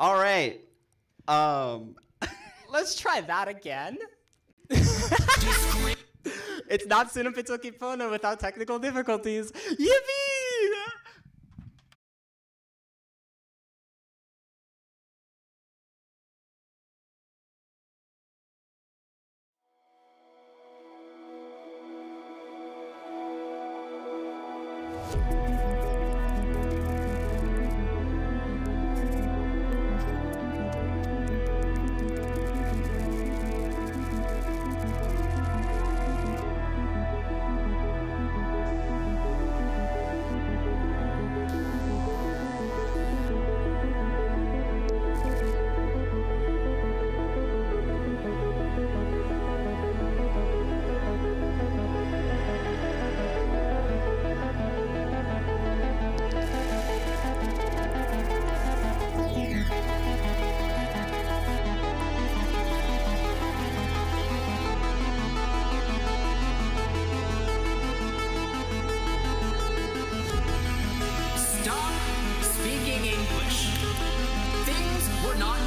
All right. Um, Let's try that again. It's not suno Toki Pona without technical difficulties. Yippee!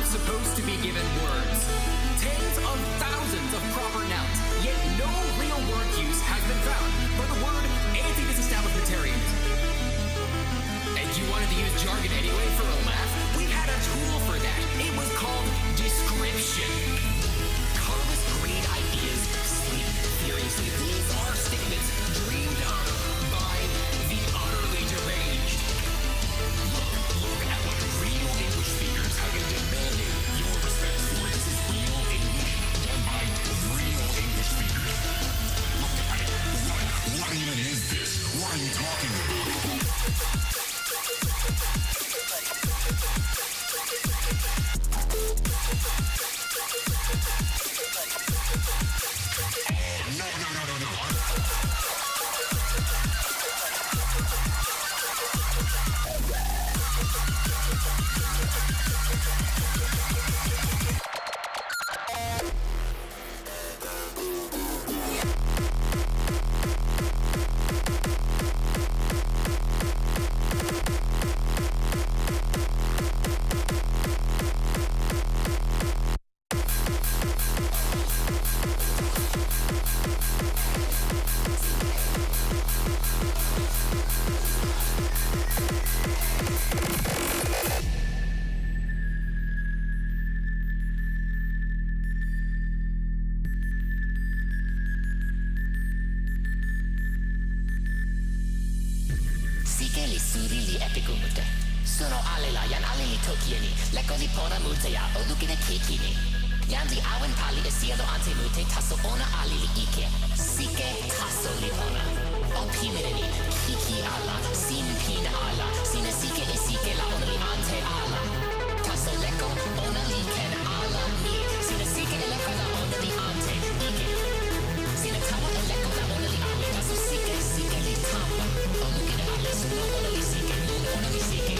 Supposed to be given words. Tens of thousands of proper nouns, yet no real word use has been found for the word anti-disestablishmentarianism. And you wanted to use jargon anyway for a laugh? We had a tool for that. It was called description. Karma's great ideas sleep furiously. These are statements dreamed up by the utterly deranged. Look at what real English speakers have been demanding your respect for. This is real English done by real English speakers. Look at it. What even is this? What are you talking about? Sono alila yan alili tokieni, leko di pona muteya, olukine kikini. Yanzi awen pali esielo ante mute taso ona alili ike, sike taso li pona. O pimenini, kiki ala, sin pina ala, sine sike isike la ona li ante ala. Taso leko ona li ken ala ni, sine sike leko la ona li ante ike. Sine tawa leko la ona li ale, taso sike li tamba. Olukine ale, suno ona li sike, ona li sike.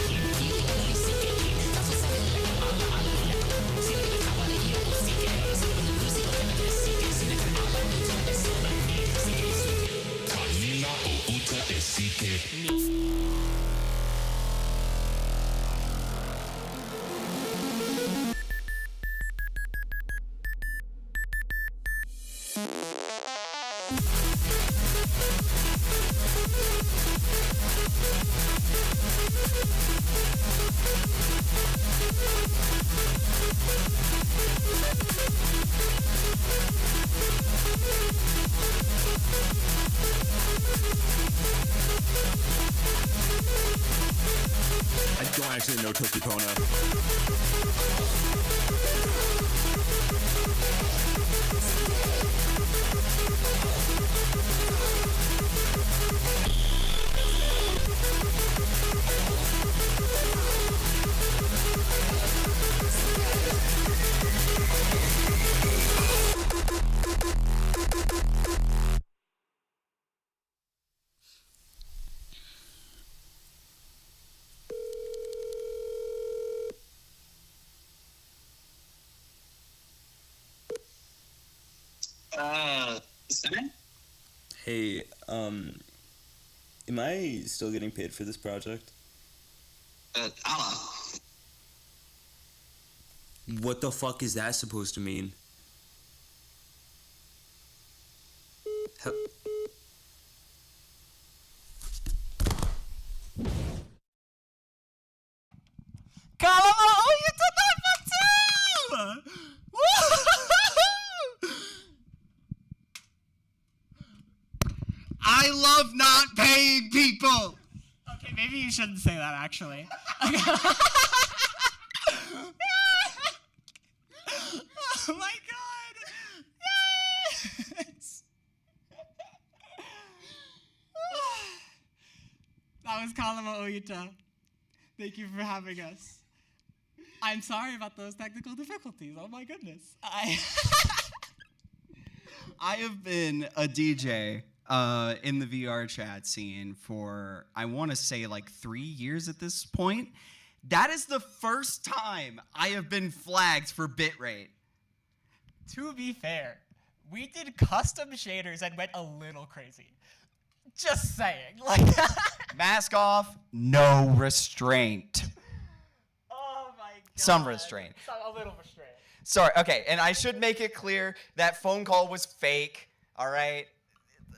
I don't actually know Toki Pona. Simon? Hey, am I still getting paid for this project? Allah. What the fuck is that supposed to mean? Kalama Ojuta number 2! I love not paying people. Okay, maybe you shouldn't say that, actually. Oh my god! Yes! That was Kalama Ojuta. Thank you for having us. I'm sorry about those technical difficulties. Oh my goodness. I have been a DJ in the VR chat scene for, I want to say, like 3 years at this point. That is the first time I have been flagged for bitrate. To be fair, we did custom shaders and went a little crazy. Just saying. Like Mask off, no restraint. Oh my god. Some restraint. A little restraint. Sorry, okay, and I should make it clear that phone call was fake, all right?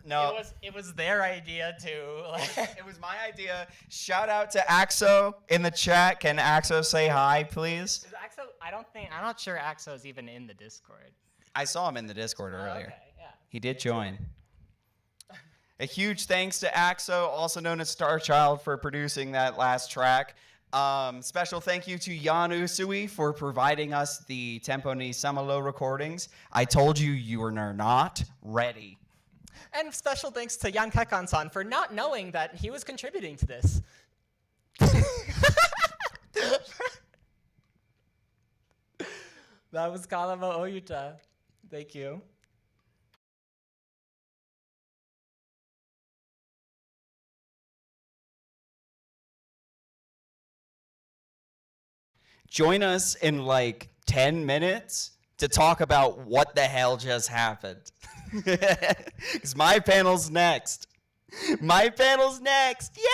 No. It was their idea too. It was my idea. Shout out to Axo in the chat. Can Axo say hi, please? Is Axo, I'm not sure Axo is even in the Discord. I saw him in the Discord earlier. Okay, yeah. He did join. A huge thanks to Axo, also known as Starchild, for producing that last track. Special thank you to Jan Usawi for providing us the Tempo ni Samalo recordings. I told you you were not ready. And special thanks to Jan Kekan-san for not knowing that he was contributing to this. That was Kalama Ojuta. Thank you. Join us in like 10 minutes to talk about what the hell just happened. Because my panel's next. My panel's next. Yay!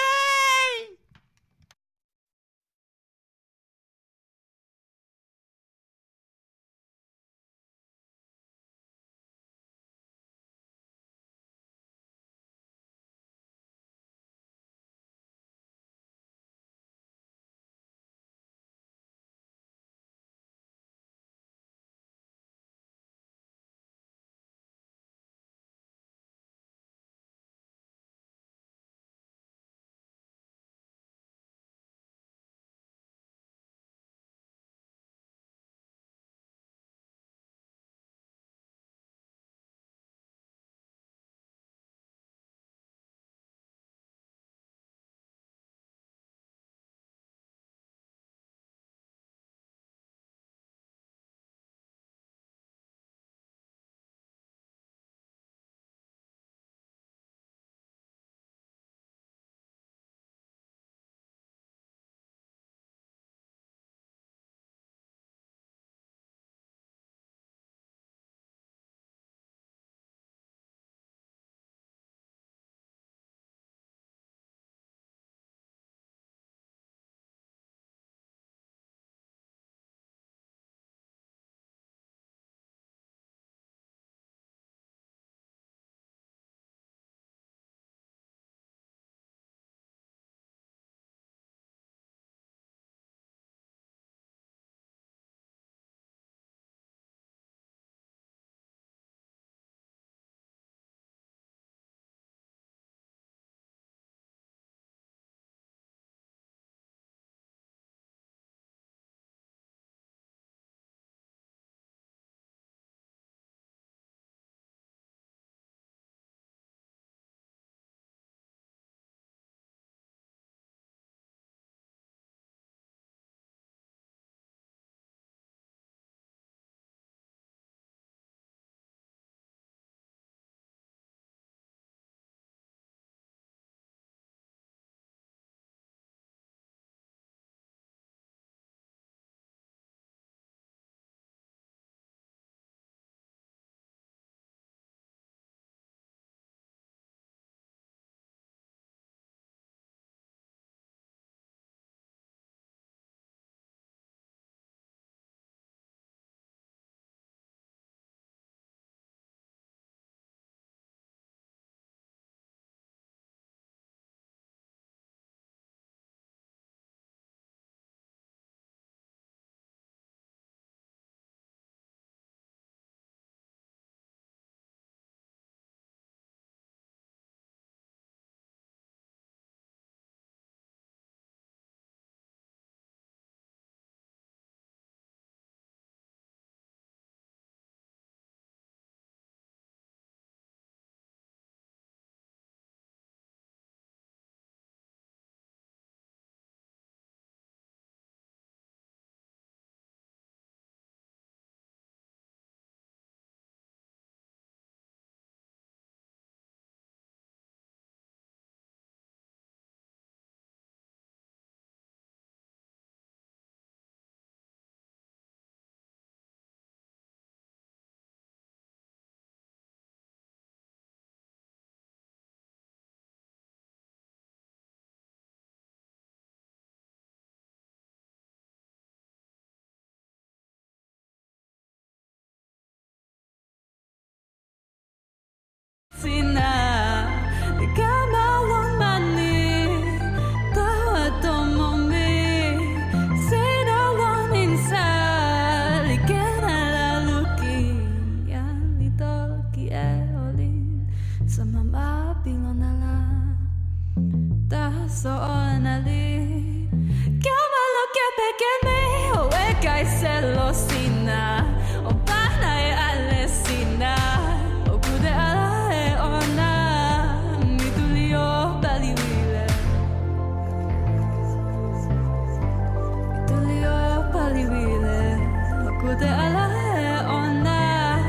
Okute ala e ona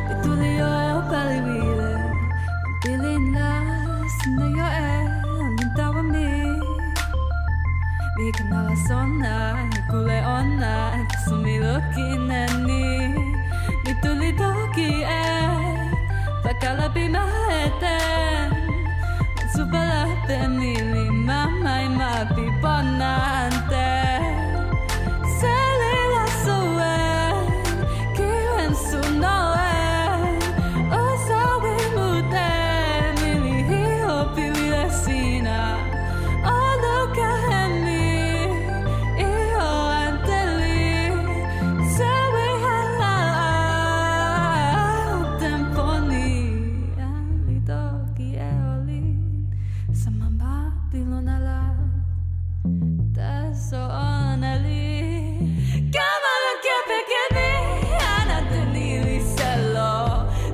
Pitulio paliwile Pilin la Sinayo e Nintawa mi Mikanala sona Kule ona Sumilukinani Mituli Toki e Pakalapi maheten Supalape mili Mamai mapi ponante Selila soe Kiwen suno e Usawi mute Mili hiho piwile sina Oluka hemi Iho anteli Sewe hala Temponi Ali Toki e oli Samamba pilonala Taso onali Kamalo kepekemi Anatunili selo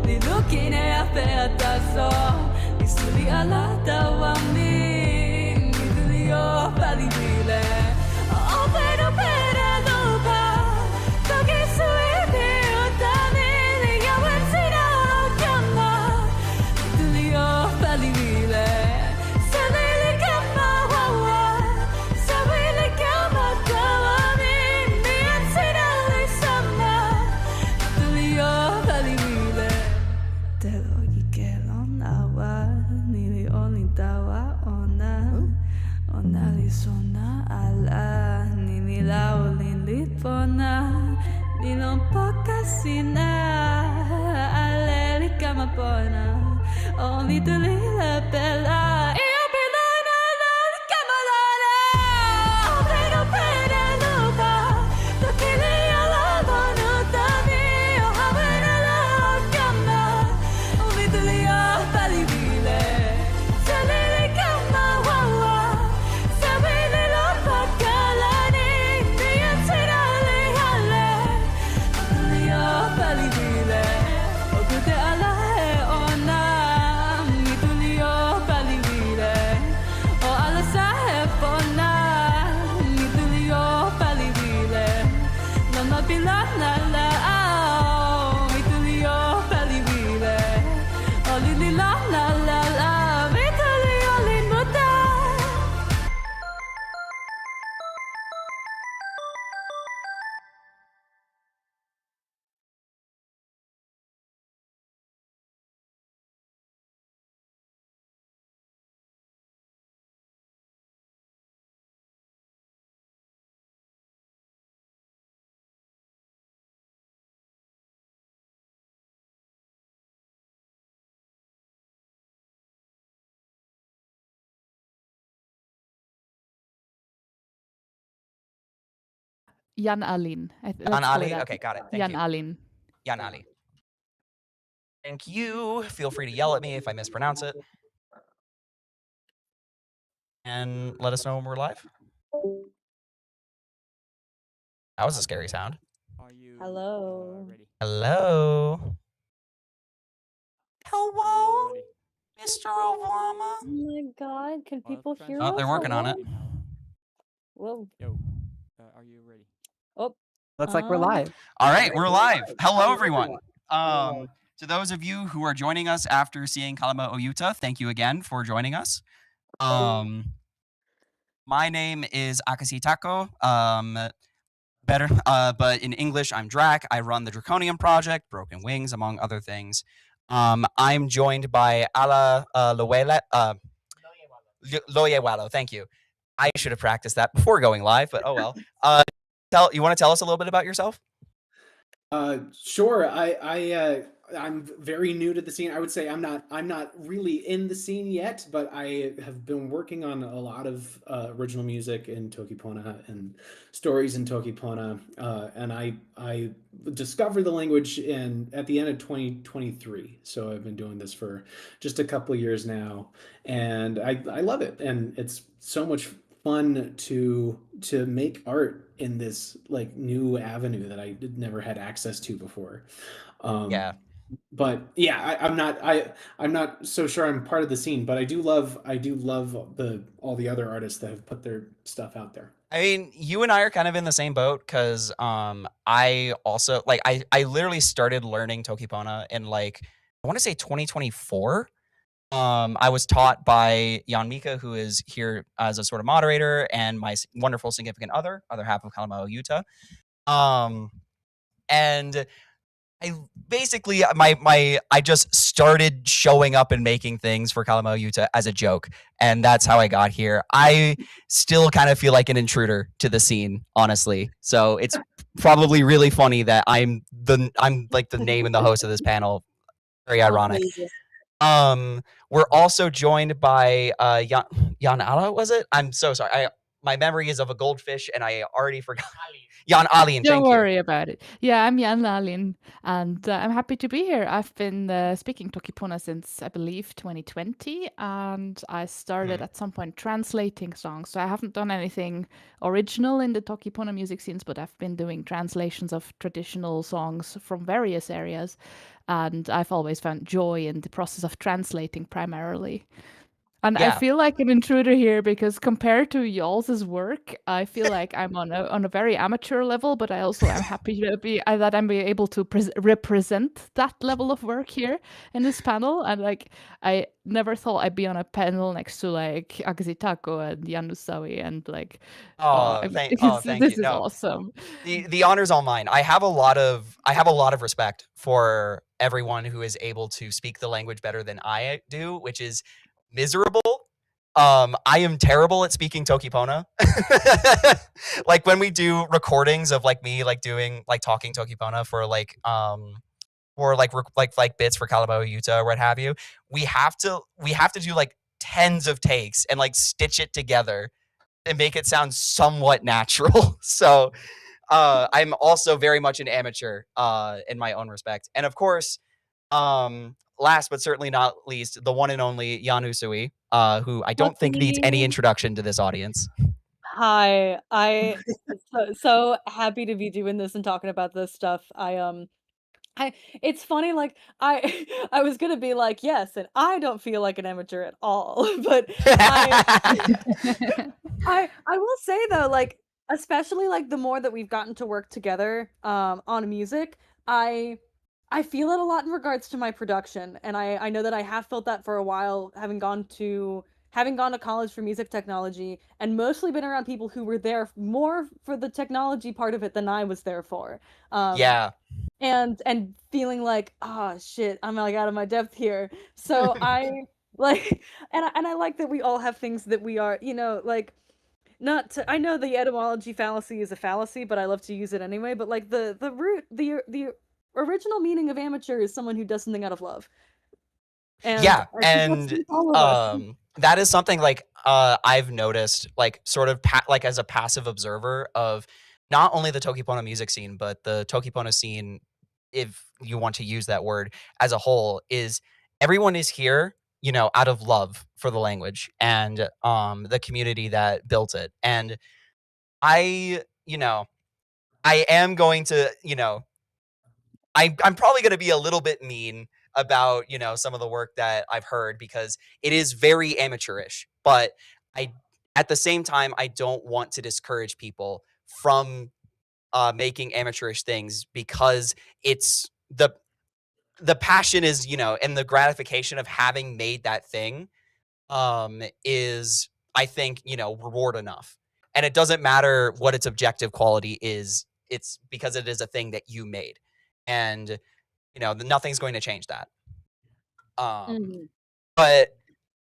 Nilukine apeataso Isuli alata wami Midulio palibile Opero pera lupa Toki suipi utami Ligawen sina okama Midulio palibile Salili kama wawa Sawili kama kawami Mian sina lisama Midulio palibile Telo ikelon awa Nili olintawa ona Ona lisona ala Nili laulin lipona Nilon pokasina Aleli kama pona Only tulila pela Ia pilana lali kama lala Pero pera lupa Tokili ala bonutami O hawena la kama Only tulia palibile Salili kama wawa Sawili lopa kalani Mian sirali hale Tulia palibile Okute ala e ona Mitulio palibile O ala sahe pona Mitulio palibile Lama pilana la ao Mitulio palibile O lili la la la la Mitulio linmuta Jan Alin. Let's Jan go Ali? with that. Okay, got it. Thank Jan you. Alin. Jan Ali. Thank you. Feel free to yell at me if I mispronounce it. And let us know when we're live. That was a scary sound. Are you Hello. ready? Hello. Are you Hello, ready? Mr. Obama. Oh my god, can Well, people let's hear try us? Oh, they're working on it. Whoa. Yo, are you ready? Oh. Looks like we're live. All right, we're live. Hello, everyone. To those of you who are joining us after seeing Kalama Ojuta, thank you again for joining us. My name is Akasi Tako. But in English, I'm Drac. I run the Draconium Project, Broken Wings, among other things. I'm joined by Ala Loyewalo. Thank you. I should have practiced that before going live, but oh well. You want to tell us a little bit about yourself? Sure. I'm very new to the scene. I would say I'm not really in the scene yet, but I have been working on a lot of original music in Toki Pona and stories in Toki Pona. And I discovered the language at the end of 2023. So I've been doing this for just a couple of years now, and I love it. And it's so much fun to make art in this like new avenue that I never had access to before. Yeah. But yeah, I'm not so sure I'm part of the scene, but I do love all the other artists that have put their stuff out there. I mean, you and I are kind of in the same boat because I also like I literally started learning Toki Pona in like I want to say 2024. I was taught by Jan Mika, who is here as a sort of moderator, and my wonderful significant other half of Kalama Ojuta. And I basically I just started showing up and making things for Kalama Ojuta as a joke, and that's how I got here. I still kind of feel like an intruder to the scene, honestly. So it's probably really funny that I'm like the name and the host of this panel. Very ironic. We're also joined by Jan Ala, was it? I'm so sorry. My memory is of a goldfish, and I already forgot. Jan Alin, Don't thank you. worry about it. Yeah, I'm Jan Lalin, and I'm happy to be here. I've been speaking Toki Pona since, I believe, 2020, and I started at some point translating songs. So I haven't done anything original in the Toki Pona music scenes, but I've been doing translations of traditional songs from various areas, and I've always found joy in the process of translating primarily. And I Yeah. feel like an intruder here because compared to y'all's work, I feel like I'm on a very amateur level, but I also am happy to be that I'm able to represent that level of work here in this panel. And like, I never thought I'd be on a panel next to like Tako and Usawi and like, Thank this you. is No, awesome. the honor's all mine. I have a lot of respect for everyone who is able to speak the language better than I do, which is miserable. I am terrible at speaking Toki Pona. Like when we do recordings of like me like doing like talking Toki Pona for like or like bits for Kalama Ojuta or what have you, we have to do like tens of takes and like stitch it together and make it sound somewhat natural. So I'm also very much an amateur in my own respect. And of course, last but certainly not least, the one and only Jan Usawi, who I don't think needs any introduction to this audience. Hi, so happy to be doing this and talking about this stuff. It's funny, like I was gonna be like, yes, and I don't feel like an amateur at all, but I will say though, like especially like the more that we've gotten to work together on music, I feel it a lot in regards to my production, and I know that I have felt that for a while, having gone to college for music technology, and mostly been around people who were there more for the technology part of it than I was there for. Yeah. And feeling like, oh shit, I'm like out of my depth here. So I like, and I like that we all have things that we are, like. Not to, I know the etymology fallacy is a fallacy, but I love to use it anyway. But like the root, the original meaning of amateur is someone who does something out of love. And yeah, and that is something like I've noticed, like sort of like as a passive observer of not only the Toki Pona music scene, but the Toki Pona scene, if you want to use that word as a whole, is everyone is here, out of love for the language and the community that built it. And I am going to, I'm probably going to be a little bit mean about, some of the work that I've heard because it is very amateurish, but at the same time, I don't want to discourage people from making amateurish things because it's the passion is, and the gratification of having made that thing is, I think, reward enough. And it doesn't matter what its objective quality is. It's because it is a thing that you made. And, nothing's going to change that. But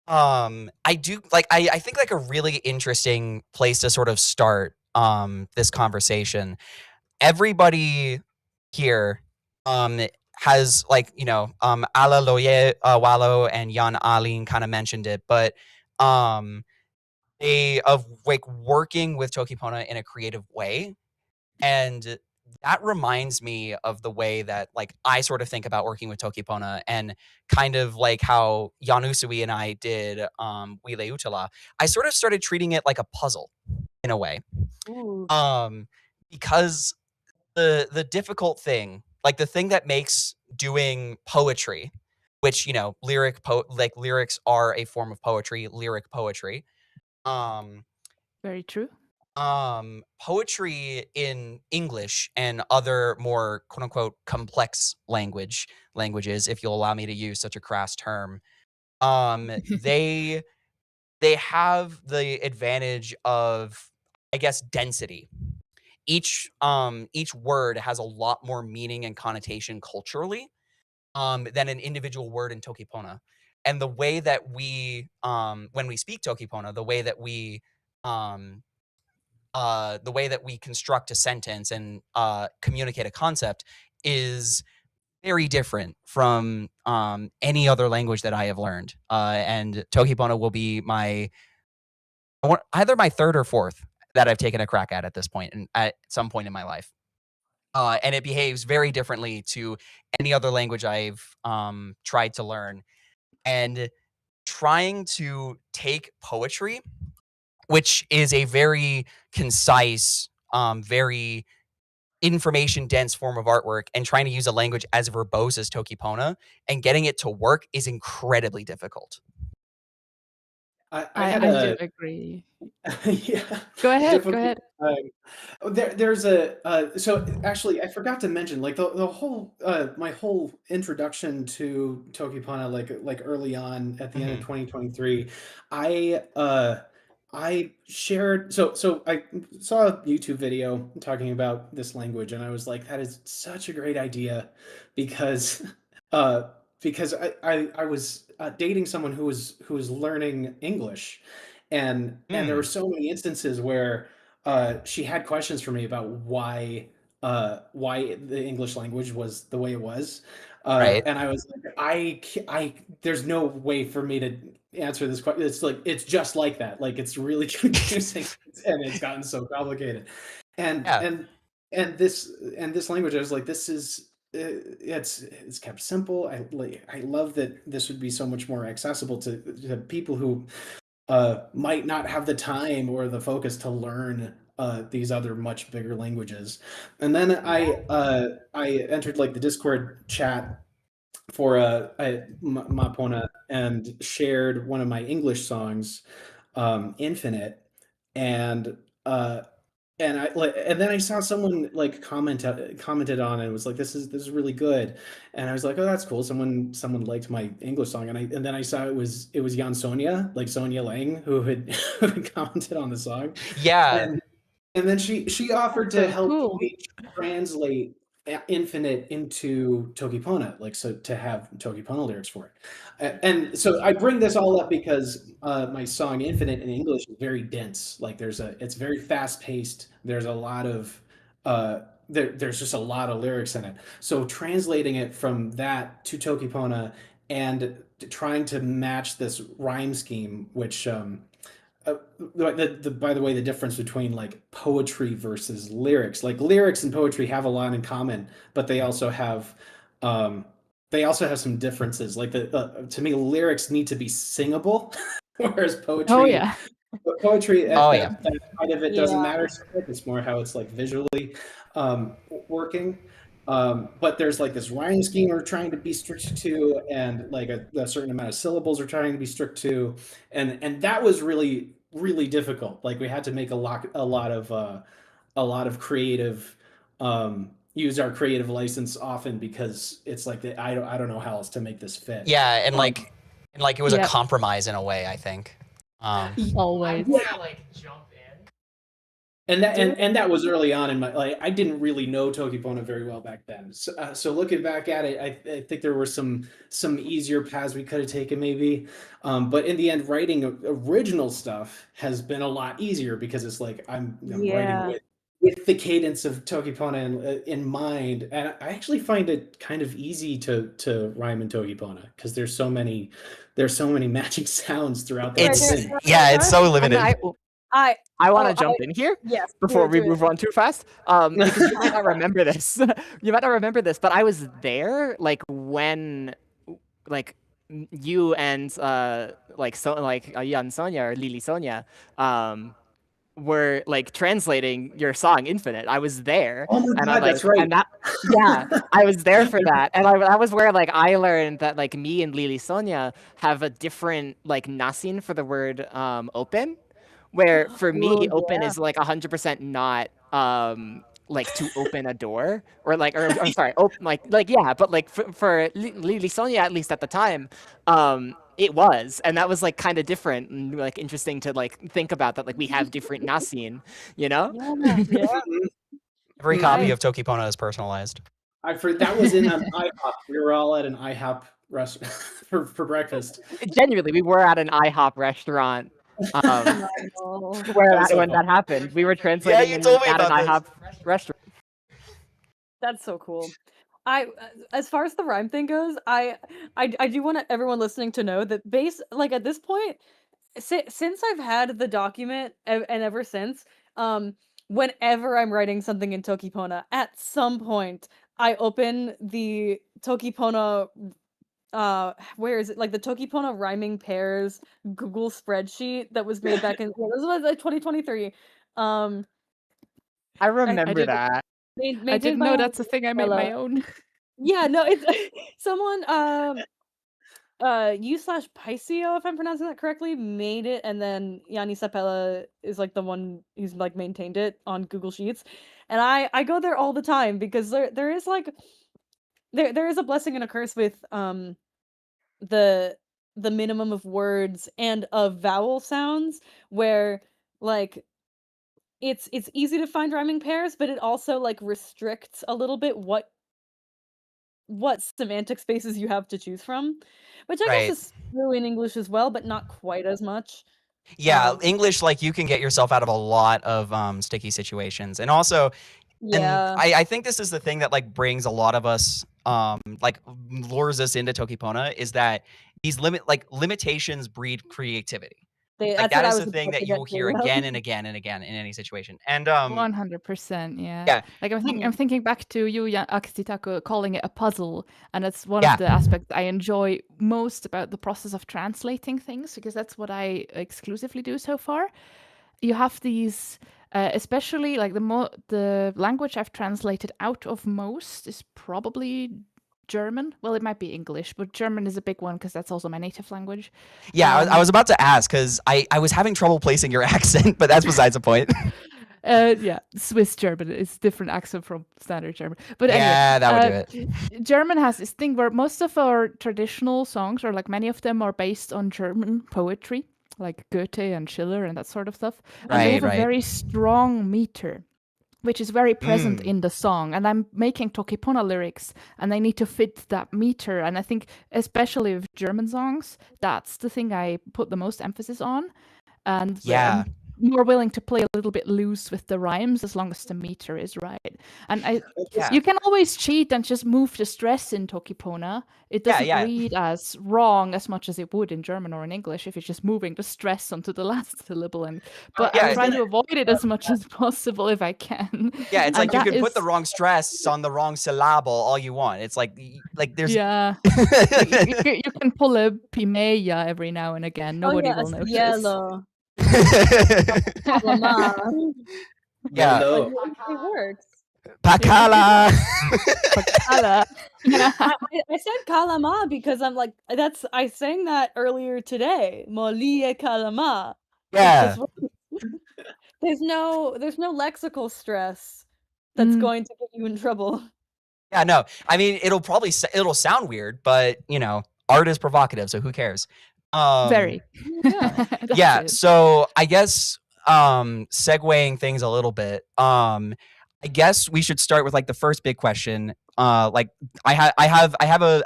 I do like, I think like a really interesting place to sort of start this conversation. Everybody here has like, Ala Loye Walo and Jan Alin kind of mentioned it, but they of like working with Toki Pona in a creative way. And that reminds me of the way that like I sort of think about working with Toki Pona and kind of like how Jan Usawi and I did Wile Utala. I sort of started treating it like a puzzle in a way. Because the difficult thing, like the thing that makes doing poetry, which lyrics are a form of poetry, lyric poetry. Very true. poetry in English and other more quote unquote complex languages, if you'll allow me to use such a crass term, they have the advantage of, I guess, density. Each word has a lot more meaning and connotation culturally than an individual word in Toki Pona. And the way that we when we speak Toki Pona, um the way that we construct a sentence and communicate a concept is very different from any other language that I have learned. And Toki Pona will be either my third or fourth that I've taken a crack at this point, and at some point in my life. And it behaves very differently to any other language I've tried to learn. And trying to take poetry, which is a very concise, very information dense form of artwork, and trying to use a language as verbose as Toki Pona and getting it to work is incredibly difficult. I had I a do agree. yeah Go ahead. Go difficult ahead. there's a so actually I forgot to mention like the whole my whole introduction to Toki Pona like early on at the end of 2023. I shared so I saw a YouTube video talking about this language, and I was like, that is such a great idea because uh I was dating someone who was learning English, and there were so many instances where she had questions for me about why the English language was the way it was, Right. and I was like, I there's no way for me to answer this question. It's like it's just like that. Like it's really confusing, and it's gotten so complicated, and Yeah. and this language, I was like, this is it's kept simple. I love that this would be so much more accessible to people who might not have the time or the focus to learn these other much bigger languages. And then I entered like the Discord chat for Mapona and shared one of my English songs, Infinite, and and then I saw someone like commented on it and was like, this is really good, and I was like, oh, that's cool. Someone liked my English song, and then I saw it was Jan Sonia, like Sonia Lang, who had, who had commented on the song. Yeah. And then she offered to So help cool. me translate Infinite into Toki Pona, like so to have Toki Pona lyrics for it. And so I bring this all up because my song Infinite in English is very dense. Like it's very fast paced. There's a lot of there's just a lot of lyrics in it. So translating it from that to Toki Pona and trying to match this rhyme scheme, which by the way, the difference between like poetry versus lyrics, like lyrics and poetry have a lot in common, but they also have some differences. Like to me, lyrics need to be singable, whereas poetry, that part of it doesn't matter so much. It's more how it's like visually working. But there's like this rhyme scheme we're trying to be strict to, and like a certain amount of syllables we're trying to be strict to, and that was really difficult. Like we had to make a lot of creative use our creative license often, because it's like I don't know how else to make this fit. Yeah, and like it was a compromise in a way, I think. Always. Like jump in. And that was early on in my, like, I didn't really know Toki Pona very well back then. So looking back at it, I think there were some easier paths we could have taken maybe. But in the end, writing original stuff has been a lot easier, because it's like I'm writing with the cadence of Toki Pona in mind. And I actually find it kind of easy to rhyme in Toki Pona, because there's so many matching sounds throughout the thing. It's so limited. I want to jump in here before we move on too fast, because you might not remember this. You might not remember this, but I was there like when like you and Jan Sonia or Lili Sonia were like translating your song Infinite. I was there. Oh my God, that's right. And I was there for that. And that was where like I learned that like me and Lili Sonia have a different like nasin for the word open, Where for me, Ooh, open yeah. is like 100% not like to open a door or sorry, like yeah, but like for Lili Sonia, at least at the time, it was, and that was like kind of different and like interesting to like think about that, like we have different nasin, you know? Yeah, yeah. Every copy I- of Toki Pona is personalized. That was in an IHOP. We were all at an IHOP restaurant for breakfast. Genuinely, we were at an IHOP restaurant. Oh, When that happened, we were translating you told me at an about this. IHOP restaurant. that's so cool. As far as the rhyme thing goes, I do want everyone listening to know that like at this point, since I've had the document and ever since, whenever I'm writing something in Toki Pona, at some point I open the Toki Pona where is it, like the Toki Pona rhyming pairs Google spreadsheet that was made back in this was like 2023. I remember didn't- that. Made I didn't by know that's a thing. I made my own. Yeah, no, it's someone U/Piseo, if I'm pronouncing that correctly, made it, and then Yanni Sapella is like the one who's like maintained it on Google Sheets. And I go there all the time because there is like there is a blessing and a curse with the minimum of words and of vowel sounds where like it's easy to find rhyming pairs, but it also like restricts a little bit what semantic spaces you have to choose from, which I Right. guess is true in English as well, but not quite as much. Yeah, English, like you can get yourself out of a lot of sticky situations, and also, and Yeah. I think this is the thing that like brings a lot of us like lures us into Toki Pona is that these limitations breed creativity. Like That's that what I is was the thing about that to you get will to. hear again and again and again in any situation. And 100%, yeah. Yeah. Like I'm thinking back to you, Akitako, calling it a puzzle, and it's one Yeah. of the aspects I enjoy most about the process of translating things because that's what I exclusively do so far. You have these, especially like the language I've translated out of most is probably German. Well, it might be English, but German is a big one because that's also my native language. Yeah, I was about to ask because I was having trouble placing your accent, but that's besides the point. Yeah, Swiss German is different accent from standard German. But anyway, Yeah, that would do it. German has this thing where most of our traditional songs, or like many of them, are based on German poetry, like Goethe and Schiller and that sort of stuff. And they have a very strong meter, which is very present in the song. And I'm making Toki Pona lyrics, and I need to fit that meter. And I think, especially with German songs, that's the thing I put the most emphasis on. And Yeah. I'm more willing to play a little bit loose with the rhymes as long as the meter is right. And you can always cheat and just move the stress in Toki Pona. It doesn't read as wrong as much as it would in German or in English if it's just moving the stress onto the last syllable. But I'm trying to avoid it as much as possible if I can. Yeah, it's like you can put the wrong stress on the wrong syllable all you want. It's like there's you can pull a pimeya every now and again. Nobody will notice. Yellow. Yeah. It works. Pakala. Pakala. I said kalama because I'm like I sang that earlier today. Molie kalama. Yeah. There's no lexical stress that's going to get you in trouble. Yeah, no. I mean, it'll sound weird, but you know, art is provocative, so who cares? Very. Yeah. So I guess segueing things a little bit. I guess we should start with like the first big question. Like I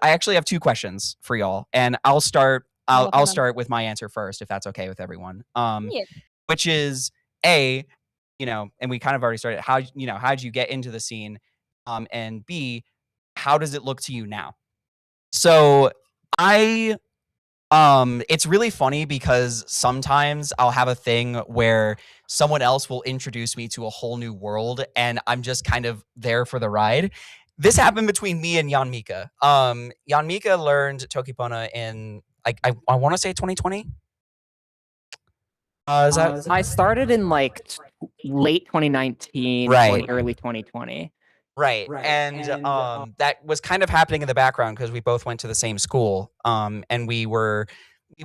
actually have two questions for y'all, and I'll start with my answer first if that's okay with everyone. Which is A, you know, and we kind of already started how did you get into the scene? And B, how does it look to you now? So it's really funny because sometimes I'll have a thing where someone else will introduce me to a whole new world and I'm just kind of there for the ride. This happened between me and Jan Mika. Jan Mika learned Toki Pona in I want to say 2020. I started in like late 2019, early 2020. Right. And that was kind of happening in the background because we both went to the same school. And we were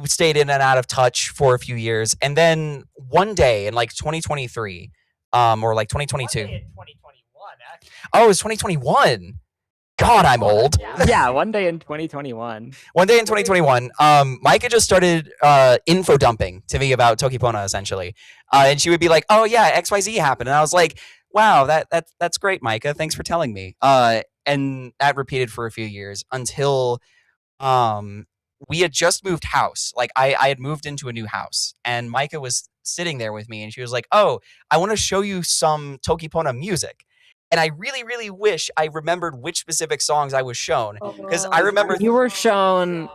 we stayed in and out of touch for a few years, and then one day in like 2023, or like 2022. One day in 2021, actually. Oh, it was 2021. God, I'm old. Yeah, one day in 2021. One day in 2021, Micah just started info dumping to me about Toki Pona, essentially. And she would be like, oh, yeah, XYZ happened. And I was like, wow, that's great, Micah. Thanks for telling me. And that repeated for a few years until we had just moved house. Like, I had moved into a new house. And Micah was sitting there with me. And she was like, oh, I want to show you some Toki Pona music. And I really, really wish I remembered which specific songs I was shown, because I remember you were shown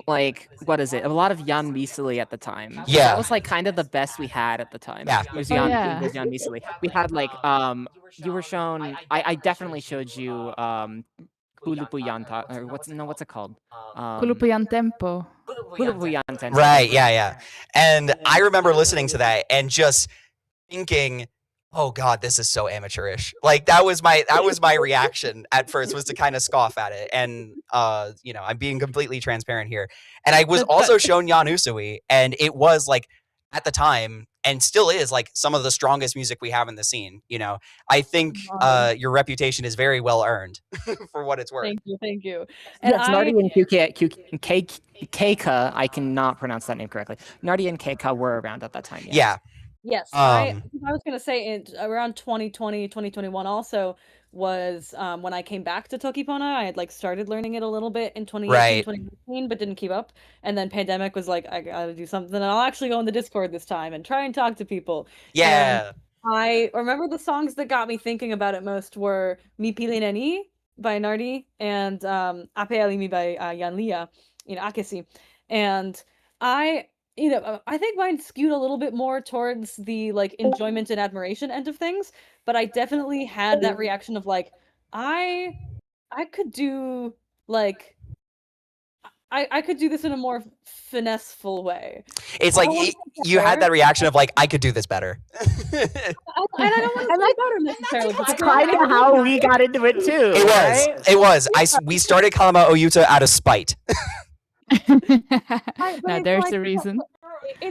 like, what is it? A lot of Jan Misili at the time. Yeah, that was like kind of the best we had at the time. Yeah, it was Oh, Jan, yeah. it was Jan Misili. We had like you were shown. I definitely showed you kulupu yanta, or what's it called? Kulupu yan tempo. Kulupu yanta. right, yeah. And I remember listening to that and just thinking, oh God, this is so amateurish. Like that was my reaction at first, was to kind of scoff at it. And I'm being completely transparent here. And I was also shown Jan Usawi, and it was like at the time, and still is, like some of the strongest music we have in the scene. I think your reputation is very well earned for what it's worth. Thank you. And Yes, Nardi and Keika, I cannot pronounce that name correctly. Nardi and Keika were around at that time. Yeah. Yes, I was going to say around 2020, 2021 also was when I came back to Toki Pona. I had like started learning it a little bit in 2018, Right. 2019, but didn't keep up. And then pandemic was like, I got to do something. And I'll actually go in the Discord this time and try and talk to people. Yeah. And I remember the songs that got me thinking about it most were Mi Pilineni by Nardi and Ape Alimi by Yanlia, Akesi. And I think mine skewed a little bit more towards the like enjoyment and admiration end of things, but I definitely had that reaction of like, I could do like, I could do this in a more finesseful way. It's like you had that reaction of like, I could do this better. And I don't want to say better necessarily. That's kind of how we got into it too. It was. We started Kalama Ojuta out of spite. Now there's the reason. We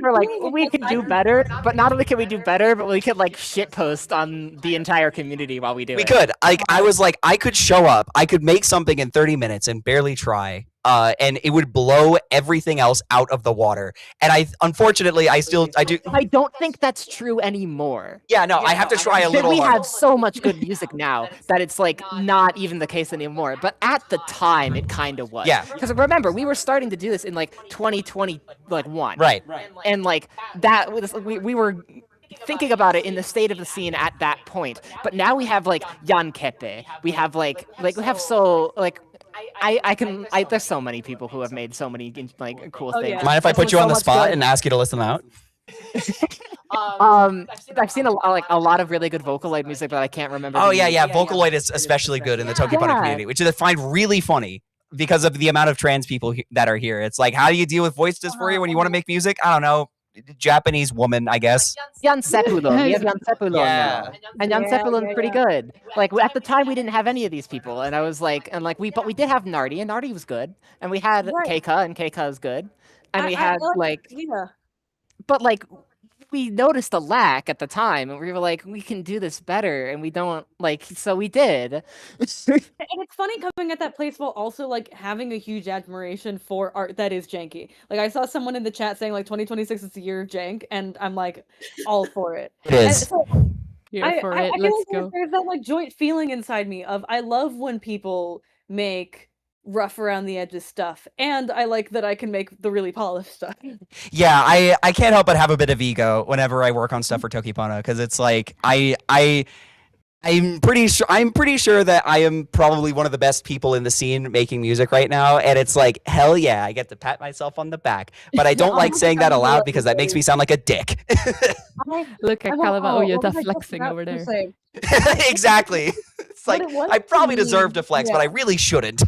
were like, we could do better, but not only can we do better, but we could like shitpost on the entire community while we do it. We could. I was like, I could show up, I could make something in 30 minutes and barely try. And it would blow everything else out of the water. And unfortunately, I do. I don't think that's true anymore. Yeah, no, I have to try a little. We harder. have so much good music now that it's like not even the case anymore. But at the time, it kind of was. Yeah. Because remember, we were starting to do this in like 2021. Right. And like that was we were thinking about it in the state of the scene at that point. But now we have like Jan Kepe. We have like we have so like. There's so many people who have made so many like cool things. yeah. Mind if I put you on the spot and ask you to list them out? I've seen a lot of really good Vocaloid music, but I can't remember. Oh yeah. Vocaloid is especially good in the Toki Pona community, which I find really funny because of the amount of trans people that are here. It's like, how do you deal with voice dysphoria when you want to make music? I don't know. Japanese woman, I guess. Jan Sepulon. We have Jan Sepulon Yeah. now. And Jan Sepulon's pretty good. Like at the time we didn't have any of these people. And I was like, but we did have Nardi, and Nardi was good. And we had Keika, and Keika was good. And we had but like we noticed a lack at the time, and we were like, we can do this better, and we don't so we did. And it's funny coming at that place while also like having a huge admiration for art that is janky. Like I saw someone in the chat saying like 2026 is the year of jank, and I'm like all for it. It is. Here for it. I feel Let's like go. there's that like joint feeling inside me of I love when people make rough around the edges stuff, and I like that I can make the really polished stuff. Yeah, I can't help but have a bit of ego whenever I work on stuff for Toki Pona, because it's like I'm pretty sure that I am probably one of the best people in the scene making music right now, and it's like, hell yeah, I get to pat myself on the back. But I don't like saying that aloud because that makes me sound like a dick. Look at Kalama Ojuta flexing over there. Exactly. It's like, I probably deserve to flex, but I really shouldn't.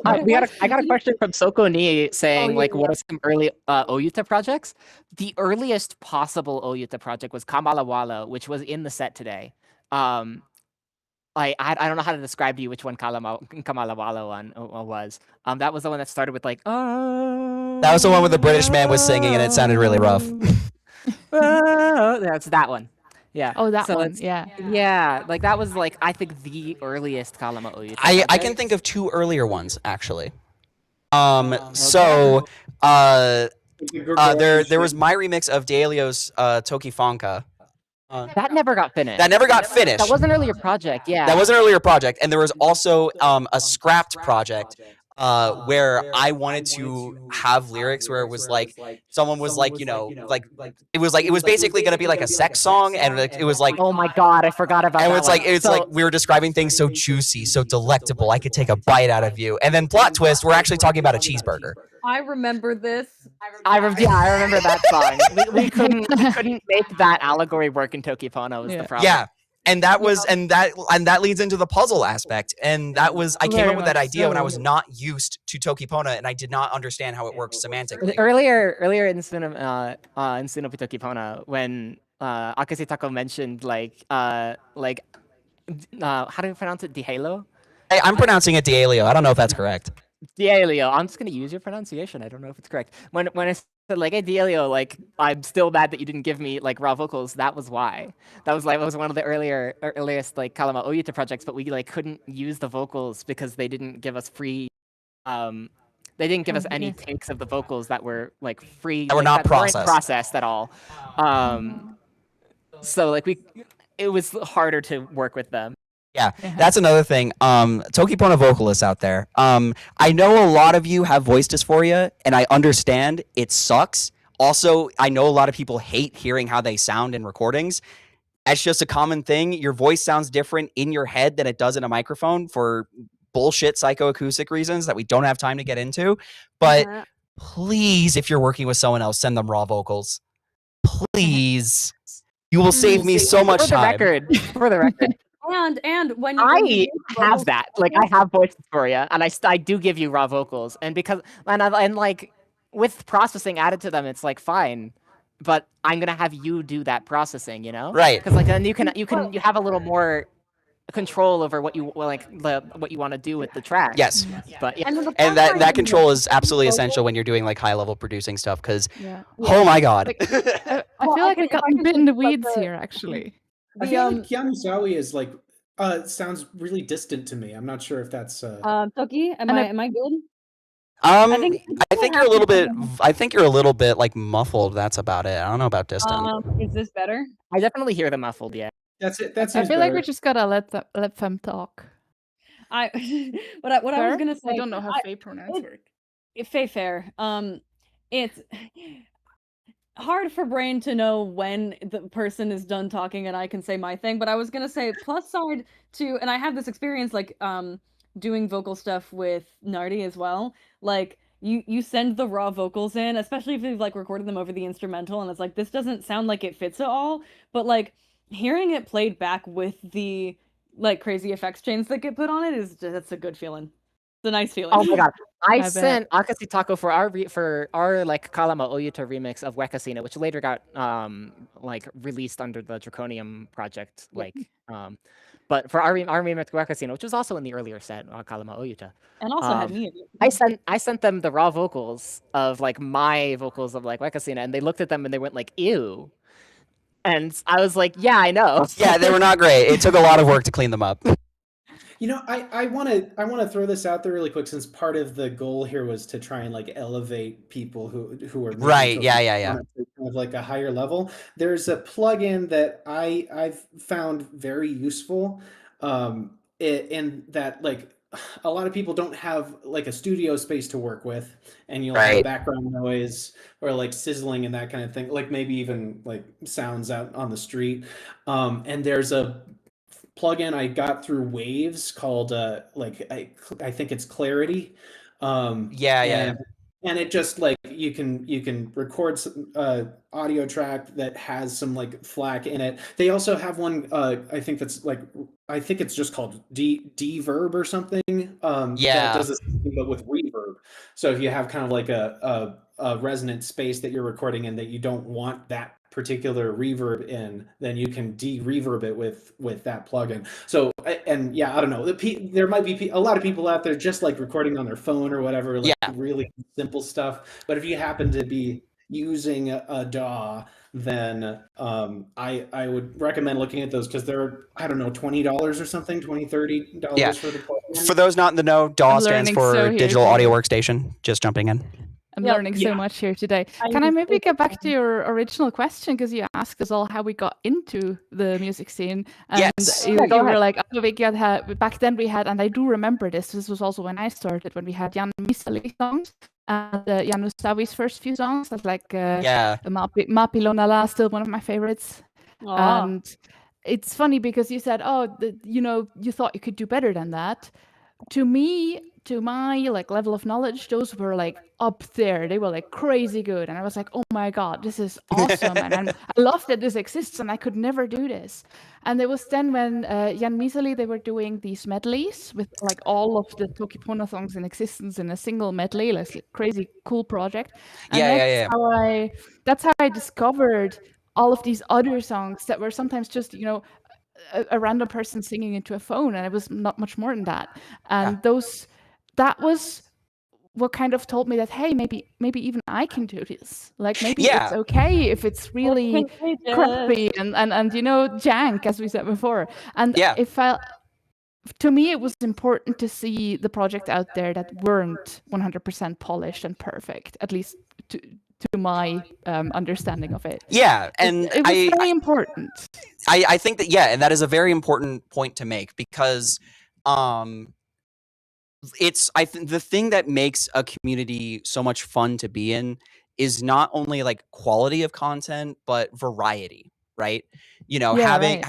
I got a question from Soko Ni saying what are some early Ojuta projects? The earliest possible Ojuta project was Kamalawala, which was in the set today. I don't know how to describe to you which one Kamalawala one was. That was the one that started with like, oh. That was the one where the British man was singing and it sounded really rough. That's that one. Yeah. Oh, that So one. it's- Yeah. Yeah, like that was like I think the earliest Kalama Ojuta. I can think of 2 earlier ones actually. So there was my remix of D'Elio's Toki Fonka. That never got finished. That never got finished. That was an earlier project, yeah. That was an earlier project, and there was also a scrapped project where I wanted to have lyrics where it was like someone was like, you know, like it was basically gonna be like a sex song, and it was like, oh my god, I forgot about that. and it's like we were describing things so juicy, so delectable, I could take a bite out of you, and then plot twist, we're actually talking about a cheeseburger. I remember this. I remember that song. We couldn't make that allegory work in Toki Pona was the problem. Yeah. And that was and that leads into the puzzle aspect. And that was I came up with that idea when I was not used to Toki Pona and I did not understand how it works semantically. Earlier in Suno Toki Pona, when Akase Tako mentioned like how do you pronounce it? Dihalo? Hey, I'm pronouncing it D'Elio. I don't know if that's correct. D'Elio. I'm just gonna use your pronunciation. I don't know if it's correct. When I said like, hey D'Elio, like I'm still mad that you didn't give me like raw vocals. That was why. That was one of the earliest like Kalama Ojuta projects, but we like couldn't use the vocals because they didn't give us free. They didn't give us any takes of the vocals that were like free. That were not weren't processed at all. So like it was harder to work with them. Yeah, that's another thing. Toki Pona vocalists out there. I know a lot of you have voice dysphoria, and I understand it sucks. Also, I know a lot of people hate hearing how they sound in recordings. That's just a common thing. Your voice sounds different in your head than it does in a microphone for bullshit psychoacoustic reasons that we don't have time to get into. But please, if you're working with someone else, send them raw vocals. Please. You will save me so much time. For the record. And when I have that, like I have voice dysphoria, and I do give you raw vocals, and because and like with processing added to them, it's like fine, but I'm gonna have you do that processing, you know? Right. Because like then you have a little more control over what you what you want to do with the track. Yes. But yeah. And that control is absolutely essential when you're doing like high level producing stuff. Because oh my god, I feel like I got a bit in the weeds here actually. I feel like Usawi is like sounds really distant to me. I'm not sure if that's Toki, am I good? I think you're a little bit. I think you're a little bit like muffled. That's about it. I don't know about distant. Is this better? I definitely hear the muffled. Yeah. That's it. I feel like we just gotta let them talk. What I was gonna say. I don't know how Faye pronouns work. Faye fair. It's hard for brain to know when the person is done talking and I can say my thing, but I was gonna say plus side to, and I have this experience like doing vocal stuff with Nardi as well. Like you send the raw vocals in, especially if you've like recorded them over the instrumental, and it's like this doesn't sound like it fits at all. But like hearing it played back with the like crazy effects chains that get put on it that's a good feeling. It's a nice feeling. Oh my god. I sent Akase Tako for our like Kalama Ojuta remix of Wekasina, which later got like released under the Draconium project. Like but for our remix of Wekasina, which was also in the earlier set, Kalama Ojuta. And also had me in it. I sent them the raw vocals of like my vocals of like Wekasina, and they looked at them and they went like, ew. And I was like, yeah, I know. Yeah, they were not great. It took a lot of work to clean them up. You know, I want to throw this out there really quick, since part of the goal here was to try and like elevate people who are right. Yeah. Kind of like a higher level. There's a plugin that I've found very useful, in that like a lot of people don't have like a studio space to work with, and you'll have background noise or like sizzling and that kind of thing, like maybe even like sounds out on the street. And there's a plugin I got through Waves called like I think it's Clarity. And it just like you can record some audio track that has some like FLAC in it. They also have one I think that's like I think it's just called D-verb or something. That does this thing, but with reverb. So if you have kind of like a resonant space that you're recording in that you don't want that particular reverb in, then you can de-reverb it with that plugin. So, and yeah, I don't know. There might be a lot of people out there just like recording on their phone or whatever, like really simple stuff. But if you happen to be using a DAW, then I would recommend looking at those because they're, I don't know, $20 or something, $20, $30 for the plugin. For those not in the know, DAW stands for Digital Audio Workstation. Just jumping in. I'm learning so much here today. Can I maybe get back to your original question? Because you asked us all how we got into the music scene. And yes. you were like, back then we had, and I do remember this was also when I started, when we had Jan Misali songs. And Jan Usawi's first few songs, that's like Mapi Lonala, still one of my favorites. Aww. And it's funny because you said, you thought you could do better than that. To me, to my like level of knowledge, those were like up there. They were like crazy good, and I was like, oh my god, this is awesome, and I love that this exists, and I could never do this. And it was then when Jan Misali, they were doing these medleys with like all of the Toki Pona songs in existence in a single medley, like a crazy cool project. And that's how I discovered all of these other songs that were sometimes just a random person singing into a phone, and it was not much more than that. And that was what kind of told me that, hey, maybe even I can do this. Like maybe it's okay if it's really crappy and jank, as we said before. And to me, it was important to see the project out there that weren't 100% polished and perfect, at least to my understanding of it. Yeah, and it was very important. I think that, and that is a very important point to make, because the thing that makes a community so much fun to be in is not only like quality of content, but variety, right? Having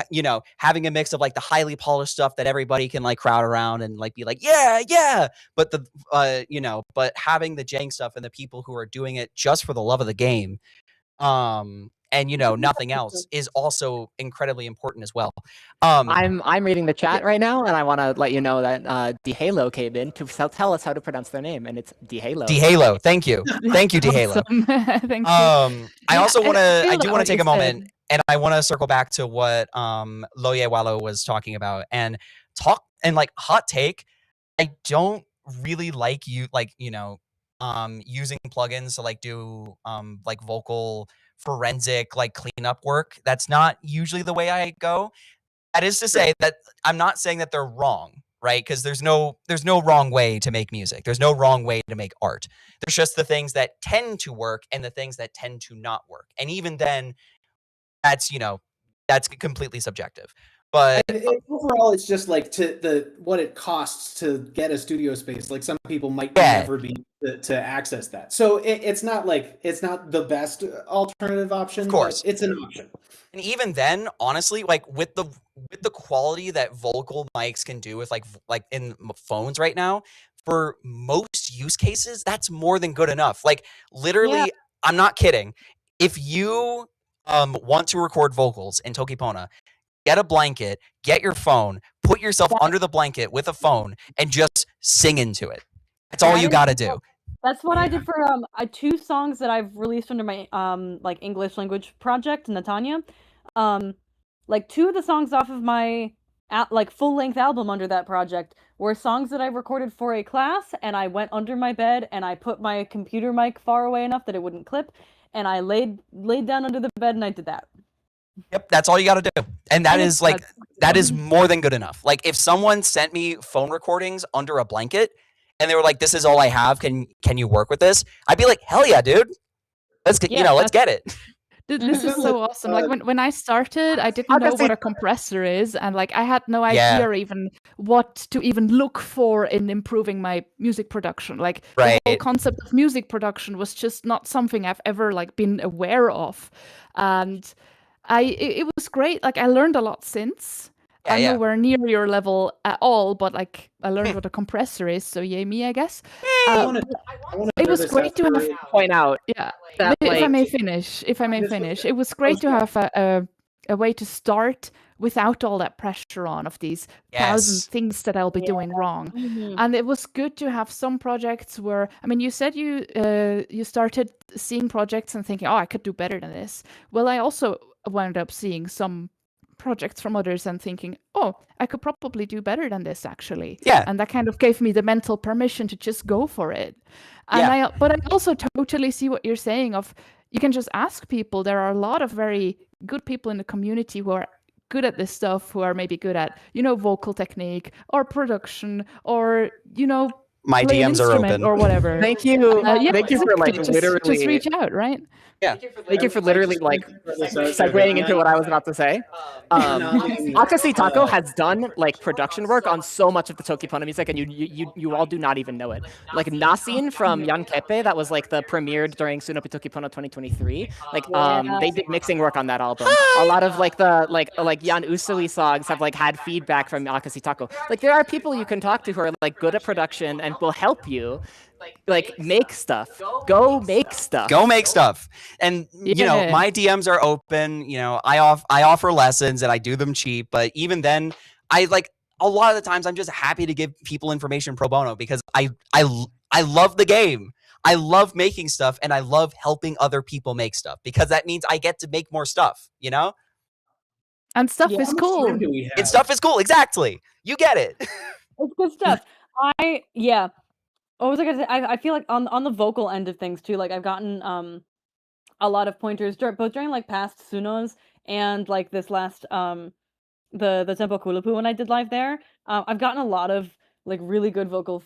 a mix of like the highly polished stuff that everybody can like crowd around and like be like, but but having the jank stuff and the people who are doing it just for the love of the game, and nothing else, is also incredibly important as well. I'm reading the chat right now, and I want to let you know that DeHalo came in to tell us how to pronounce their name, and it's DeHalo. DeHalo, thank you, DeHalo. Thank you. I do want to take a moment, and I want to circle back to what Loye Wallo was talking about, and hot take. I don't really like using plugins to like do like vocal forensic like cleanup work. That's not usually the way I go. That is to say that I'm not saying that they're wrong, right? Because there's no wrong way to make music. There's no wrong way to make art. There's just the things that tend to work and the things that tend to not work. And even then, that's completely subjective. But overall, it's just like what it costs to get a studio space. Like some people might never be to access that. So it's not the best alternative option. Of course, it's an option. And even then, honestly, like with the quality that vocal mics can do with like in phones right now, for most use cases, that's more than good enough. Like literally, I'm not kidding. If you want to record vocals in Toki Pona, get a blanket, get your phone, put yourself under the blanket with a phone, and just sing into it. That's all you got to do. That's what I did for 2 songs that I've released under my like English language project, Natanya. Like 2 of the songs off of my like full-length album under that project were songs that I recorded for a class, and I went under my bed and I put my computer mic far away enough that it wouldn't clip, and I laid down under the bed and I did that. Yep, that's all you got to do. And that is more than good enough. Like if someone sent me phone recordings under a blanket and they were like, this is all I have, can you work with this? I'd be like, hell yeah, dude. Let's get it. This is so awesome. Like when I started, I didn't know what a compressor is, and like I had no idea even what to even look for in improving my music production. Like the whole concept of music production was just not something I've ever like been aware of. And it was great. Like I learned a lot since. I'm nowhere near your level at all, but like I learned what a compressor is, so yay me, I guess. It was great to have point out. If I may finish, it was great to have a way to start without all that pressure on of these thousand things that I'll be doing wrong. And it was good to have some projects where, I mean, you said you started seeing projects and thinking, oh, I could do better than this. Well, I also wound up seeing some projects from others and thinking, oh, I could probably do better than this actually. Yeah. And that kind of gave me the mental permission to just go for it. And but I also totally see what you're saying of, you can just ask people. There are a lot of very good people in the community who are good at this stuff, who are maybe good at, vocal technique or production or, my play an DMs are instrument open or whatever. Thank you. Thank you for just literally reach out, right? Yeah. Thank you for literally segueing into what I was about to say. Akasi Tako has done production work on so much of the Toki Pona music, and you all do not even know it. Like Nasin from Yankepe, that was the premiered during Suno Toki Pona 2023. They did mixing work on that album. A lot of the Yan Usawi songs have had feedback from Akasi Tako. There are people you can talk to who are good at production and will help you. Make stuff. Go make stuff. Go make stuff. And my DMs are open. I offer lessons and I do them cheap, but even then a lot of the times I'm just happy to give people information pro bono because I love the game. I love making stuff and I love helping other people make stuff because that means I get to make more stuff, And stuff is cool. And stuff is cool. Exactly. You get it. It's good stuff. What was I gonna say? I feel like on the vocal end of things too, I've gotten a lot of pointers both during past Sunos and this last the Tempo Kulupu when I did live there. I've gotten a lot of really good vocal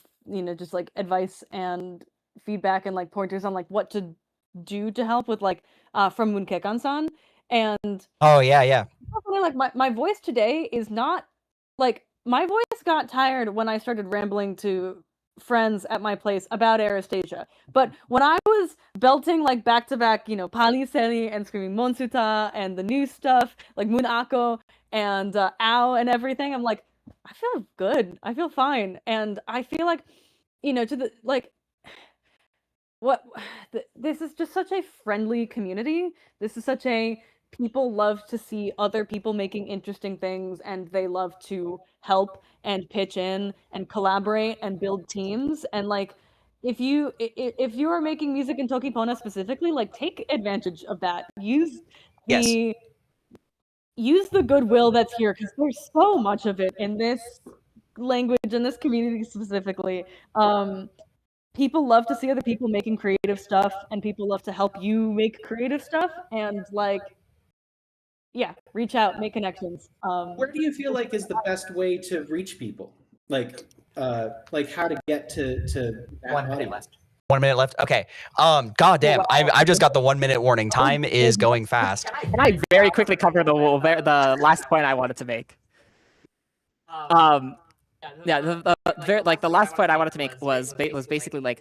just advice and feedback and pointers on what to do to help with from Moon Kekan-san. And oh yeah. My voice today is not my voice got tired when I started rambling to friends at my place about Aerostasia. But when I was belting back to back, Pali Seli and screaming Monsuta and the new stuff, Moon Ako and Ow and everything, I'm I feel good. I feel fine. And I feel to the this is just such a friendly community. This is such a people love to see other people making interesting things, and they love to help and pitch in and collaborate and build teams. And if you are making music in Toki Pona specifically, take advantage of that. Use the goodwill that's here, because there's so much of it in this language, in this community specifically. People love to see other people making creative stuff, and people love to help you make creative stuff. And reach out, make connections. Where do you feel is the best way to reach people? How to get to that 1 minute left. 1 minute left. Okay. God damn. I just got the 1 minute warning. Time is going fast. Can I very quickly cover the last point I wanted to make? The last point I wanted to make was basically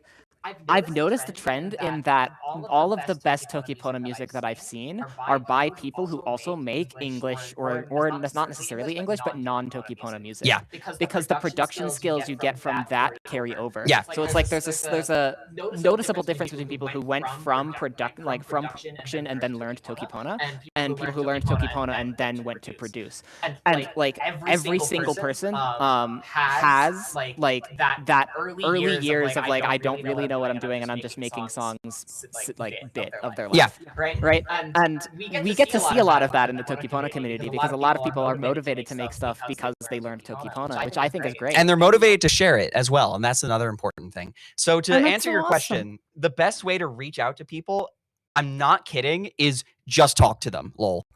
I've noticed a trend in that all of the best Toki Pona music that I've seen are by people who also make English or not necessarily English, but non-Toki Pona music. Yeah. Because the production skills you get from that carry over. Yeah. So it's there's a noticeable difference between people who went from production and then learned Toki Pona and people who learned Toki Pona and then went to produce. And every single person has that early years of I don't really know what I'm doing and I'm just making songs bit of their life. Yeah. Right? And we get to see a lot of that in the Toki Pona community because a lot of people are motivated to make stuff because they learned Toki Pona, which I think is great. And they're motivated to share it as well. And that's another important thing. So to answer your question, the best way to reach out to people, I'm not kidding, is just talk to them. Lol.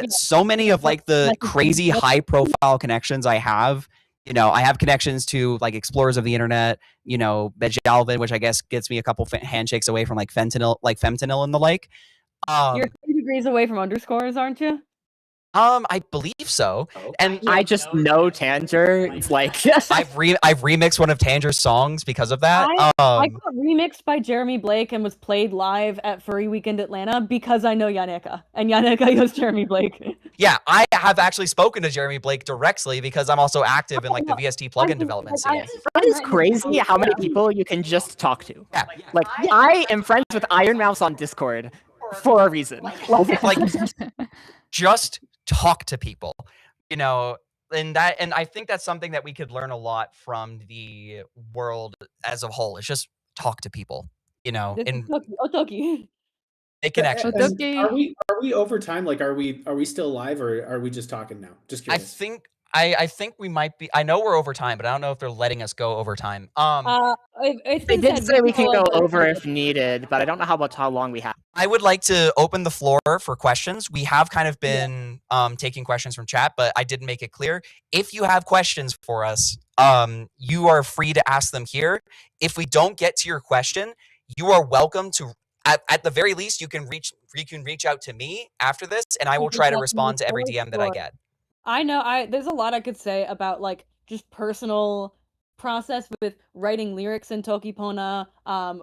So many of the crazy high profile connections I have, I have connections to explorers of the internet, Bejalvin, which I guess gets me a couple handshakes away from Femtanil and the like. You're 3 degrees away from underscores, aren't you? I believe so. And I just know Tanger. It's I've remixed one of Tanger's songs because of that. I got remixed by Jeremy Blake and was played live at Furry Weekend Atlanta because I know Yaneka, and Yaneka knows Jeremy Blake. Yeah, I have actually spoken to Jeremy Blake directly because I'm also active in the VST plugin development scene. That is crazy how many people you can just talk to. Yeah. I am friends with Iron Mouse on Discord for a reason. just talk to people, you know, and I think that's something that we could learn a lot from the world as a whole. It's just talk to people, you know, This is and Toki. Oh, Toki. make connections. And are we over time? Like, are we still live, or are we just talking now? Just I curious. think I think we might be. I know we're over time, but I don't know if they're letting us go over time. It's They been did said say we can go go over if needed, but I don't know how long we have. I would like to open the floor for questions. We have kind of been taking questions from chat, but I didn't make it clear. If you have questions for us, you are free to ask them here. If we don't get to your question, you are welcome to. At the very least, you can reach out to me after this, and I will try to respond to every DM that I get. I know there's a lot I could say about like just personal process with writing lyrics in Toki Pona,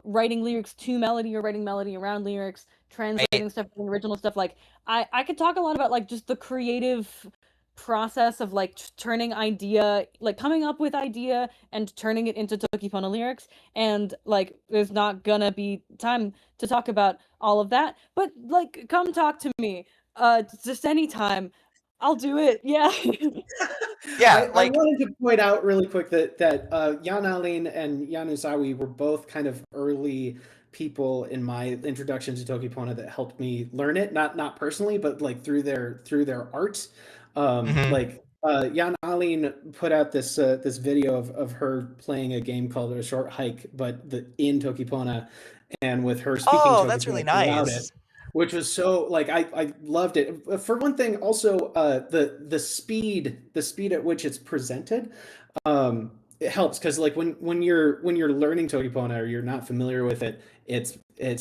writing lyrics to melody or writing melody around lyrics, translating stuff and original stuff. Like I could talk a lot about like just the creative process of like turning idea, like coming up with idea and turning it into Toki Pona lyrics. And like there's not gonna be time to talk about all of that, but like come talk to me just anytime. I'll do it. Yeah. Yeah. I wanted to point out really quick that Yanalin and Usawi were both kind of early people in my introduction to Toki Pona that helped me learn it. Not personally, but like through their art. Like Yanalin put out this video of her playing a game called A Short Hike, but in Toki Pona, and with her speaking. Oh, that's really nice. Which was so like I loved it. For one thing, also the speed at which it's presented, it helps because like when you're learning Toki Pona or you're not familiar with it, it's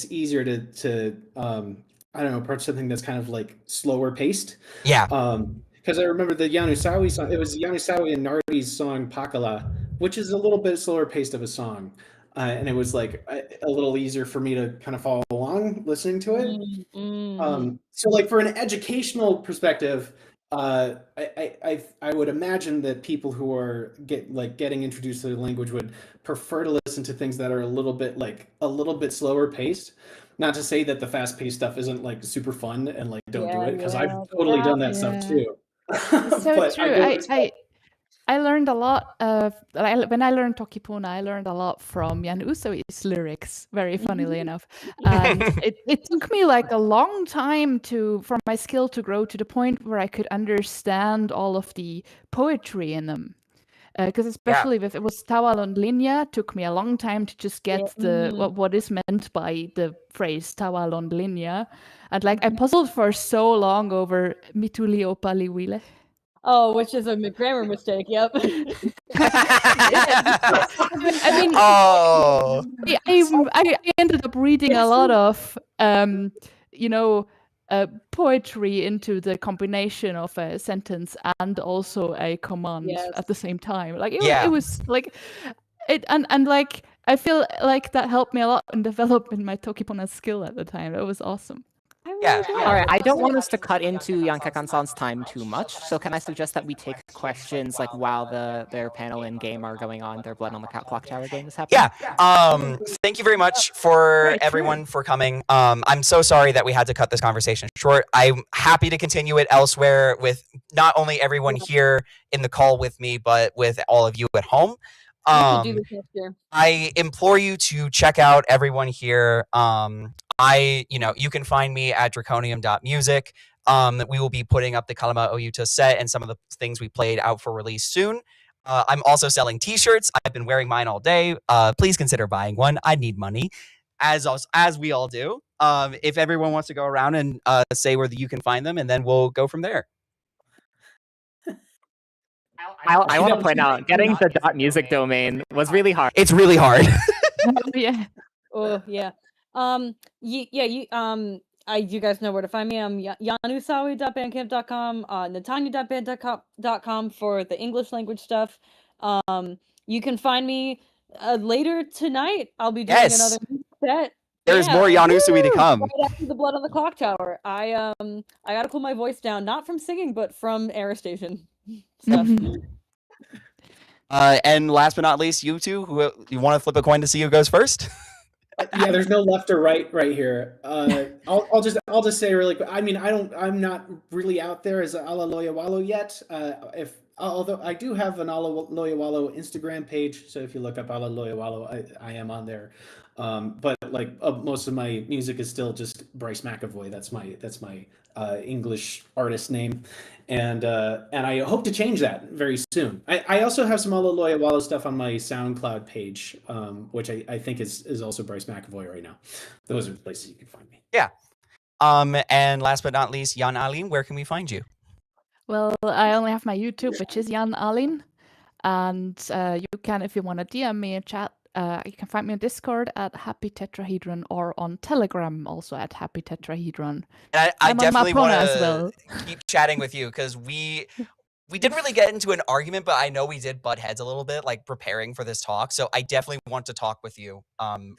easier to I don't know, approach something that's kind of like slower paced. Yeah. Because I remember the Usawi song. It was Usawi and Nardi's song Pakala, which is a little bit slower paced of a song. And it was like a little easier for me to kind of follow along listening to it. So like for an educational perspective, I would imagine that people who are getting introduced to the language would prefer to listen to things that are a little bit slower paced. Not to say that the fast paced stuff isn't like super fun and like don't do it, because I've totally done that stuff too. It's so true. I learned a lot when I learned Toki Pona, I learned a lot from Jan Usawi's lyrics, very funnily enough. And it took me like a long time for my skill to grow to the point where I could understand all of the poetry in them. Because especially if it was Tawalon Linja, took me a long time to just get what is meant by the phrase Tawalon Linja. And like I puzzled for so long over Mituli Opaliwile. Oh, which is a grammar mistake. Yep. I mean, I ended up reading a lot of, poetry into the combination of a sentence and also a command at the same time. Like it was like it, and like I feel like that helped me a lot in developing my Toki Pona skill at the time. It was awesome. Yeah. All right. I don't want us to cut into Kekan-san's time too much. So can I suggest that we take questions like while their panel and game are going on, their Blood on the Clocktower game is happening? Yeah. Thank you very much for everyone for coming. I'm so sorry that we had to cut this conversation short. I'm happy to continue it elsewhere with not only everyone here in the call with me, but with all of you at home. I implore you to check out everyone here. You can find me at draconium.music. We will be putting up the Kalama Ojuta set and some of the things we played out for release soon. I'm also selling t-shirts. I've been wearing mine all day. Please consider buying one. I need money, as we all do. If everyone wants to go around and say where you can find them, and then we'll go from there. I want to point out, getting the .music domain was really hard. It's really hard. Yeah. Oh yeah. You guys know where to find me. I'm yanusawi.bandcamp.com, natanya.bandcamp.com for the English language stuff. You can find me later tonight. I'll be doing another set. There's more Jan Usawi to come. Right after the Blood on the Clocktower. I gotta cool my voice down, not from singing, but from Aerostation stuff. And last but not least, you two, you want to flip a coin to see who goes first? Yeah, there's no left or right here. I'll just say really quick. I mean, I'm not really out there as Ala Loyawalo yet. Although I do have an Ala Loyawalo Instagram page, so if you look up Ala Loyawalo, I am on there. But like most of my music is still just Bryce McAvoy. That's my English artist name, and I hope to change that very soon. I also have some Ala Loyawalo stuff on my SoundCloud page, which I think is also Bryce McAvoy right now. Those are the places you can find me. Yeah. And last but not least, Jan Alin, where can we find you? Well, I only have my YouTube, which is Jan Alin. And you can, if you want to DM me a chat, you can find me on Discord at Happy Tetrahedron or on Telegram also at Happy Tetrahedron. And I definitely want to well. keep chatting with you because we didn't really get into an argument, but I know we did butt heads a little bit, like preparing for this talk. So I definitely want to talk with you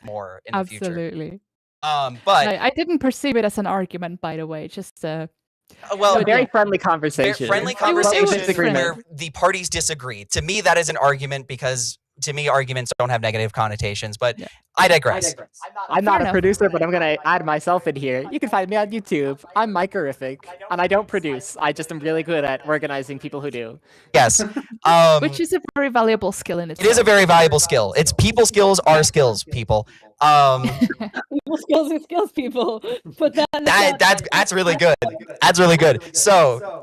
more in the future. Absolutely. But I didn't perceive it as an argument, by the way. Just well, a very friendly conversation. Friendly conversation where the parties disagree. To me, that is an argument because to me, arguments don't have negative connotations. But yeah. I digress. I'm not a producer, but I'm gonna add myself in here. You can find me on YouTube. I'm Mike-erific, and I don't produce. I just am really good at organizing people who do. Yes, which is a very valuable skill in itself. It is a very valuable skill. It's people skills are skills, people. People skills are skills, people. But that's really good. That's really good. So,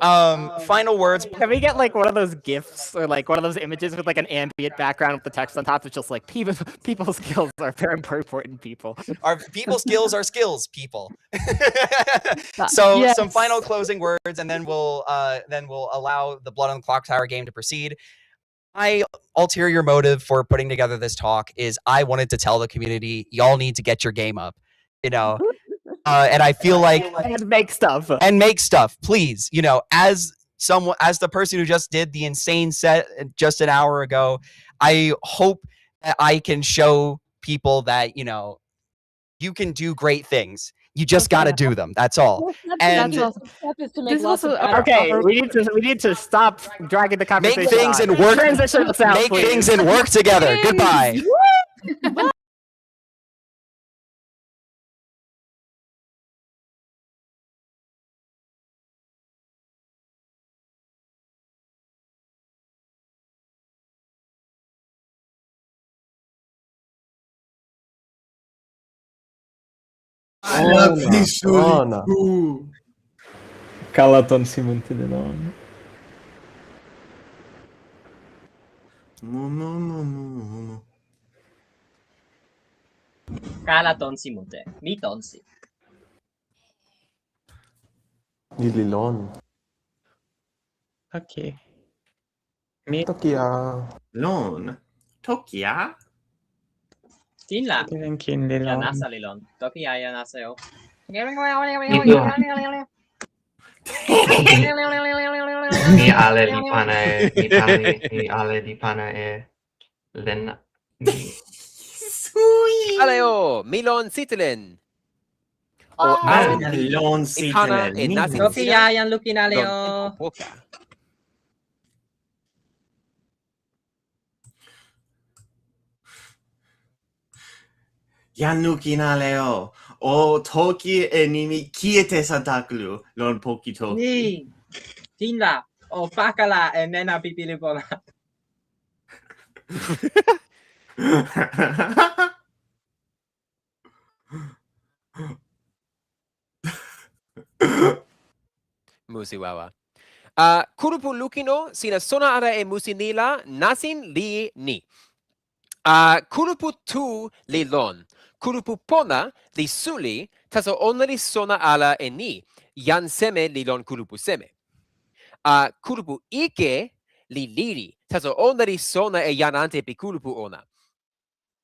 final words. Can we get like one of those GIFs or like one of those images with like an ambient background with the text on top that's just like people skills are very important, people. Our people skills are skills, people. So yes. Some final closing words, and then we'll allow the Blood on the Clocktower game to proceed. My ulterior motive for putting together this talk is I wanted to tell the community, y'all need to get your game up, you know, and I feel like and make stuff, please, you know, as the person who just did the insane set just an hour ago, I hope that I can show people that, you know, you can do great things. You just got to do them. That's all. And okay, we need to stop dragging the conversation. Make things and work. Make things and work together. Goodbye. I love this Pona. Kalaton si Montenegro. Kalaton si Monte. Miton si. Lililon. Okay. Toki Lon. Tokia? Tinla. Lilon. Nasa Lilon. Toki ya nasa yo. Mi ale di pana e len. Aleo, Milon Sitilen. Milon Sitilen. Toki ya yan lukin aleo. Yanuki naleo. O Toki e nimi kijetesantakalu. Lon poki Toki. Ni. Tinla. O pakala e nena pipilipola. Musi wawa. Kulupu lukino sina sona ara e musi nila nasin li ni. Kulupu tu li lon. Kulupu pona li suli taso onari sona ala e ni. Yan seme li lon kulupu seme. Kulupu ike li lili taso onari sona e yan ante pi kulupu ona.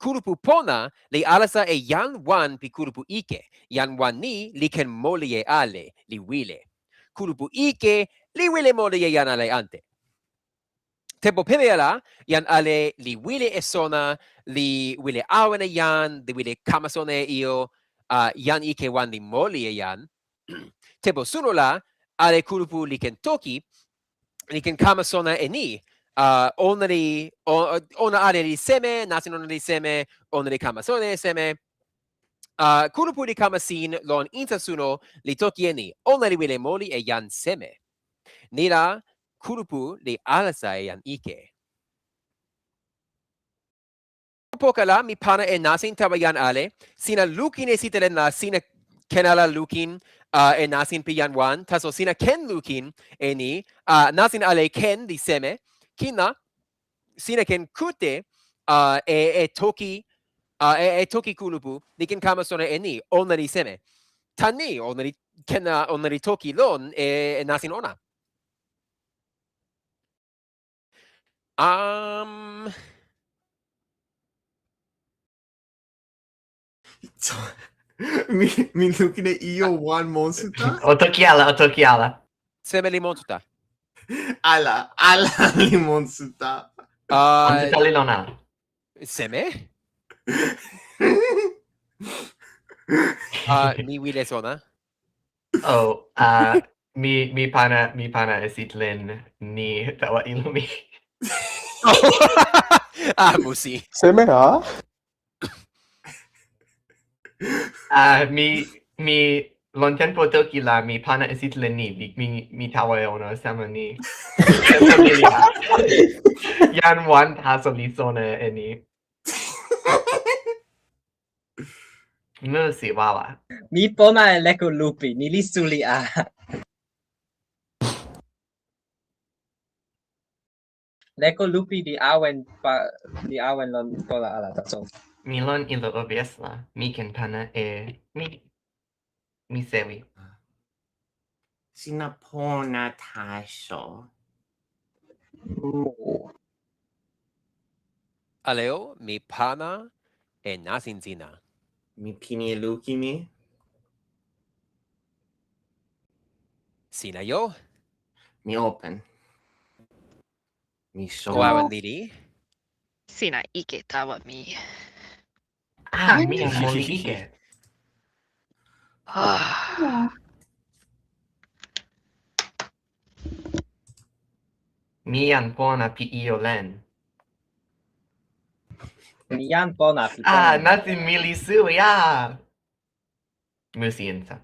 Kulupu pona li alasa e yan wan pi kulupu ike. Yan wan ni li ken moli e ale li wile. Kulupu ike li wile moli e yan ale ante. Tempo pebeala yan ale li wile e sona li wile awen e yan li wile kamasone e io yan ike wan li moli e yan. Tempo suno la ale kulupu li ken toki li ken kamasona e ni. Ona ale li seme, nasin ona li seme, ona li kamasone seme. Kulupu li kamasin lon inta suno li toki eni. Ona li wile moli e yan seme. Nila kulupu li alasa e yan ike. Pokala mi pana e nasin tabayan ale. Sina lukin e sitelen la sina kenala lukin e nasin piyan wan. Taso sina ken lukin e ni nasin ale ken di seme. Kina sina ken kute e toki e toki kulupu ni ken kama sona e ni ona di seme. Tani ona di kena ona di toki lon e nasin ona. mi lukin e io wan monsuta? O toki ala. Seme li monsuta. Ala li monsuta. Monsuta li lon ala. Seme? Mi wile sona. Oh, mi pana e sitlen ni tawa ilumi. Musi. Seme ha? Mi lon tempo toki la mi pana e sitlen ni mi tawa e ona sama ni. Yan wan taso li sona e ni. Musi wawa. Mi pona e leko lupi, ni li suli a. Leko lupi di awen lon pola ala taso. Mi lon ilo obvious la. Mi ken pana e mi sewi. Sina pona taso. Aleo mi pana e nasin zina. Mi pini e luki mi? Sina yo? Mi open. Mi show. Wawan lili? Sina ike tawa mi. Mi an moli ike. Mi an pona pi io len. Mi yan pona pi pona. Natin mili sui, Musi insa.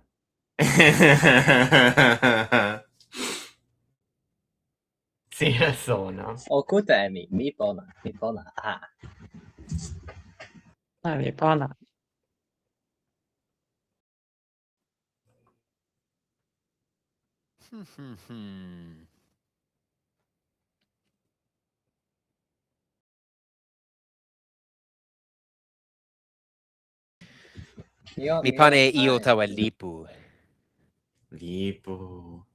Sina sono. O kuta e mi pona, Mi pona. Mi pana e io tawa lipu. Lipu.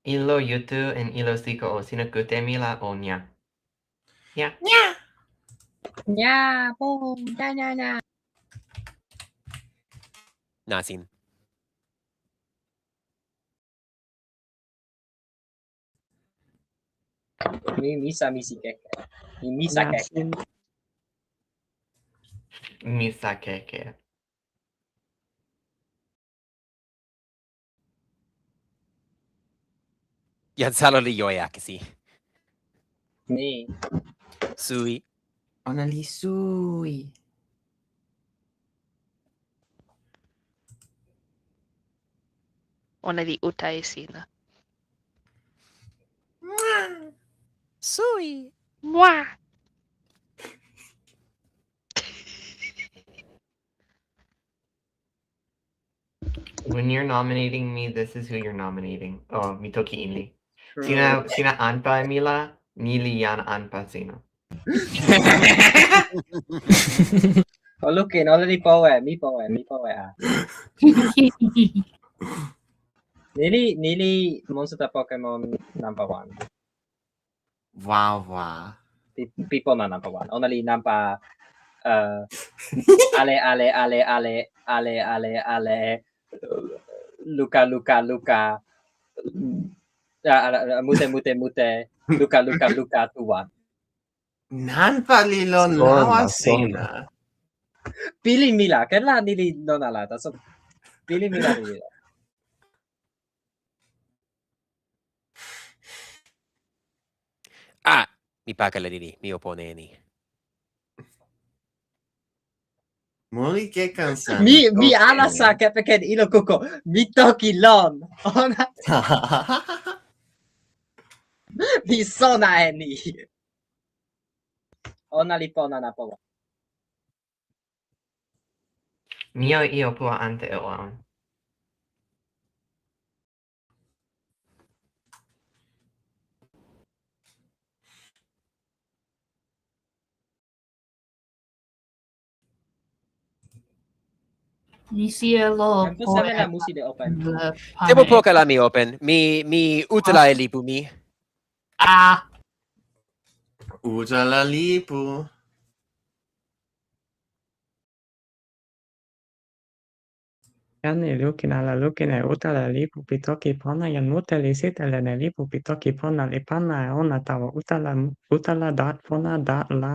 Ilo yutu en ilo siko o sina kute mila o nya. Nya. Nya, boom, nya. Nasin. Mi misa misi keke. Mi misa keke. Misa keke. Yan salo li yoya Kesi. Mi. Sui. Ona li sui. Ona li utai sina. Sui. Mwah. When you're nominating me, this is who you're nominating. Oh, mi toki inli. Sina anpa mila, nili yan anpa sina. O lukin, ola li poe, mi poe a. Nili monster Pokemon number 1. Wawa. People na number 1. Ona li nampa ale Luka mute Luka tuwa. Nanpa li lon lawa sina. Pili mila, kailan nili non alata. So pili mila nili. Mi pakala lili, mi opone ni. Moli Kekan-san. Mi ala sa kepeken ilo kuko. Mi toki lon. Ona. Mi sona e ni. Ona li pona na Pawasi. Mio io pua ante o aon. Ni cielo Tempo seven na musi de open. Tempo poka la mi open. Mi utala e lipu mi. Ah. Utala lipu. Janni lukin e utala lipu pitoki pona jan muteli sitele ne lipu pitoki pona li pana e ona tawa utala dot pona dot la.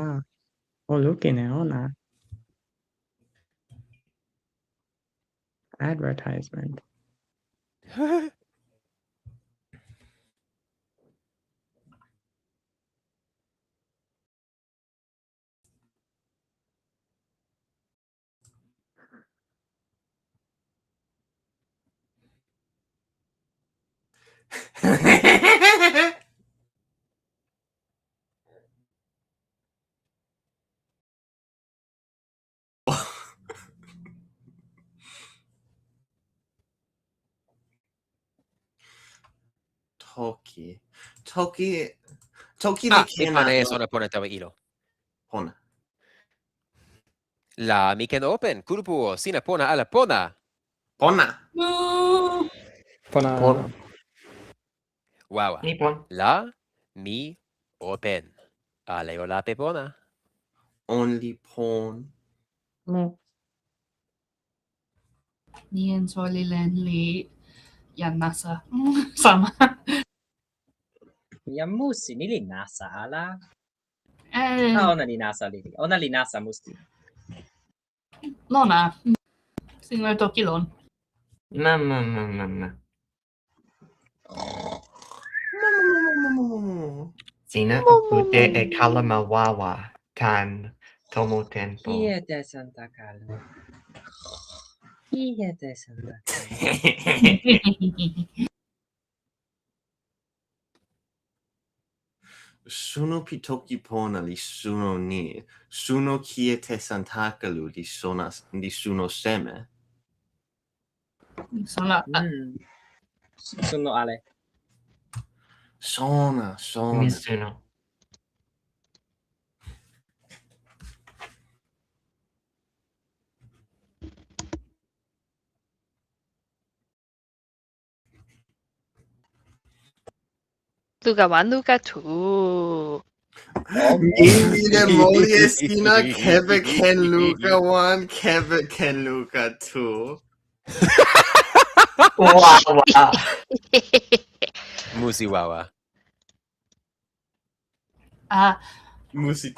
O lukin e ona. Advertisement. Toki. Toki Ah, li mi kena pana e lo. sona pona tawa ilo. Pona. La mi ken open. Kulupu sina pona ala pona. Pona. Pona. Wawa. Nippon. La mi open. Ale o la pe pona. Only pon. No. Nien solilen li yan nasa. Sama. Ya musi nili nasa ala. Eh, Ah, ona li nasa lili. Ona li nasa musi. lona. Singo toki lon. Ma. Sina upute e kalama wawa tan tomo tempo. Kijetesantakalu. Kijetesantakalu. Suno pitoki pona li suno ni. Suno kijetesantakalu li suno seme. Sona. Suno ale. Sona. Misuno. Luka 1, Luka 2. Mimi de moli estina kebe ken luka 1, kebe ken luka 2. Wawa. Musi wawa. Musi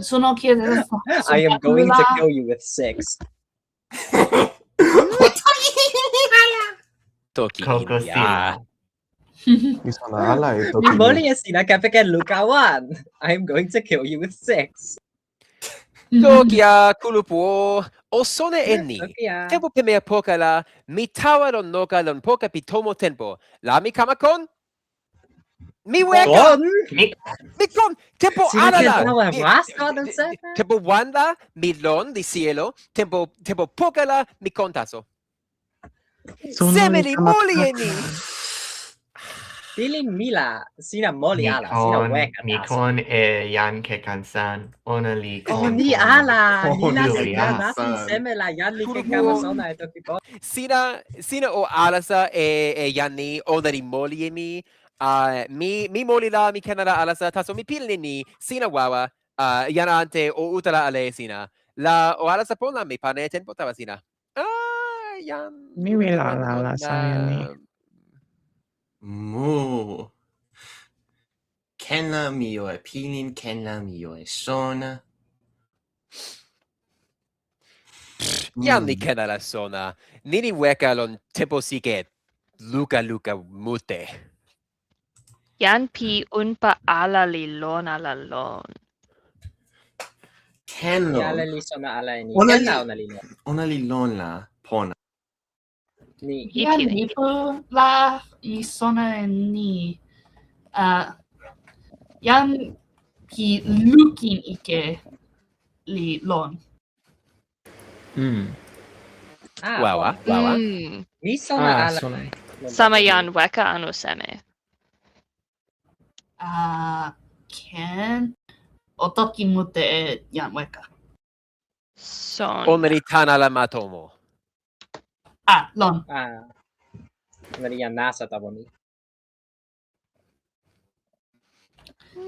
sono chiede. I am going to kill you with 6. Toki Coco India. Di sana ala itu. Mi moli estina kepeken luka 1. I am going to kill you with 6. Toki a kulupu o sone eni. Toki a. Tempo pe mea poka la mi tawa lon noka lon poka pi tomo tempo. La mi kamakon? Mi weka! Mi kon! Tempo Sina ala la! ken tawa raska den sete? Tempo wanda mi lon di cielo. Tempo poka la mi kontaso. Semeli moli eni! Dili mila. Sina moli ala. Sina weka taso. Mikon e yan Kekan-san. Ona li kon. Oh, ni ala. Oh, Nila ni sina ala. nasin semela yan li kekama sona e toki po. Sina o alasa e yanni ona di moli eni. Mi moli la mi kenala alasa taso mi pilni ni sina wawa yana ante o utala ale sina la o alasa pona mi pane tempo tawa sina yan Mi wila la saya ni. Mu. Ken la mio e pilin, ken la mio e sona. Yanni kenala sona nini weka lon tempo sike luka mute Yan pi unpa ala li lon ala lon. Ken Ni ala lon. li sona ala ni. Ona Ken li- la ona li lon. Ona li lon la pona. Ni. Yan lipu la I sona e ni. Yan pi lukin ike li lon. Wawa. Mi sona ala. Mm. Sama yan weka anu seme. Ken o toki mute e yan weka. Son. Onari tana la matomo. Lon. Ona li yan nasa tabo ni.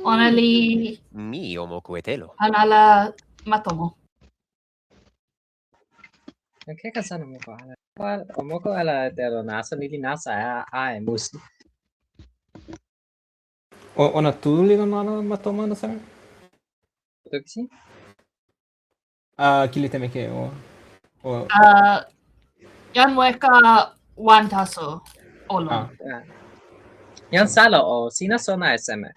Ona li Mi omoku e telo. anala matomo. Kekan sana moko ala. Moko ala tero nasa nili nasa e musi. Ona tuli no mana matoma no same? Toki? Kiliteme ke o Yan weka one taso olon. Yan salo o sina sona e seme.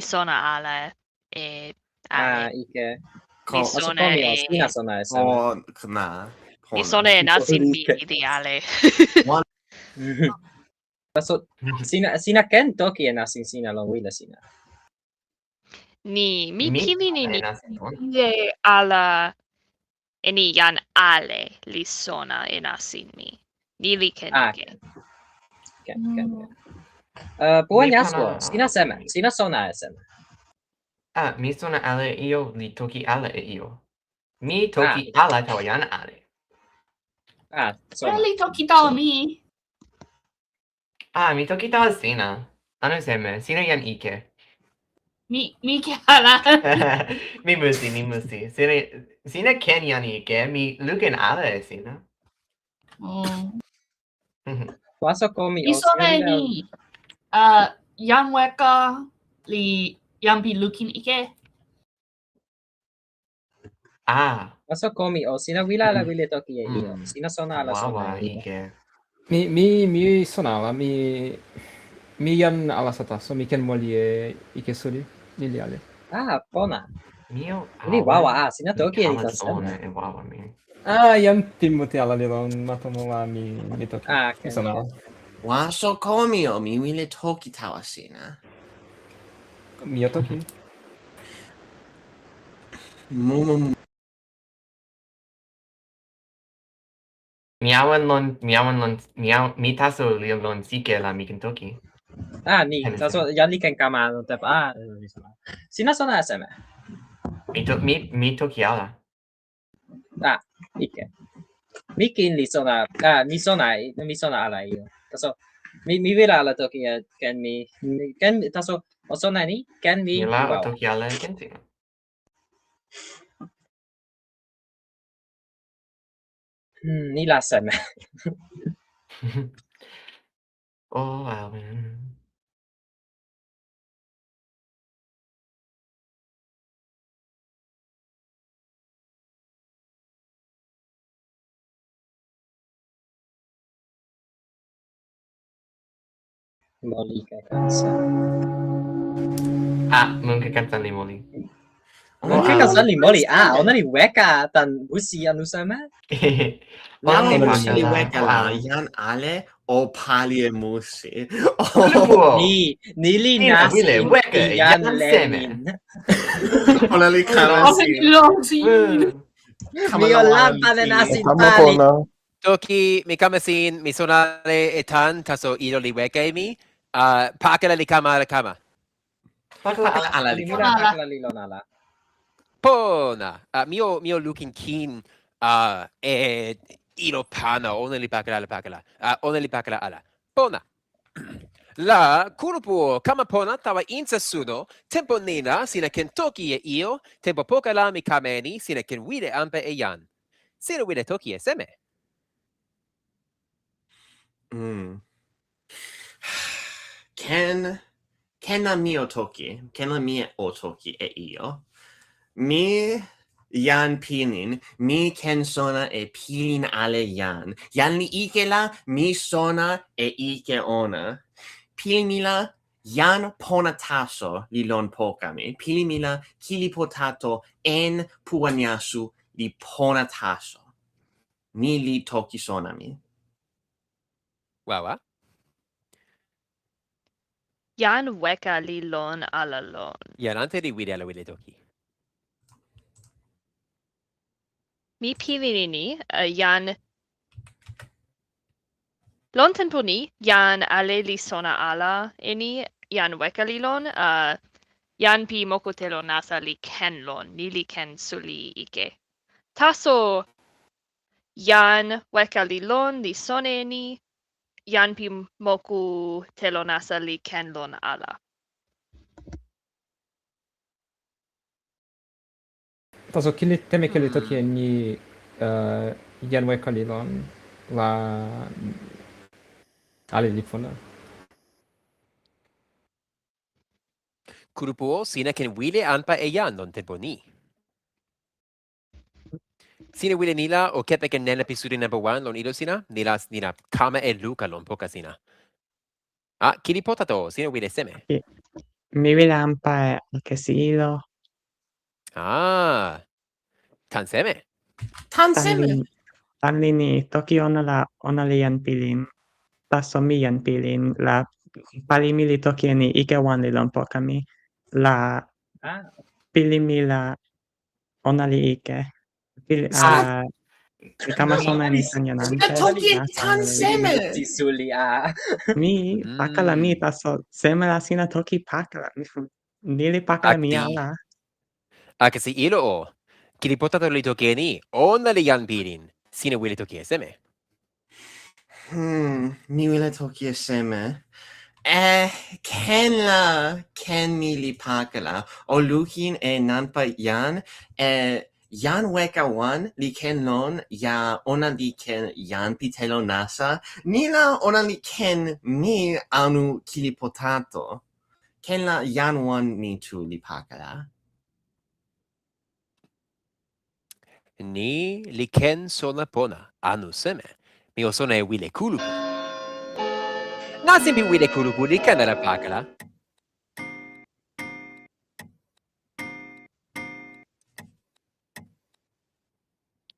Sona ala e Ike. Mi sona e sina sona e seme. Na. mi sona e nasin mi ideale. So sina ken toki e nasin sina lon wila sina. Ni mi Mi kili ni nasin ton. ile ala eni yan ale li sona e nasin mi. Ni li ken ike. Ken. Buon Mi yasko. pana- Sina seme. Sina sona e seme. Mi sona ala e io, li toki ala e io. Mi toki ala tawa yan ale. Sona. Li toki tawa mi. Mi toki tawa sina. Anu seme, sina yan ike. Mi ke ala. Mi musi. Sina ken yan ike, mi luken ala e sina. Waso komi Mi o sona e sina ni. Yan weka li yan pi lukin ike. Waso komi o sina wila ala wile toki e io. Sina sona ala sona e io. ike. Mi sona ala mi yan alasata so mi ken moli e ike suri lili ale. Pona. Mio. Ni wawa sina toki e ita Ona seme. e wawa mi. Yan pimuti ala li lon matomo wa mi toki. Mi sona ala. Waso komi o mi wile toki tawa sina. Mi o toki. Mi taso li lon sike la mi ken toki. Ni. Taso yan li ken kama no tep. Sina sona e seme. Mi toki ala. Ike. Mi kin li sona. Mi sona ala io. Taso mi wila ala toki e ken mi. Ken taso o sona ni ken mi. Mi la o toki ala e ken sina. Ni la seme. Alvin. Moli kansa. Mungkin kan tan li moli. Mungkin kan li moli. Ona li weka tan musi anu sama. Nani musi weka la yan ale o pali e musi. Ni li nasi weka yan lenin. lenin. Ona li kamasin. Mi o lampa de nasi pali. Toki mi kamasin mi sonale etan taso ilo li weke mi. Pakala li kama ala kama. Ala li kama. Pakala li lonala. Pona. Mio looking keen e ilo pana ona li pakala. Ona li pakala ala. Pona. La kulupu kama pona tawa insa suno tempo nina sina ken toki e io tempo pokala mi kameni sina ken wide ampe e yan. Sina wide toki e seme. Ken la mio toki. Ken la mia o toki e io. Mi yan pilin. Mi ken sona e pilin ale yan. Yan li ike la mi sona e ike ona. Pilin mi la Yan pona taso li lon pokami. Pilimila kili potato en puanyasu li pona taso. Ni li toki sonami. Wawa. Jan weka li lon ala lon. Yan ante li wile ala wile toki. Mi pilini ni, jan lon tenpo ni, jan ale li sona ala ini, jan weka li lon, jan pi moku telo nasa li ken lon, ni li ken suli ike. Taso jan weka li lon, li sone ni, jan pi moku telo nasa li ken lon ala. Taso teme kili toki ni yan weka li lon la ale li pona. Kulupu o sina ken wile anpa e yan lon tenpo ni. Sina wile nila o kepe ken nena episode number 1 lon ilo sina. Nila kama e luka lon poka sina. Kili potato, sina wile seme. Mi wile anpa e Kesi ilo. Tan seme. Tan seme. Tanli ni toki ona li jan pilin. Taso mi jan pilin. La pali mi li toki ni ike wan li lon poka mi. La pili mi la ona li ike. Mi kama sona ni tanya nante. Tan seme. Suli Mi pakala mi taso seme la sina toki pakala. Nili pakala mi ala. Kasi ilo o. Kili potato li toki ni. Ona li yan pilin. Sina wile toki e seme. Mi wile toki e seme. Ken mi li pakala. O lukin e nanpa yan. Yan weka wan li ken lon ya ona li ken yan pitelo nasa. Nila ona li ken mi anu kili potato. Ken la yan wan ni tu li pakala. Ni li ken sona pona. Anu seme. Mi o sona e wile kulupu. Nasin pi wile kulupu li ken ala pakala.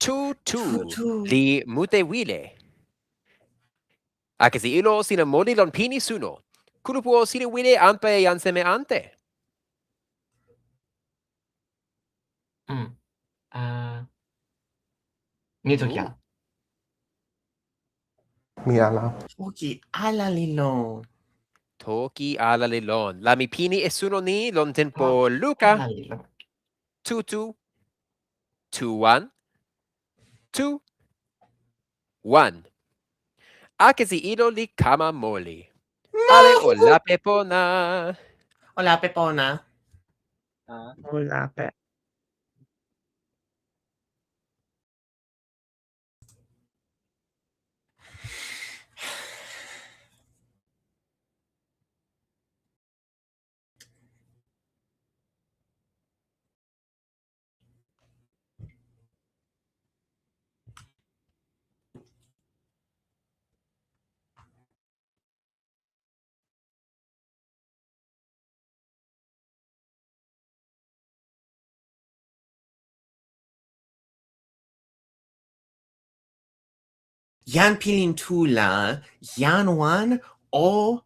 Tu li mute wile. Kasi ilo sina moli lon pini suno. Kulupu o sina wile anpa e yan seme ante. Ni toki ala. Mi ala. Toki ala li lon. Toki ala li lon. La mi pini e suno ni lon tempo luka. 2-2. 2-1. 2-1. Kasi ilo li kama moli. Ale o lape pona. O lape pona. O lape. Yan pilin tula, yan wan o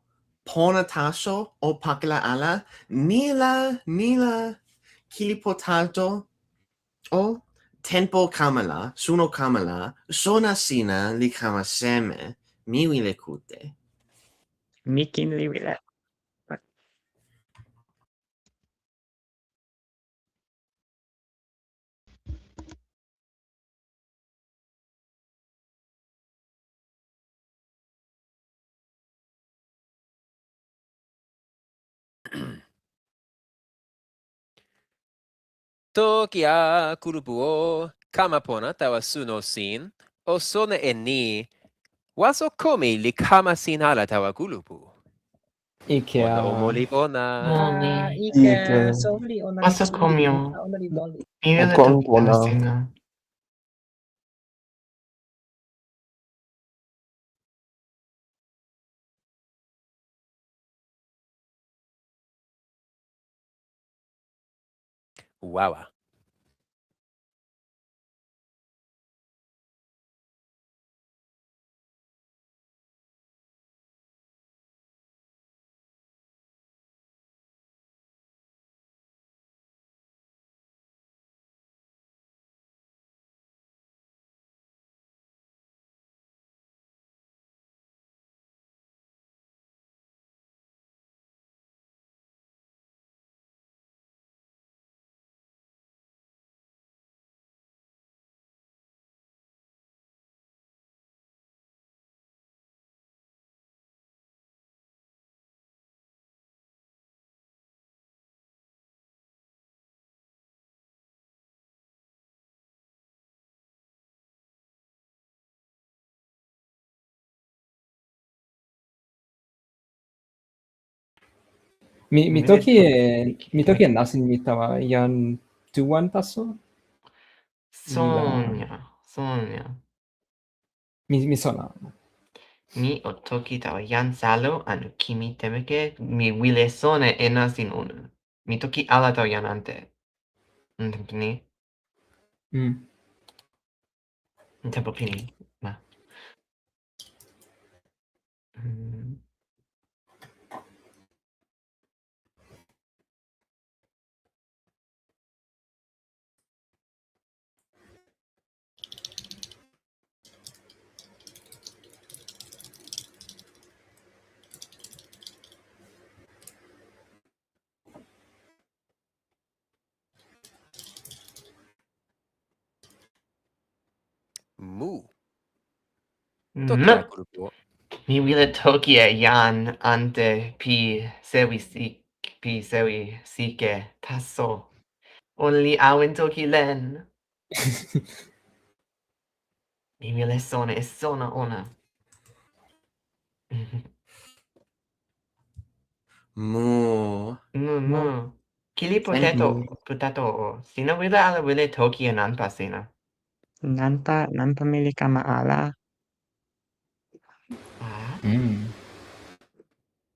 pona taso o pakala ala, nila kili potato o tempo kamala, suno kamala, sona sina li kama seme, mi wile kute. Mi kin li wile. Toki a kulupu o kama pona tawa suno sin. O sona e ni. Waso komi li kama sin ala tawa kulupu. Ike Ona o moli pona. Ike. Sorry, ona Masa suli. komyo. Ona li moli. Mi wile Kon toki pona. ala sina. Wawa. Mi toki e nasin mi tawa jan tuan taso. Sonia. Mi sona. Mi o toki tawa jan salo anu kimi temeke mi wile sona e nasin una. Mi toki ala tawa jan ante. Tempo ni. Tempo pini. Ma. Mu. Mm. Toki a kulupu. Mi wile toki e jan ante pi sewi sike taso. Only awen toki len. Mi wile sona e sona ona. Mu. Mu. Kili potato o. Sina wile ala wile toki e nanpa sina. Nanpa mili kama ala.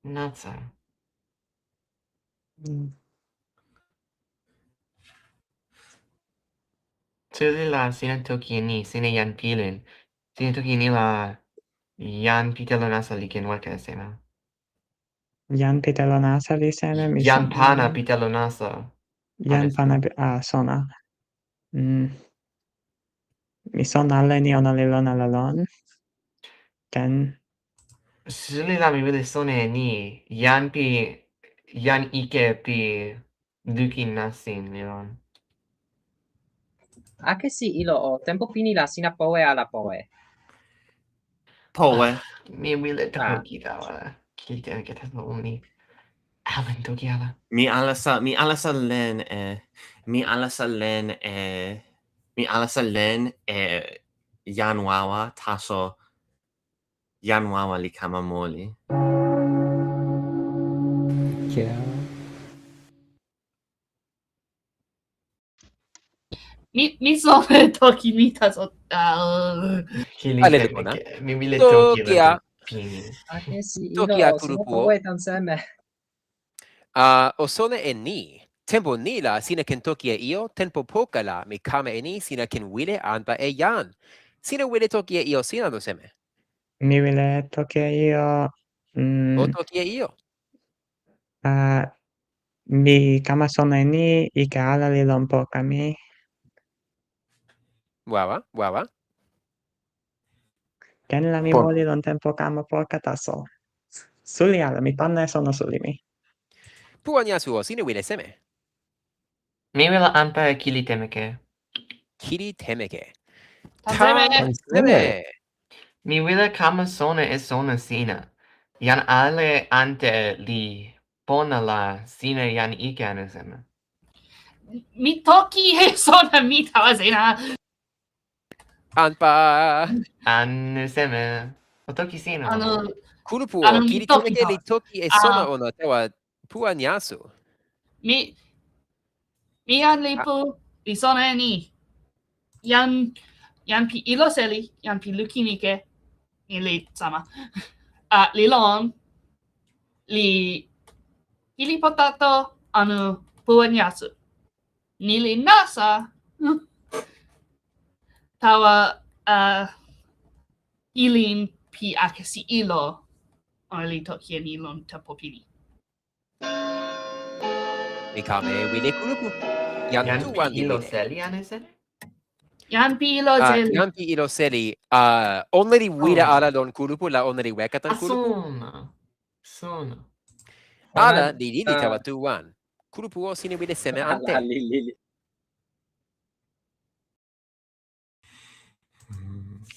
Natsa. Tuli la sina toki e ni, sina jan pilin. Sina toki ni la jan pitelo nasa li ken weka e sina. Jan pitelo nasa li sena mi Jan sona. pana pitelo nasa. Jan pana sona. Mi sona ale ni ona li lon ala lon. Ken. Suli la mi wile sone e ni. Jan ike pi luki nasin li lon. Akesi ilo o tempo pini la sina poe ala poe. Poe. Mi wile toki tawa. Kite ke tato uni. Alan toki ala. Mi alasa len jan wawa taso jan wawa li kama moli. Mi sona toki mi taso. Kili temeke. Mi wile toki la pini. Akesi Toki ilo a o sina kulupu. poe tan seme. O sona e ni. Tempo ni la sina ken toki e io. Tempo poka la mi kama e ni sina ken wile anpa e jan. Sina wile toki e io sina no seme. Mi wile toki e io. O toki e io. Mi kama sona e ni ike ala li lon poka mi. Wawa, wawa. Ken la mi moli lon tempo kama poka taso. Suli ala, mi panna e sono suli mi. Puan yasu o sina wile seme. Mi wile anpa e kili temeke. Kiri temeke. Tanseme. Mi wile kama sona e sona sina. Jan ale ante li pona la sina jan ike anu sema. Mi toki e sona mi tawa sina. Anpa. Anu sema. O toki sina. Kulupu o kiri temeke li toki e sona ona tawa puan yasu. Mi jan lipu li sona e ni. Jan pi ilo seli, jan pi luki nike. Li sama. Li lon. Li ili potato anu puan yasu. Nili nasa. Tawa ilin pi akesi ilo. Oli toki en ilon tapopili. Mi kame wile kulupu. Yan Yan tu pi wan li ilo wile. seli anesene? Yan pi ilo seli. Yan pi ilo seli. Only wida ala lon kulupu la only wekatan kulupu. Sona. Ala li lili tawa tu wan. Kulupu o sine wile seme ante. Lili.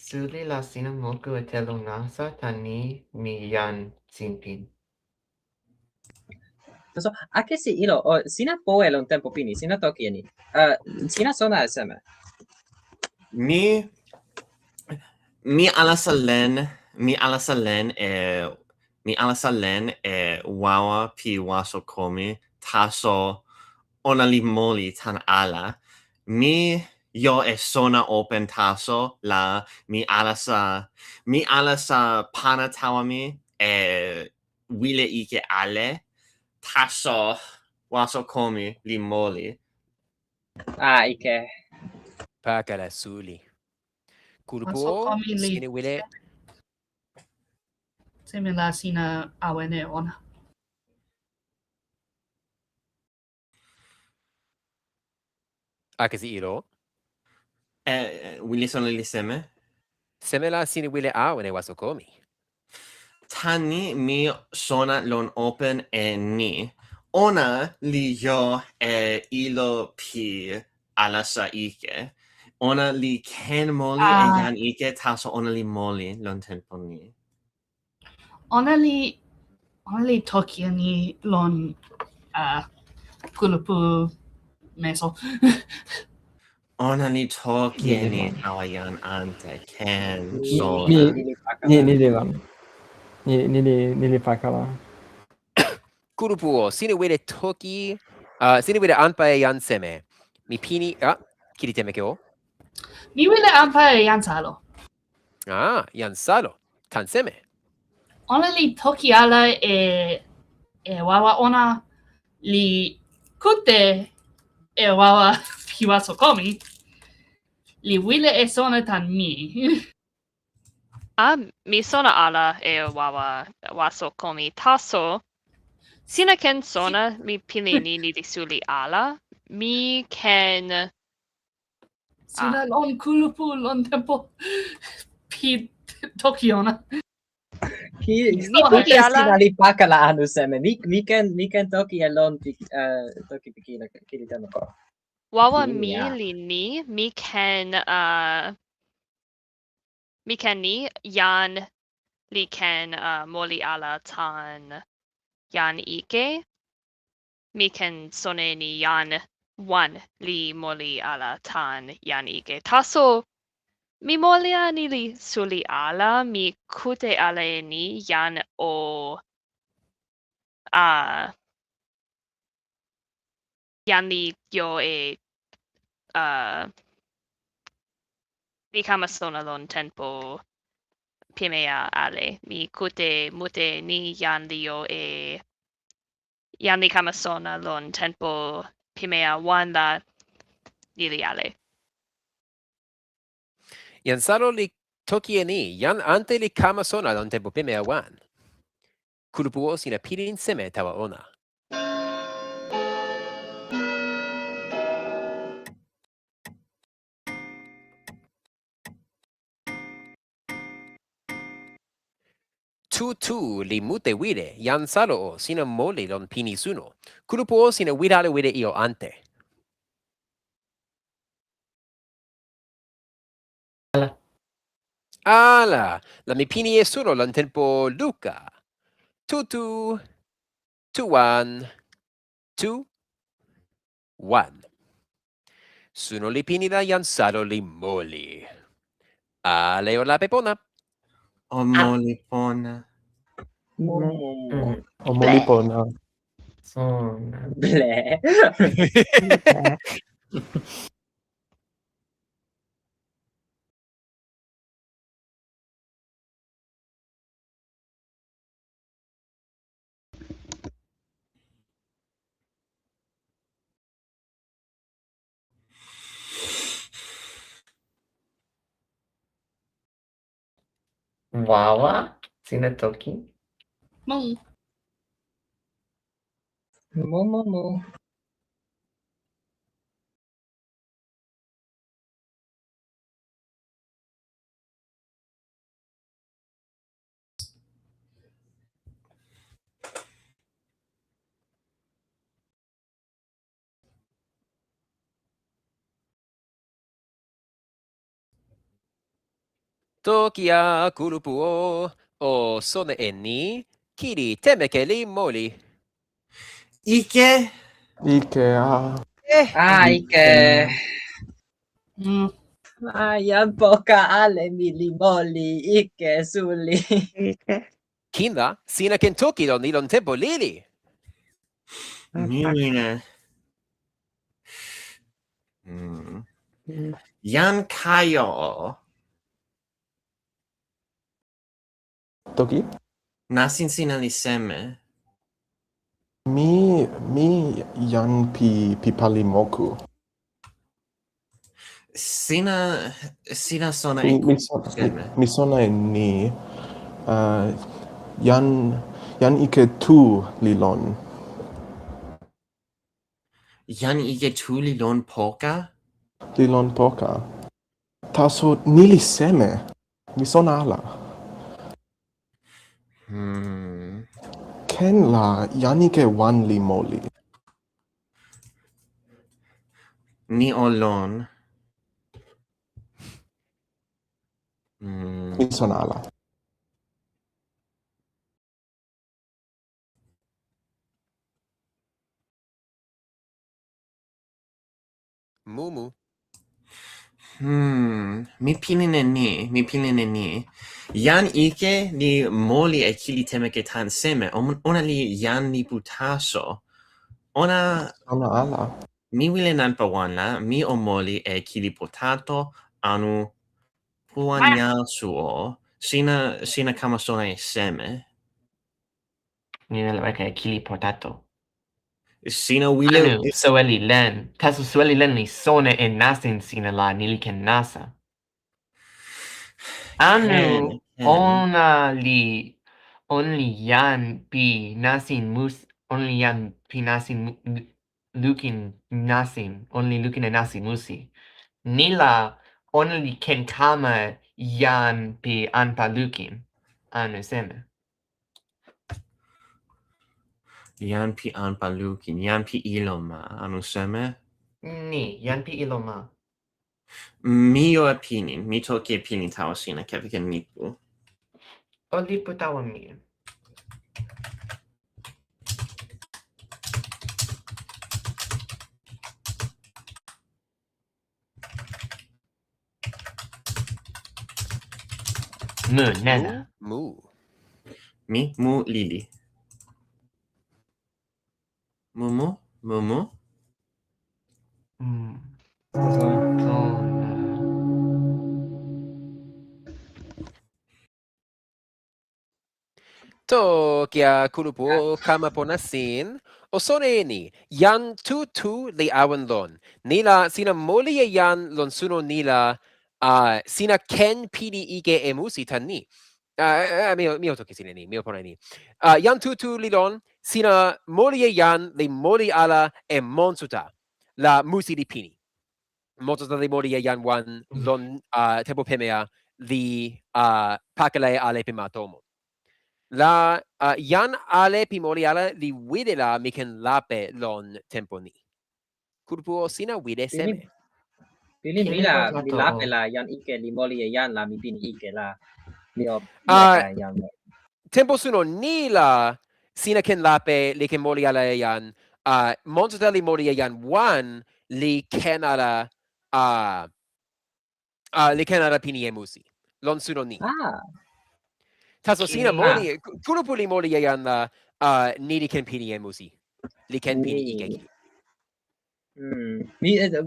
Suli la sina moku e telo nasa tani mi yan sinpin. Taso akesi ilo sina poe lon tempo pini, sina toki ni. Sina sona e seme. Mi alasa len e wawa pi waso komi taso ona li moli tan ala. Mi yo e sona open taso la mi alasa pana tawa mi e wile ike ale taso waso komi li moli. Ike. Pakala suli. Kulupu Waso o komi li sine wile. seme la sina awene ona. Akesi ilo. Wile sona li seme? Seme la sine wile awene waso komi. Tani mi sona lon open e ni. Ona li yo e ilo pi alasa ike. Ona li ken moli e yan ike taso ona li moli lon tempo ni. Ona li toki ni lon kulupu meso. Ona li toki ni tawayan ante ken Ni sona. Nili pakala. Kulupu o sine wile toki. Sine wile anpa e yan seme. Mi pini. Kiriteme ke o. Mi wile anpa e yan salo. Yan salo. Tan seme. Ona li toki ala e wawa ona li kute e wawa piwaso komi. Li wile e sona tan mi. Mi sona ala e wawa waso komi taso. Sina ken sona mi pilini ni suli ala. Mi ken Sina lon kulupu lon tempo pi toki ona. Sina li pakala anu seme. Mi ken toki e lon toki pikina kilitama ko. wawa mi li ni mi ken ni yan li ken moli ala tan yan ike. Mi ken sone ni yan wan li moli ala tan yan ike. Taso mi molia ni li suli ala mi kute ala e ni yan o yan li yo e mi kama sona lon tempo pimea ale. Mi kute mute ni yan li yo e yan li kama sona lon tempo pimea wan la nili ale. Yan salo li toki e ni. Yan ante li kama sona lon tempo pimea wan. Kulupu o sina pilin seme tawa ona. Tu li mute wide. Yan salo o sina moli lon pini suno. Kulupu o sina widale wide io ante. Ala, la mi pini e suno lon tempo luca. Tu, 1, 2, 1. Suno li pini la yan salo li moli. Ale o la pepona. O moli pona. O moli pona. Ble. Wawa sina toki. Mo. Mo. Toki a kulupu o sone e ni, kiri temeke li moli. Ike. Ike Ike. Mm. Ayan poka ale mili moli ike suli. Kinla, sina ken toki lon nilon tempo lili. Mine. Yan kayo. Toki? Nasin sina li seme. Mi yan pi pali moku. Sina sona e seme. Mi sona e ni. Yan ike tu lilon. Yan ike tu lilon poka? Lilon poka. Taso nili seme. Mi sona ala. Ken la yan ike wan li moli. Ni olon. Mi sona ala. Mumu. Mi pilin e ni. Yan ike ni moli e kili temeke tan seme. Ona li yan ni putaso. Ona ala. Mi wile nanpa wan la, mi o moli e kili potato anu puanya suo. Sina kama sona e seme. Nina weka e kili potato. Sina wile... Anu, soeli len. Taso soeli len li sona e nasin sina la nili ken nasa. Anu, only yan pi nasin lukin nasin, only lukin e nasin musi. Nila, only ken kama yan pi anpa lukin. Anu seme. Yan pi anpa lukin, yan pi iloma, anu seme? Ni, yan pi iloma. Mi o opinin, mi toki opinin tawa sina keviken nipu. O lipu tawa mi. Mu, nena. Mu. Mi, mu, lili. Mumu? Toki a kulupu kama ponasin. O sone ni, yan tu li awan lon. Nila sina moli e yan lon suno nila sina ken pidi ike e musi tan ni. Mio toki sina ni, mio pona ni. Yan tu li lon, sina moli e yan li moli ala e monsuta. La musi di pini. Monsuta li moli e yan wan lon tempo pemea li pakale ale pimatomo. La yan ale pimoli ala li wide la mi ken lape lon tempo ni. Kulupu sina wide seme. Pilin mila mi lape la yan ike li moli e yan la mi pini ike la. Mi o yan. Tempo suno ni la sina ken lape li ken moli ala e yan. Monsuta li moli e yan wan li ken ala pini e musi. Lon suno ni. Taso sina moli, kulupu li moli e yan la ni li ken pini e musi. Li ken pini ike ki.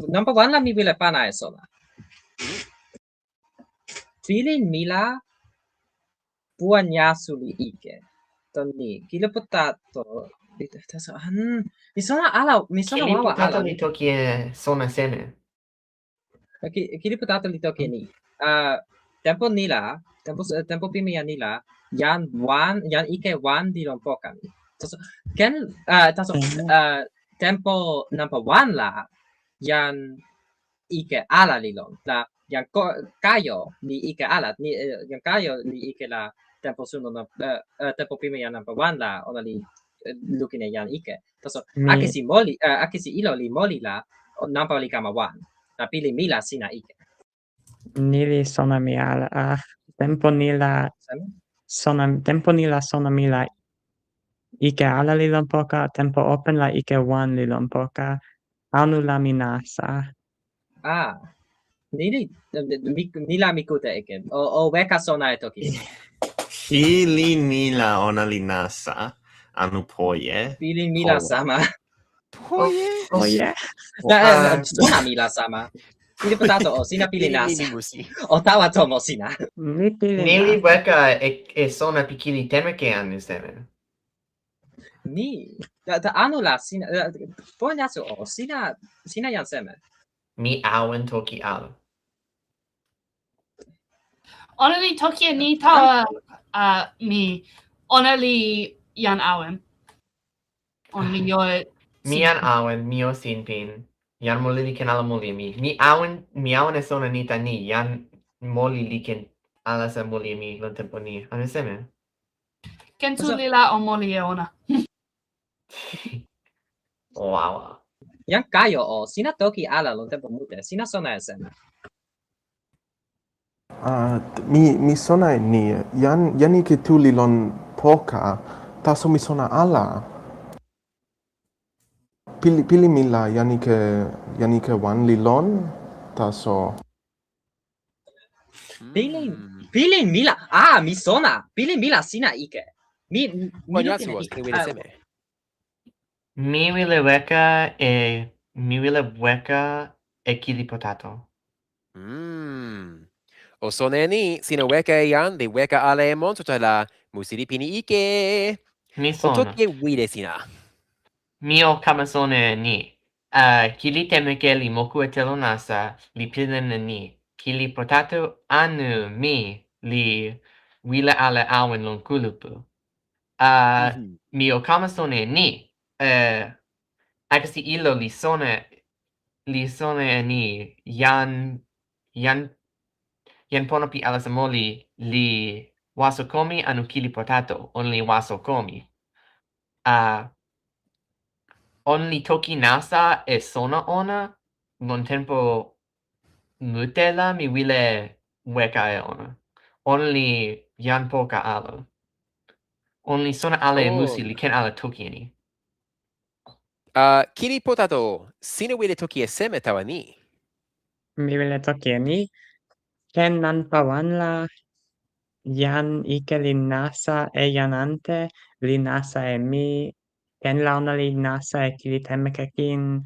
Number one la mi wile pana e sola. Pilin mila puanya suli ike. Toni, kila potato. Mi sona ala, mi sona Kili wawa potato ala. li toki e sona seme. Kili potato li toki ni. tempo nila, tempo pimi nila, yan ike wan di lon poka mi. Taso ken tempo number 1 la yan ike ala lilon la yan kayo ni ike ala ni yan kayo ni ike la tempo suno na tempo pimi number 1 la ona li looking at yan ike. Taso akisi ilo li moli la number li kama 1. Na pili mila sina ike. Nili sona mi ala tempo nila sona mila ike ala li lon poka, tempo open la ike wan li lon poka, anu la minasa. Nila mikute eke. O weka sona e toki. Pili mila ona li nasa. Anu poye. Pili mila sama. Poye? Sona mila sama. Pili potato o sina pili nasa. O tawa tomo sina. Nili weka e sona pikili temeke anu seme. Ni. Anu la sina. Po nasu o sina yan seme. Mi awen toki ala. Ona li toki ni tawa mi ona li yan awen. Ona li yo Mi yan awen, mi o sinpin. Yan moli li ken ala moli mi. Mi awen e sona nita ni. Yan moli li ken ala sa moli mi lon tempo ni. Anu seme? Ken tu li la o moli e ona. Wow. Yan kayo o sina toki ala lon tempo mute. Sina sona e seme. Mi sona ni. Yan ike tuli lon poka. Taso mi sona ala. Pili mila yan ike wan li lon. Taso. Pili mila. Mi sona. Pili mila sina ike. Mi Mi wile weka e kili potato. O sona ni sina weka e yan li weka ala e monsuta la musi li pini ike. Mi O sona. toki e wile sina. Mi o kama sona ni. Kili temeke li moku e telo nasa li pilin ni. Kili potato anu mi li wile ala awen lon kulupu. Mi o kama sona ni. Akasi ilo li sona ni yan pona pi ala sa moli li waso komi anu kili potato only waso komi. Only toki nasa e sona ona lon tempo mute la mi wile weka e ona. Only yan poka ala. Only sona ala e musi li ken ala toki ni. Kili potato sina wile toki e seme tawa ni. Mi wile toki ni. Ken nanpa wan la yan ike li nasa e yan ante. Li nasa e mi. Ken launa li nasa e kili temeke kin.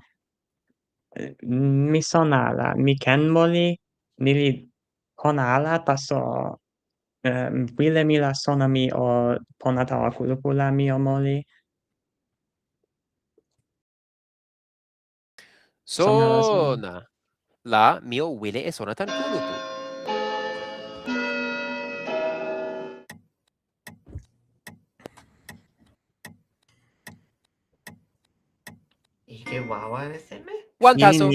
Mi sona ala. Mi ken moli. Nili pona ala taso wile mi la sona mi o pona tawa kulupu la mi o moli. Sona. La mio wile e sona tan kulupu. Ike wawa e seme? One taso.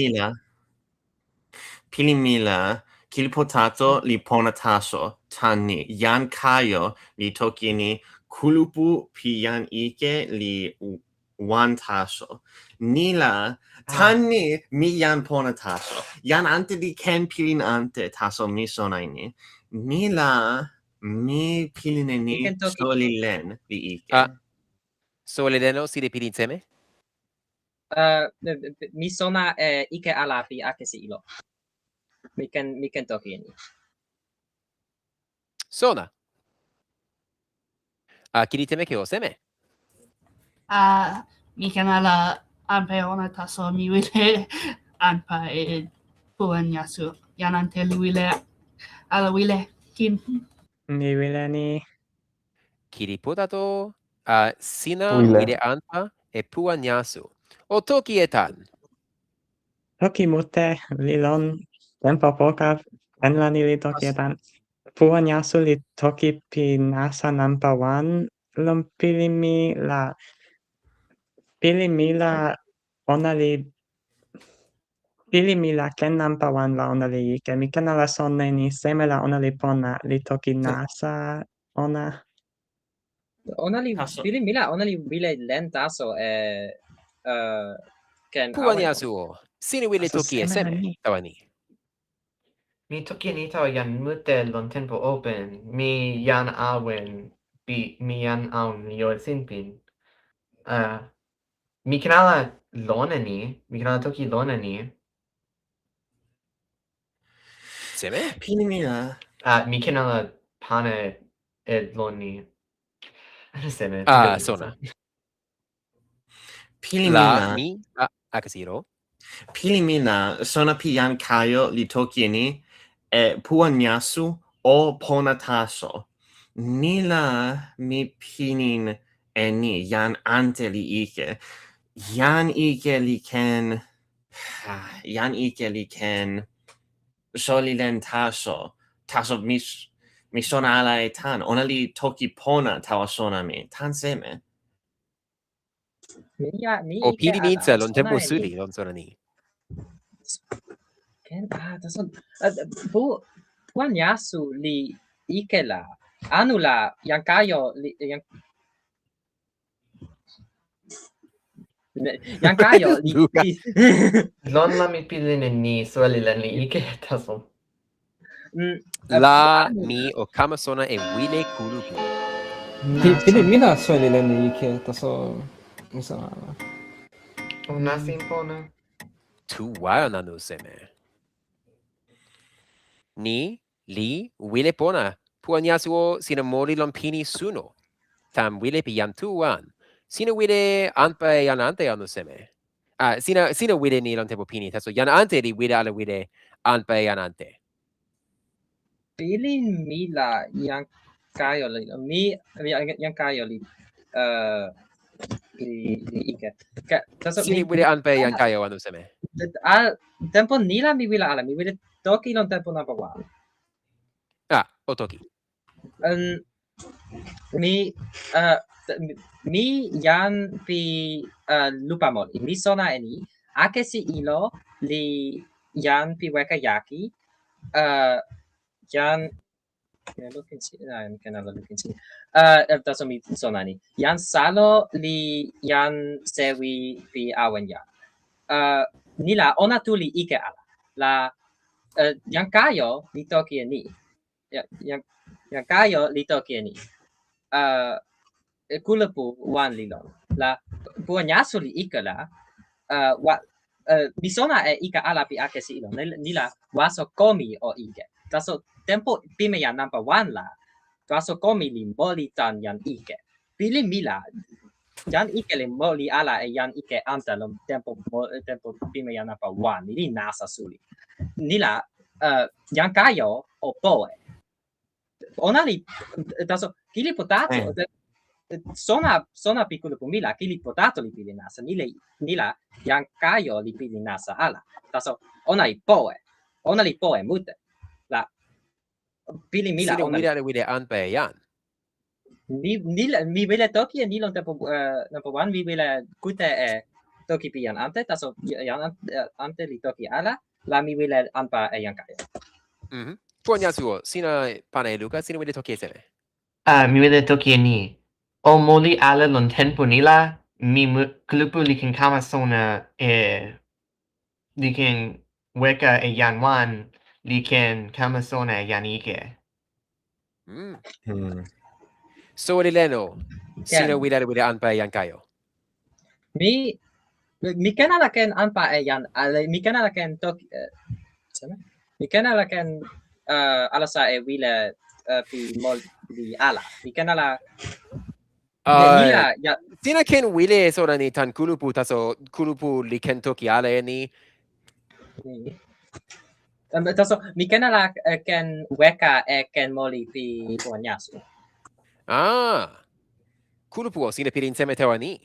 Pili mila. Kili potato li pona taso. Tani. Yan kayo li toki ni. Kulupu pi yan ike li wan taso. Nila. Tani mi yan pona taso. Yan ante li ken pilin ante taso mi sona ni. Nila mi pilin ni soli len li ike. Soli leno si de pilin seme? Mi sona ike ala pi akesi ilo. Mi ken toki ni. Sona. Kili temeke o seme? Mi ken ala anpe ona taso mi wile anpa e puan yasu. Yan ante li wile ala wile kin. Mi wile ni. Kili potato sina Wile. wile anpa e puan yasu. O toki etan. Toki mute li lon tempo poka. Ken la ni li toki etan. Puanyasu li toki pi nasa number 1 lon pilimi la ona li pilimi la ken number 1 la ona li ike mi ken ala sona ni seme la ona li pona li toki nasa ona ona li Taso. pilimi la ona li wile len taso ken awen. Puanyasu o. Sina wile toki e seme tawa ni. Mi toki ni tawa jan mute lon tempo open. Mi jan awen mi jan awen yo sinpin. Mi ken ala lona ni. Mi ken ala toki lona ni. Seme? Pilimi la. Mi ken ala pana e lon ni. Ano seme? Sona. Pilimi La la. mi akasiro. Pilimi la sona pi jan kayo li toki ni puanyasu o pona taso. Nila mi pinin ni jan ante li ike. Jan ike li ken soli len taso. Taso mi sona ala e tan. Ona li toki pona tawa sona mi. Tan seme. Mi O ike pili ala, minza lon sona tempo e ni. suli lon sona ni. Ken taso Puanyasu li ike la anu la jan kayo li jan kayo li Lon la mi pilin e ni soli len li ike taso. La mi o kama sona e wile kulupu. pilimi la soli len li ike taso mi sona ala. O nasin pona. Tu wao nanu seme. Ni li wile pona. Puanyasu o sina moli lon pini suno. Tam wile pi jan tuan. Sina wile anpa e jan ante anu seme. Sina wile ni lon tempo pini. Taso jan ante li wile ala wile anpa e jan ante. pilin mi la jan kayo li mi jan kayo li ike. Sini wile anpa e jan kayo anu seme. Tempo nila mi wile ala mi wile toki lon tempo number 1. O toki. Mi jan pi lupa moli. Mi sona e ni. Kesi ilo li jan pi weka yaki. Jan mi ken ala lukin si. Taso mi sona ni. Jan salo li jan sewi pi awen jan. Nila ona tu li ike ala. La jan kayo li toki e ni. Jan kayo li toki e ni. Kulupu wan li lon. La puanyasu li ike la mi sona e ika ala pi akesi ilo. Nila waso komi o ike. Taso tempo pime jan number 1 la waso komi li moli tan jan ike. Pili mila jan ike li moli ala e jan ike anta lon tempo pime jan number 1 li nasa suli. Nila jan kayo o poe. Ona li taso kili potato sona pi kulupu mila kili potato li pili nasa nila jan kayo li pili nasa ala. Taso ona li poe mute. La pili mila Sina ona wile ala wile anpa e jan. mi wile toki e nilon tempo number 1 mi wile kute e toki pi jan ante taso jan ante li toki ala la mi wile anpa e jan kayo. Puanyasu o sina pana e luka sina wile toki e seme. Mi wile toki e ni. O moli ala lon tempo nila, mi kulupu li ken kama sona li ken weka e jan wan, li ken kama sona e jan ike. So li leno, sina wile ala wile anpa e jan kayo. Mi ken ala ken anpa e jan mi ken ala ken toki mi ken ala ken alasa e wile pi mol di ala. Mi ken ala Sina ken wile sona ni tan kulupu taso kulupu li ken toki ala e ni. Taso mi ken ala ken weka e ken moli pi puanyasu. Kulupu o sina pilin seme tawa ni.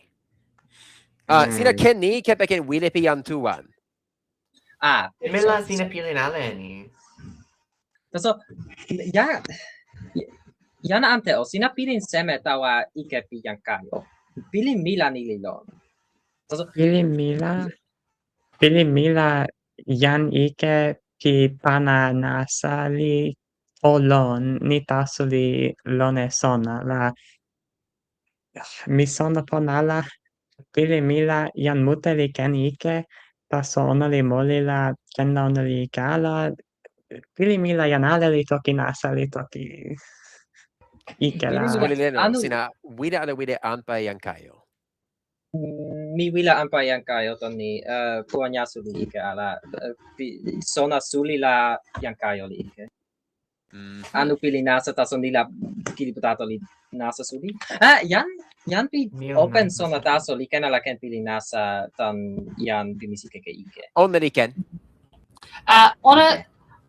Sina ken ni kepe ken wile pi jan tuan. Mela sina pilin ala e ni. Taso Yana ante o sina pilin seme tawa ike pi yankayo. Pilin mila nililon. Pilih mila yan ike pi pana nasa li olon ni taso li lone sona la mi sona ponala pilih mila yan mute li ken ike taso ona li moli la ken la ona li kala pilih mila yan ale li toki nasa li toki ike la Solileno, sina wida ala wida anpa yankayo. Mi wila anpa yankayo toni puanyasu li ike ala sona suli la yankayo li ike. Anu pili nasa taso nila kili potato li nasa suli. Yan pi open sona taso li ken ala ken pili nasa tan yan pimisi keke ike. Ona li ken?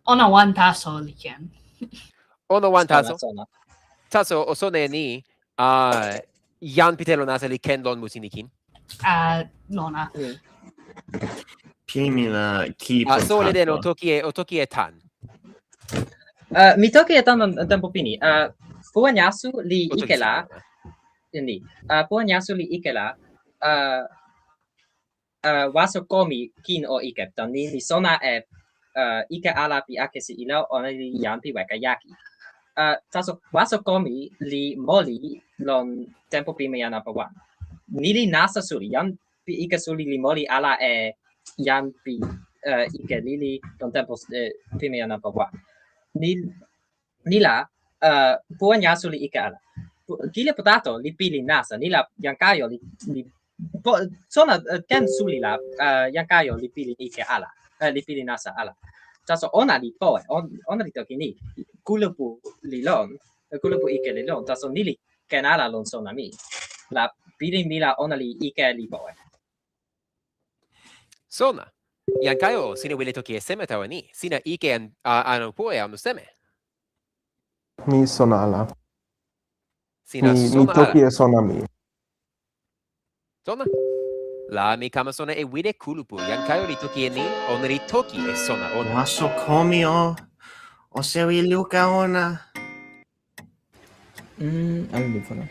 Ona one taso li ken. Ona one taso? Sona. Taso o sone ni yan pitelo nasa li ken lon musinikin? Lona. Pimila ki Solideno toki e tan. Mi toki e tan tempo pini. Puanyasu li ike la. Ni. Puanyasu li ike la. Waso komi kin o ike. Tan ni sona e ike ala pi akesi ila ona li yan pi weka yaki. Taso waso komi li moli lon tempo pimi yana pa wan. Nili nasa suli yan pi ike suli li moli ala e yan pi ike lili lon tempo pimi yana pa wan. Nila puan yasu li ike ala. Kile potato li pili nasa nila yankayo li sona ken suli la yankayo li pili ike ala li pili nasa ala. Taso ona li poe ona li toki ni kulupu li lon kulupu ike li lon taso nili ken ala lon sona mi la pili mila ona li ike li poe. Sona yankayo sina wile toki e seme tawa ni sina ike anu poe anu seme. Mi sona ala. Sina mi sona toki ala. e sona mi. Sona. La mi kama sona e wide kulupu. Yankayo li toki e ni, ona li toki e sona ona. Waso komi o sewi luka ona. Ano din pala?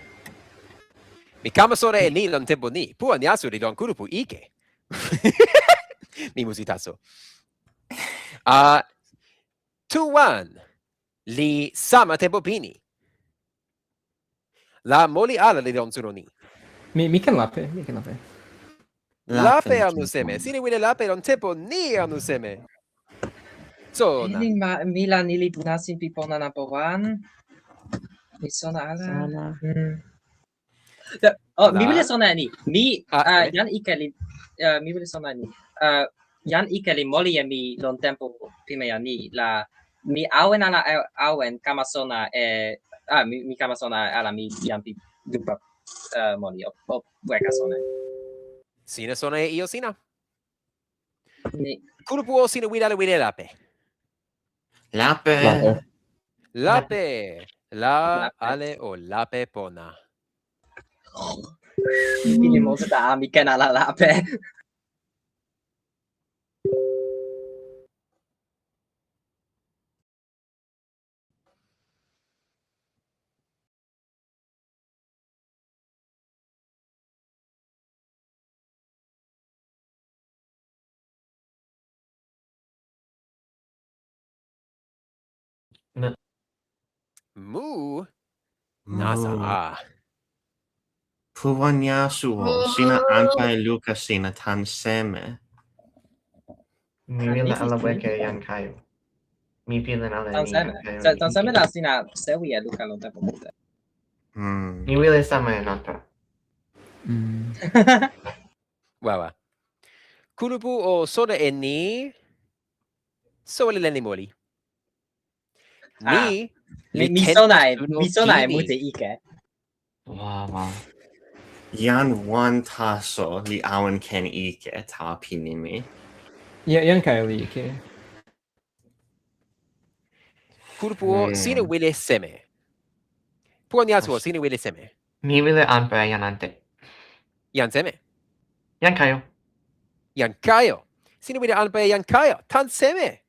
Mi kama sona e ni lon tempo ni. Puan yasu li lon kulupu ike. Mi musi taso. 2-1. Li sama tempo pini. La moli ala li lon suno ni. Mi ken lape. Lape anu seme. Sini wile lape lon tempo ni anu seme. Sona. Mila nili nasin pi pona na powan. Mi sona ala. Oh, mi wile sona ni. Mi yan ike li mi wile sona ni. Yan ike li moli e mi lon tempo pime ya ni la mi awen ala awen kama sona mi kama sona ala mi yan pi dupa moli o weka sona. Sina sona e io sina. Kulupu o sina wile lape. Lape. La ale o lape pona. Pili mo sa mi ken ala lape. Mu nasa Puwanyasu o sina anpai luka sina tan seme. Mi wila ala weka yankayo. Mi pilin ala ni yankayo. Tan seme la sina sewi e luka lon tempo mute. Mi wila sama e nata. Wawa. Kulupu o sona e ni sole leni moli. Ni mi sona e mute ike. Wow. Yan one taso li awen ken ike tawa pini mi. Yan kayo li ike. Kulupu o sina wile seme. Puan yasu o sina wile seme. Mi wila anpa yanante. Yan seme. Yankayo. Yankayo. Sina wile anpa yankayo. Tan seme.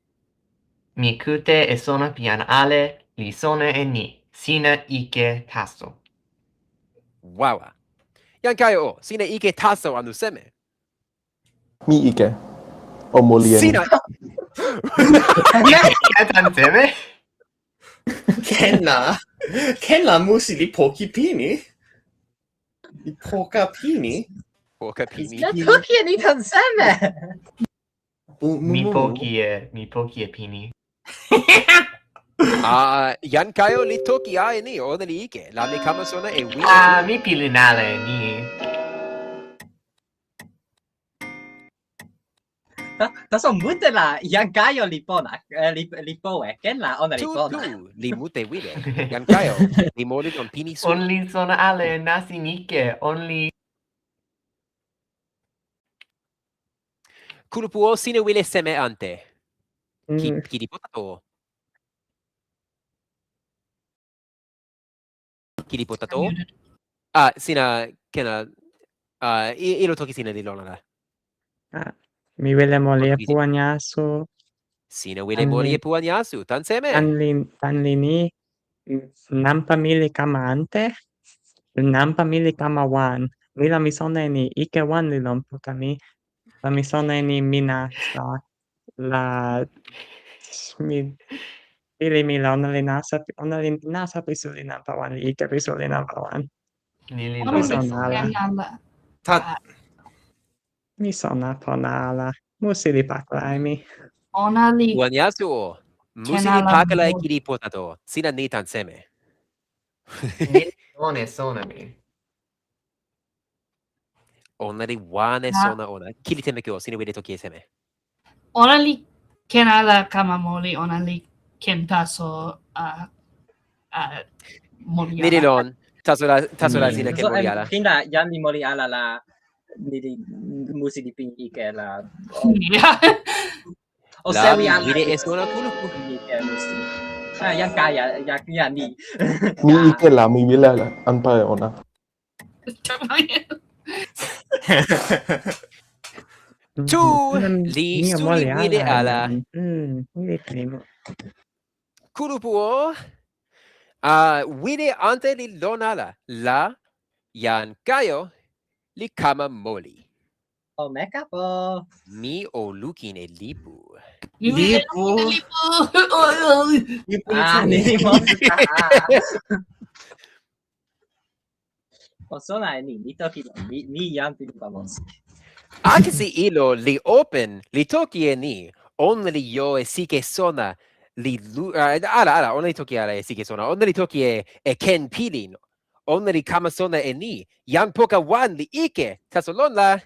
Mi kute e sona pian ale, li sona e ni. Sina ike taso. Wawa. Jan kayo o, sina ike taso anu seme. Mi ike. O moli Sina. Tan seme? Ken la musi li poki pini. Li poka pini. Poka pini. Ja Toki e ni tan seme. Mi poki e pini. Jan kayo li toki a e ni, ona li ike. La mi kama sona e wile. Mi pilin ale ni. Taso mute la jan kayo li pona, li poe, ken la ona li pona. Tu li mute wile. Jan kayo li moli don pini su. Only sona ale nasi nike. Only Kulupu o sina wile seme ante. Kiri potato. Kiri potato. Sina kena ilo toki sina li lona la. Mi wile moli e puanyasu. Sina wile moli e puanyasu. Tan seme. Tan lini. Nampa mili kama ante. Nampa mili kama wan. Mila mi sona ni ike wan li lon puta mi. La mi sona ni mina sa. La mi pili mi la ona li nasa pisuli nampa wan li ike pisuli nampa wan. Nili Mi sona ala. Ta. Mi sona pona ala. Musi li paklai mi. Ona li Puanyasu o. Musi li pakala e kiri potato. Sina ni tan seme. One sona mi. Ona li wane sona ona. Kiri teme kyo sina wile toki e seme. Ona li ken ala kama moli. Ona li ken taso moli Nili lon. Taso la sina ken moli ala. Kinda jan li moli ala la nili musi di pini ike la. Osawi ala. Wile e sona kulupu. Ike musi. Jan kaya, jan ni. Mi ike la mi wile anpa e ona. Tu li suli wile ala. Wile primo. Kulupu o. Wile ante li lon ala. La jan kayo li kama moli. O meka po. Mi o lukin e lipu. Lipu. Nili moli. O sona e ni toki mi jan pili pamos. Akisi ilo li open li toki e ni. Ona li yo e sike sona li ala ona li toki ala e sike sona. Ona li toki e ken pilin. Ona li kama sona e ni. Jan poka wan li ike. Taso lon la.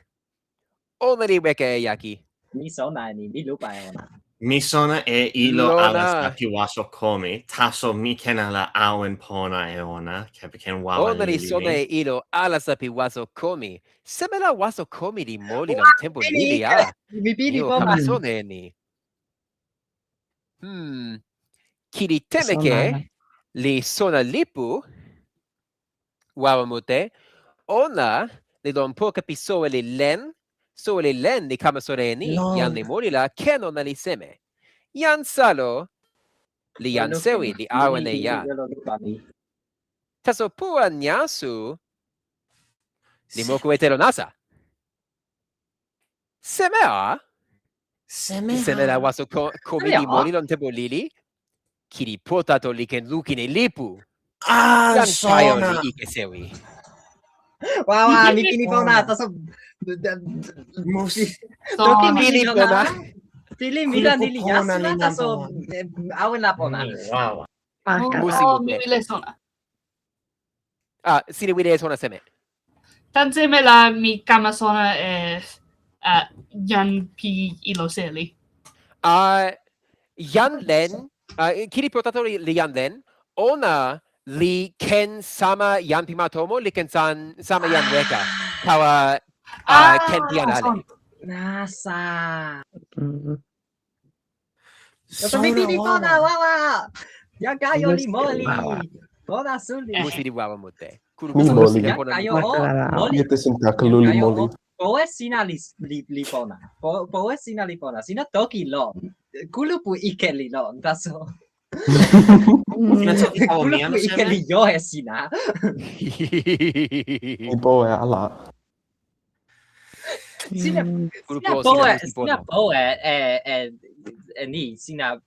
Ona li weka e yaki. Mi sona e ni, mi lupa e ona. Mi sona e ilo Lona. ala sapi waso komi. Taso mi ken ala awen pona e ona. Kepe ken wawa Ona li sona e ilo ala sapi waso komi. Semela waso komi li moli lon tempo lili a. Mi pili Io pona. kama sona e ni. Kiri temeke li sona lipu. Wawa mute. Ona li lon poka pi soe li len. Soe li len li kama sona e ni. Lol. Jan li moli la ken ona li seme. Jan salo. Li jan sewi li awen e jan. Taso pua nyasu. Li moku e telo nasa. Semea. Semea waso komi li moli lon tempo lili. Kiri potato li ken lukin e lipu. Jan kayo li ike sewi. Wow, mi pili pona. Taso musi. Toki Pili pili pona. pona. Pili mila nili Pona yasuna ni taso awen la pona. Wow. Musi Mi mute. wile sona. Sini wile e sona seme. Tan seme la mi kama sona e jan pi ilo seli. Jan len. Kiri potato li jan len. Ona li ken sama jan pimatomo. Li ken sama jan weka. Kawa ken pian ale. Nasa. Sona Mi pili wawa. pona, wawa. Jan kayo li moli. Pona suli. Musi di wawa mute. Mi moli. Jan kayo o moli. Kijetesantakalu li moli. Poe sina li pona. Poe sina li pona. Sina toki lo. kulupu ike lilon, taso. Sina toki tawa Kulupu miana ike seme? li yohe sina. Mi poe ala. Sina Kulupu o poe, musi sina pona. poe ni sina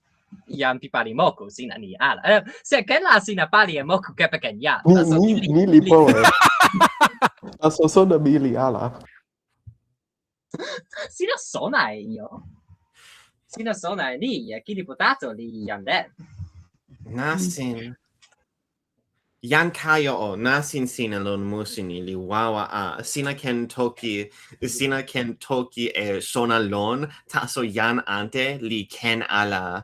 jan pipali moku sina ni ala. Se kela sina pali e moku kepeken ya. Taso Ni li poe. Taso sona mi li ala. Sina sona e io. Sina sona e ni, kili potato li jan den. Nasin. Jan kayo o nasin sina lon musi ni li wawa a. Sina ken toki e sona lon taso jan ante li ken ala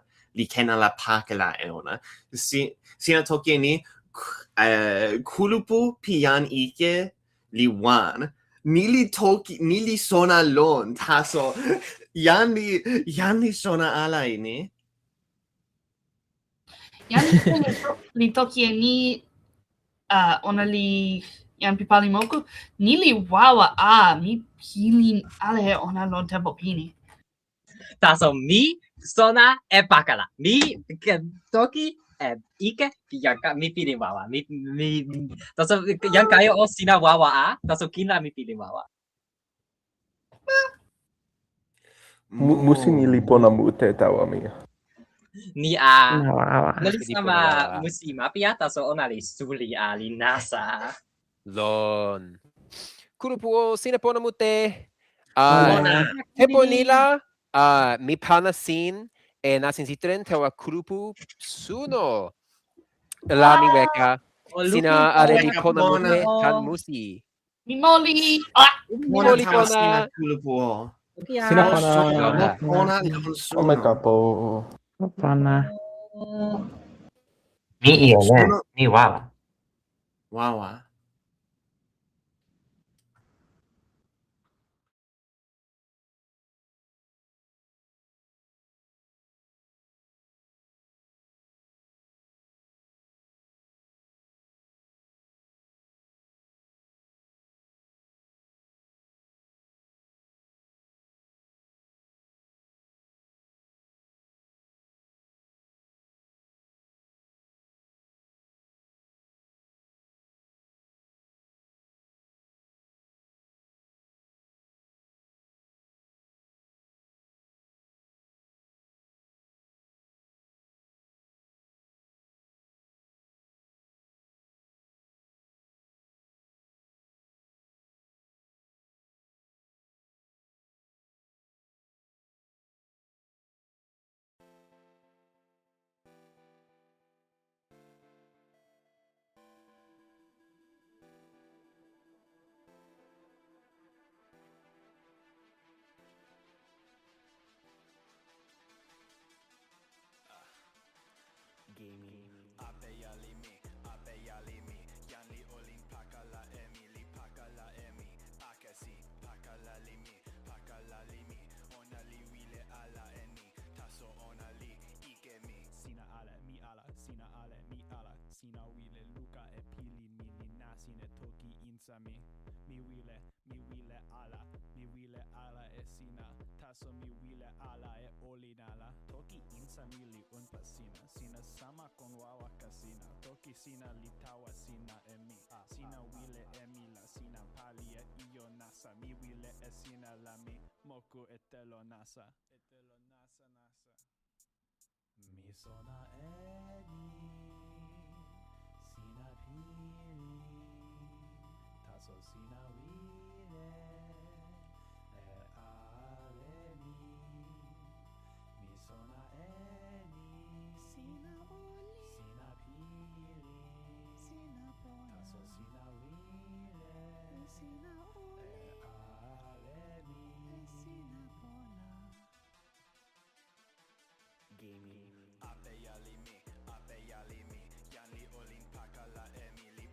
pakala e ona. Sina toki ni kulupu pian ike li wan. Nili sona lon taso jan li sona ala ini. Jan li toki e ni ona li jan pipali moku. Ni li wawa a mi pilin ala e ona lon tempo pini. Taso mi sona e pakala. Mi toki e ike mi pilin wawa. Taso jan kayo o sina wawa a. Taso kina mi pilin wawa. Musi ni li pona mute tawa mi. Ni a Wawa. nali sama musi mapia taso ona li suli a li nasa. Lon. Kulupu o sina pona mute. Pona. Tempo nila mi pana sin e nasin sitren tawa kulupu suno. La mi weka. Sina are li pona mute tan musi. Mi moli. Mi moli pona. Kulupu o. Sina pona. Pona lon suno. Ome kapo. Pona. Mi iyo ne. Mi wawa. Wawa.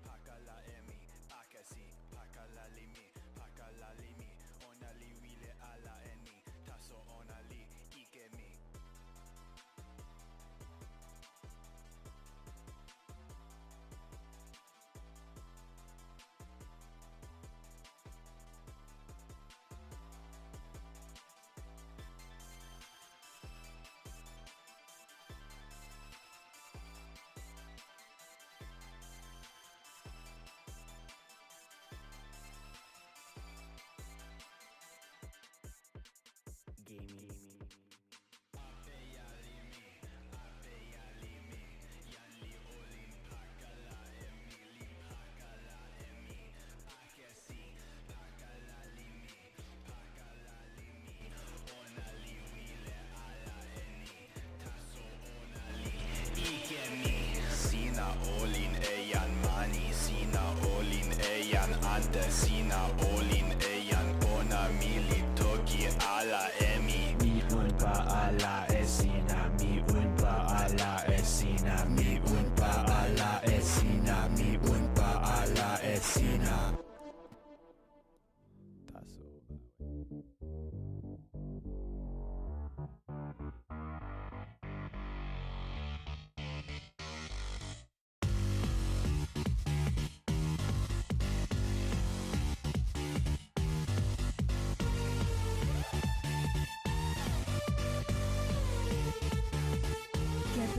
Pakala emi, akasi, pakala limi, pakala li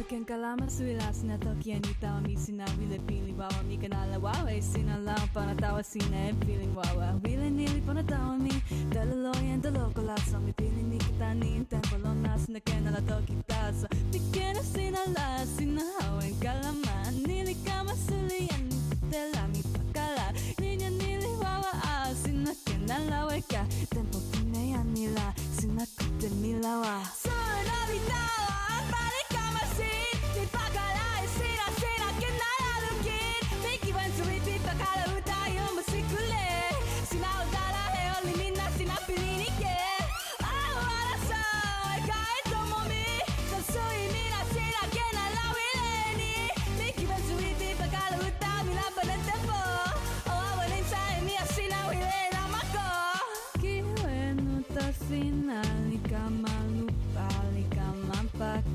Kekalama suila sina Toki and tawa mi sina wile feeling wawa mi kanala wawa sina lao pana tawa sina feeling wawa wile nili pana tawa mi dalalo yan daloko lasa mi feeling mi kitani tempo lona sina kenala Toki tasa mi kena sina la sina hawen kalama nili kama suli yan tela mi pakala ninya nili wawa sina kenala weka tempo pine yan nila sina kute milawa sona vitawa balik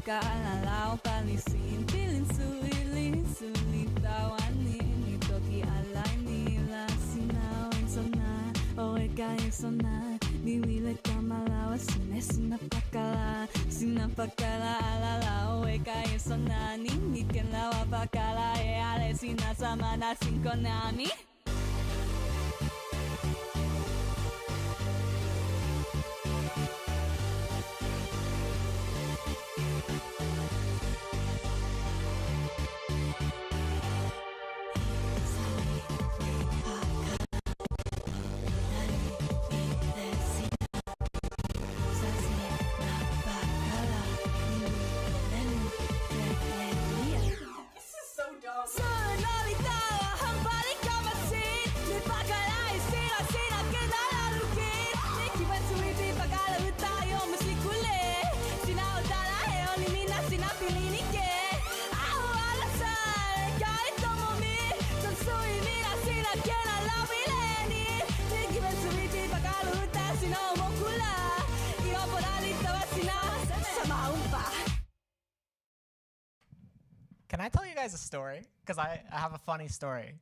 Kalalau palisin pilin suli tawani ni Toki alay nila sinawin sona oe kaya sona biwile kamalawa sinapakala alala oe kaya sona ni kenlawa pakala e ale sinasama na sinkonami. Can I tell you guys a story? Because I have a funny story.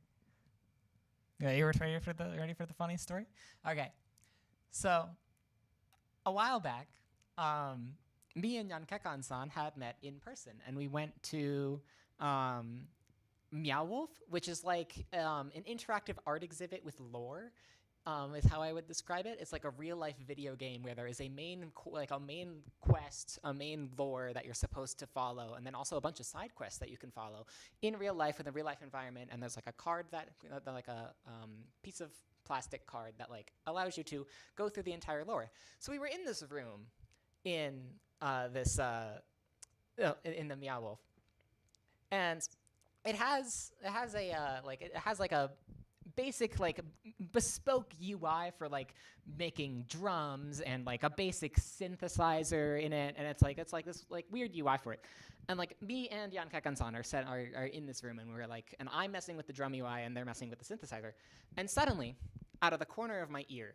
Yeah, you ready for the funny story? Okay. So, a while back, me and Kekan-san had met in person, and we went to Meow Wolf, which is like an interactive art exhibit with lore. Is how I would describe it. It's like a real-life video game where there is a main quest, a main lore that you're supposed to follow, and then also a bunch of side quests that you can follow in real life with a real-life environment. And there's like a card that, like a piece of plastic card that like allows you to go through the entire lore. So we were in this room in in the Meow Wolf, and it has a basic like bespoke UI for like making drums and like a basic synthesizer in it, and it's like this like weird UI for it. And like me and Kekan-san are in this room, and we're like, and I'm messing with the drum UI and they're messing with the synthesizer. And suddenly, out of the corner of my ear,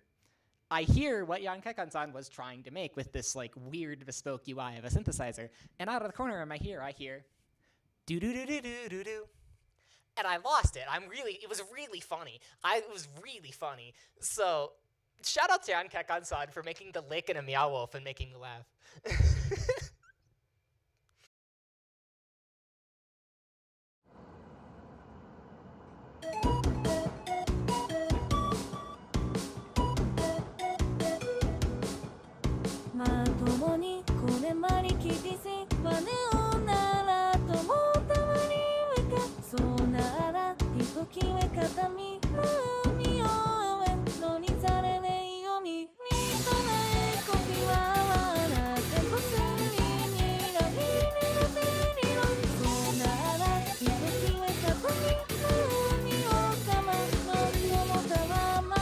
I hear what Kekan-san was trying to make with this like weird bespoke UI of a synthesizer. And out of the corner of my ear, I hear do do do do do do do. And I lost it. It was really funny. It was really funny. So, shout out to Kekan-san for making the lick in a Meow Wolf and making me laugh. まともにこれまりきてせわねおならともたまにウェカそうならひときウェカたみむみよえのにされねいよみにとなえこびわわらてこすににらみにらてにろそうならひときウェカたみむみよかまのともたわまれ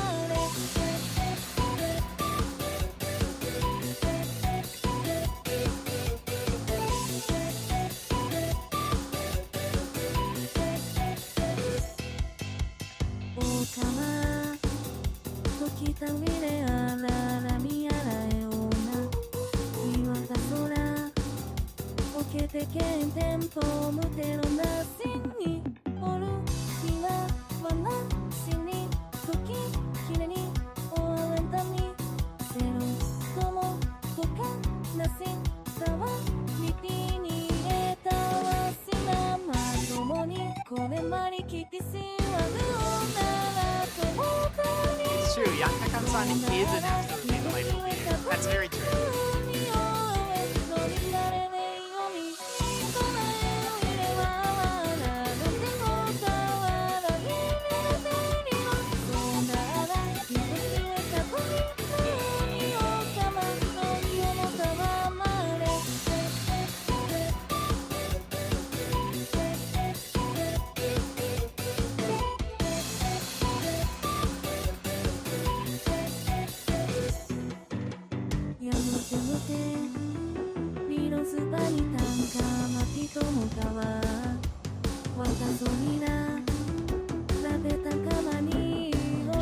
Toki tawile ala la mi けんテンポムテロなしにおるひらわなしに時きれにおわれんたみセロともほかなしたわみぴにえたわしなまともにこれまりきてしわるおならともかに It's true, Young Kekan-san is an absolutely delightful being. That's very true.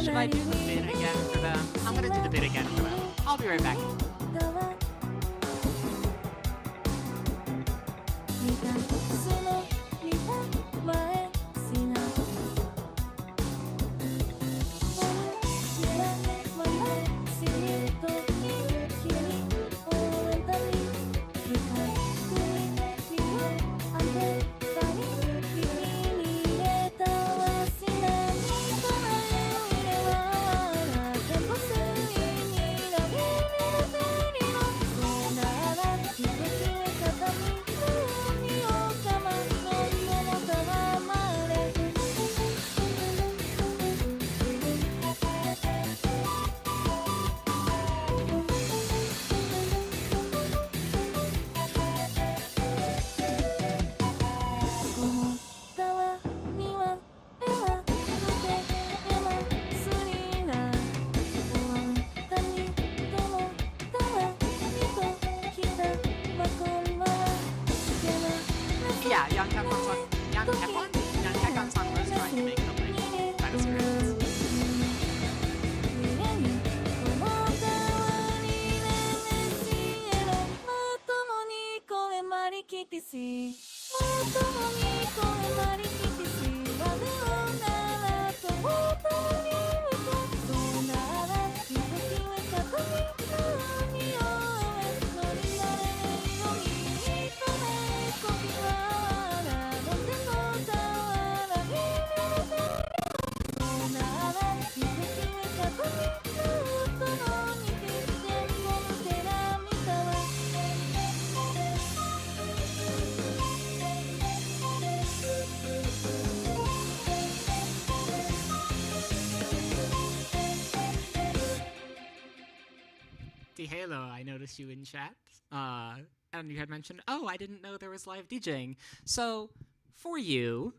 Should I do the bit again for them? I'm gonna do the bit again for them. I'll be right back. Yeah, Young Kekan-san was trying to make something that is great. Halo, I noticed you in chat, and you had mentioned, oh, I didn't know there was live DJing. So, for you...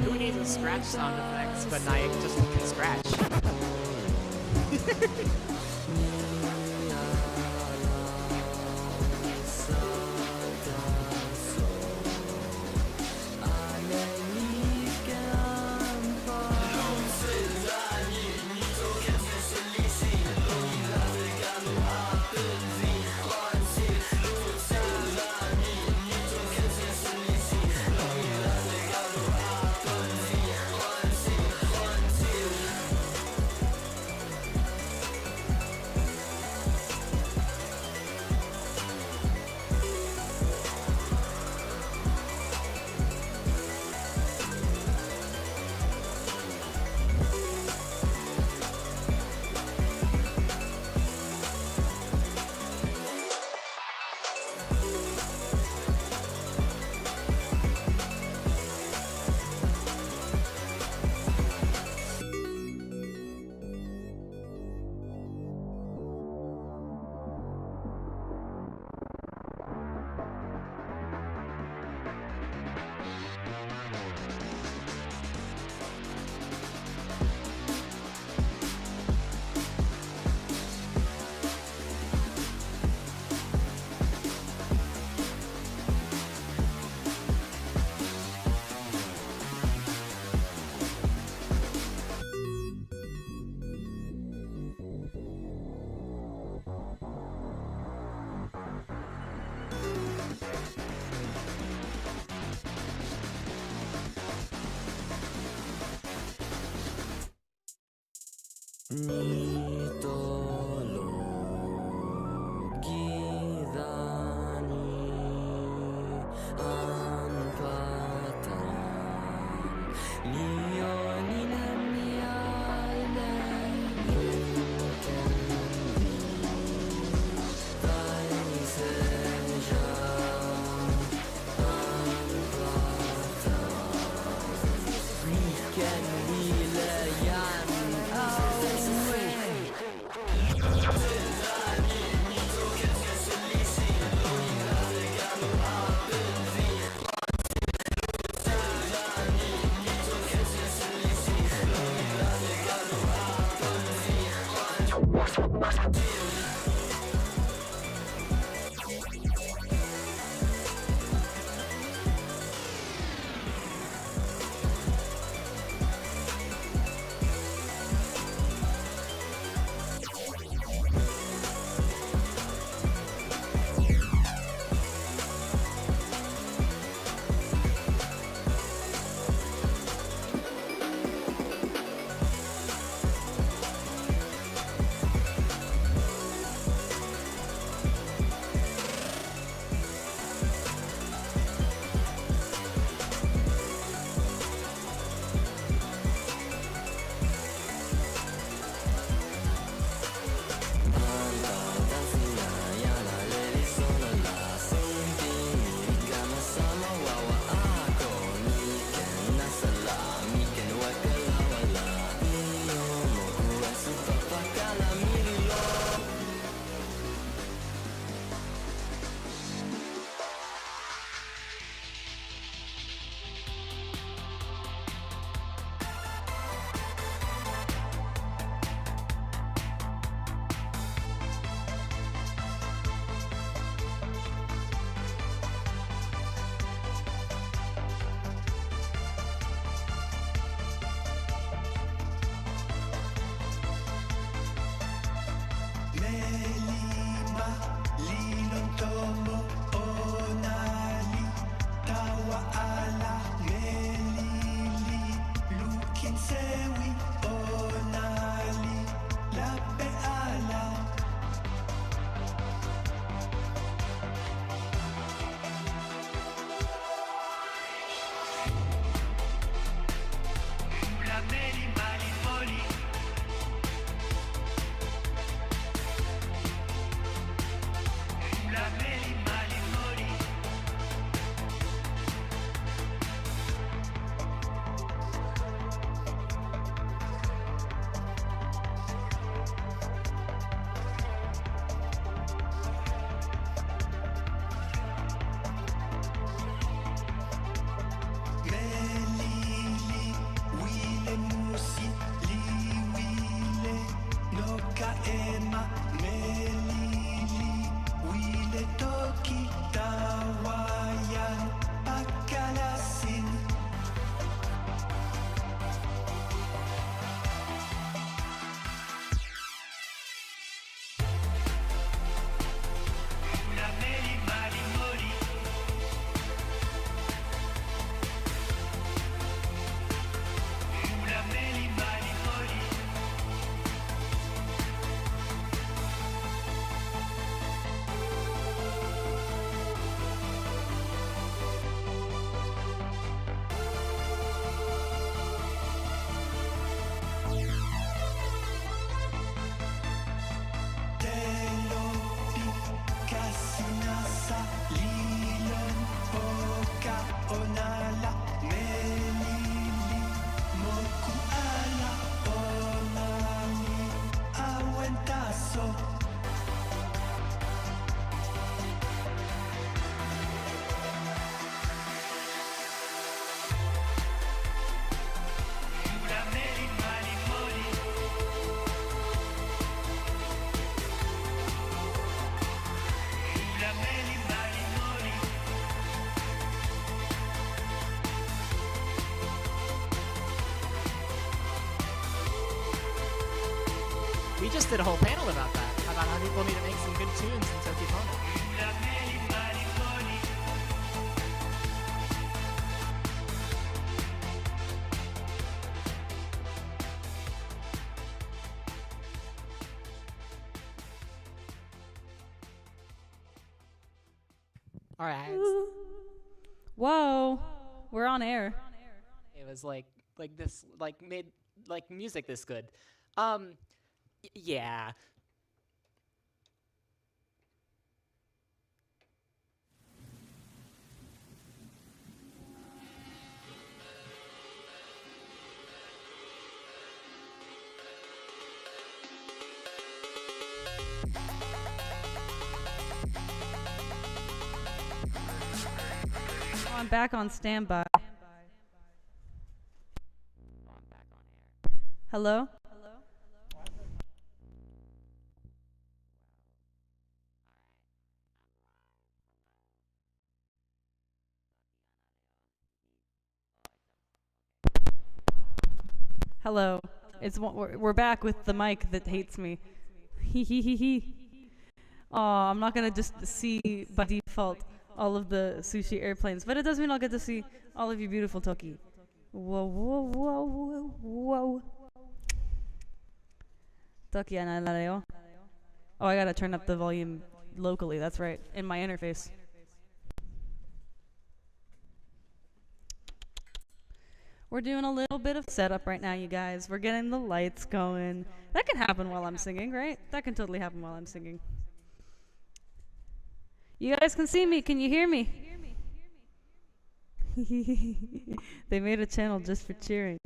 Who needs a scratch sound effects, but Nayek just can scratch. We just did a whole panel about that, about how people need to make some good tunes in Toki Pona. All right. Whoa, we're on air. It was like this, like made like music this good. Yeah. I'm back on standby. Hello? Hello. We're back with the mic that hates me. Hee hee hee hee. Oh, I'm not gonna just see by default all of the sushi airplanes, but it does mean I'll get to see all of you beautiful Toki. Whoa, whoa, whoa, whoa, whoa. Toki analareo. Oh, I gotta turn up the volume locally, that's right, in my interface. We're doing a little bit of setup right now, you guys. We're getting the lights going. That can happen while I'm singing, right? That can totally happen while I'm singing. You guys can see me. Can you hear me? They made a channel just for cheering.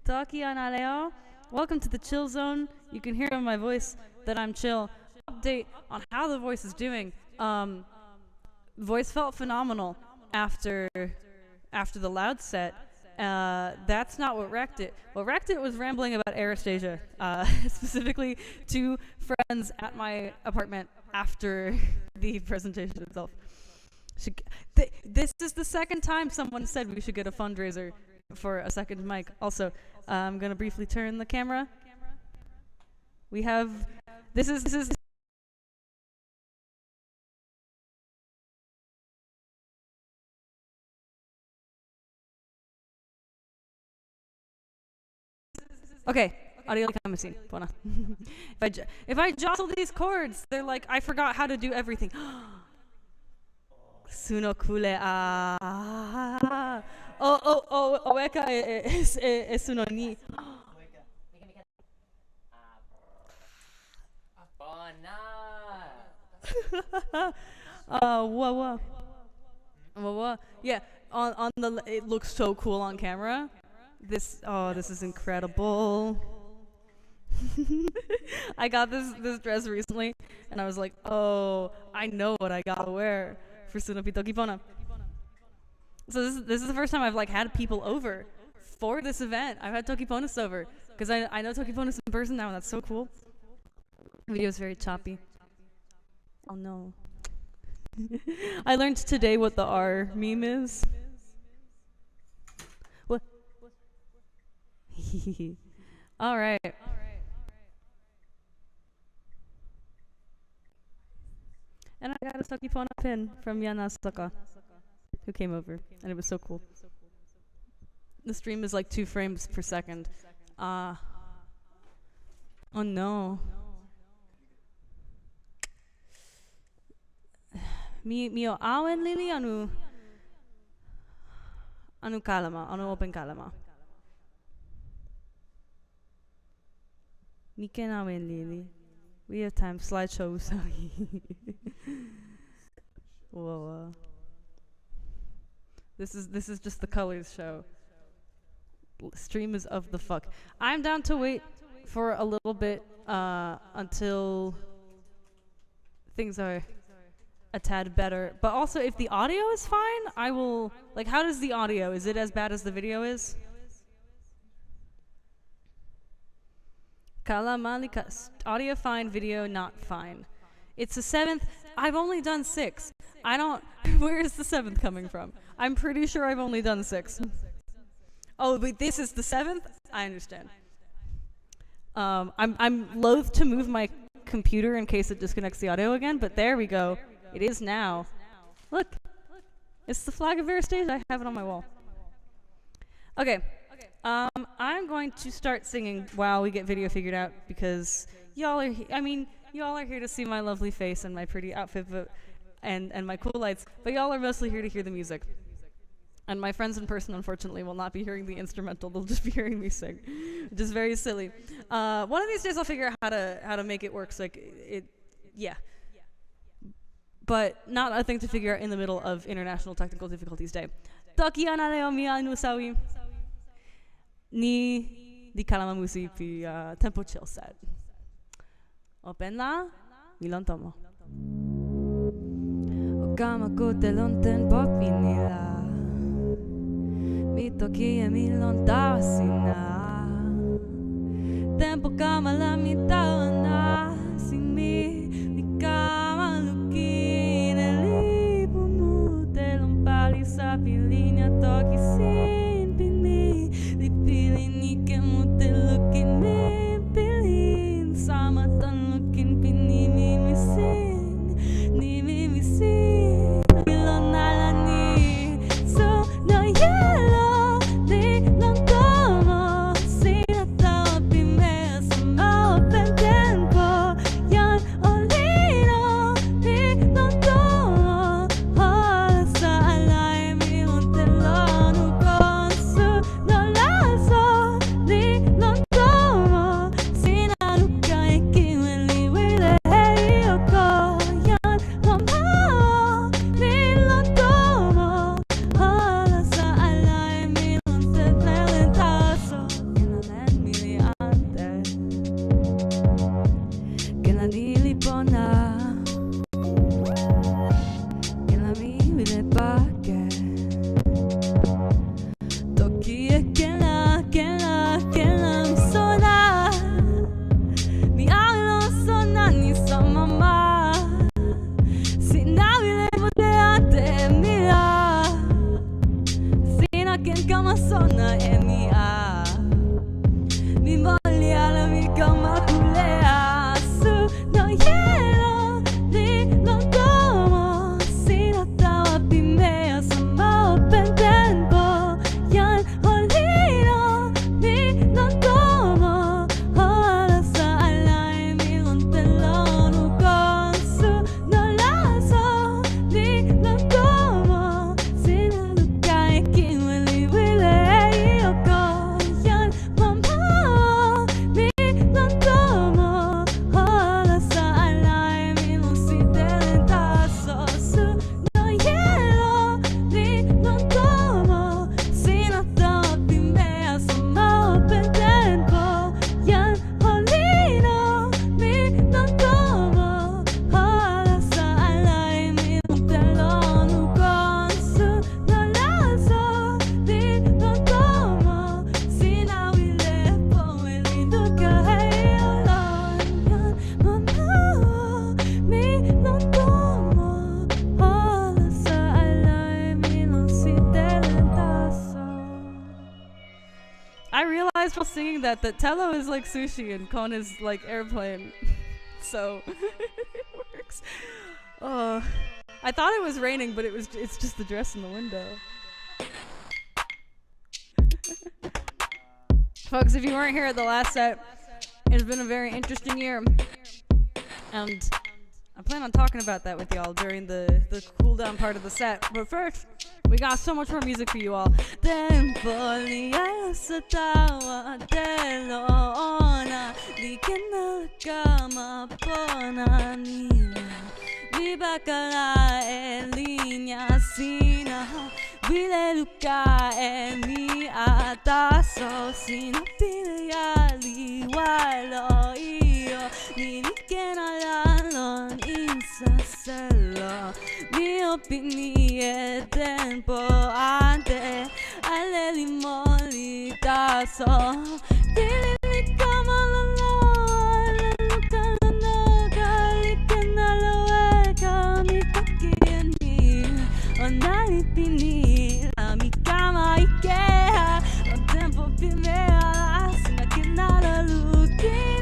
Toki analeo. Welcome to the chill zone. You can hear in my voice that I'm chill. Update on how the voice is doing. Voice felt phenomenal after the loud set. That's not what wrecked it. What wrecked it was rambling about Aerostasia, specifically to friends at my apartment after the presentation itself. This is the second time someone said we should get a fundraiser for a second mic. Also, I'm gonna briefly turn the camera. We have this is. Okay, audio machine, Pona. If I jostle these chords, they're like I forgot how to do everything. Suno kule oweka e suno ni. Whoa. Yeah, on the it looks so cool on camera. This is incredible. I got this dress recently, and I was like, oh, I know what I gotta wear for Suno Toki Pona. So this is the first time I've like had people over for this event. I've had Toki Ponas over because I know Toki Ponas in person now, and that's so cool. The video is very choppy. Oh no. I learned today what the R meme is. What? All right. And I got a Toki Pona pin from Yanasaka, who came over, and it was so cool. The stream is like 2 frames per second. Oh no. Mio awen lili anu kalama, anu open kalama. Miken awen lili. We have time. Slideshow Usawi. Whoa. This is just the colors show. Stream is of the fuck. I'm down to wait for a little bit until things are a tad better. But also, if the audio is fine, I will. Like, how does the audio? Is it as bad as the video is? Kalamalika, audio fine, video not fine. It's the 7th. I've only done 6. I don't. Where is the 7th coming from? I'm pretty sure I've only done 6. Oh, but this is the 7th? I understand. I'm loath to move my computer in case it disconnects the audio again, but there we go. It is now. Look, it's the flag of Stage. I have it on my wall. Okay. I'm going to start singing while we get video figured out because y'all are here to see my lovely face and my pretty outfit, and my cool lights, but y'all are mostly here to hear the music. And my friends in person, unfortunately, will not be hearing the instrumental. They'll just be hearing me sing, which is very silly. One of these days, I'll figure out how to make it work. So yeah. But not a thing to figure out in the middle of International Technical Difficulties Day. Toki analeo mia Usawi ni di kalama musi pi tempo chill set. Open la milon tomo. Okama kotelon tempo pinila. Mi toki e milon tawasina. Tempo kama la mi tawana simi di kama lukin e lipo mutelon pali sa pilinha toki sin pini di pilini ke mutelukin mi pilin sama tan lukin pini mi sin ni mi sin milon alani so no yellow di lontomo sina tawa pimea sama open tempo yan olino di lontomo hala sa alay milon telonu konsu no laso di lontomo sina luka ikiweli wile yoko yan lomao milon tomo hala sa alay milon telelen taso kinanen miliante kinanili pona kinami wile pake toki e kena mi sona mi alo sona ni samama sinawile modeante mia sina ken kama sona e mia mi moglie alla mi kama kulea su no yellow di lontomo sina tawa pimea sama open tempo yan olino mi lontomo hala sa alay mi lontelonu konsu no laso di lontomo sina luka ikiweli wile yoko yan mamao mi lontomo hala sa alay mi lonsitelen taso su no yellow di lontomo sina tawa pimea sama open tempo yan olino mi lontomo hala sa alay mi lontelonu konsu no laso di lontomo sina wile poeli duka hayalon yan mamao mi lontomo hala sa alay mi lonsitelen taso. I realized while singing that Tello is like sushi and Kon is like airplane. So it works. Oh, I thought it was raining, but it's just the dress in the window. Folks, if you weren't here at the last set, it's been a very interesting year. And I plan on talking about that with y'all during the cool down part of the set. But first, we got so much more music for you all. Tempo li sa tawa delo ona di kena kama pona nila di bakala e linea sina wile luka e mi ataso sina pili walo io ni kena lalon insaselo mio pini e tempo ante alle limoli taso pili kama lalo luka no kali kena loe mi toki onali pini la mi kama ikea o tempo pimea sina kena luki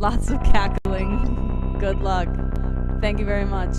Lots of cackling. Good luck. Thank you very much.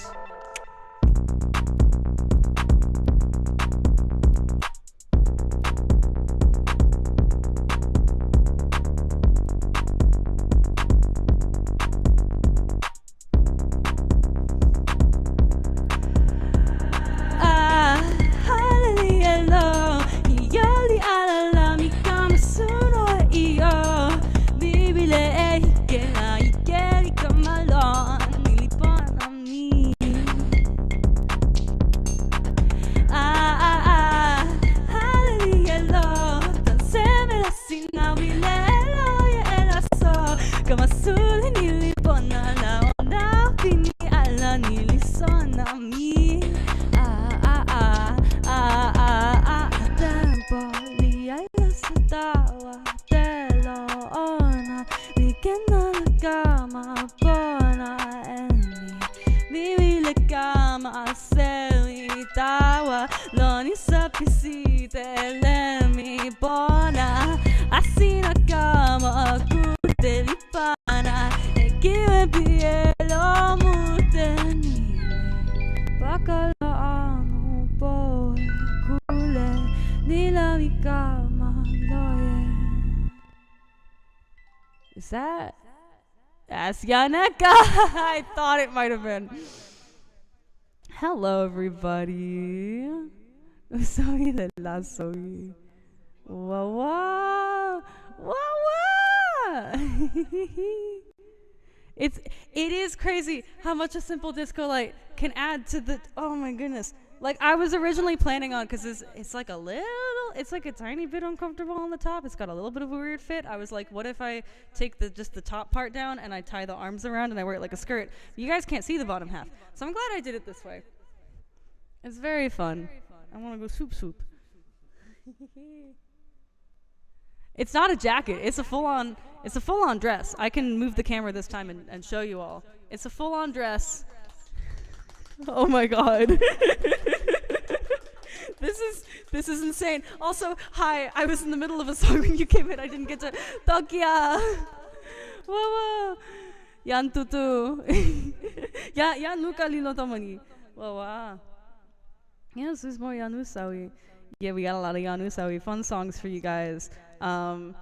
Is that? That's Yaneka! I thought it might have been. Hello, everybody. Usawi la soy. Wah wah! Wah wah! It is crazy how much a simple disco light can add to the. Oh my goodness. Like, I was originally planning on, because it's like a little, it's like a tiny bit uncomfortable on the top. It's got a little bit of a weird fit. I was like, what if I take just the top part down and I tie the arms around and I wear it like a skirt? You guys can't see the bottom half. So I'm glad I did it this way. It's very fun. I want to go swoop. It's not a jacket. It's a full-on dress. I can move the camera this time and show you all. It's a full-on dress. Oh my god. This is insane. Also, hi, I was in the middle of a song when you came in. I didn't get to Toki. Whoa. Yan tutu. Yan luka lilo tomoni. Whoa. Yes, there's more Yan Usawi. Yeah, we got a lot of Yan Usawi fun songs for you guys. I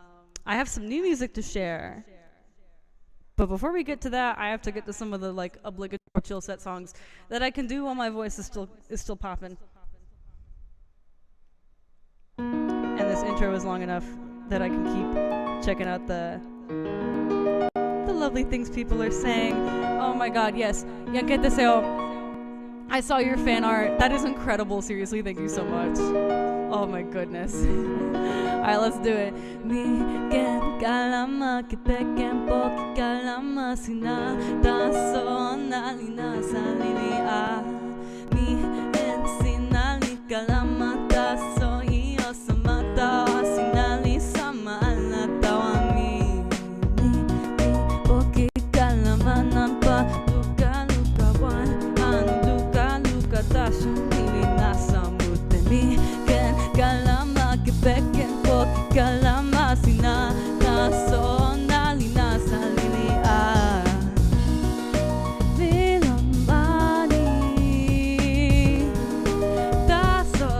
have some new music to share. But before we get to that, I have to get to some of the like obligatory chill set songs that I can do while my voice is still popping. And this intro is long enough that I can keep checking out the lovely things people are saying. Oh my god, yes. I saw your fan art. That is incredible. Seriously, thank you so much. Oh my goodness. Alright, let's do it. Kalama, Kekan poki kalama sina taso nalina salili a mi ensinali kalama taso iyo samata sinali sama alatawa mi poki kalama nampa luka wan anu luka tasho nili nasa mutemi ken kalama Kekan poki kalama sina taso nalina salili a vilamani taso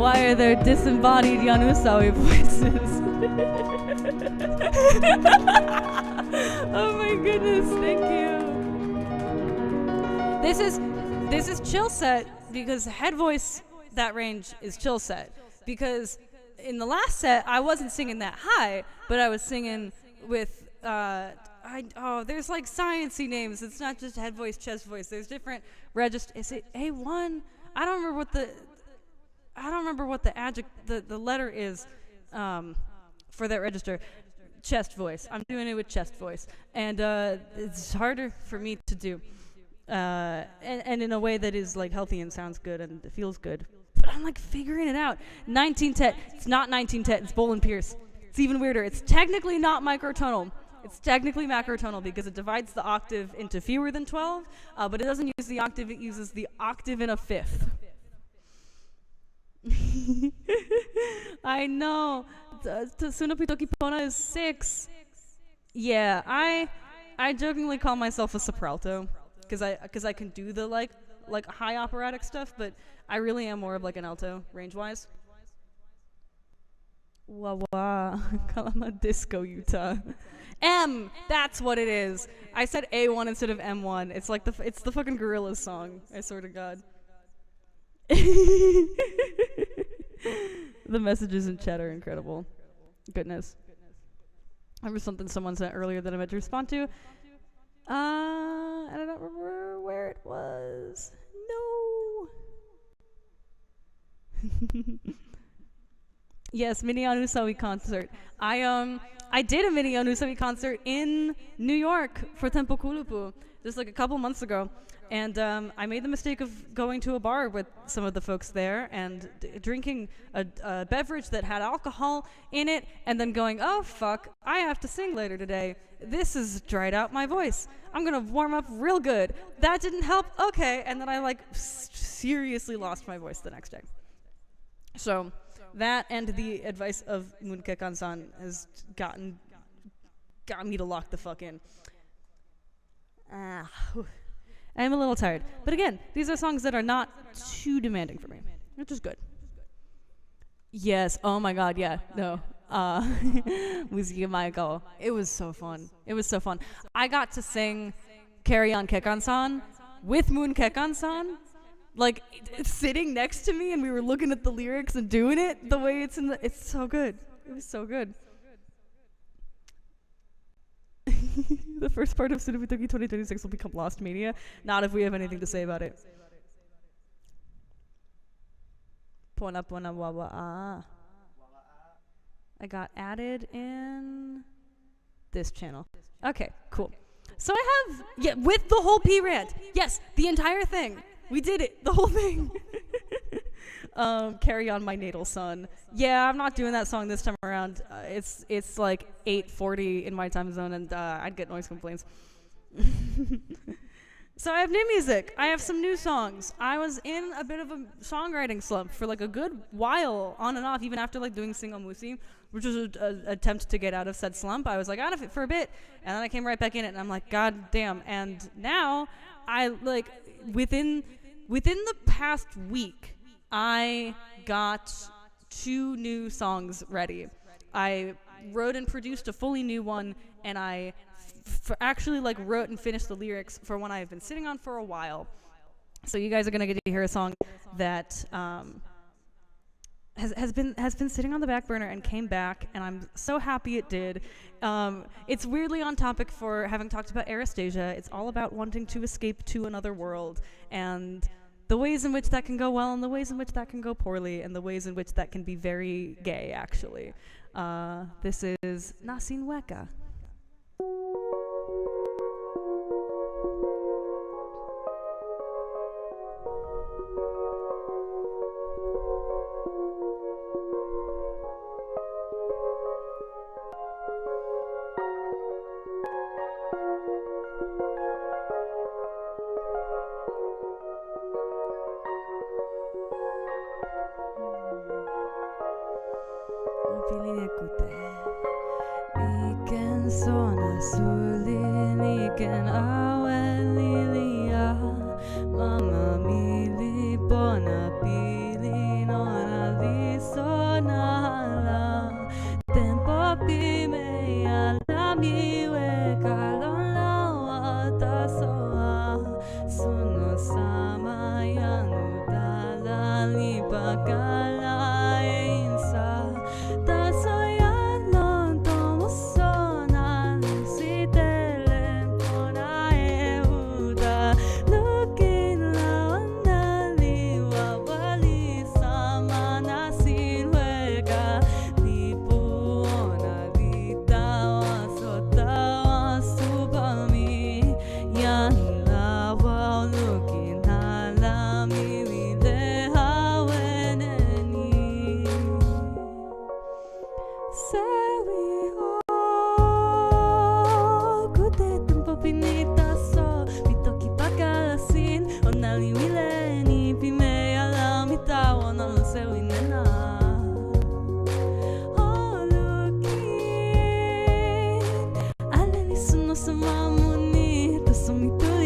Why are there disembodied Usawi voices? Oh my goodness, thank you. This is chill set because head voice, that range is chill set. Because in the last set I wasn't singing that high, but I was singing with there's like sciencey names. It's not just head voice, chest voice. There's different register. Is it A1? I don't remember what the letter is for that register. Chest voice. I'm doing it with chest voice, and it's harder for me to do, and in a way that is like healthy and sounds good and feels good. But I'm like figuring it out. 19 tet. It's not 19 tet. It's Bowl and Pierce. It's even weirder. It's technically not microtonal. It's technically macrotonal because it divides the octave into fewer than 12, but it doesn't use the octave. It uses the octave in a fifth. I know. Suno Toki Pona is 6. Yeah, I jokingly call myself a sopralto because I can do the like high operatic stuff, but I really am more of like an alto range wise. Wah wah, kalama disco Utah. M, that's what it is. I said A1 instead of M1. It's like it's the fucking Gorillaz song. I swear to God. The messages in chat are incredible. Goodness. I remember something someone sent earlier that I meant to respond to. I don't remember where it was. No. Yes, mini Usawi concert. I did a mini Usawi concert in New York for Tempo Kulupu just like a couple months ago. And I made the mistake of going to a bar with some of the folks there and drinking a beverage that had alcohol in it and then going, oh, fuck, I have to sing later today. This has dried out my voice. I'm going to warm up real good. That didn't help. Okay. And then I seriously lost my voice the next day. So that and the advice of Kekan-san has got me to lock the fuck in. I'm a little tired. But again, these are songs that are not too demanding for me, which is good. Yes. Oh my God. Yeah. No. Musi Michael. It was so fun. It was so fun. I got to sing Carry On Kekan-san with Moon Kekan-san, like sitting next to me, and we were looking at the lyrics and doing it the way it's it's so good. It was so good. The first part of Suno Toki 2026 will become Lost Media. Not if we have anything to say about it. Pona Pona Wawa Ah. I got added in this channel. Okay, cool. So I have, with the whole P rant. Yes, the entire thing. We did it, the whole thing. Carry On My Natal Son. Yeah, I'm not doing that song this time around. It's like 8:40 in my time zone, and I'd get noise complaints. So I have new music. I have some new songs. I was in a bit of a songwriting slump for like a good while, on and off, even after like doing Single Musi, which was an attempt to get out of said slump. I was like out of it for a bit, and then I came right back in it, and I'm like, God damn. And now I like within the past week, I got 2 new songs ready. I wrote and produced a fully new one, and I actually like wrote and finished the lyrics for one I've been sitting on for a while. So you guys are gonna get to hear a song that has been sitting on the back burner and came back, and I'm so happy it did. It's weirdly on topic for having talked about Anastasia. It's all about wanting to escape to another world, and the ways in which that can go well and the ways in which that can go poorly and the ways in which that can be very gay, actually. This is Nasin Weka. Mama mili bona pili nona li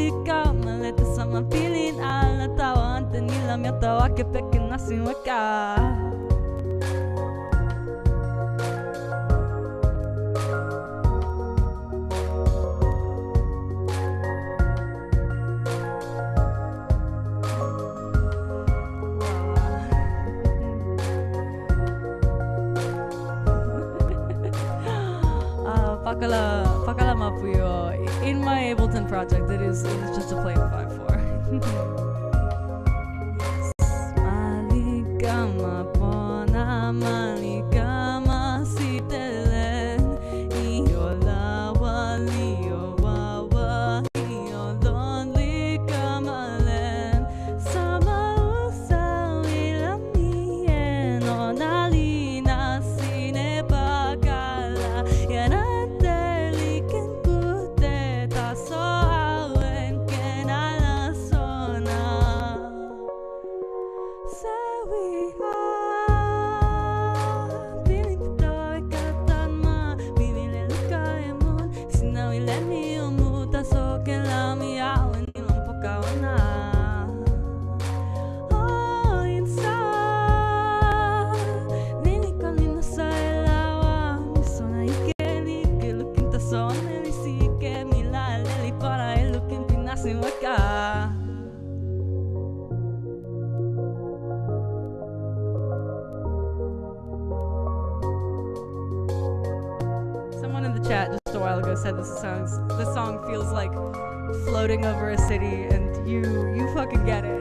Malika, maleta sa mapilin ala tawa ante nila mi tawa ke pekin nasin waka. Pakalama puyo. In my Ableton project, it is just a plain 5/4. Maligama pona, maligama sitelen, iyo lawa, iyo wawa, iyo lonely kamalen, sama usawi lamien, onalina sine bakala, yanateliken kute taso awen kenala sona. Sawi piling pito ikatan ma bimile lukaemun sinawi leni umuta so kelami awen ilang pokawana. Oh insa nini kalina sa elawa misona ikeli kelukin tason elisike mila leli para elukin pinasin waka. Someone in the chat just a while ago said this song feels like floating over a city, and you fucking get it.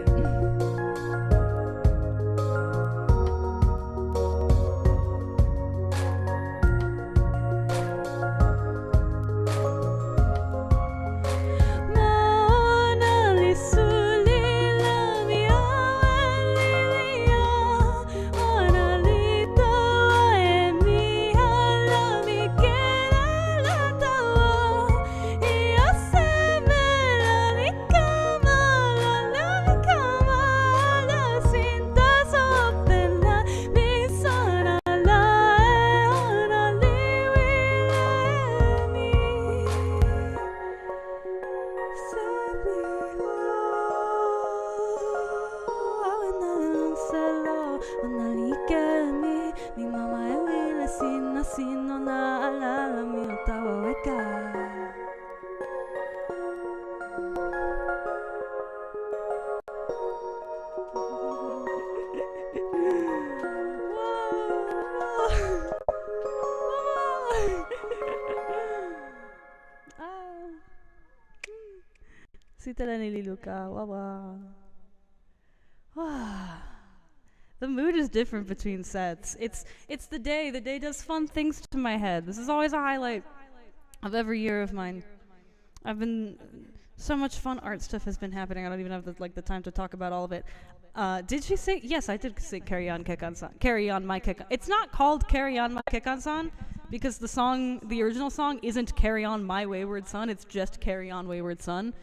The mood is different between sets. It's the day. The day does fun things to my head. This is always a highlight of every year of mine. So much fun art stuff has been happening. I don't even have the time to talk about all of it. Did she say? Yes, I did say Carry On Kekan-san. Carry On My Kekan. It's not called Carry On My Kekan-san because the original song isn't Carry On My Wayward Son. It's just Carry On Wayward Son,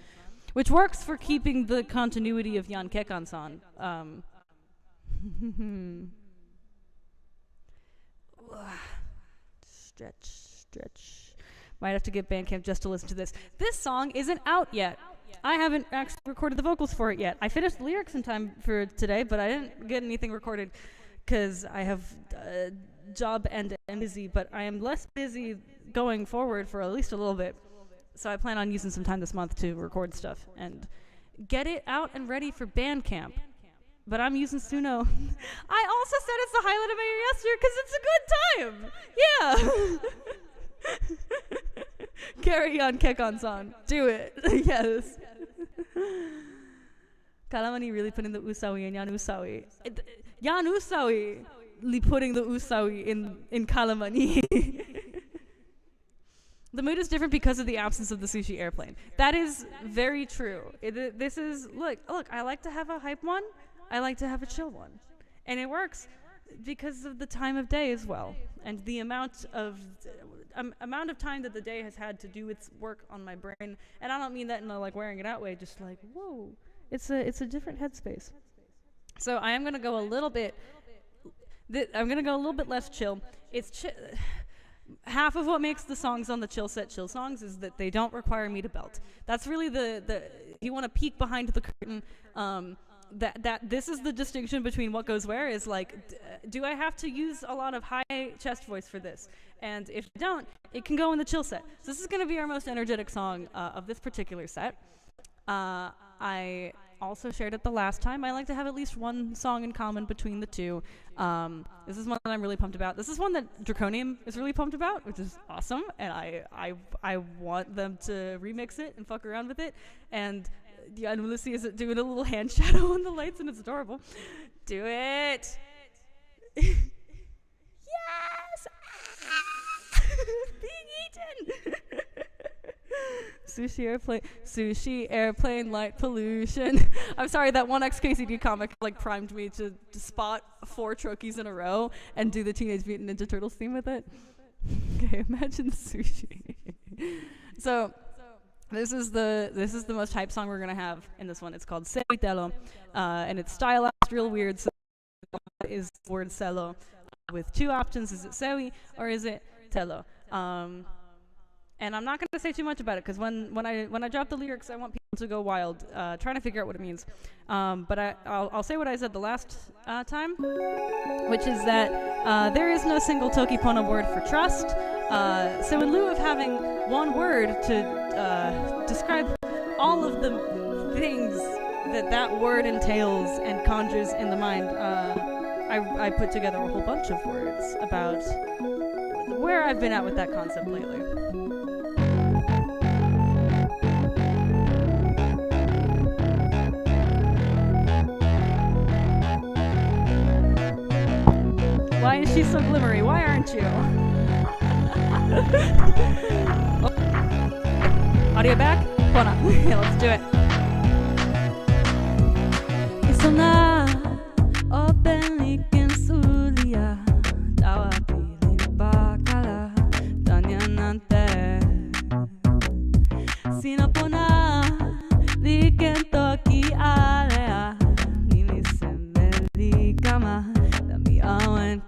which works for keeping the continuity of Yan Kekan-san. Stretch. Might have to get Bandcamp just to listen to this. This song isn't out yet. I haven't actually recorded the vocals for it yet. I finished the lyrics in time for today, but I didn't get anything recorded because I have a job and am busy, but I am less busy going forward for at least a little bit. So I plan on using some time this month to record stuff and get it out and ready for Bandcamp. But I'm using Suno. I also said it's the highlight of my year yesterday because it's a good time. Yeah. Carry On Kekan-san. Do it. Yes. Kalama ni really putting the Usawi in Yan Usawi. Yan Usawi putting the Usawi in Kalama ni. The mood is different because of the absence of the sushi airplane. That is very true. This is, look, I like to have a hype one. I like to have a chill one. And it works because of the time of day as well. And the amount of time that the day has had to do its work on my brain. And I don't mean that in a wearing it out way, just whoa. It's a different headspace. So I am going to go a little bit less chill. half of what makes the songs on the chill set chill songs is that they don't require me to belt. That's really the if you want to peek behind the curtain, that this is the distinction between what goes where is like, do I have to use a lot of high chest voice for this? And if I don't, it can go in the chill set. So this is going to be our most energetic song of this particular set. I also shared it the last time. I like to have at least one song in common between the two. This is one that I'm really pumped about. This is one that Draconium is really pumped about, which is awesome, and I want them to remix it and fuck around with it. And yeah, Lucy is doing a little hand shadow on the lights, and it's adorable. Do it. Yes! Being eaten. Sushi airplane light pollution. I'm sorry, that one XKCD comic like primed me to spot 4 Trokies in a row and do the Teenage Mutant Ninja Turtles theme with it. Okay, imagine sushi. So this is the most hype song we're gonna have in this one. It's called Seitelo, and it's stylized real weird. So is the word selo with 2 options. Is it sewi or is it telo? And I'm not going to say too much about it because when I drop the lyrics, I want people to go wild, trying to figure out what it means. But I'll say what I said the last time, which is that there is no single Toki Pona word for trust. So in lieu of having one word to describe all of the things that word entails and conjures in the mind, I put together a whole bunch of words about where I've been at with that concept lately. Why is she so glimmery? Why aren't you? Audio back? Pona. Yeah, let's do it. Isona open liken sulia tawa pilin bakala tanya nante sinapona liken toki alea nimisen meli kama dami awen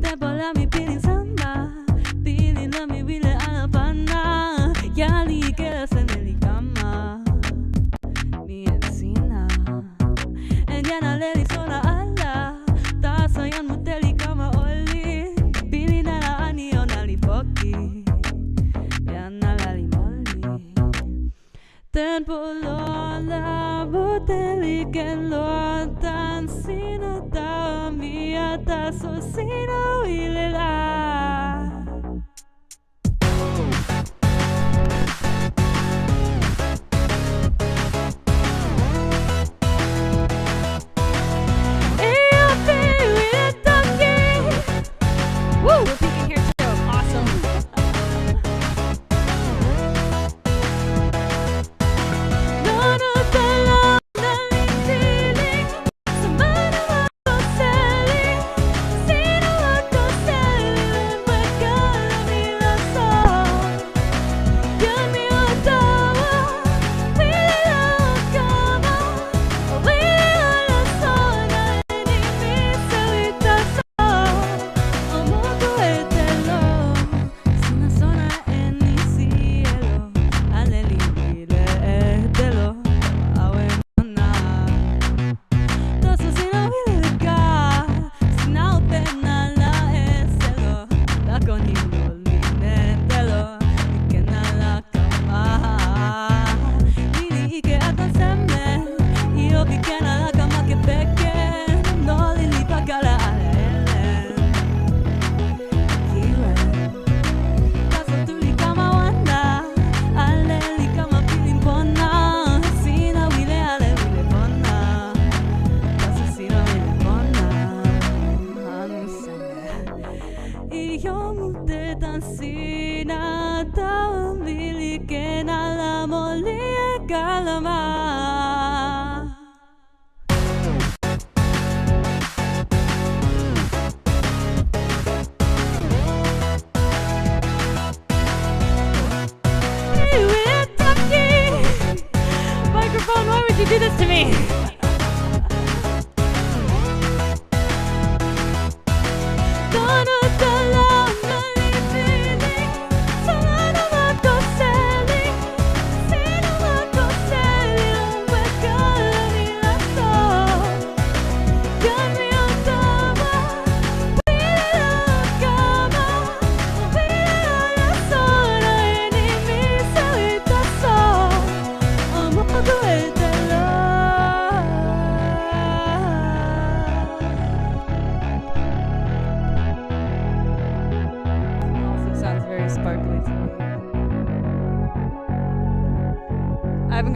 Tempola mi pilin samba, pilin la mi wile alapana, yali que se Kilikalama, mi encina, enjana leli sola ala, tasa yan muteli kama oli, pilin ala ani onali poki, yana la limoli, tempola la boteli que lo tan sina ta mi ata so sina wilela. Woo! We're peeking here too. Awesome. Microphone, why would you do this to me? Gonna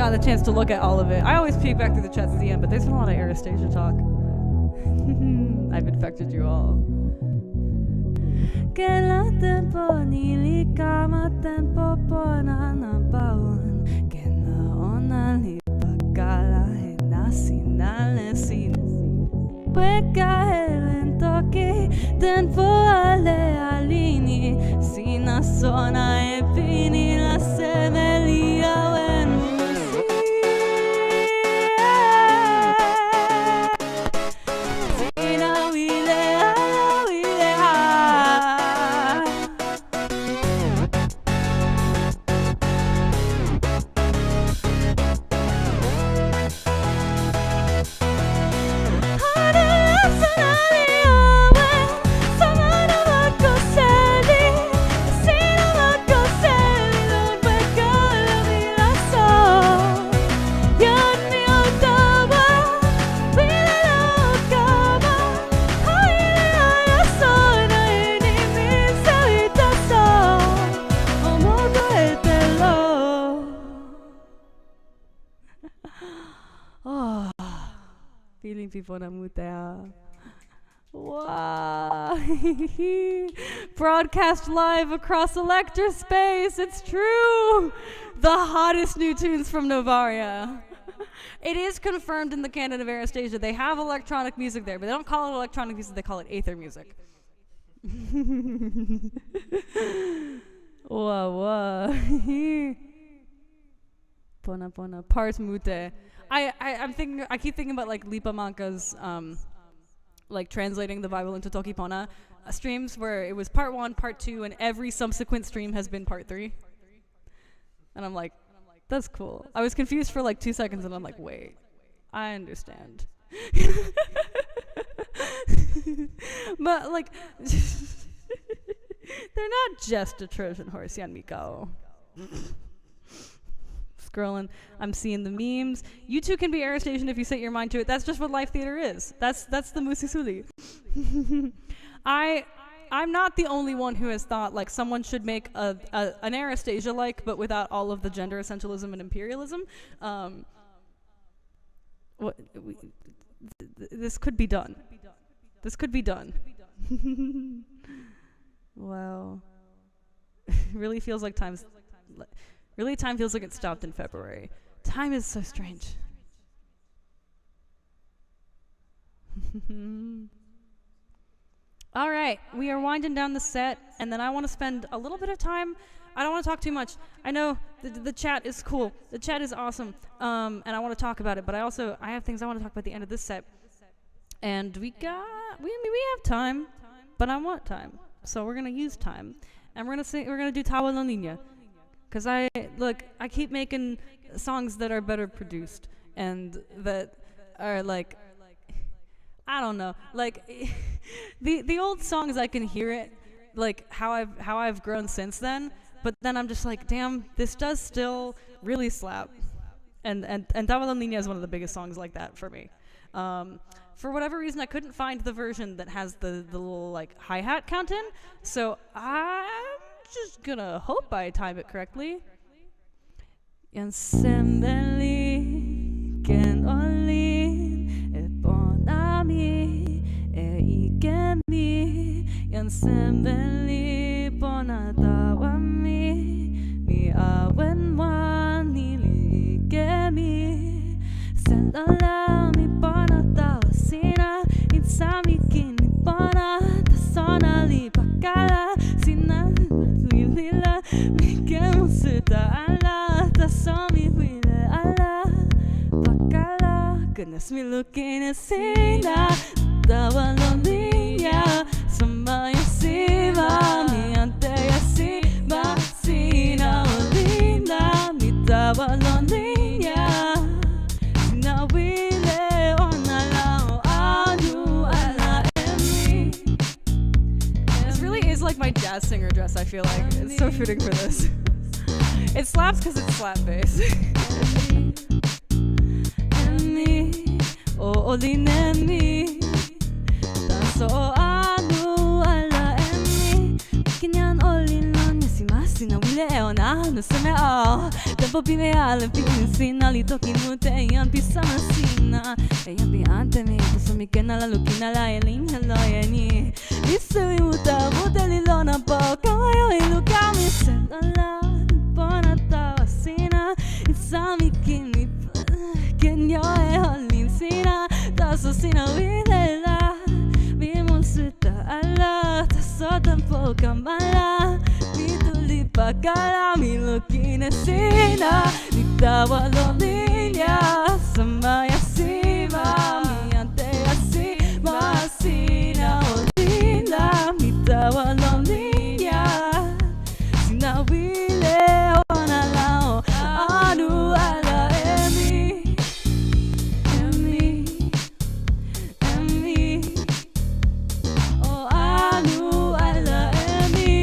gotten a chance to look at all of it. I always peek back through the chats at the end, but there's been a lot of Anastasia talk. I've infected you all. Kela tempo nilikama tempo pona nampawan Kena ona lipakala henasinale sin Peka helen toki tempo ale alini Sina sona epini la semelia wen Sina wile ala wile ha Feeling people na mutea. Wow. Broadcast live across Elector space. It's true. The hottest new tunes from Novaria. It is confirmed in the canon of Anastasia. They have electronic music there, but they don't call it electronic music. They call it aether music. Wow. Pona. Pars mute. I keep thinking about like Lipa Manka's like translating the Bible into Toki Pona streams where it was part 1, part 2, and every subsequent stream has been part 3. And I'm like, that's cool. I was confused for like 2 seconds and I'm like, wait, I understand. But like they're not just a Trojan horse, Yan Mikao. Scrolling, I'm seeing the memes. You too can be Aerostation if you set your mind to it. That's just what live theater is. That's the musi suli. I'm not the only one who has thought like someone should make an Anastasia like, but without all of the gender essentialism and imperialism. This could be done. This could be done. Wow. Really feels like time feels like it stopped in February. Time is so strange. All right, we are winding down the set, and then I want to spend a little bit of time. I don't want to talk too much. I know the chat is cool. The chat is awesome, and I want to talk about it. But I have things I want to talk about at the end of this set. And we have time, but I want time, so we're gonna use time, and we're gonna do Tawa La Niña. Cause I keep making songs that are better produced and that are like, I don't know, like the old songs I can hear it, like how I've grown since then. But then I'm just like, damn, this does still really slap. And Tawa La Niña is one of the biggest songs like that for me. For whatever reason, I couldn't find the version that has the little like hi-hat count in, so I'm just gonna hope I time it correctly. Yansembeli ken olin e ponami e ikemi Yansembeli ponatawami mi awenwani likemi Selala mi ponatawasina insami kini pona tasona li pakala sina lila mikemu suta ala tasomi wile ala pakala goodness me looking at sina Tawa La Niña sama yasiva mi ante yasiva sina olina mi Tawa La Niña sina wile onala anu ala emi. This really is like my jazz singer dress, I feel like. It's so fitting for this. It slaps because it's slap bass. Emi, olinemi, taso anu ala emi. Kinyan olin lang yasimasi na wile eona nuseme o. The tempo pime ale pinsina li toki mute yan pisama sina yan pi ante mi so mi kena la lukina la elina lo yani isui muta muta li lona po kawayo iluka mi senala pona tawasina isami kimi kenyo e holin sina taso sina wilela mi monsuta ala taso tampo kamala mi tuli pakala mi lukina sina mi tawa lo niña sama yasima mi ante yasima sina olina mi tawa lo niña sina wile ona lao anu ala emi oh anu ala emi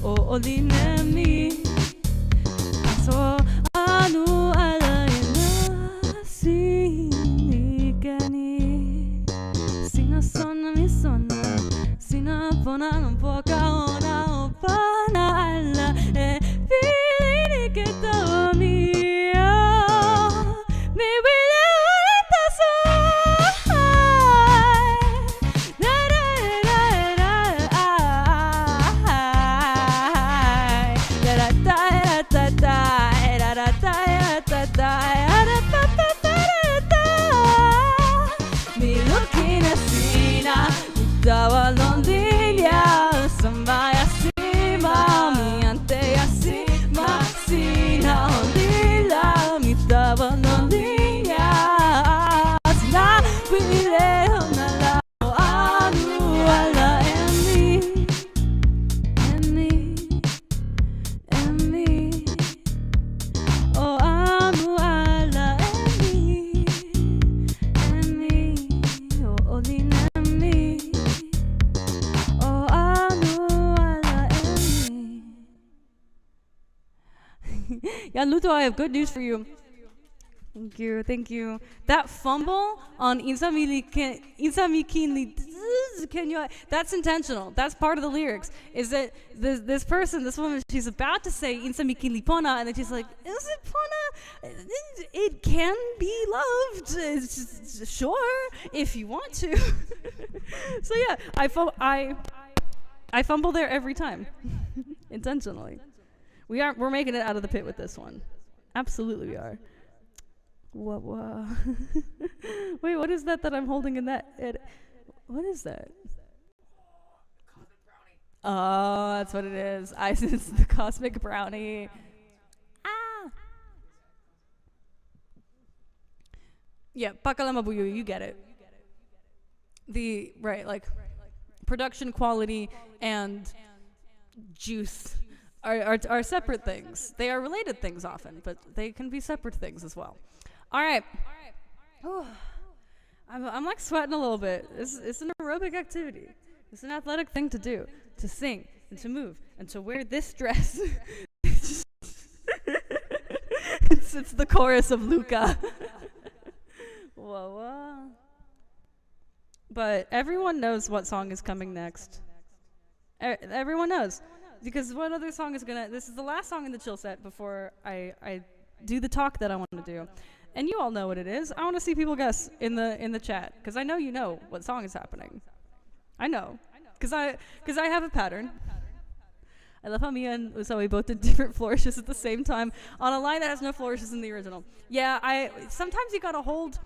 oh olinemi so anu ala sinikani sina sona mi sona sina pona non poca ona o pana ala fili che to mia mi wile oretta so na na na na da da da da da da da mi lukina sina tawa londinia samba yasima mi ante yasima sina ondila mi tawa londinia sina wile onala anu ala emi oh anu ala emi oh olinemi oh anu ala emi. Yeah, Luto, I have good news for you. Thank you. That fumble on that's intentional. That's part of the lyrics. Is that this person, this woman, she's about to say Insamikinli Pona, and then she's like, is it Pona? It can be loved. It's just, sure, if you want to. So yeah, I fumble there every time. Intentionally. We're making it out of the pit with this one. Absolutely we are. What? Wait, what is that I'm holding in that? What is that? Oh, that's what it is. It's the cosmic brownie. Ah. Yeah, pakalama buyu, you get it. Like production quality and juice are separate things. They are related things often, but they can be separate things as well. All right. Ooh. I'm like sweating a little bit. It's an aerobic activity. It's an athletic thing to do, to sing and to move and to wear this dress. It's the chorus of Luca. Whoa. But everyone knows what song is coming next. Everyone knows. Because what other song is this is the last song in the chill set before I do the talk that I want to do. And you all know what it is. I want to see people guess in the chat, because I know you know what song is happening. I know. Because I have a pattern. I love how Mia and Usawi both did different flourishes at the same time on a line that has no flourishes in the original. Yeah, sometimes you gotta hold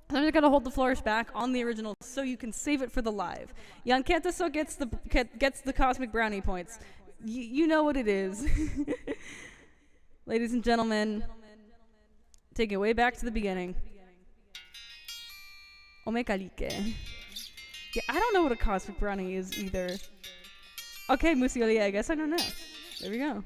the flourish back on the original so you can save it for the live. Jan Kentaso gets the cosmic brownie points. You know what it is. Ladies and gentlemen, take it way back to the beginning. Omekalike. Yeah, I don't know what a cosmic brownie is either. Okay, Musioli, I guess I don't know. There we go.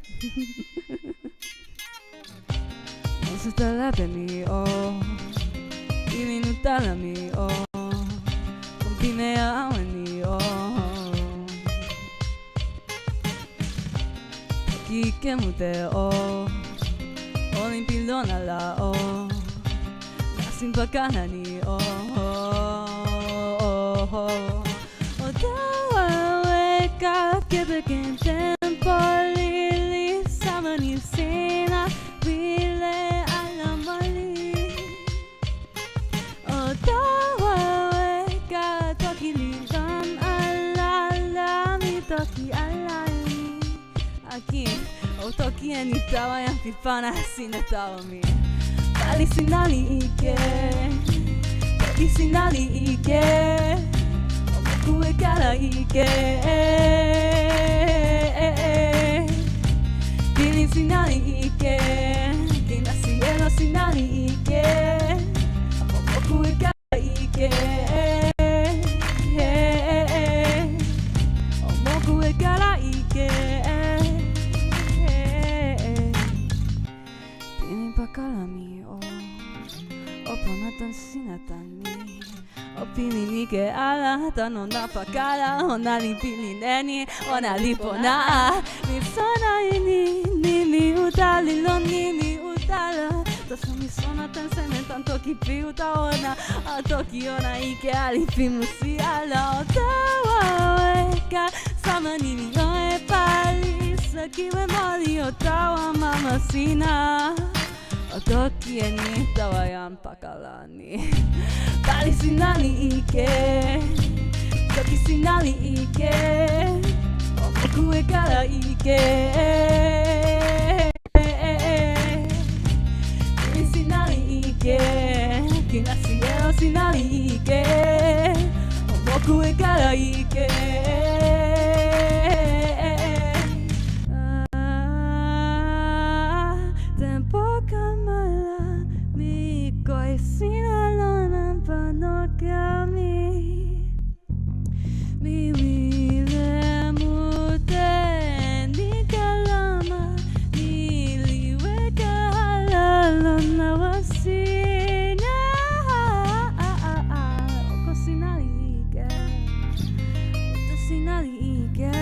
Toki ni tawa yan pipana sina tawa mi. Bali sinali ike. Toki sinali ike. Omoku e kara ike. Kili sinali ike. Kina cielo sinali ike. Omoku e kara ike. Omoku e kara ike. Piling pakalami o Pona tan sinatani o pili ni ke ala tan ona pakala ona li pili neni ona li pona mi sona ini ni mi utali lo ni mi utala taso mi sona tan sene tan toki pi uta ona a toki ona ike ali pi musi ala otawa weka sama ni mi o e pali saki we moli otawa mamasina Toki e ni tawa yan pakalani Bali sinali ike Toki sinali ike Omoku e kara ike Kili sinali ike Kina cielo sinali ike Omoku e kara ike Tempo kamala mi koi sinalona panokami mi wile mute Nikolama niliwe kahalala wasina oko sinalike oto sinalike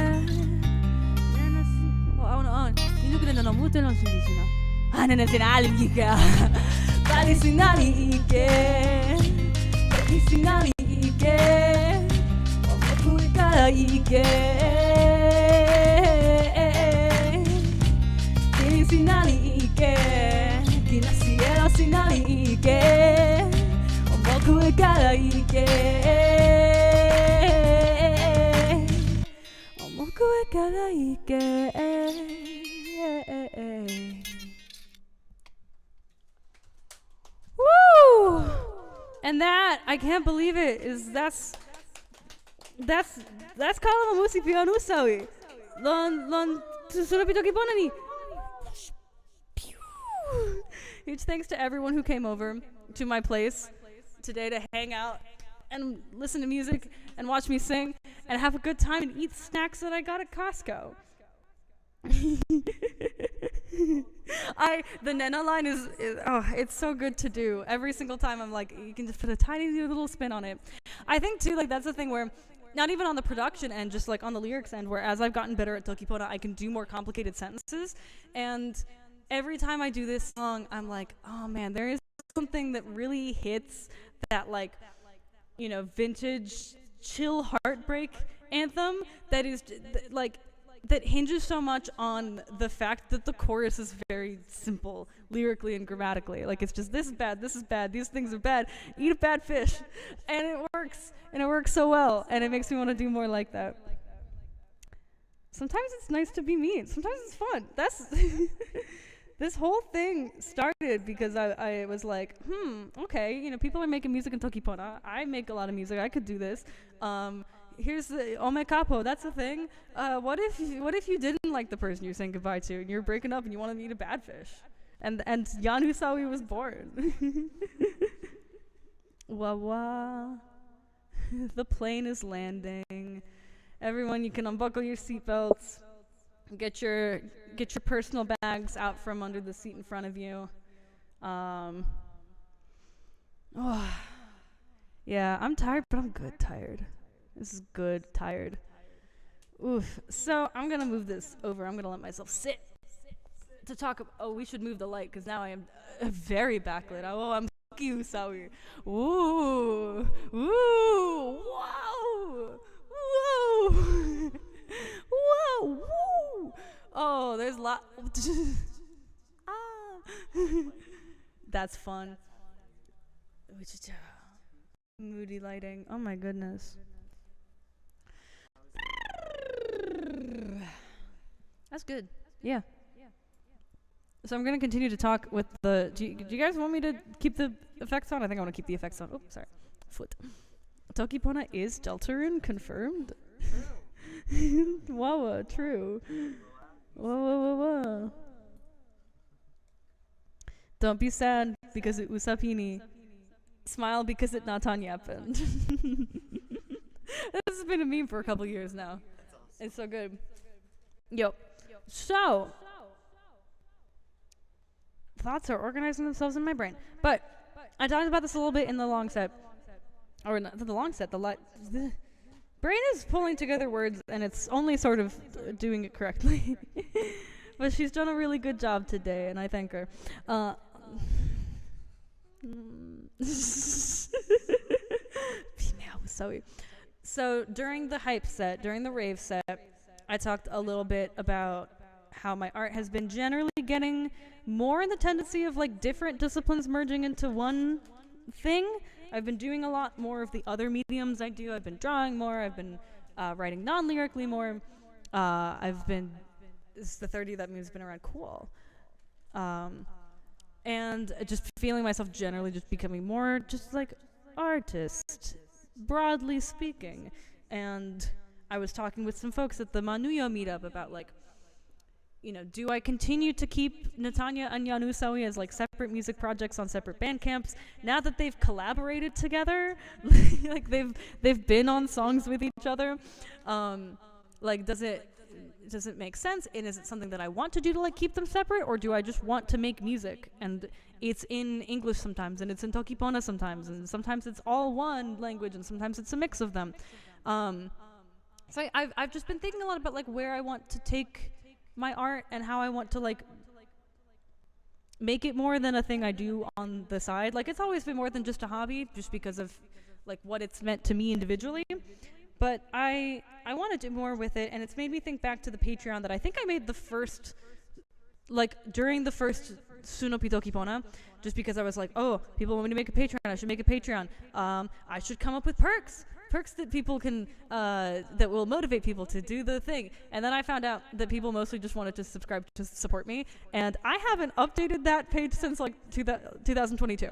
no mute non si dice Nene sinali ike Bali sinali ike Toki sinali ike Omoku e kara ike Kili sinali ike Kina cielo sinali ike Omoku e kara ike Omoku e kara ike Woo! And that, I can't believe it, that's kalama musi pion Usawi. Lon suno Toki Pona ni. Huge thanks to everyone who came over to my place today to hang out and listen to music and watch me sing and have a good time and eat snacks that I got at Costco. The Nena line is it's so good to do. Every single time I'm like, you can just put a tiny little spin on it. I think too, like that's the thing where not even on the production end, just like on the lyrics end, where as I've gotten better at Toki Pona, I can do more complicated sentences. And every time I do this song, I'm like, oh man, there is something that really hits that like, you know, vintage chill heartbreak anthem that is like that hinges so much on the fact that the chorus is very simple lyrically and grammatically. Like it's just this is bad, these things are bad, eat a bad fish. And it works so well, and it makes me want to do more like that. Sometimes it's nice to be mean, sometimes it's fun. That's this whole thing started because I was like, okay, you know, people are making music in Toki Pona. I make a lot of music, I could do this. Here's the Ome Capo, that's the thing. What if you didn't like the person you're saying goodbye to and you're breaking up and you want to eat a bad fish? And Yan Usawi was born. Wah wah. The plane is landing. Everyone, you can unbuckle your seatbelts. Get your personal bags out from under the seat in front of you. Yeah, I'm tired, but I'm good tired. This is good tired. Oof. So I'm gonna move this over. I'm gonna let myself sit to talk. We should move the light because now I am very backlit. I'm Toki Usawi. Ooh, ooh, wow, whoa, whoa, woo. Oh, there's lot. That's fun. Moody lighting. Oh my goodness. That's good. Yeah. So I'm gonna continue to talk with the. Do you guys want me to keep the effects on? I think I want to keep the effects on. Oh, sorry, foot. Toki Pona is Deltarune confirmed. Wawa, true. Whoa. Don't be sad because it usapini. Smile because it natan happened. This has been a meme for a couple years now. It's so good. Yo. So, thoughts are organizing themselves in my brain. But I talked about this a little bit in the long set. Or not the long set, the brain is pulling together words and it's only sort of doing it correctly. But she's done a really good job today and I thank her. So during the hype set, during the rave set, I talked a little bit about how my art has been generally getting more in the tendency of like different disciplines merging into one thing. I've been doing a lot more of the other mediums I do. I've been drawing more. I've been writing non-lyrically more. This is the 30 that meme's been around. Cool. And just feeling myself generally just becoming more just like artist, broadly speaking. And I was talking with some folks at the Manuyo meetup about like, you know, do I continue to keep Natanya and Usawi as like separate music projects on separate band camps now that they've collaborated together? Like they've been on songs with each other. Like does it make sense? And is it something that I want to do to like keep them separate, or do I just want to make music and it's in English sometimes and it's in Toki Pona sometimes and sometimes it's all one language and sometimes it's a mix of them. So I've just been thinking a lot about like where I want to take my art and how I want to like make it more than a thing I do on the side. Like it's always been more than just a hobby just because of like what it's meant to me individually. But I want to do more with it, and it's made me think back to the Patreon that I think I made the first, like during the first Suno Toki Pona, just because I was like, oh, people want me to make a Patreon, I should make a Patreon. I should come up with perks that people can, that will motivate people to do the thing. And then I found out that people mostly just wanted to subscribe to support me, and I haven't updated that page since like 2022.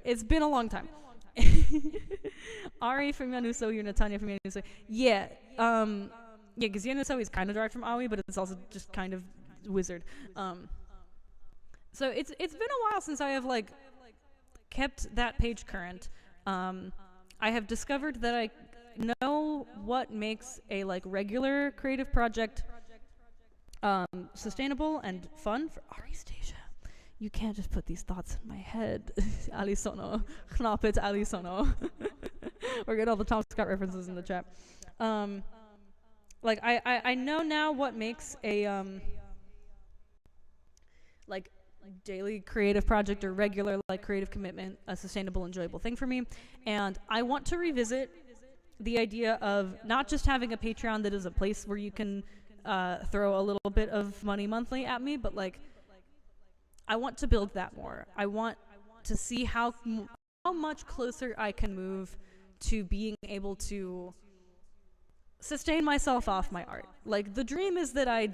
It's been a long time. Ari from Yanuso, you're Natanya from Yanuso. Yeah, because Yanuso is kind of derived from Aoi, but it's also just kind of wizard. So it's been a while since I have like kept that page current. I have discovered that I know what makes a like regular creative project sustainable and fun for Ari Stasia. You can't just put these thoughts in my head. Alisono. Knop it, Alisono. We're getting all the Tom Scott references in the chat. Like, I know now what makes a, like, daily creative project or regular, like, creative commitment a sustainable, enjoyable thing for me. And I want to revisit the idea of not just having a Patreon that is a place where you can throw a little bit of money monthly at me, but, like, I want to build that more. I want to see how much closer I can move to being able to sustain myself off my art. Like the dream is that I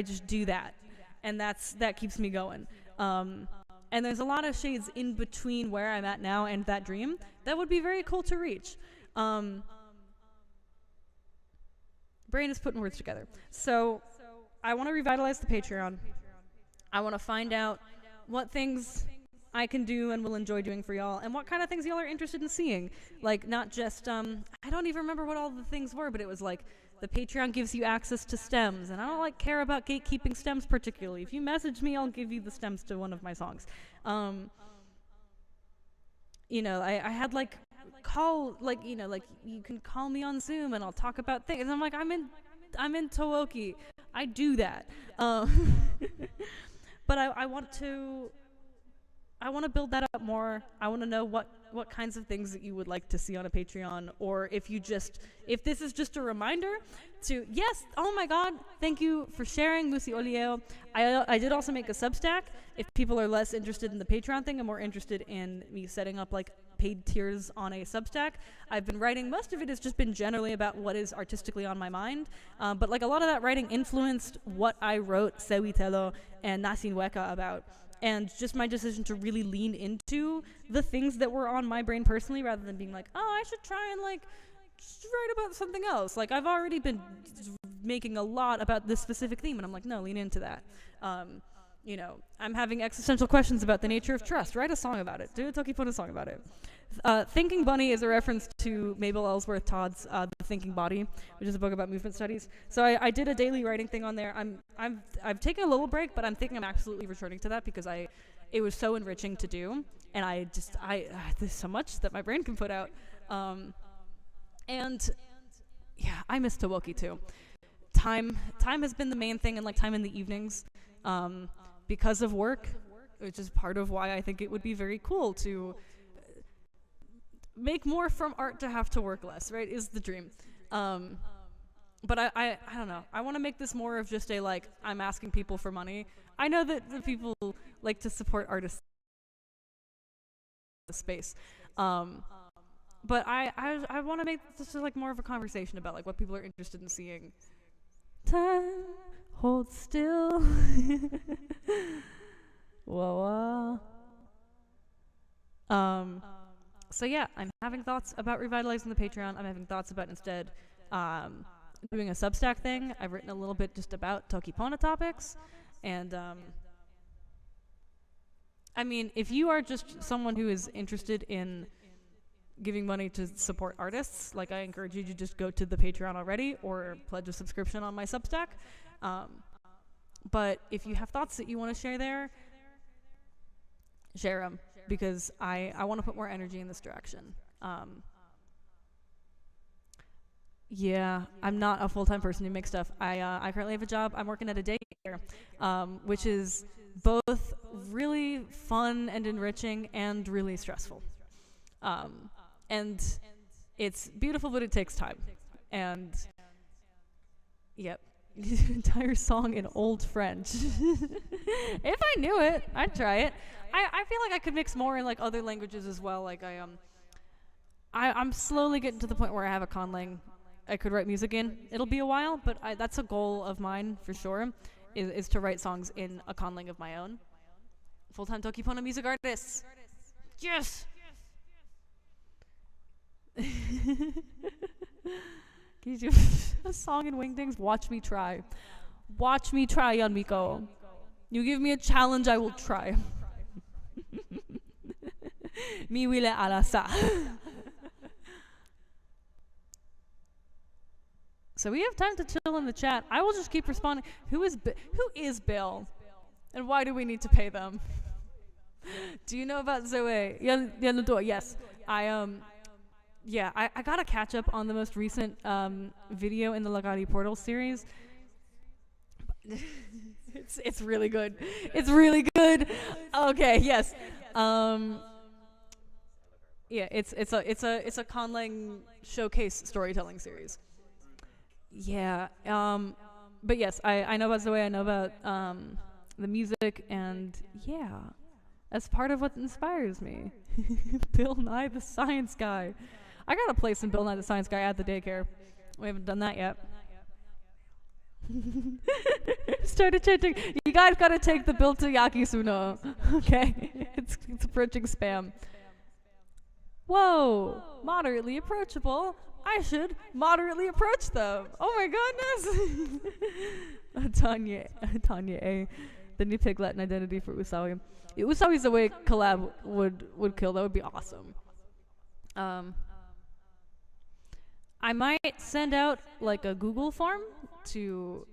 just do that, and that keeps me going. And there's a lot of shades in between where I'm at now and that dream that would be very cool to reach. Brain is putting words together. So I want to revitalize the Patreon. I want to find out what things I can do and will enjoy doing for y'all, and what kind of things y'all are interested in seeing. Like, not just, I don't even remember what all the things were, but it was like, the Patreon gives you access to stems, and I don't, like, care about gatekeeping stems particularly. If you message me, I'll give you the stems to one of my songs. You know, I had, like, you know, like, you can call me on Zoom, and I'll talk about things, and I'm like, I'm in Toki. I do that. But I want to build that up more. I want to know what kinds of things that you would like to see on a Patreon, or if this is just a reminder to, yes, oh my god, thank you for sharing, Musi Olieo. I did also make a Substack. If people are less interested in the Patreon thing and more interested in me setting up like paid tiers on a Substack. I've been writing, most of it has just been generally about what is artistically on my mind, but like a lot of that writing influenced what I wrote Sewitelo and Nasin Weka about, and just my decision to really lean into the things that were on my brain personally, rather than being like, oh, I should try and like just write about something else. Like, I've already been making a lot about this specific theme, and I'm like, no, lean into that. You know, I'm having existential questions about the nature of trust. Write a song about it. Do a Toki Pona song about it. Thinking Bunny is a reference to Mabel Ellsworth Todd's The Thinking Body, which is a book about movement studies. So I did a daily writing thing on there. I've taken a little break, but I'm thinking I'm absolutely returning to that because it was so enriching to do, and there's so much that my brain can put out. And yeah, I miss Towoki too. Time has been the main thing, and like time in the evenings, because of work, which is part of why I think it would be very cool to make more from art to have to work less, right, is the dream. But I don't know. I want to make this more of just a, like, I'm asking people for money. I know that the people like to support artists in the space. But I want to make this like more of a conversation about like what people are interested in seeing. Time hold still. Whoa. So yeah, I'm having thoughts about revitalizing the Patreon. I'm having thoughts about instead doing a Substack thing. I've written a little bit just about Toki Pona topics, and I mean, if you are just someone who is interested in giving money to support artists, like, I encourage you to just go to the Patreon already or pledge a subscription on my Substack. But if you have thoughts that you want to share there, share them, because I want to put more energy in this direction. Yeah, I'm not a full-time person who makes stuff. I currently have a job. I'm working at a daycare, which is both really fun and enriching and really stressful. And it's beautiful, but it takes time. And yep, entire song in old French. If I knew it, I'd try it. I feel like I could mix more in like other languages as well. Like I'm slowly getting to the point where I have a conlang I could write music in. It'll be a while, but that's a goal of mine for sure, is to write songs in a conlang of my own. Full-time Toki Pona music artist. Yes. Can you do a song in Wingdings? Watch me try. Watch me try, Yanmiko. You give me a challenge, I will try. Mi wile alasa. So we have time to chill in the chat. I will just keep responding. Who is Bill? And why do we need to pay them? Do you know about Zoe? Yes. I gotta catch up on the most recent video in the Lagari Portal series. It's really good. It's really good. Okay, yes. It's a conlang showcase storytelling series. Yeah. But yes, I know about Zoe. I know about the music, and yeah, that's part of what inspires me. Bill Nye the Science Guy. I gotta play some Bill Nye the Science Guy at the daycare. We haven't done that yet. Started chanting. You guys gotta take the Bill to Yaki Suno. Okay, it's approaching spam. Whoa, moderately approachable. I should moderately approach them. Oh my goodness. Tanya A. The new pig Latin identity for Usawi. Usawi's the way collab would kill. That would be awesome. I might send out like a Google form to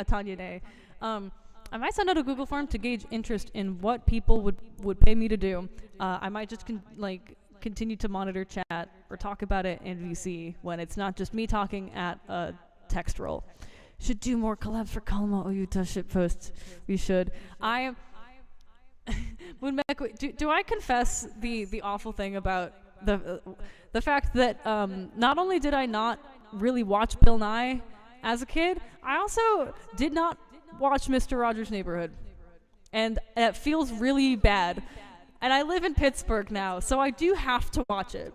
Tanya A. I might send out a Google form to gauge interest in what people would pay me to do. I might just continue to monitor chat or talk about it in VC when it's not just me talking at a text roll. Should do more collabs for Kalama Ojuta shitposts. We should. Do I confess the awful thing about the fact that not only did I not really watch Bill Nye as a kid, I also did not watch Mr. Rogers' Neighborhood, and that feels really bad. And I live in Pittsburgh now, so I do have to watch it.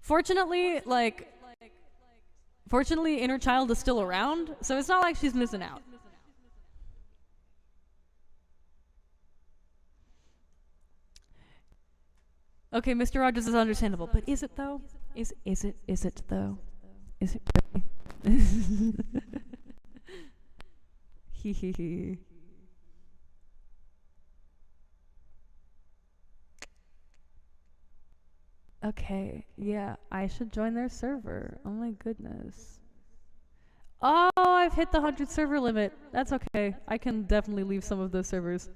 Fortunately, inner child is still around, so it's not like she's missing out. Okay, Mr. Rogers is understandable, but is it though? Is it though? Is it really? Hee hee hee. Okay, yeah, I should join their server. Oh my goodness. Oh, I've hit the 100 server limit. That's okay. I can definitely leave some of those servers.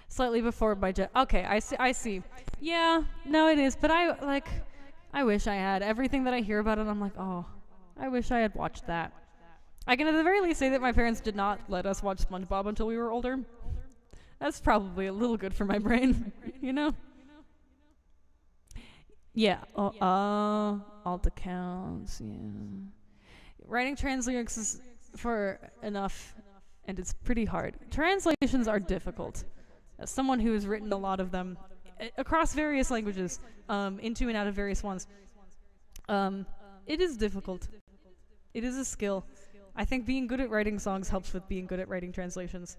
Slightly before my jet. Okay, I see. Yeah, no it is, but I wish I had. Everything that I hear about it, I'm like, oh, I wish I had watched that. I can at the very least say that my parents did not let us watch SpongeBob until we were older. That's probably a little good for my brain, you know? Yeah, alt accounts, yeah. Writing trans lyrics is for enough, and it's pretty hard. Translations are difficult. As someone who has written a lot of them across various languages, into and out of various ones, it is difficult. It is a skill. I think being good at writing songs helps with being good at writing translations.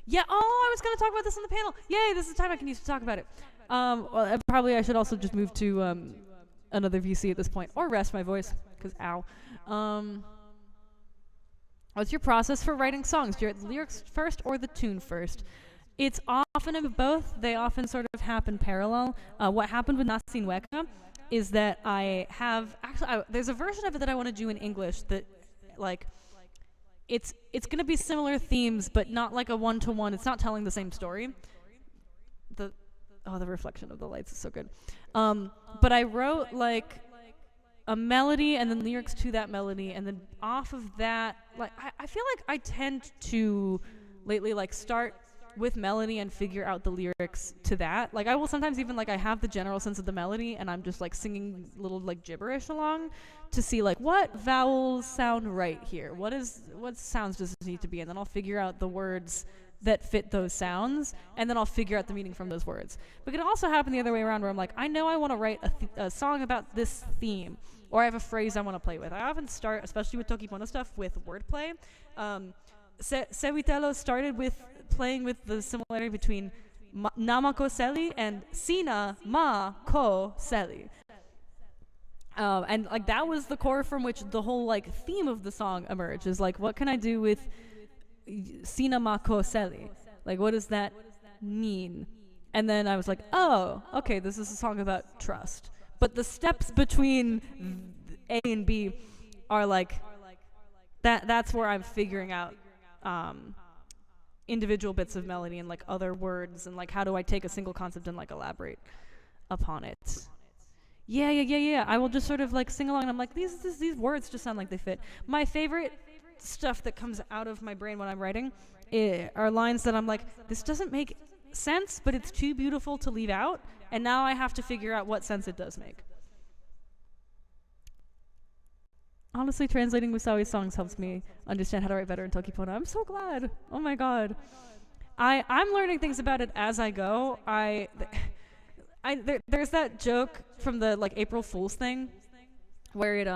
Yeah, I was going to talk about this on the panel. Yay, this is the time I can use to talk about it. Well, probably I should also just move to another VC at this point, or rest my voice, because ow. What's your process for writing songs? Do you write the lyrics first or the tune first? It's often of both. They often sort of happen parallel. What happened with Nasin Weka is that I have... Actually, there's a version of it that I want to do in English that, like... It's going to be similar themes, but not like a one-to-one. It's not telling the same story. The reflection of the lights is so good. But I wrote like a melody and then lyrics to that melody, and then off of that, like I feel like I tend to lately like start with melody and figure out the lyrics to that. Like I will sometimes even like I have the general sense of the melody and I'm just like singing little like gibberish along to see like what vowels sound right here. What sounds does this need to be? And then I'll figure out the words that fit those sounds, and then I'll figure out the meaning from those words. But it can also happen the other way around where I'm like, I know I want to write a song about this theme, or I have a phrase I want to play with. I often start, especially with Toki Pona stuff, with wordplay. Sewitelo started with playing with the similarity between namako seli and sina ma ko seli. And like that was the core from which the whole like theme of the song emerged, is like, what can I do with sina ma ko seli? Like, what does that mean? And then I was like, oh, okay, this is a song about trust. But the steps between A and B are like, that's where I'm figuring out individual bits of melody and like other words, and like how do I take a single concept and like elaborate upon it. Yeah. I will just sort of like sing along, and I'm like, these words just sound like they fit. My favorite stuff that comes out of my brain when I'm writing are lines that I'm like, this doesn't make sense, but it's too beautiful to leave out, and now I have to figure out what sense it does make. Honestly, translating Usawi songs helps me understand how to write better in Toki Pona. I'm so glad. Oh my god. I'm learning things about it as I go. There's that joke from the like April Fool's thing where it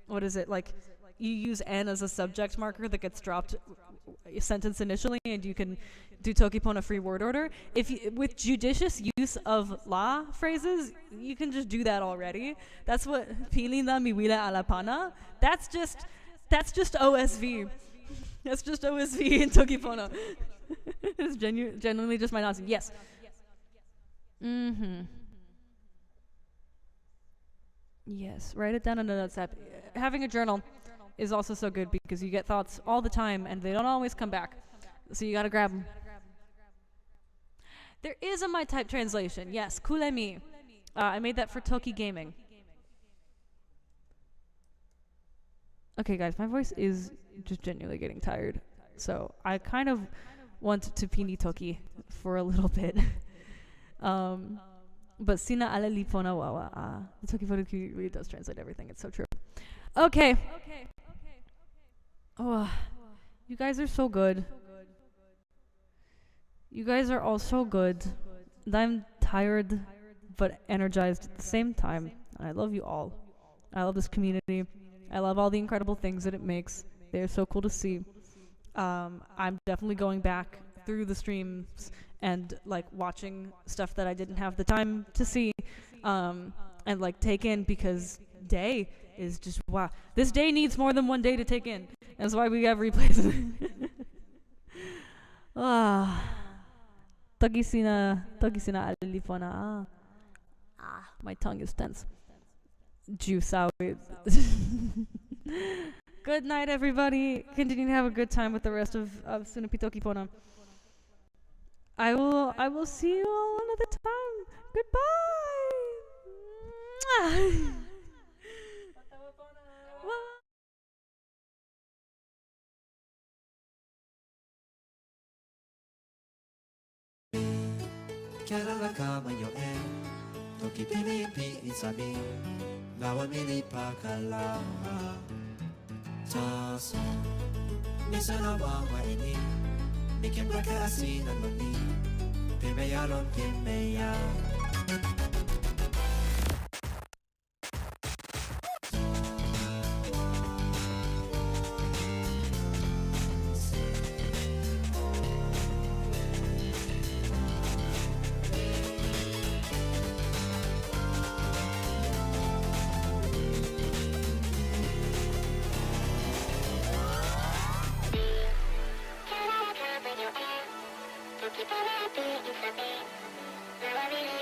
what is it, like you use N as a subject marker that gets dropped a sentence initially, and you can do Toki Pona free word order. With judicious use of la phrases, you can just do that already. That's what Pilinda miwila ala pana. That's just OSV. That's just OSV in Toki Pona. It's genuinely just my nonsense. Yes. Yes, write it down in a notes app. Having a journal is also so good because you get thoughts all the time and they don't always come back. So you gotta grab them. There is a my type translation. Yes, kulemi. I made that for Toki Gaming. Okay, guys, my voice is just genuinely getting tired. So I kind of want to pini Toki for a little bit. But sina ale lipona wawa. The Toki Pona really does translate everything. It's so true. Okay. Oh, you guys are so good. You guys are all so good. And I'm tired but energized at the same time. And I love you all. I love this community. I love all the incredible things that it makes. They are so cool to see. I'm definitely going back through the streams and like watching stuff that I didn't have the time to see and like take in, because day is just wow. This day needs more than one day to take in. That's why we have replays. Toki sina alilipona. My tongue is tense. Usawi. Good night, everybody. Continue to have a good time with the rest of Sunapi Toki Pona. I will see you all another time. Goodbye. Kilikalama yo e Toki pili pi Usawi Lawa meli pa kalama Taso Misana wawa ini Mikin raka asina noni Pimeya lon pimeya Toki pili pi Usawi Lawa meli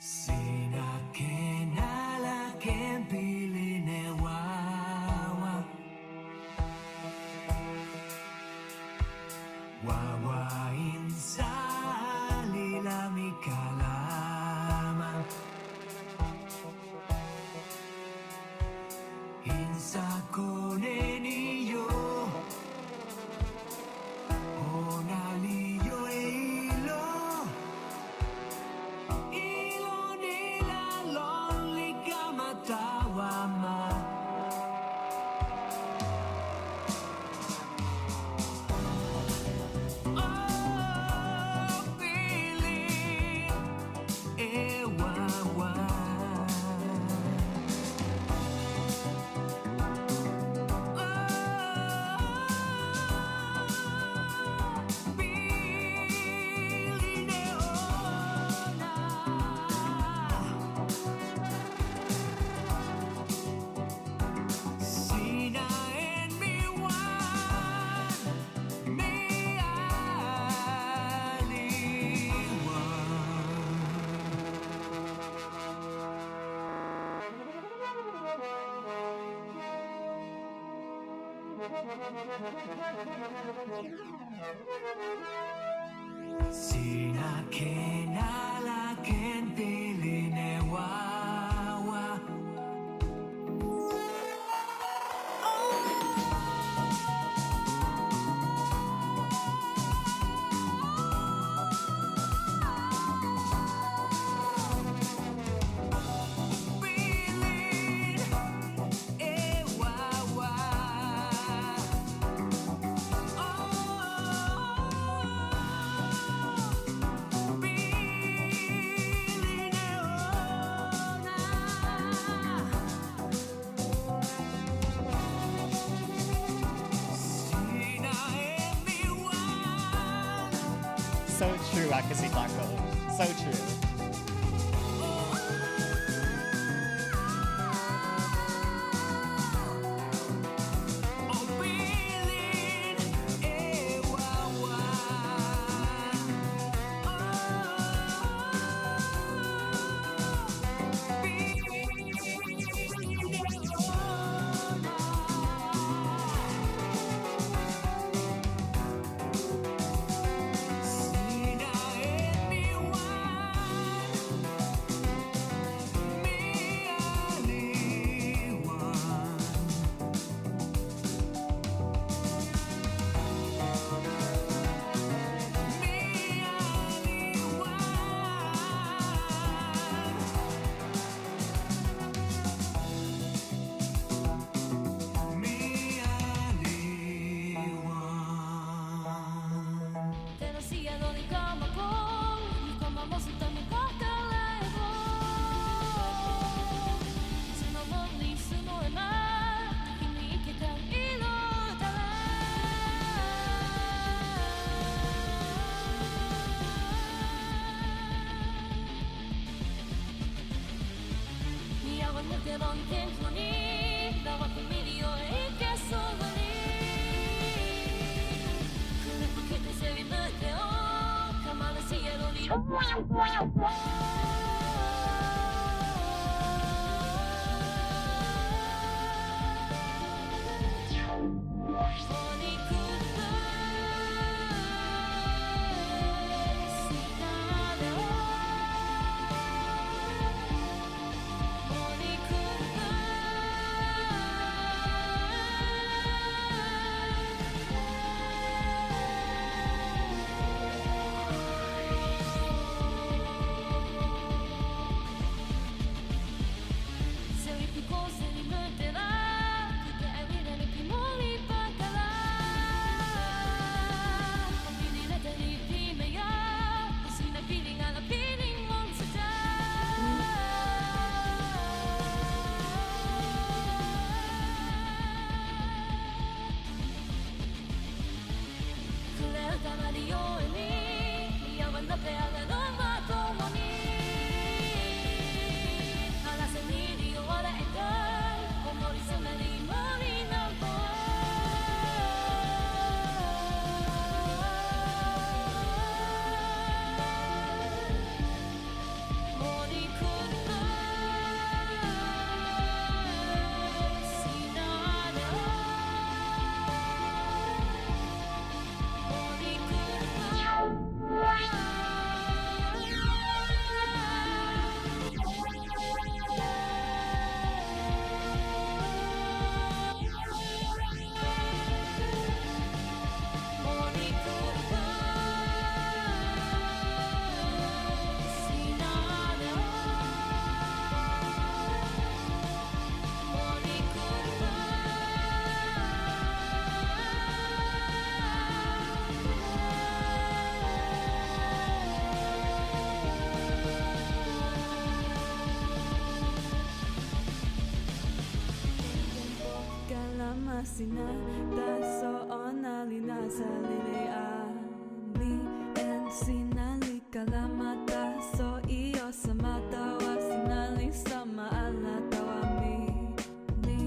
Sina ken ala ken piline wawa Wawa insa lilami kalama Insa kone niyo Onaliyo ilo Ilo nila lonely kamatawama Oh, feeling ewawa Sina and me one, me Sina ken ala ken piline wawa So true at Kesi-taku. So true. sina da so ona lina sa lili a mi en sinali kalama da so io samata wa sinali sama ala tawa mi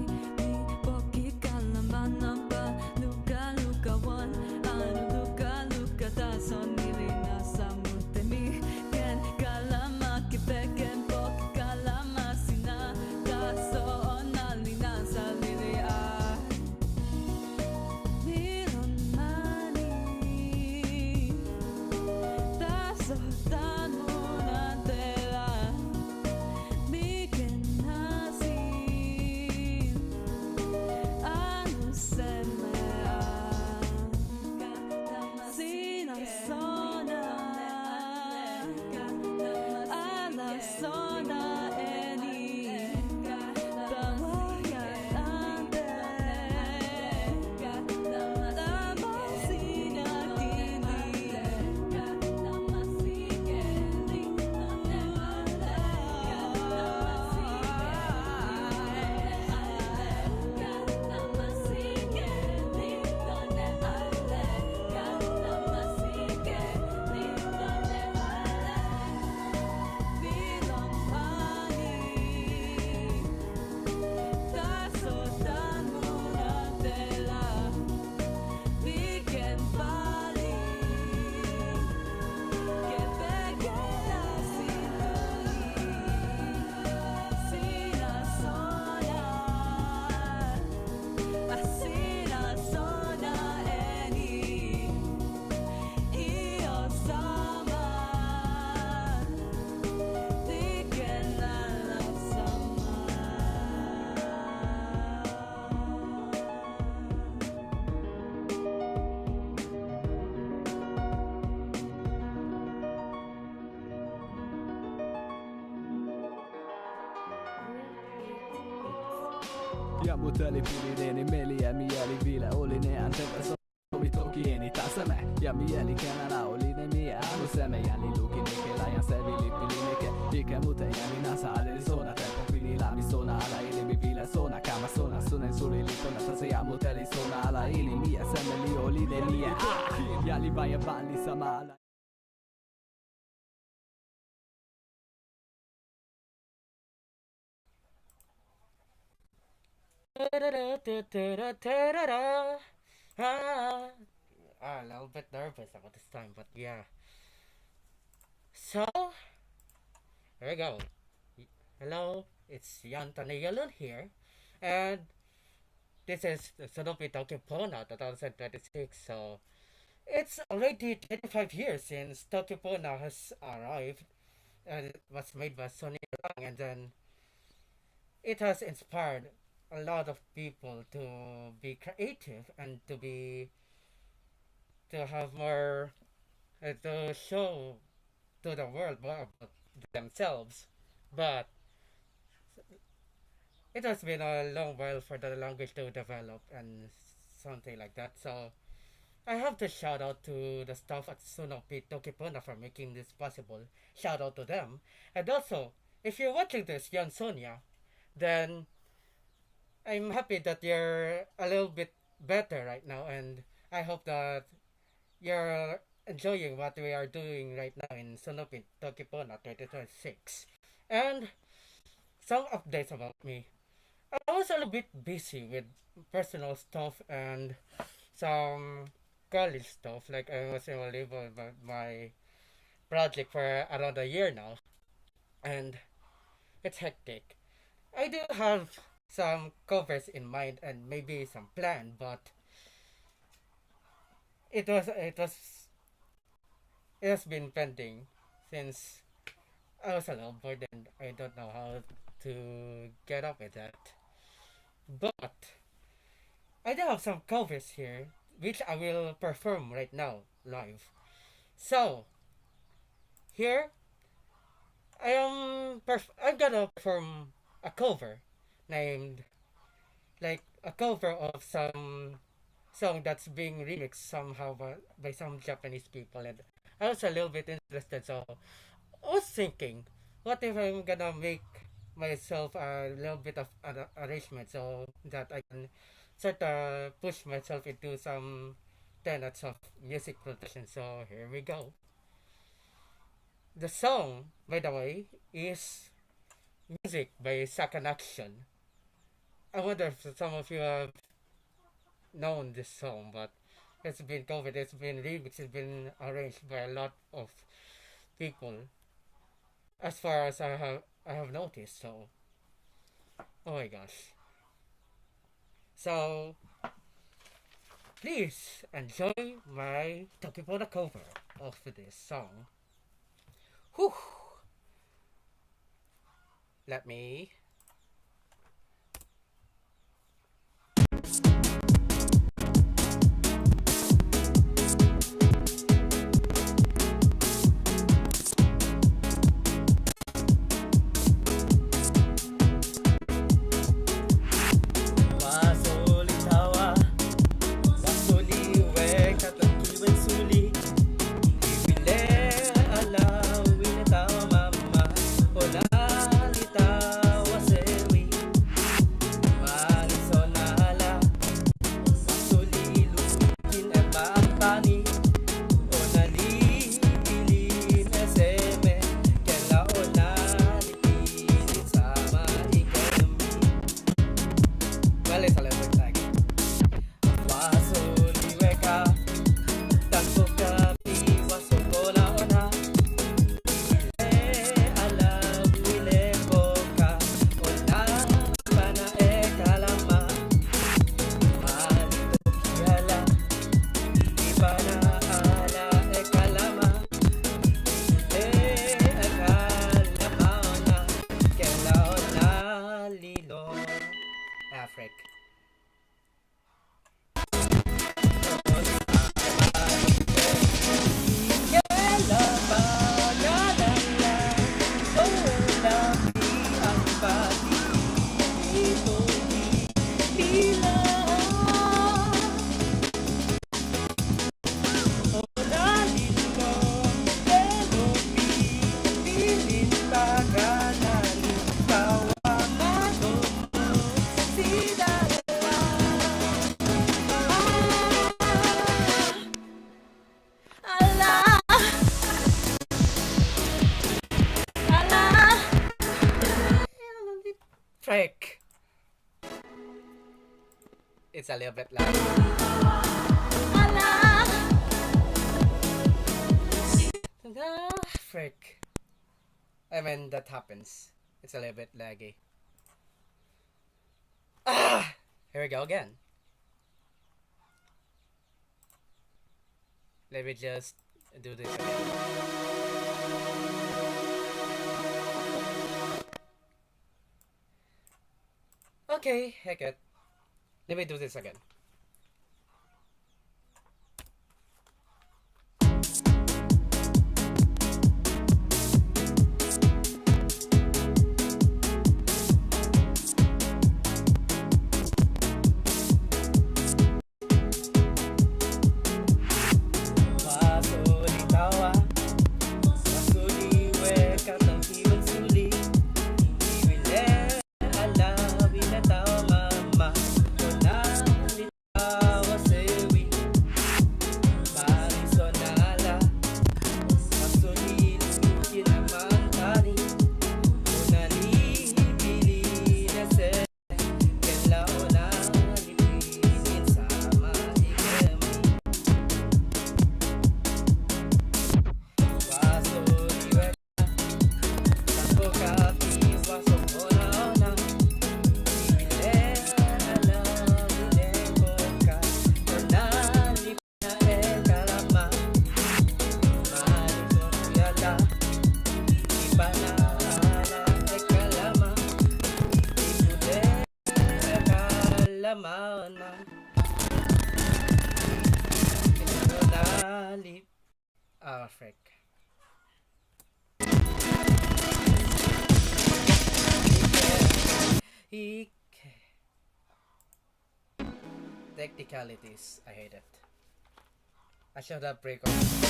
poki kalama namba luka luka one anu luka da so nili na samute mi ken kalama kipeken poki kalama sina da so ona lina sa lili a milon mani da so tanu na tela mi ken nasi anu seme a sina sona ala sona eni tawaya ande lama sina Ja muteli pilineeni meliä mieli vielä oli ne anteeksi sovi toki eni tasame ja mieli kenala oli ne mie aluseme ja liluki nekela ja se vilipilineke ikä mute ja minä saadeli sona tempo pililami sona ala ilmi vielä sona kama sona sunen suli lipona tasa ja muteli sona ala ilmi ja semeli oli ne mie ja liva ja vanni samalla A little bit nervous about this time, but yeah. So, here we go. Hello, it's Jan Tanijelun here, and this is the Sonopi Toki Pona 2026. So, it's already 25 years since Toki Pona has arrived, and it was made by Sony Lang, and then it has inspired a lot of people to be creative and to have more to show to the world more about themselves. But it has been a long while for the language to develop and something like that. So I have to shout out to the staff at Sunopi Toki Pona for making this possible. Shout out to them. And also, if you're watching this, young Sonia, then I'm happy that you're a little bit better right now, and I hope that you're enjoying what we are doing right now in Sonopi Toki Pona 2026. And some updates about me. I was a little bit busy with personal stuff and some college stuff. Like I was in leave about my project for around a year now, and it's hectic. I do have some covers in mind and maybe some plan, but it has been pending since I was a little bored and I don't know how to get up with that. But I do have some covers here which I will perform right now live. So here I'm gonna perform a cover named like a cover of some song that's being remixed somehow by some Japanese people, and I was a little bit interested, so I was thinking, what if I'm gonna make myself a little bit of an arrangement so that I can push myself into some tenets of music production. So here we go. The song, by the way, is music by Second Action. I wonder if some of you have known this song, but it's been covered, it's been remixed, it's been arranged by a lot of people, as far as I have noticed. So, oh my gosh. So, please enjoy my Toki Pona cover of this song. Whew. Let me frick. It's a little bit loud. Frick. I mean, that happens. It's a little bit laggy. Here we go again. Let me just do this again. Okay, heck it. Let me do this again. Oh, frick. Technicalities, I hate it. I should have break off.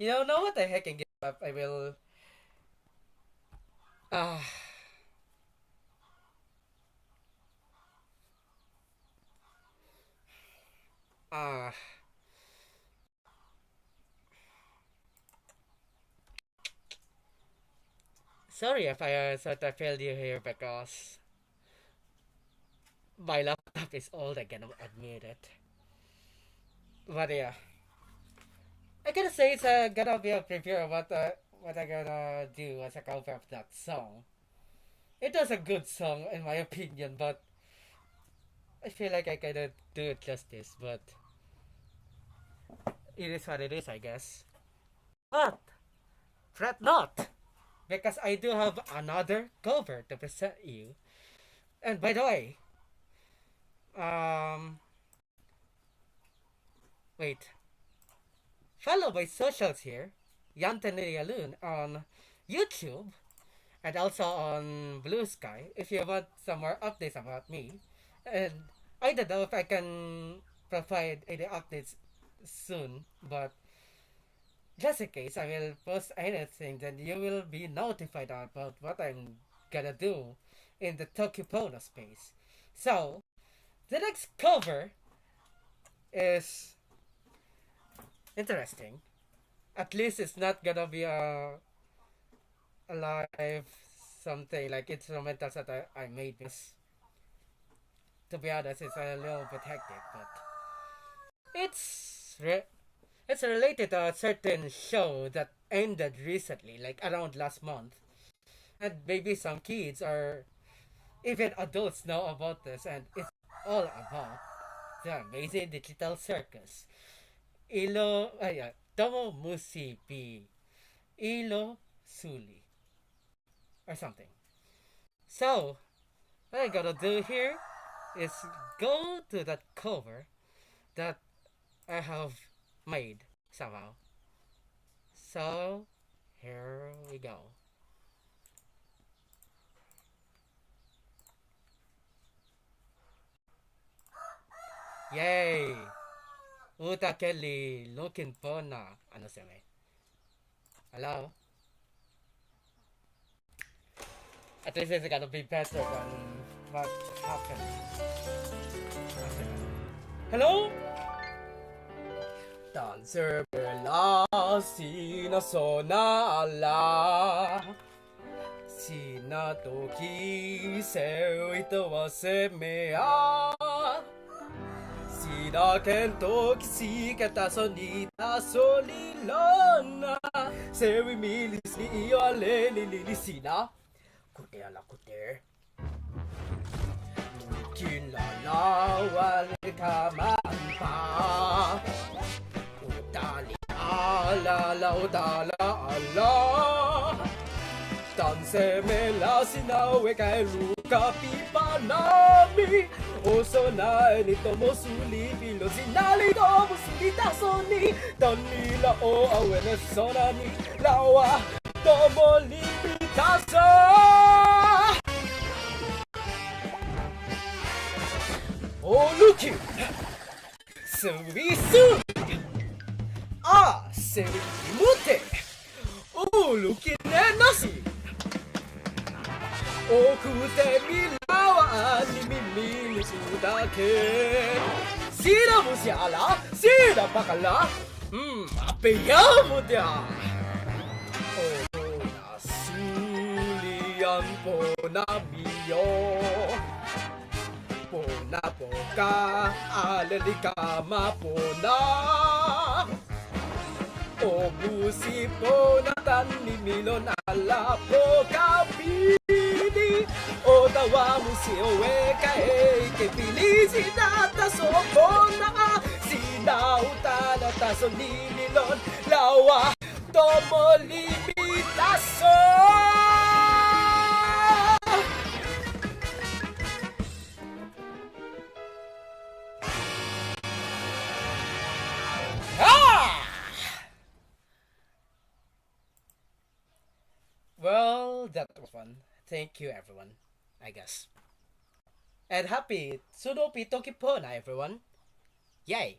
You know what? I can give up. I will. Sorry if I sort of failed you here because my laptop is old. I can admit it. But yeah, I gotta say it's gonna be a preview of what I gonna do as a cover of that song. It was a good song in my opinion, but I feel like I cannot do it justice. But it is what it is, I guess. But fret not, because I do have another cover to present you. And by the way, wait. Follow my socials here, Tanijelun on YouTube and also on Blue Sky if you want some more updates about me. And I don't know if I can provide any updates soon, but just in case I will post anything, then you will be notified about what I'm gonna do in the Toki Pona space. So, the next cover is interesting. At least it's not gonna be a live something like instrumentals that I made this. To be honest, it's a little bit hectic, but it's related to a certain show that ended recently, like around last month, and maybe some kids or even adults know about this, and it's all about the amazing digital circus. Tomo musi pi ilo suli or something. So what I gotta do here is go to that cover that I have made somehow. So here we go. Yay! Uta Kelly looking Pona. Ano siya may? Hello? At least it's gonna be better than what happened. Hello? Dancer Bella Sina Sona Ala Sina Toki Seu Ito wa Semea Sina Kento Kisi Kata Sonita Solilona Sewi Milis ni iyo ale lili Sina Kute ala kute Mungkin lalawal kamampa Utali ala la utala ala Danse me la sinawe kay luka pipa nami Oso na nito mo suli pilo sinali ko mo sulita soni Tanila o awene sona ni lawa tomo limitaso Oh looky Suisu Sewi mute Oh looky ne nasi Okute milawa ni mimili sudake Sida musiala Sida pakala Apeyamu dia Oh nasulian pona miyo Pona poka Kilikalama pona O musi pona tani milon ala poka pili O tawa musi owe kae ke pili sinata so pona Sinauta na taso ni milon lawa tomo limitaso Well, that was fun. Thank you, everyone. I guess. And happy Suno Toki Pona, everyone. Yay!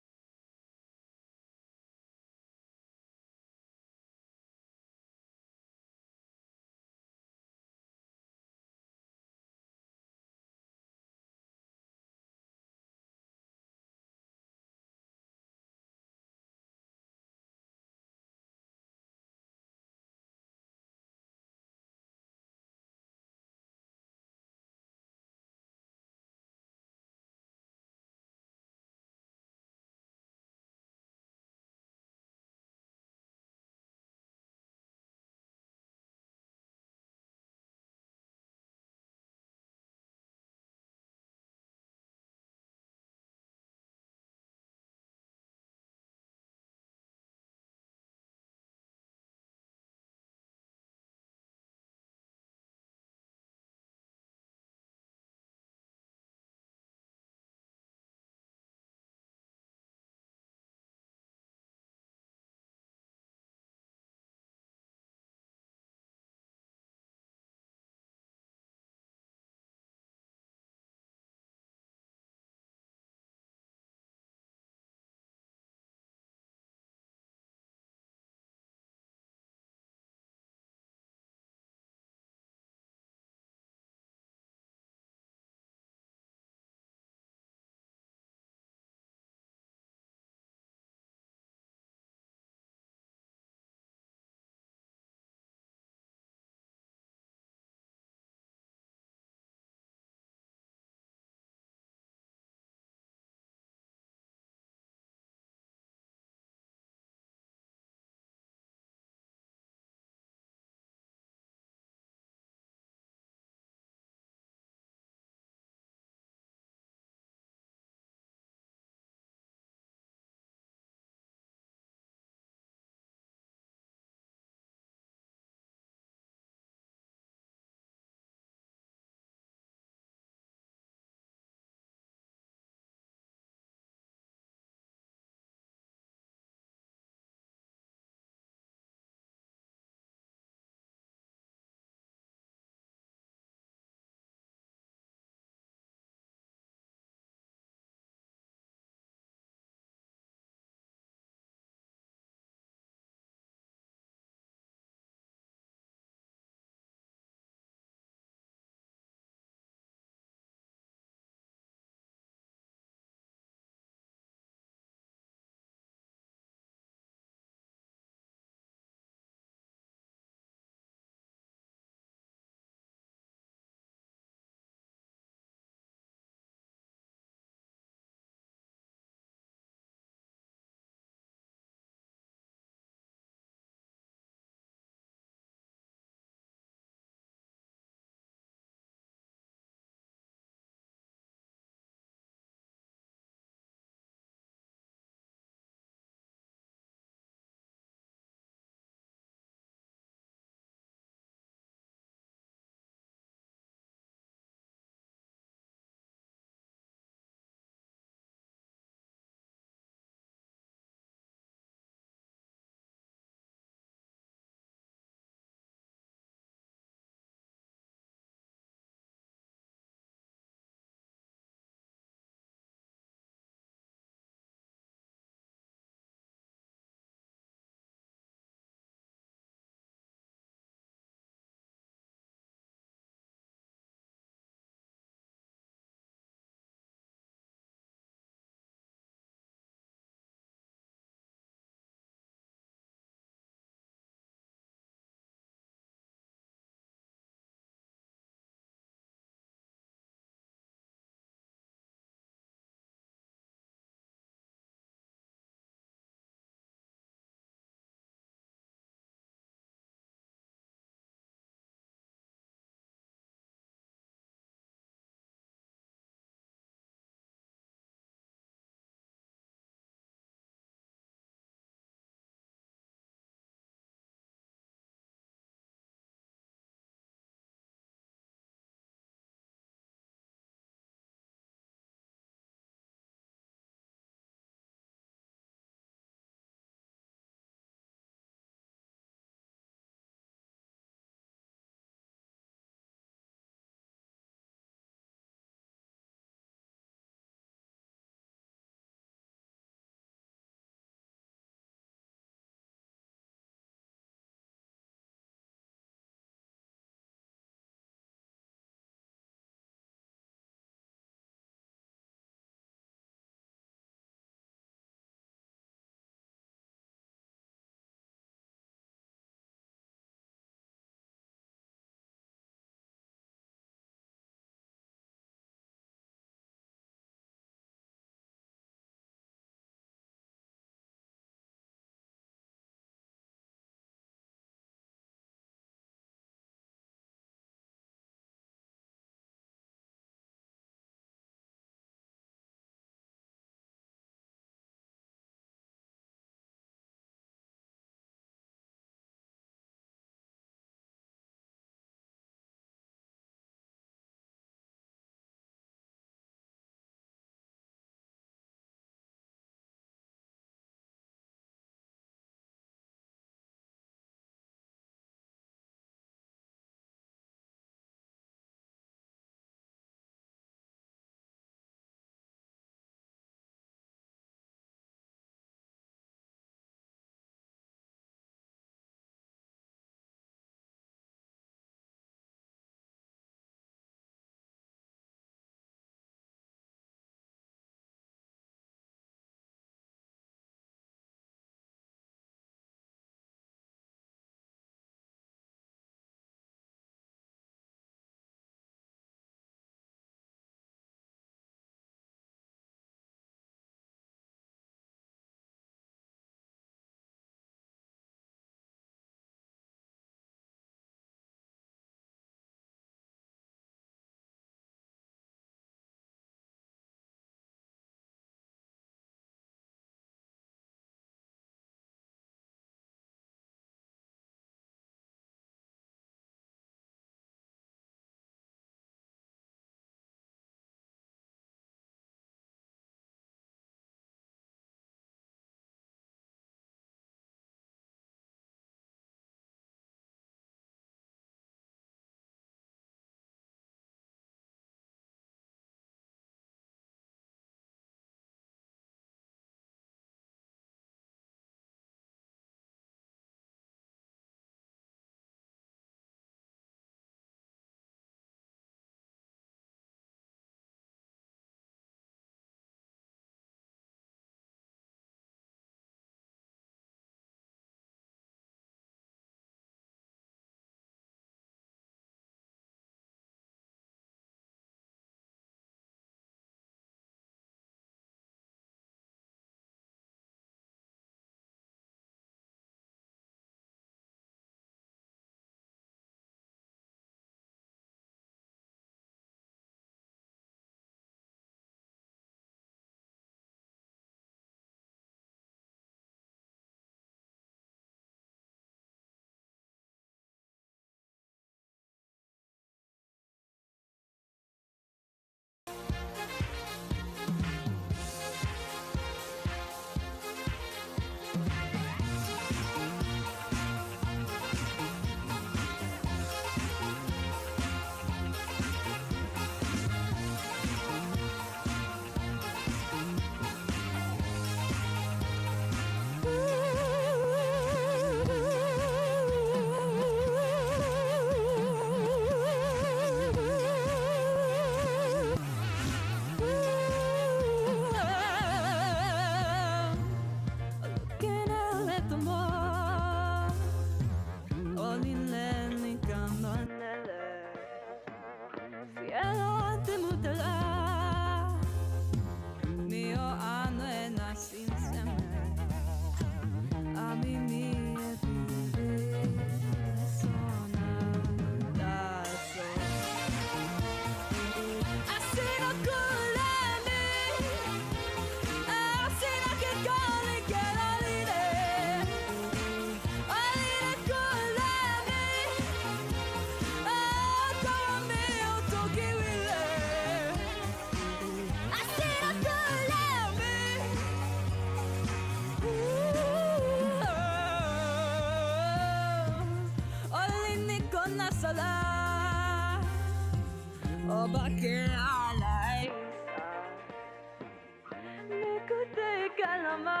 Kalama,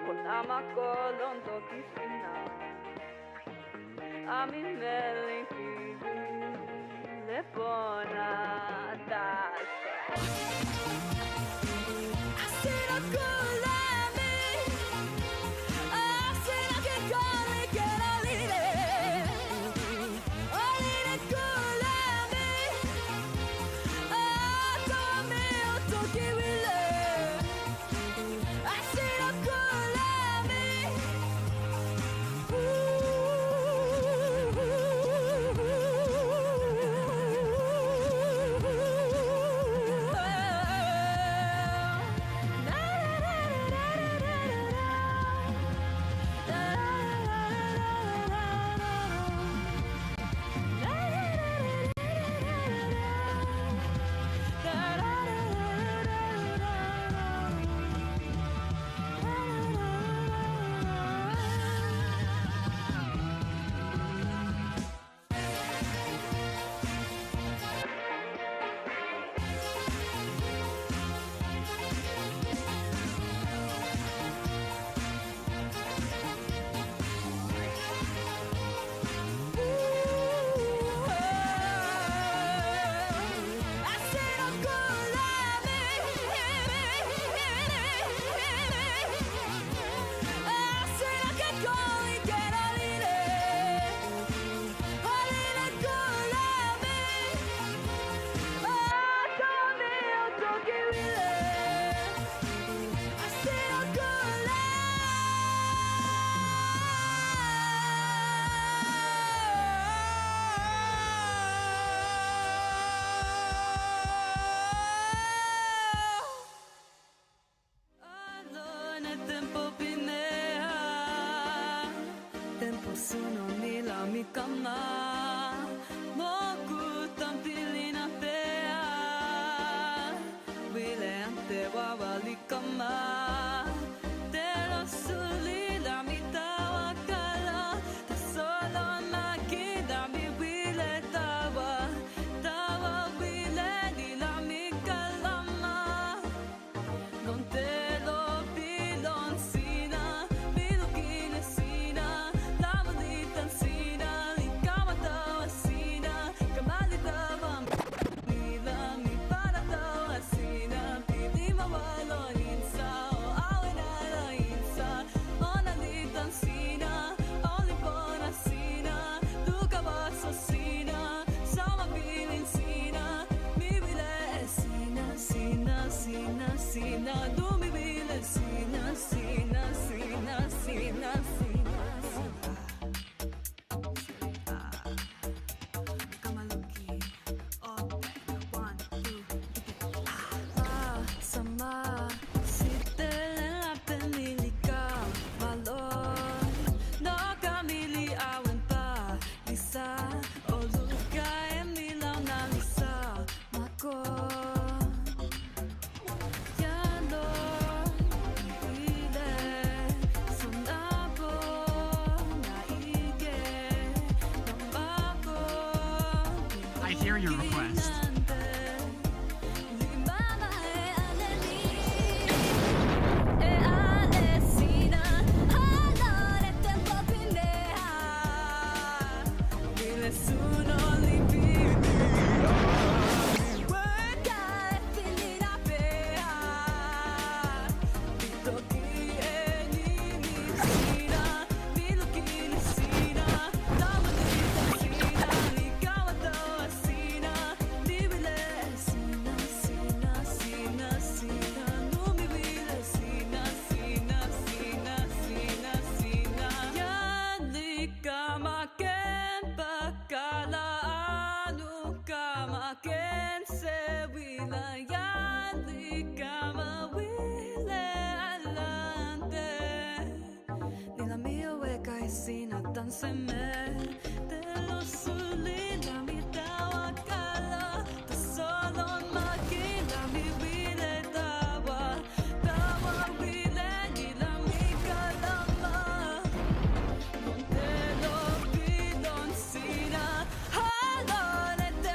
Pona kolon Toki sina, ami meli le Pona tasa. Asina kulami, asina ke kali kera lili, lili kulami, atome Toki wile. Suno nila mikama, moku tampili na pea, wile ante wawalikama, tero suli la mitawa kala, ta solo makida mi wile tawa, tawa wile nila mikalama, non te lo pilon sina, bilukine sina. Sina, do mi bile sina, sina, sina, sina, sina, Kamaluki, ope, 1, 2, sama, sitele la penilika, valor, no kamili awen pa, lisa, oluka emila na lisa, mako. Hear your request. Se me te lo suli la mitawa kala, ta solo makina mi wile tawa, tawa wile ni la mi kalama, non te lo pilon sina, halon e te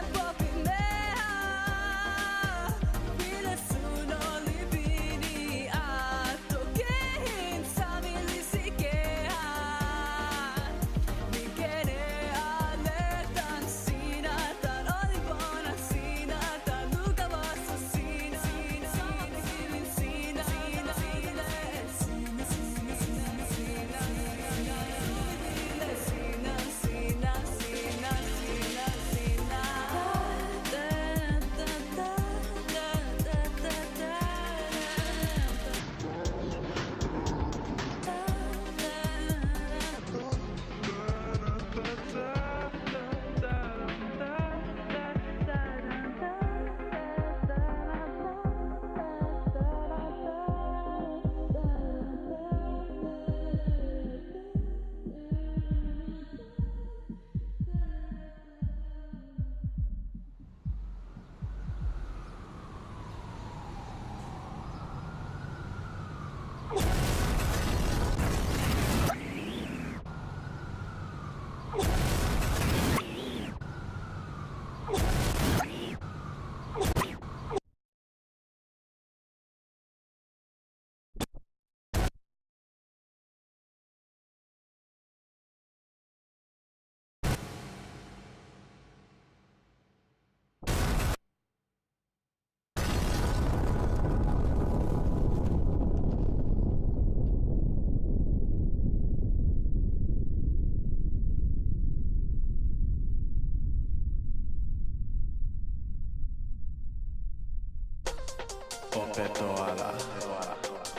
Opetoala,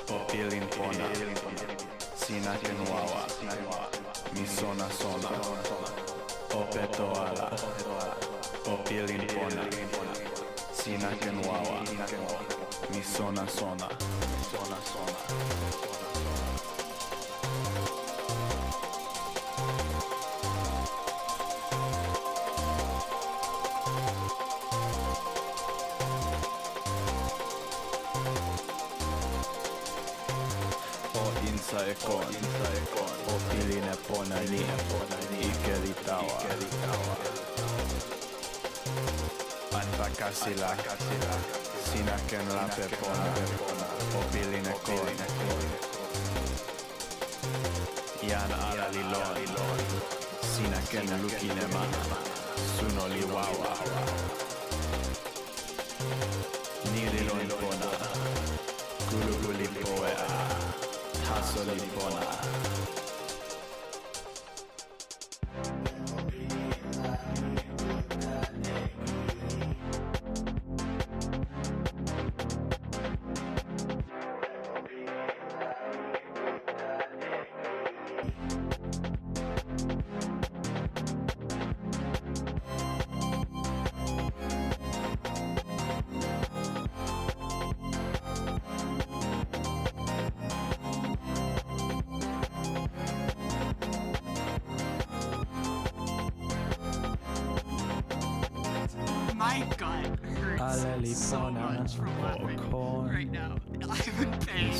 Opilin Pona, Sinaken Wawa, Misona Sona, Opetoala, Opilin Pona, Sinaken Wawa, Misona Sona, Insaekon, Opiline Ponani, Ikelitawa, Antakasila, Sinaken Lape Pona, Opiline Kon, Yan Alalilon, Sinaken Lukinema, Suno Liwawa, Nililon Pona, Kulukuli Poea, Hasoli Pona. My gut hurts so much from laughing right now. I'm in pain.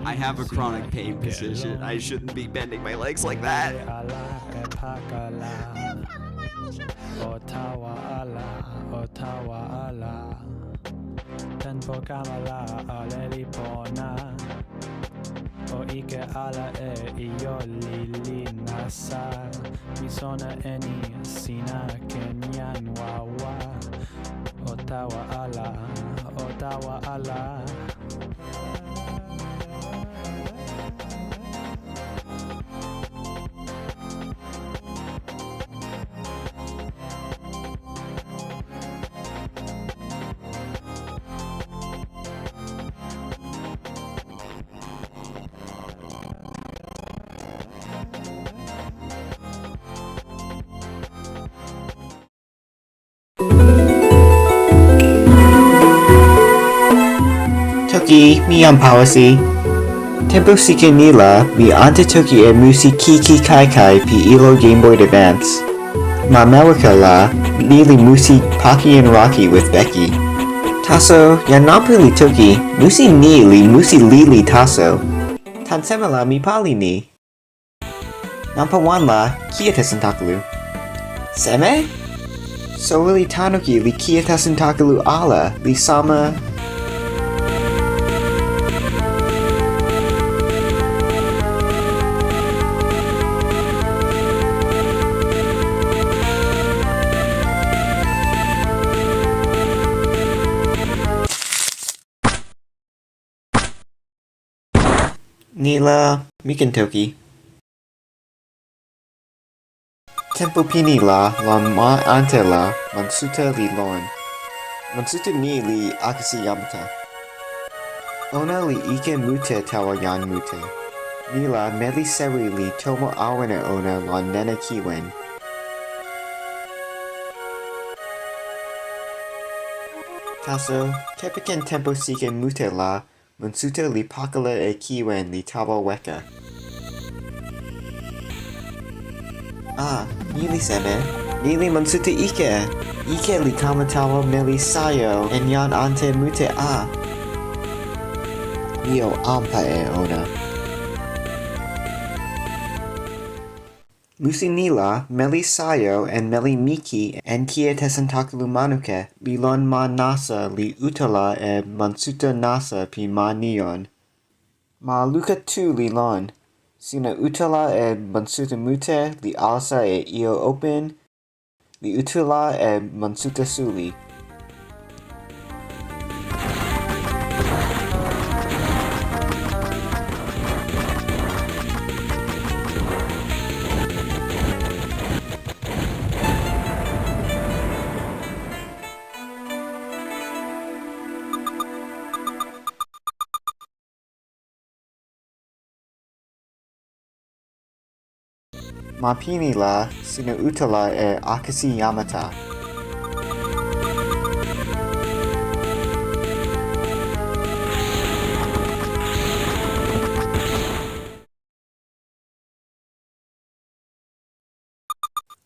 I have a chronic pain position. I shouldn't be bending my legs like that. Otawa ala, Tenpo kamala aleli pona. O ike ala iyo lili nasa. Misona eni sina kenyan wawa. Otawa ala, Otawa ala. Toki, mi Pawasi. Tempo sike nila, mi ante Toki e musi Kiki Kaikai pi ilo Game Boy Advance. Ma America la, nili musi Pocky and Rocky with Becky. Tasso, ya napili Toki, musi nili musi lili tasso. Tansema la mi pali ni. Nampawan la, kijetesantakalu. Seme? So really tanuki li kijetesantakalu ala, li sama. Nila, Mikantoki. Tempo pini la ma ante la, mansuta li lon. Mansuta ni li akasi yamata. Ona li ike mute tawa yan mute. Nila meli sewi li tomo awana ona lon nena kiwen. Tasso, tepiken tempo sike mute la, mansuta li pakala e kiwen li tawa weka. Ah, nili seme. Nili mansuta ike. Ike li kamatawa meli sayo en yan ante mute a. Nio ampa e ona. Musi nila, meli sayo en meli miki en kijetesantakalu manuke li lon ma nasa li utala e mansuta nasa pi ma neon. Ma luka tu li lon. Sina utala e mansuta mute li alsa e io open. Li utala e mansuta suli. Mapini la sina utala e akasi yamata.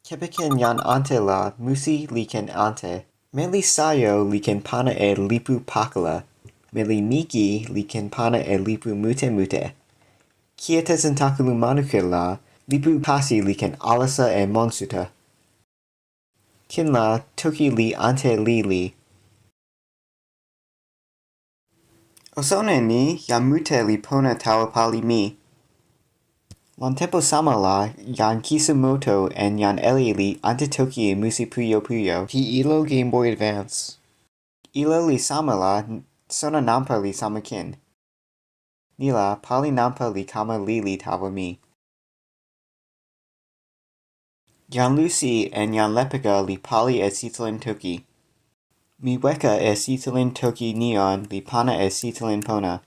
Kepiken yan ante la musi liken ante. Meli sayo liken pana e lipu pakala. Meli miki liken pana e lipu mute mute. Kijetesantakalu manuke la lipu pasi liken alasa e monsuta. Kin la toki li ante lili. Osone ni yamute li pona tawapali mi. Lon tempo sama la yan Kisumoto and yan Eli li ante Toki e musi puyo puyo ki ilo Game Boy Advance. Ilo li sama la sona nampa li sama kin. Nila pali nampa li kama lili tawa mi. Yan Lucy and yan Lepika li pali e sitalin Toki. Mi weka e sitalin Toki neon li pana e sitalin Pona.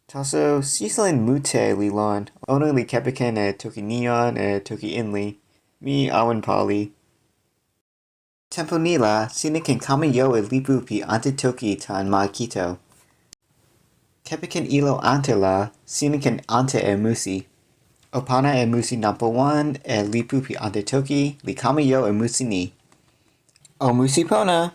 Taso sitalin mute li lon ono li kepiken e Toki neon e Toki inli. Mi awan pali. Tempo nila sina ken kama yo e lipu pi ante Toki tan Makito. Kepiken ilo ante la sina ken ante e musi. Opana e musi nampo 1 e lipu pi ante Toki li kama yo e musi ni. O musi pona!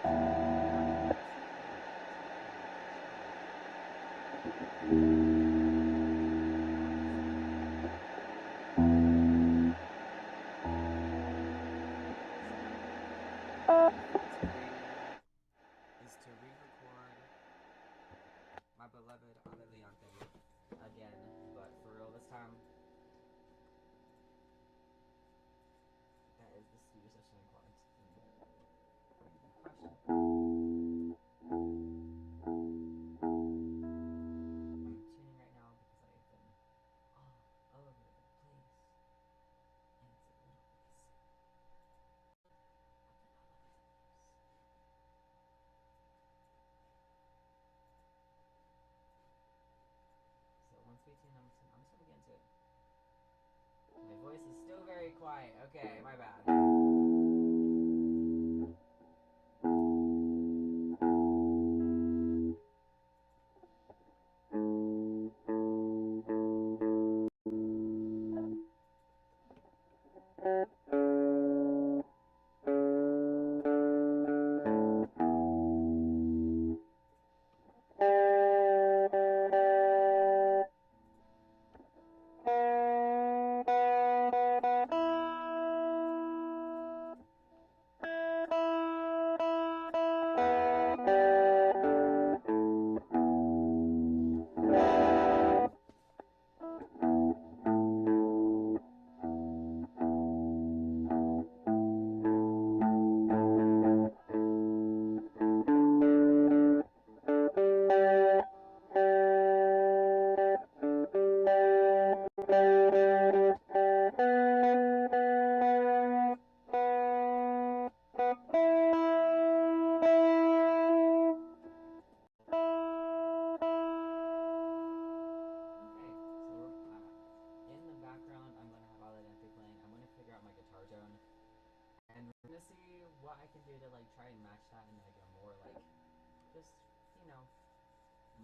Is to re-record my beloved Aleliante again, but for real this time. That is the studio session in question. I'm tuning right now because I've been all over the place, and it's a little bit sick. So once we tune, I'm just gonna get into it. My voice is still very quiet. Okay, my bad. What I can do to like try and match that in like a more like just, you know,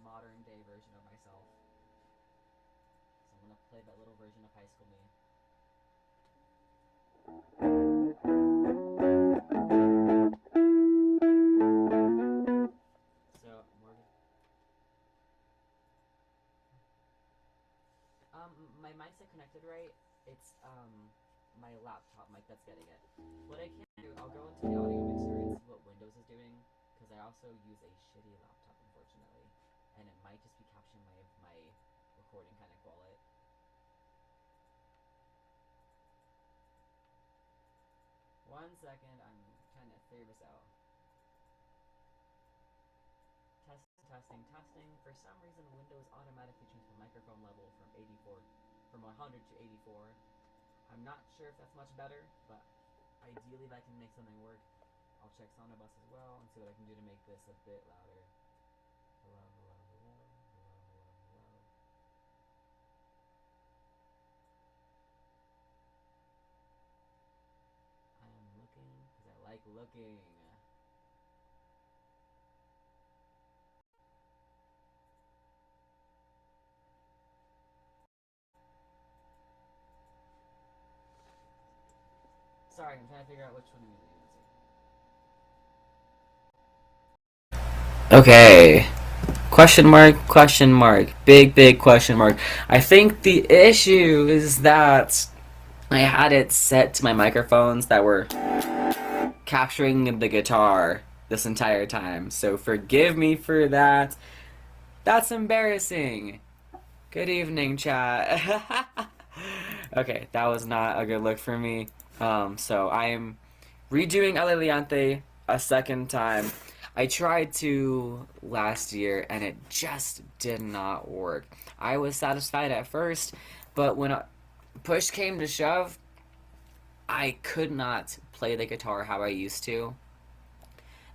modern day version of myself. So I'm gonna play that little version of High School Me. So Morgan. My mic's not connected right. It's my laptop mic that's getting it. What I can do, I'll go into the audio mixer and see what Windows is doing, because I also use a shitty laptop, unfortunately, and it might just be capturing my recording kind of quality. One second, I'm trying to figure this out. Testing. For some reason, Windows automatically changed the microphone level from 100 to 84. I'm not sure if that's much better, but ideally if I can make something work, I'll check Sonobus as well and see what I can do to make this a bit louder. Hello. I am looking because I like looking. Sorry, I'm trying to figure out which one I'm using. Okay. Question mark. Big question mark. I think the issue is that I had it set to my microphones that were capturing the guitar this entire time. So forgive me for that. That's embarrassing. Good evening, chat. Okay, that was not a good look for me. So I am redoing Aleliante a second time. I tried to last year and it just did not work. I was satisfied at first, but when push came to shove, I could not play the guitar how I used to.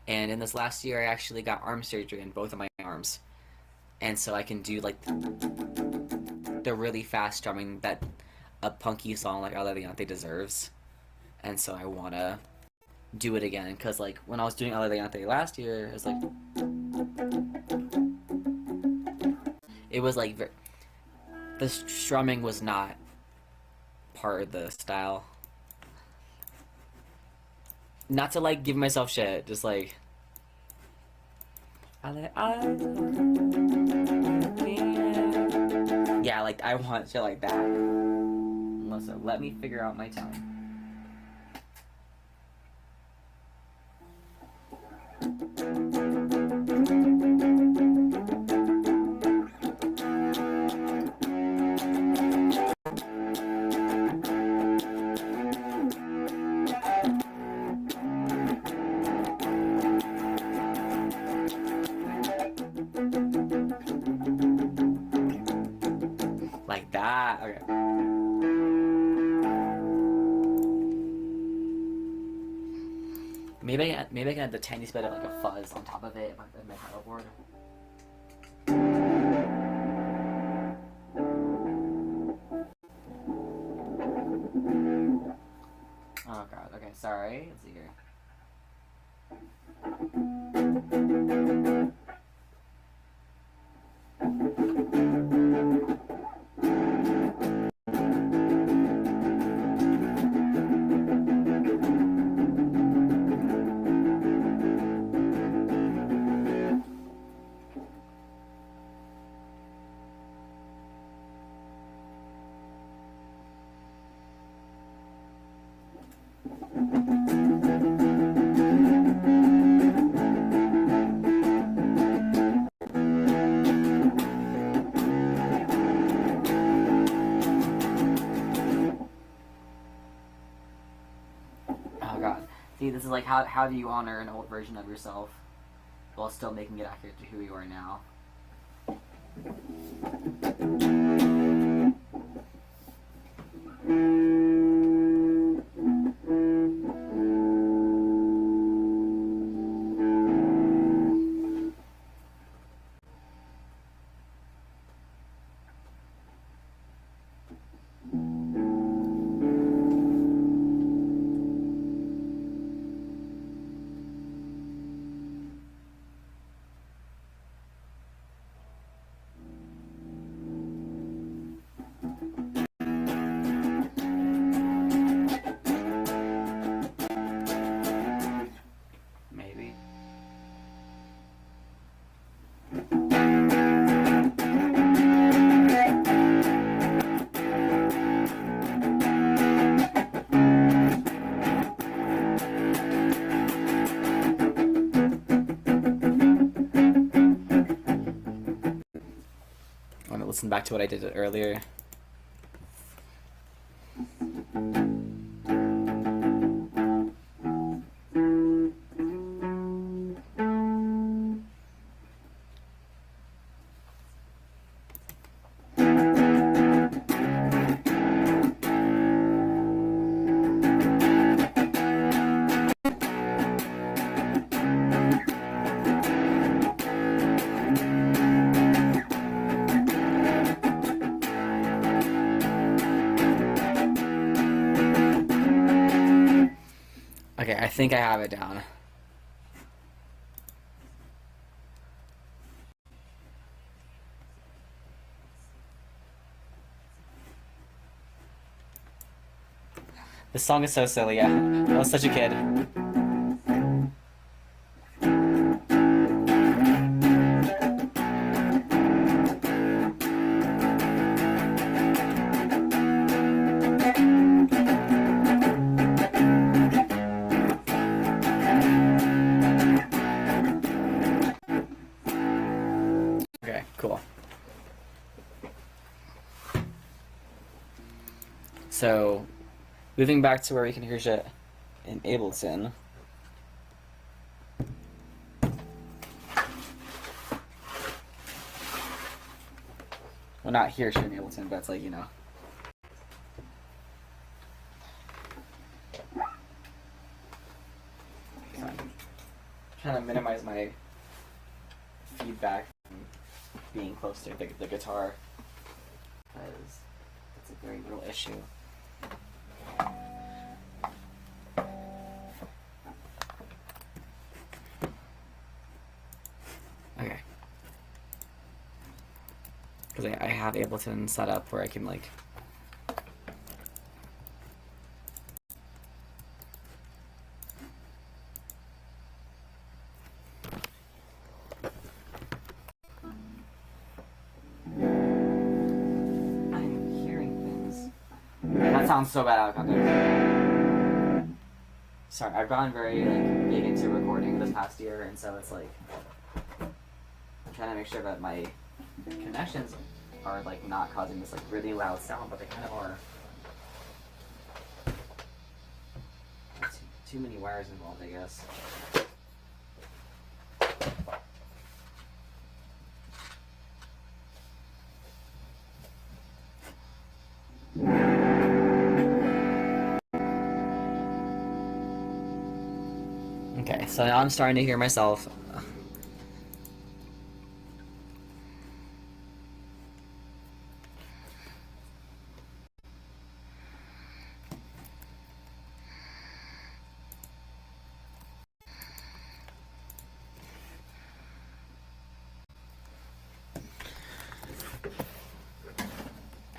And in this last year, I actually got arm surgery in both of my arms. And so I can do like the really fast strumming that a punky song like Aleliante deserves. And so I want to do it again, because like when I was doing Aleliante last year, it was like the strumming was not part of the style. Not to like give myself shit, just like Yeah, like I want shit like that. Also, let me figure out my time. Like that. Okay. Maybe I can add the tiniest bit of like a fuzz on top of it if I put my paddleboard. Oh god. Okay, sorry. Let's see here. Oh god. See, this is like how do you honor an old version of yourself while still making it accurate to who you are now? Maybe. I want to listen back to what I did earlier. Okay, I think I have it down. This song is so silly, yeah. I was such a kid. Okay, cool. So, moving back to where we can hear shit in Ableton. Well, not hear shit in Ableton, but it's like, you know. So I'm trying to minimize my feedback from being close to the guitar, because it's a very real issue. Okay. Because I have Ableton set up where I can like That sounds so bad out of context. Sorry, I've gotten very like big into recording this past year, and so it's like I'm trying to make sure that my connections are like not causing this like really loud sound, but they kind of are. Too many wires involved, I guess. Okay, so now I'm starting to hear myself.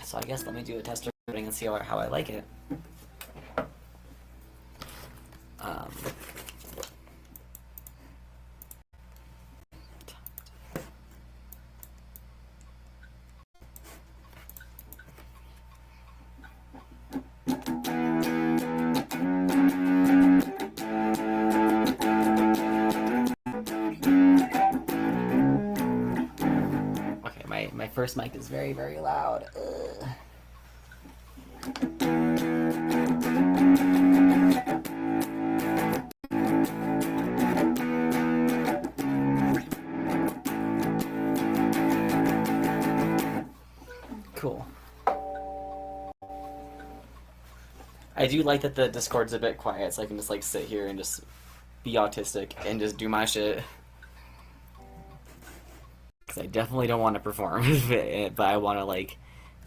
So I guess let me do a test recording and see how I like it. Okay, my first mic is very, very loud. Ugh. Cool. I do like that the Discord's a bit quiet, so I can just like sit here and just be autistic and just do my shit. Because I definitely don't want to perform, but I want to like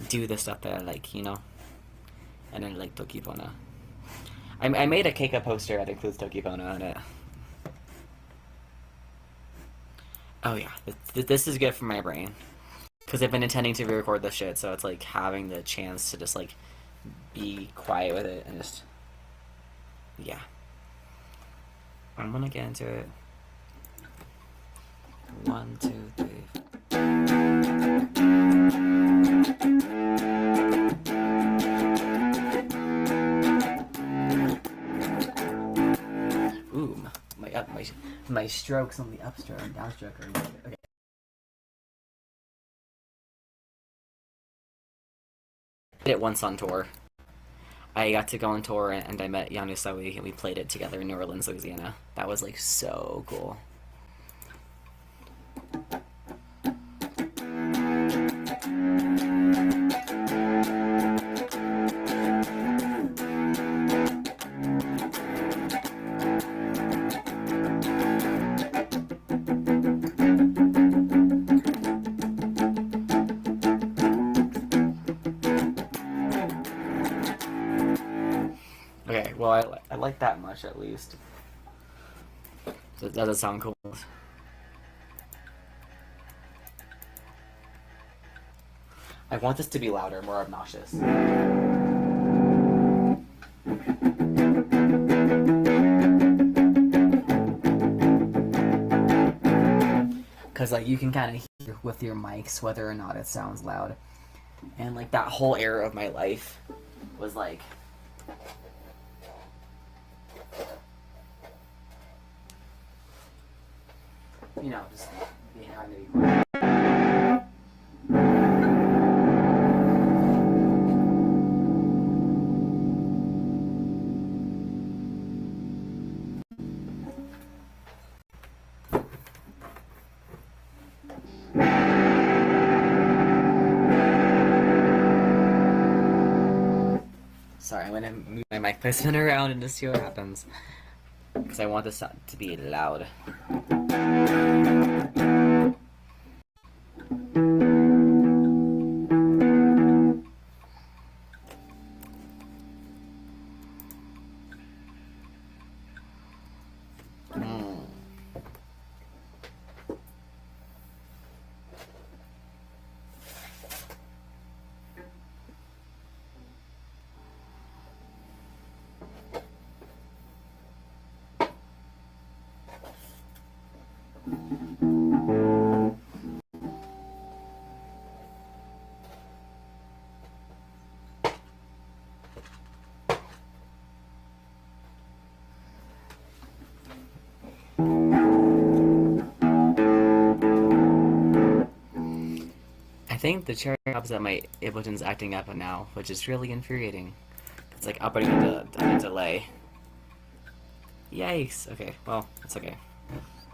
do the stuff that I like, you know? And I like Toki Pona. I made a Kekan poster that includes Toki Pona in it. Oh yeah, this is good for my brain. Because I've been intending to re-record this shit, so it's like having the chance to just like be quiet with it and just, yeah. I'm gonna get into it. 1, 2, 3. Ooh, my strokes on the upstroke and downstroke are good. Okay. I did it once on tour. I got to go on tour and I met Usawi and we played it together in New Orleans, Louisiana. That was like so cool. Okay, well, I like that much at least. So does it sound cool? I want this to be louder, more obnoxious. Because like you can kind of hear with your mics whether or not it sounds loud. And like that whole era of my life was like you know, just being having to be quiet. Sorry, I'm gonna move my mic placement around and just see what happens. Because I want this to be loud. I think the cherry is that my Ableton's acting up now, which is really infuriating. It's like operating on a delay. Yikes. Okay, well, it's okay.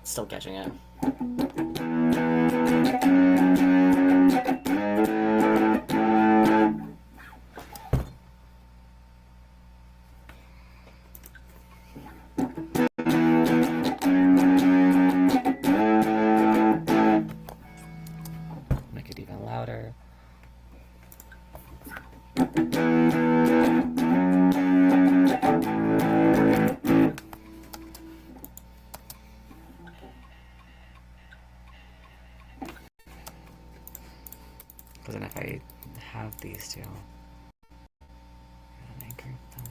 Still catching it. Make it even louder. Because then if I have these two, and I group them.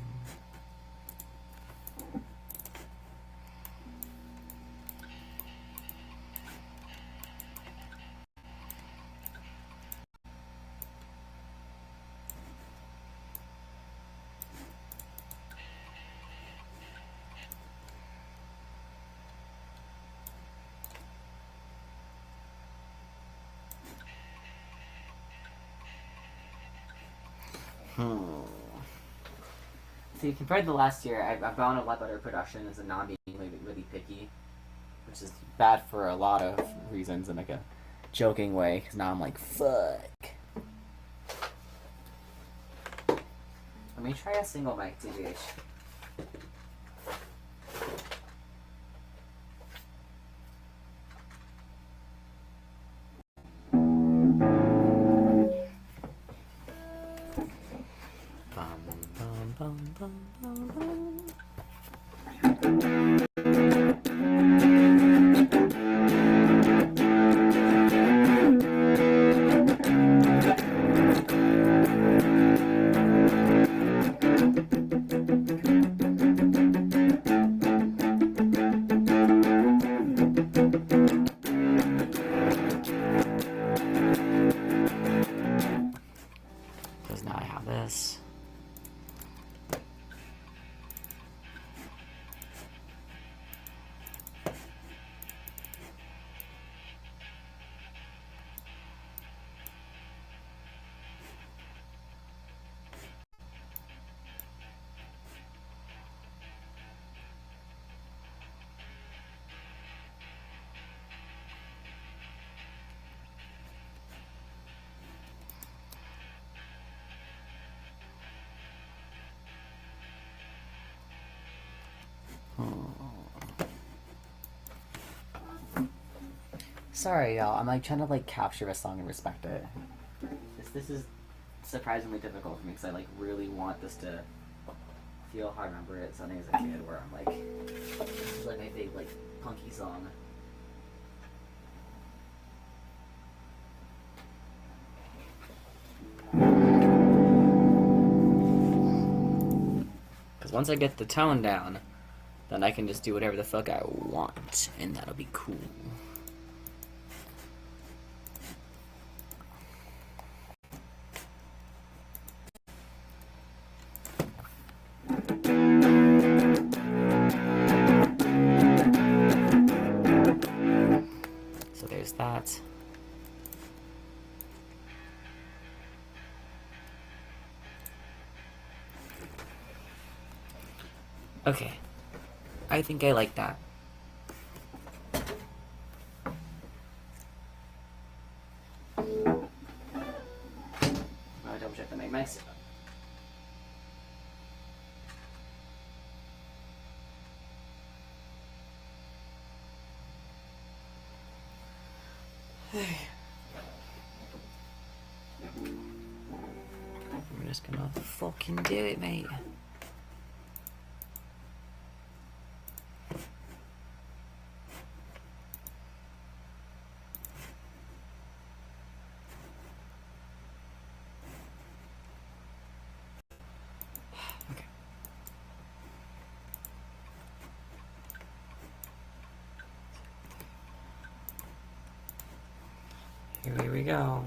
See, compared to last year, I've gone a lot better production as a not being really picky, which is bad for a lot of reasons in like a joking way, because now I'm like, fuck. Let me try a single mic, TBH. Because now I have this. Sorry, y'all. I'm like trying to like capture a song and respect it. This is surprisingly difficult for me because I like really want this to feel how I remember it sounding as a kid, where I'm like, this is like my big like punky song. Because once I get the tone down, then I can just do whatever the fuck I want, and that'll be cool. So there's that. Okay. I think I like that. I'll double check the mic. Nice. I'm just gonna fucking do it, mate. Here we go.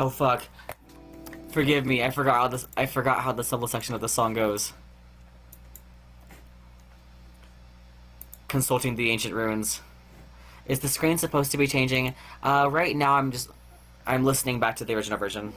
Oh fuck. Forgive me, I forgot how the solo section of the song goes. Consulting the ancient ruins. Is the screen supposed to be changing? Right now I'm listening back to the original version.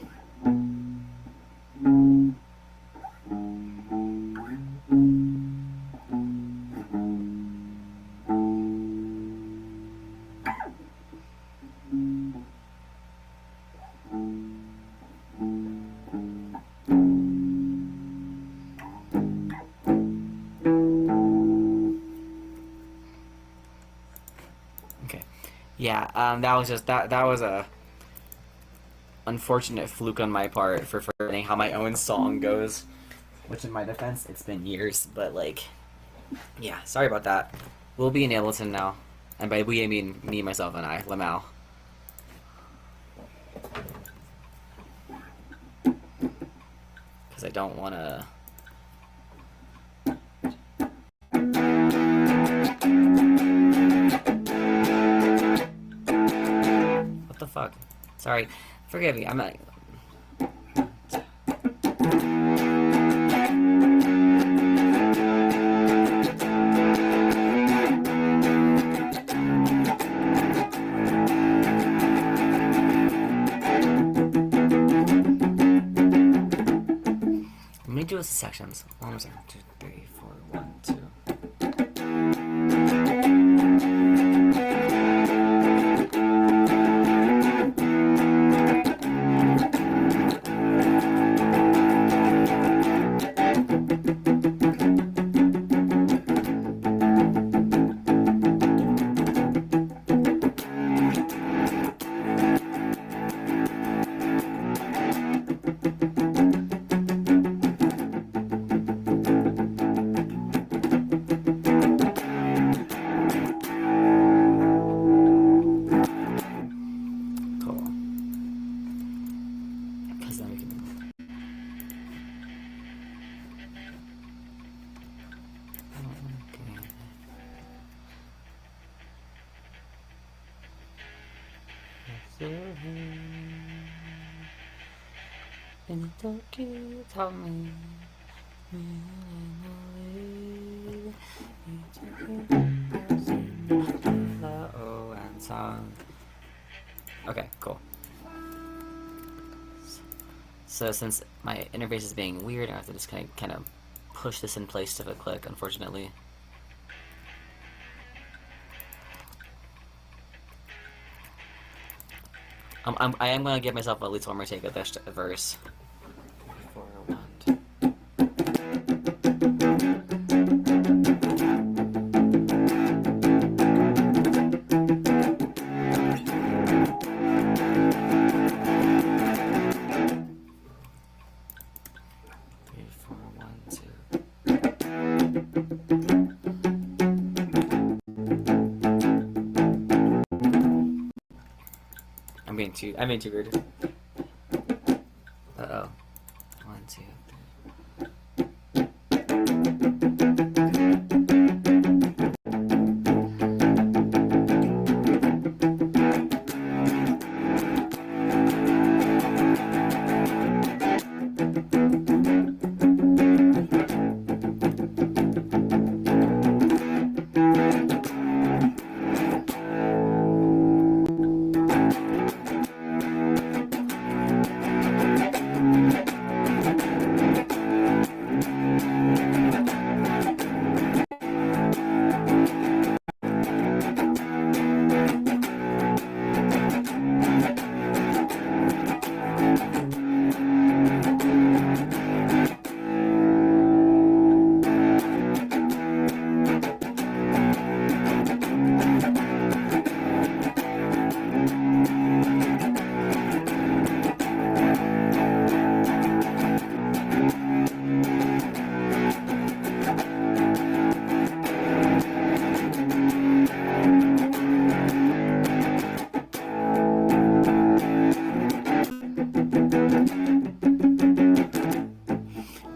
Yeah, that was a unfortunate fluke on my part for forgetting how my own song goes. Which, in my defense, it's been years, but like, yeah, sorry about that. We'll be in Ableton now, and by we I mean me, myself, and I, Lamau. Because I don't want to. What the fuck? Sorry. Forgive me. I'm not. Let me do the sections. 1 second. 2, 3, 4, 1, 2. In Toki, tell me. Oh, and song. Okay, cool. So since my interface is being weird, I have to just kind of push this in place to the click, unfortunately. I am gonna give myself at least one more take of this verse. 4, 1, 2. I'm being too weird. Uh-oh. 1, 2, 2.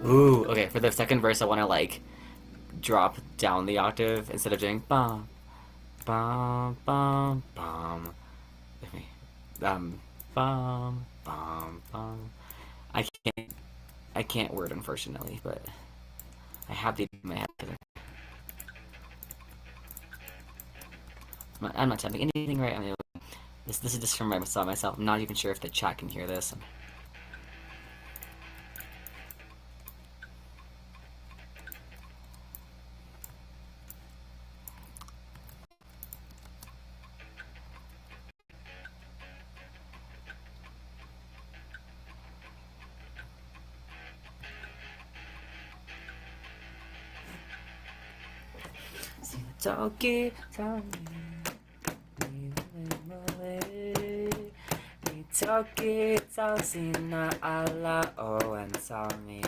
Ooh, okay, for the second verse I want to like drop down the octave instead of doing bum bum bum bum. Bum bum bum. I can't word unfortunately, but I have the in my head. I'm not typing anything right. I mean, this is just from myself. I'm not even sure if the chat can hear this. Toki, Toki, sina ala o and sami.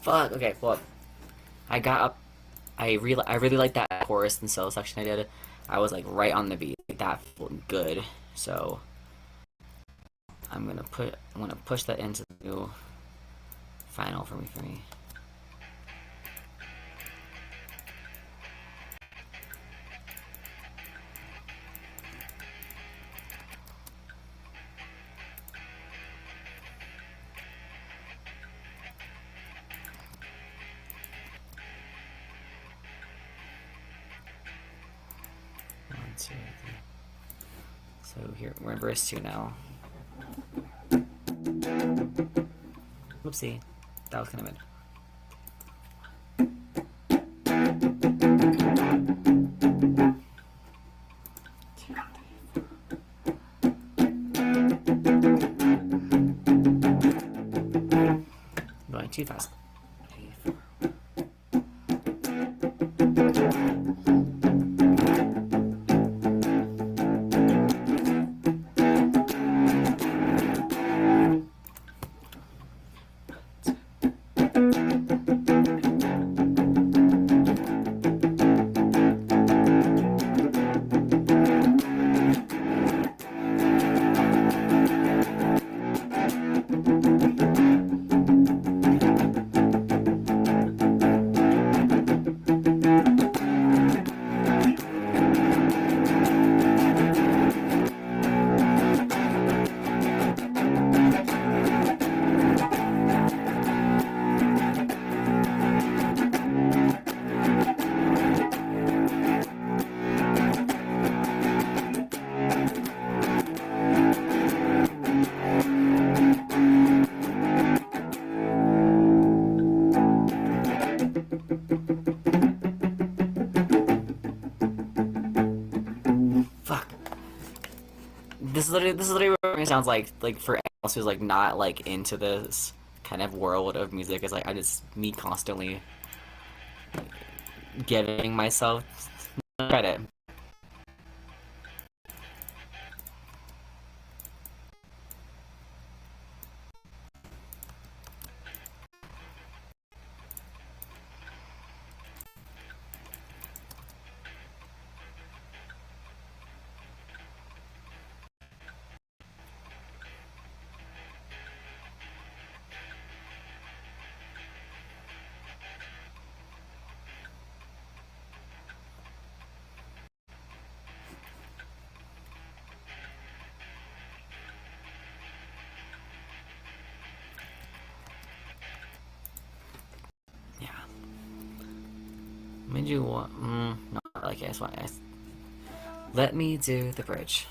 Fuck. Okay. Well, I got up. I really like that chorus and solo section I did. I was like right on the beat. That felt good. So I'm gonna push that into the new final for me. 1, 2, 3. So here we're in verse 2 now. Whoopsie, that was kind of mid. Going too fast. This is literally what it sounds like for anyone else who's like not like into this kind of world of music. It's like me constantly giving myself credit. can do one. No, like that's why. Let me do the bridge.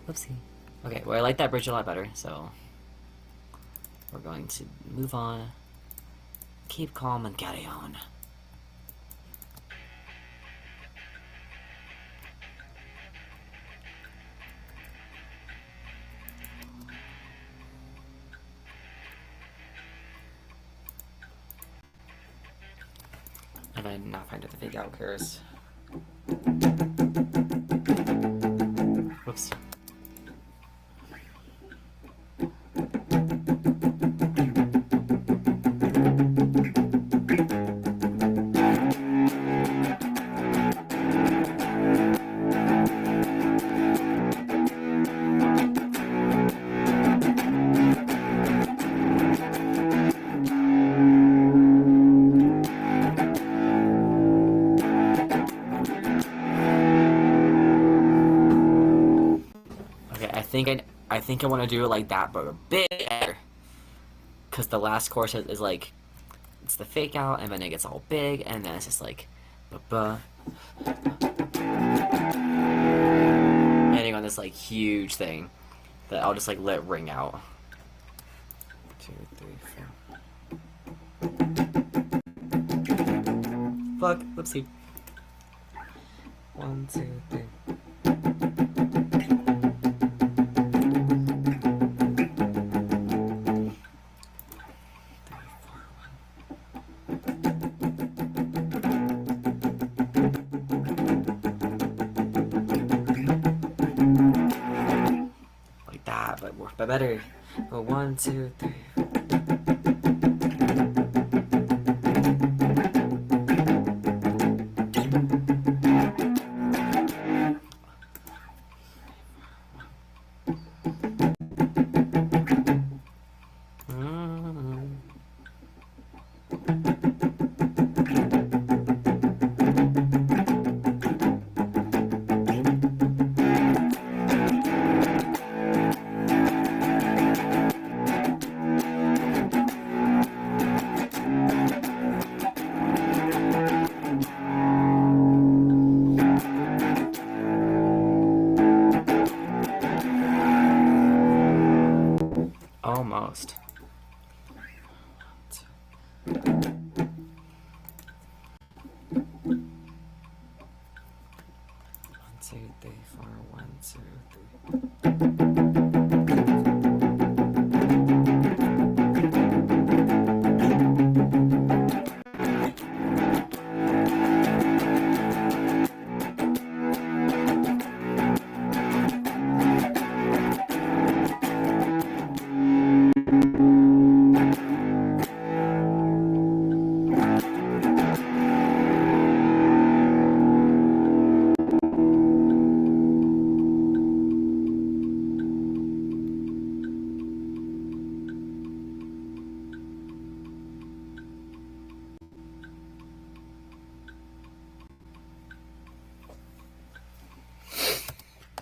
Whoopsie. Okay, well I like that bridge a lot better, so we're going to move on. Keep calm and carry on. And I'm not finding the fake out curse. Whoops. I think I want to do it like that, but a bit better. Because the last course is like, it's the fake out, and then it gets all big, and then it's just like, ending on this like huge thing that I'll just like let ring out. 2, 3, 4. Fuck, whoopsie. 1, 2, 3. But better. But 1, 2, 3. Almost. 1, 2, 3, 4. 1, 2, 3.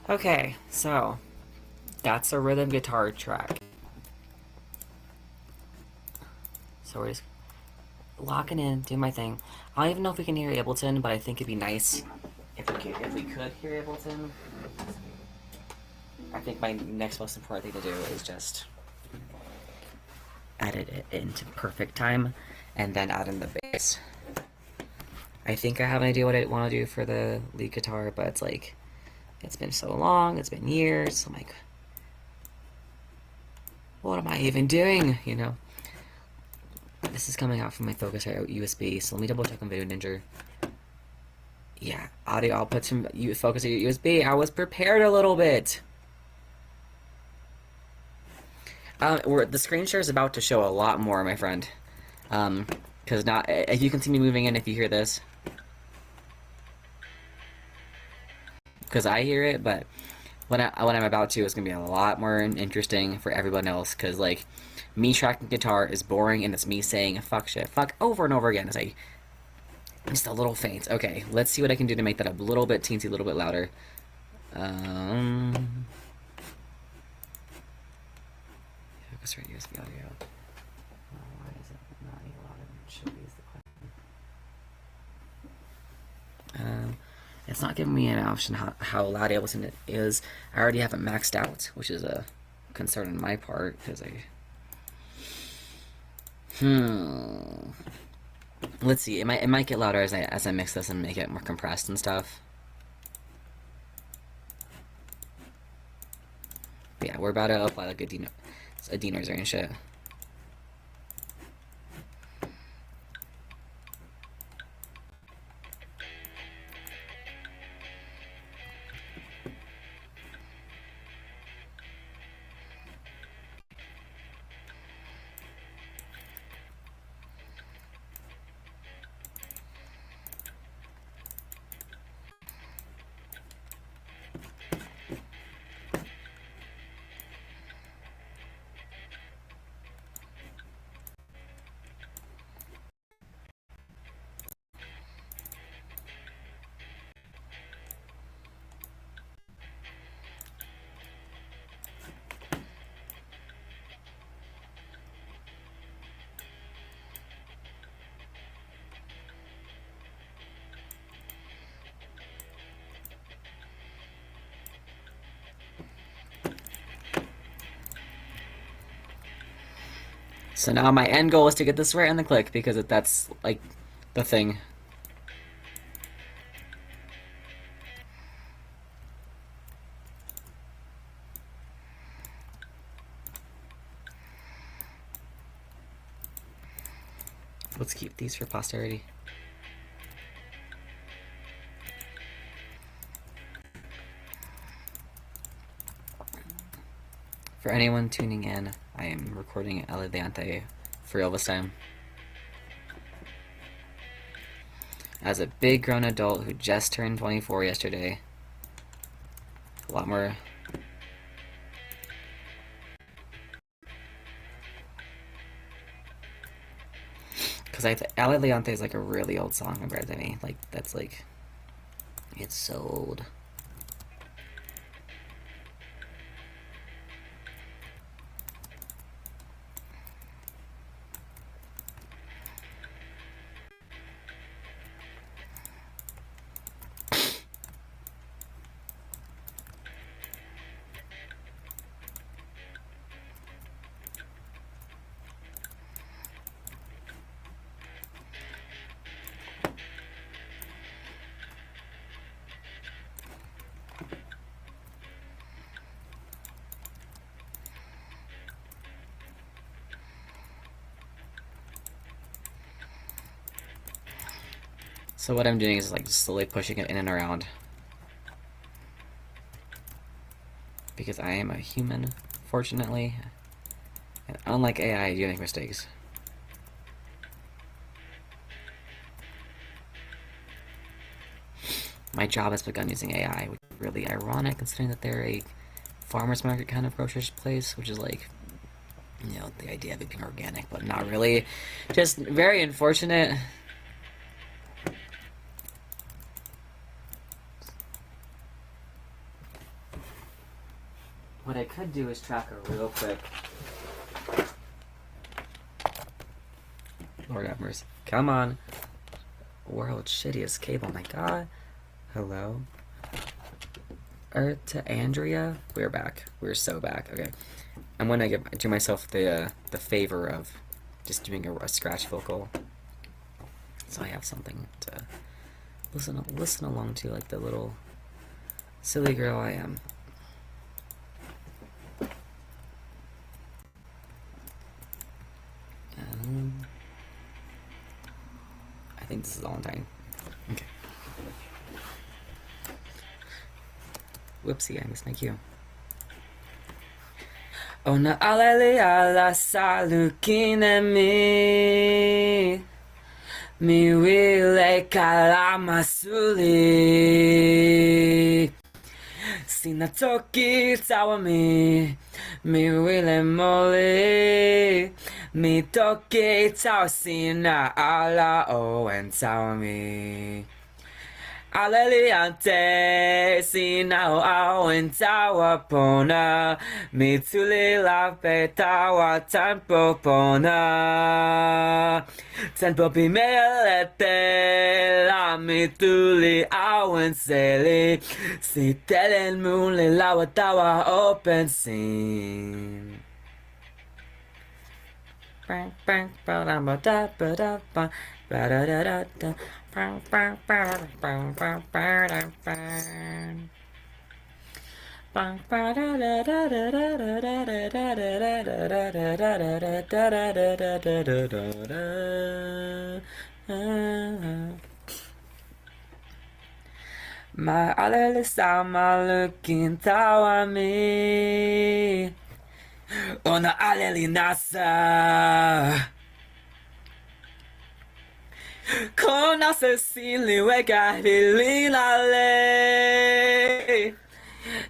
Okay, so that's a rhythm guitar track. So we're just locking in, doing my thing. I don't even know if we can hear Ableton, but I think it'd be nice if we could hear Ableton. I think my next most important thing to do is just edit it into perfect time and then add in the bass. I think I have an idea what I want to do for the lead guitar, but it's like, it's been so long, it's been years, I'm like, what am I even doing, you know? This is coming out from my Focusrite USB, so let me double check on Video Ninja. Yeah, audio outputs from Focusrite USB, I was prepared a little bit! The screen share is about to show a lot more, my friend. Because if you can see me moving in if you hear this. because I hear it, but when I'm about to, it's gonna be a lot more interesting for everyone else. Because like me tracking guitar is boring, and it's me saying fuck shit, fuck over and over again. It's like just a little faint. Okay, let's see what I can do to make that a little bit teensy, a little bit louder. Focus right, USB audio. Why is it not any louder than it should be? Is the question. It's not giving me an option how loud Ableton is. I already have it maxed out, which is a concern on my part because let's see. It might get louder as I mix this and make it more compressed and stuff. But yeah, we're about to apply like a denoiser and shit. So now my end goal is to get this right on the click because that's like the thing. Let's keep these for posterity. For anyone tuning in, I am recording Elegante for real this time. As a big grown adult who just turned 24 yesterday, a lot more. Because Elegante is like a really old song compared to me. Like, that's like, it's so old. So what I'm doing is like slowly pushing it in and around. Because I am a human, fortunately. And unlike AI, I do make mistakes. My job has begun using AI, which is really ironic considering that they're a farmer's market kind of grocer's place, which is like, you know, the idea of it being organic, but not really. Just very unfortunate. What I could do is track her real quick. Lord have mercy. Come on. World's shittiest cable, my god. Hello. To Andrea. We're back. We're so back. Okay. I'm gonna do myself the favor of just doing a scratch vocal. So I have something to listen along to, like the little silly girl I am. I think this is all in time. Okay. Whoopsie, I missed my cue. Ona alele ala salukine mi wile kalama suli. Sina Toki tawa mi wile mole. Mi Toki tawa sina ala o and tawa mi. Aleliante sina o ao and tawa pona. Mi tuli la pe tawa tempo pona. Tempo pi melete la mi tuli ao and seli. Si telen mule lawa tawa open scene. Bang bang ba da ba da ba da ba ba da da da da bang bang ba bang bang ba da bang bang ba da da da da da da da da da da da da da da da. My alele sama looking tawa me. Ona aleli nasa. Kona se siliwa lila le.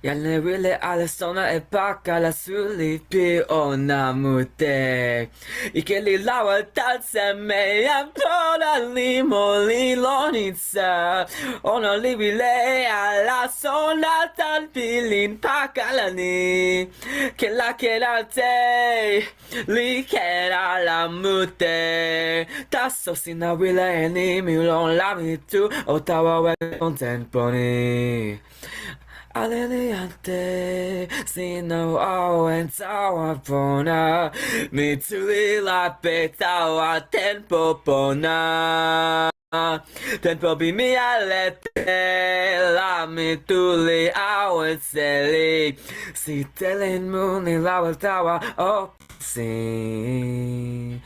Yale wile ale sona e paka la sulipi ona mute. Ikeli lawa tatse me ampona limo lilonitsa. Ona libile ala sona tan pilin paka la ni. Kela te li kera la mute. Tasso sina wile eni milon la mitu. Otawa we contemponi. Aleliante, sino o en tawa pona, mi tuli la pe tawa tempo pona. Tempo bi mi alete, la mi tuli au en seli, si telen muni la tawa o si.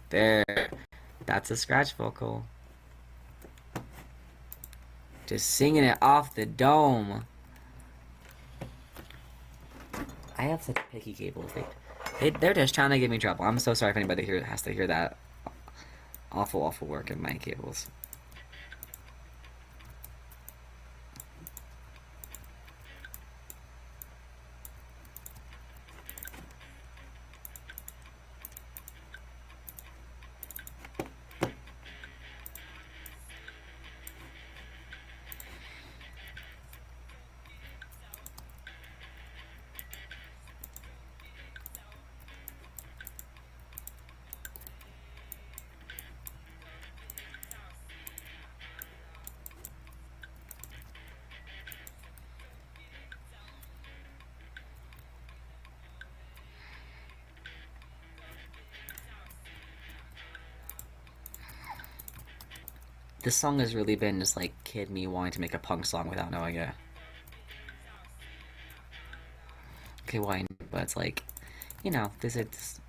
There. That's a scratch vocal. Just singing it off the dome. I have such picky cables. They're just trying to give me trouble. I'm so sorry if anybody here has to hear that awful work in my cables. This song has really been just like kid me wanting to make a punk song without knowing it. Okay, why? But it's like, you know, this is.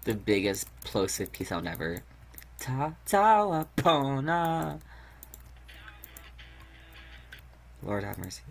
The biggest plosive piece out ever. Ta Pona. Lord have mercy.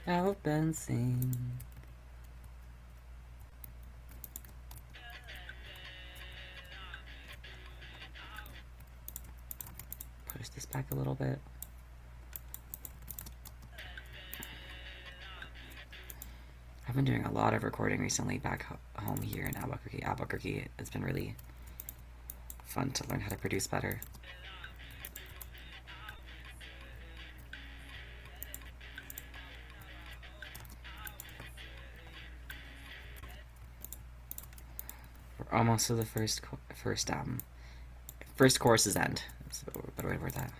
Open scene. Push this back a little bit. I've been doing a lot of recording recently back home here in Albuquerque. It's been really fun to learn how to produce better. We're almost to the first course's end. That's a better way to word that.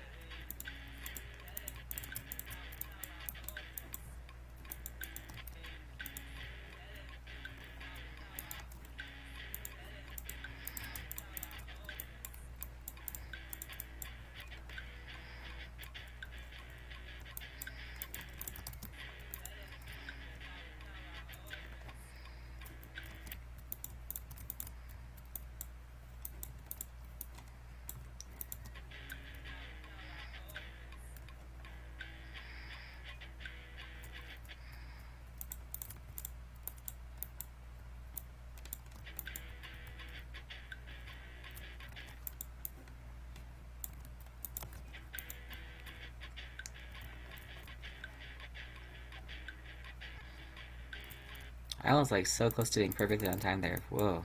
I was like so close to being perfectly on time there. Whoa.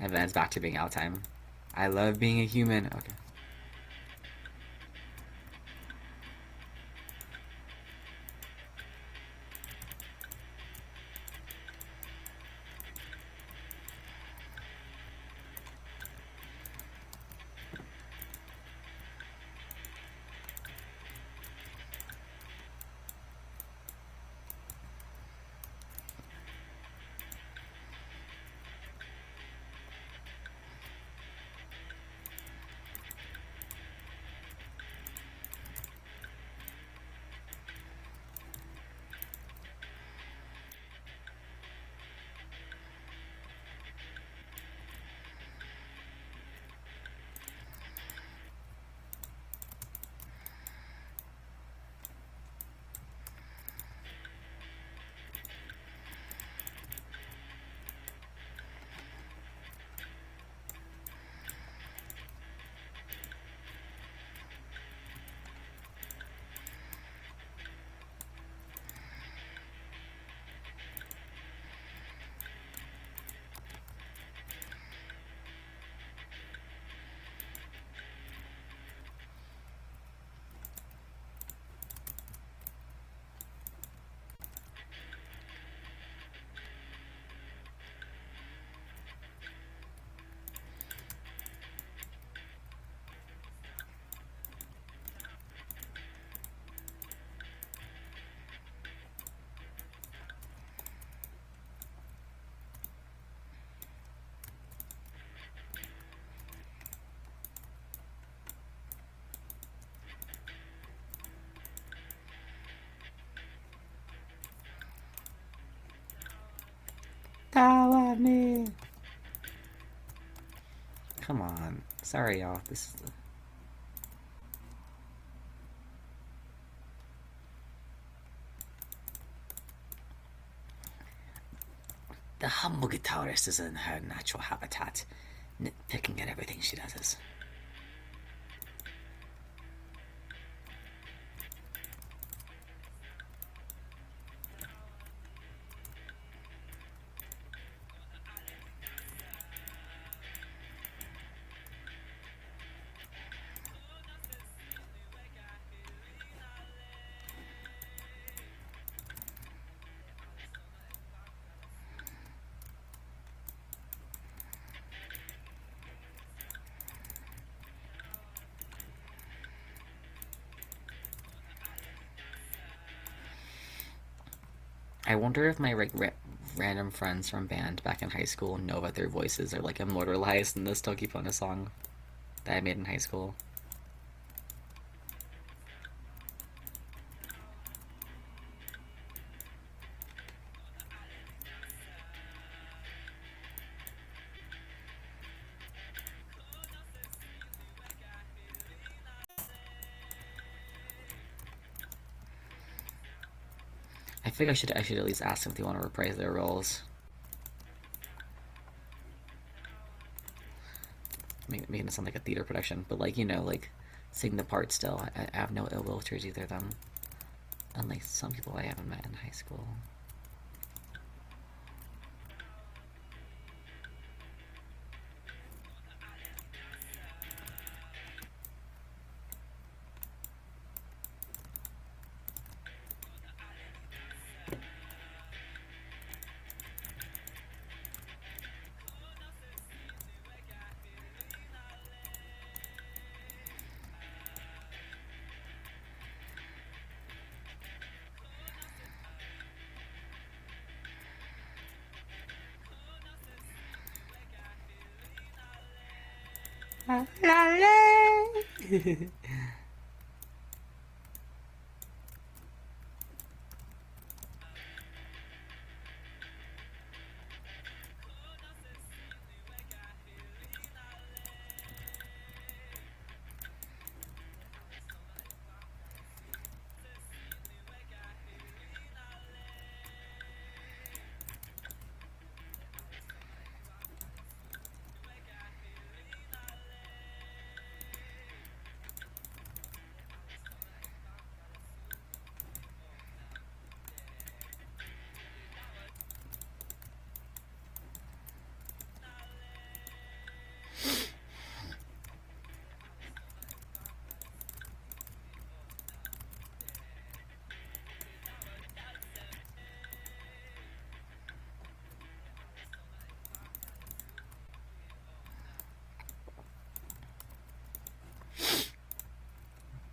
And then it's back to being out time. I love being a human. Okay. Me. Come on. Sorry, y'all. This is the humble guitarist is in her natural habitat, nitpicking at everything she does. I wonder if my random friends from band back in high school know that their voices are like immortalized in this Toki Pona song that I made in high school. I think I should at least ask them if they want to reprise their roles. Making it sound like a theater production, but like, you know, like sing the part still. I have no ill will towards either of them. Unlike some people I haven't met in high school.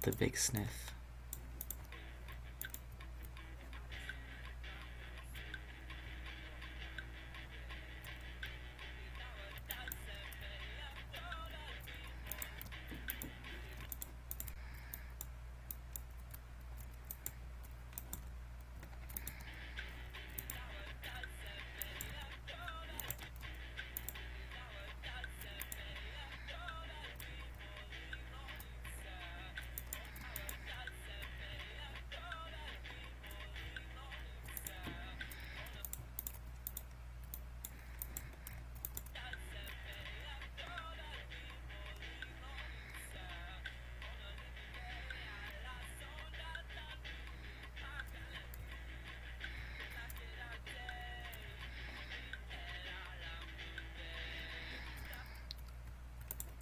The big sniff.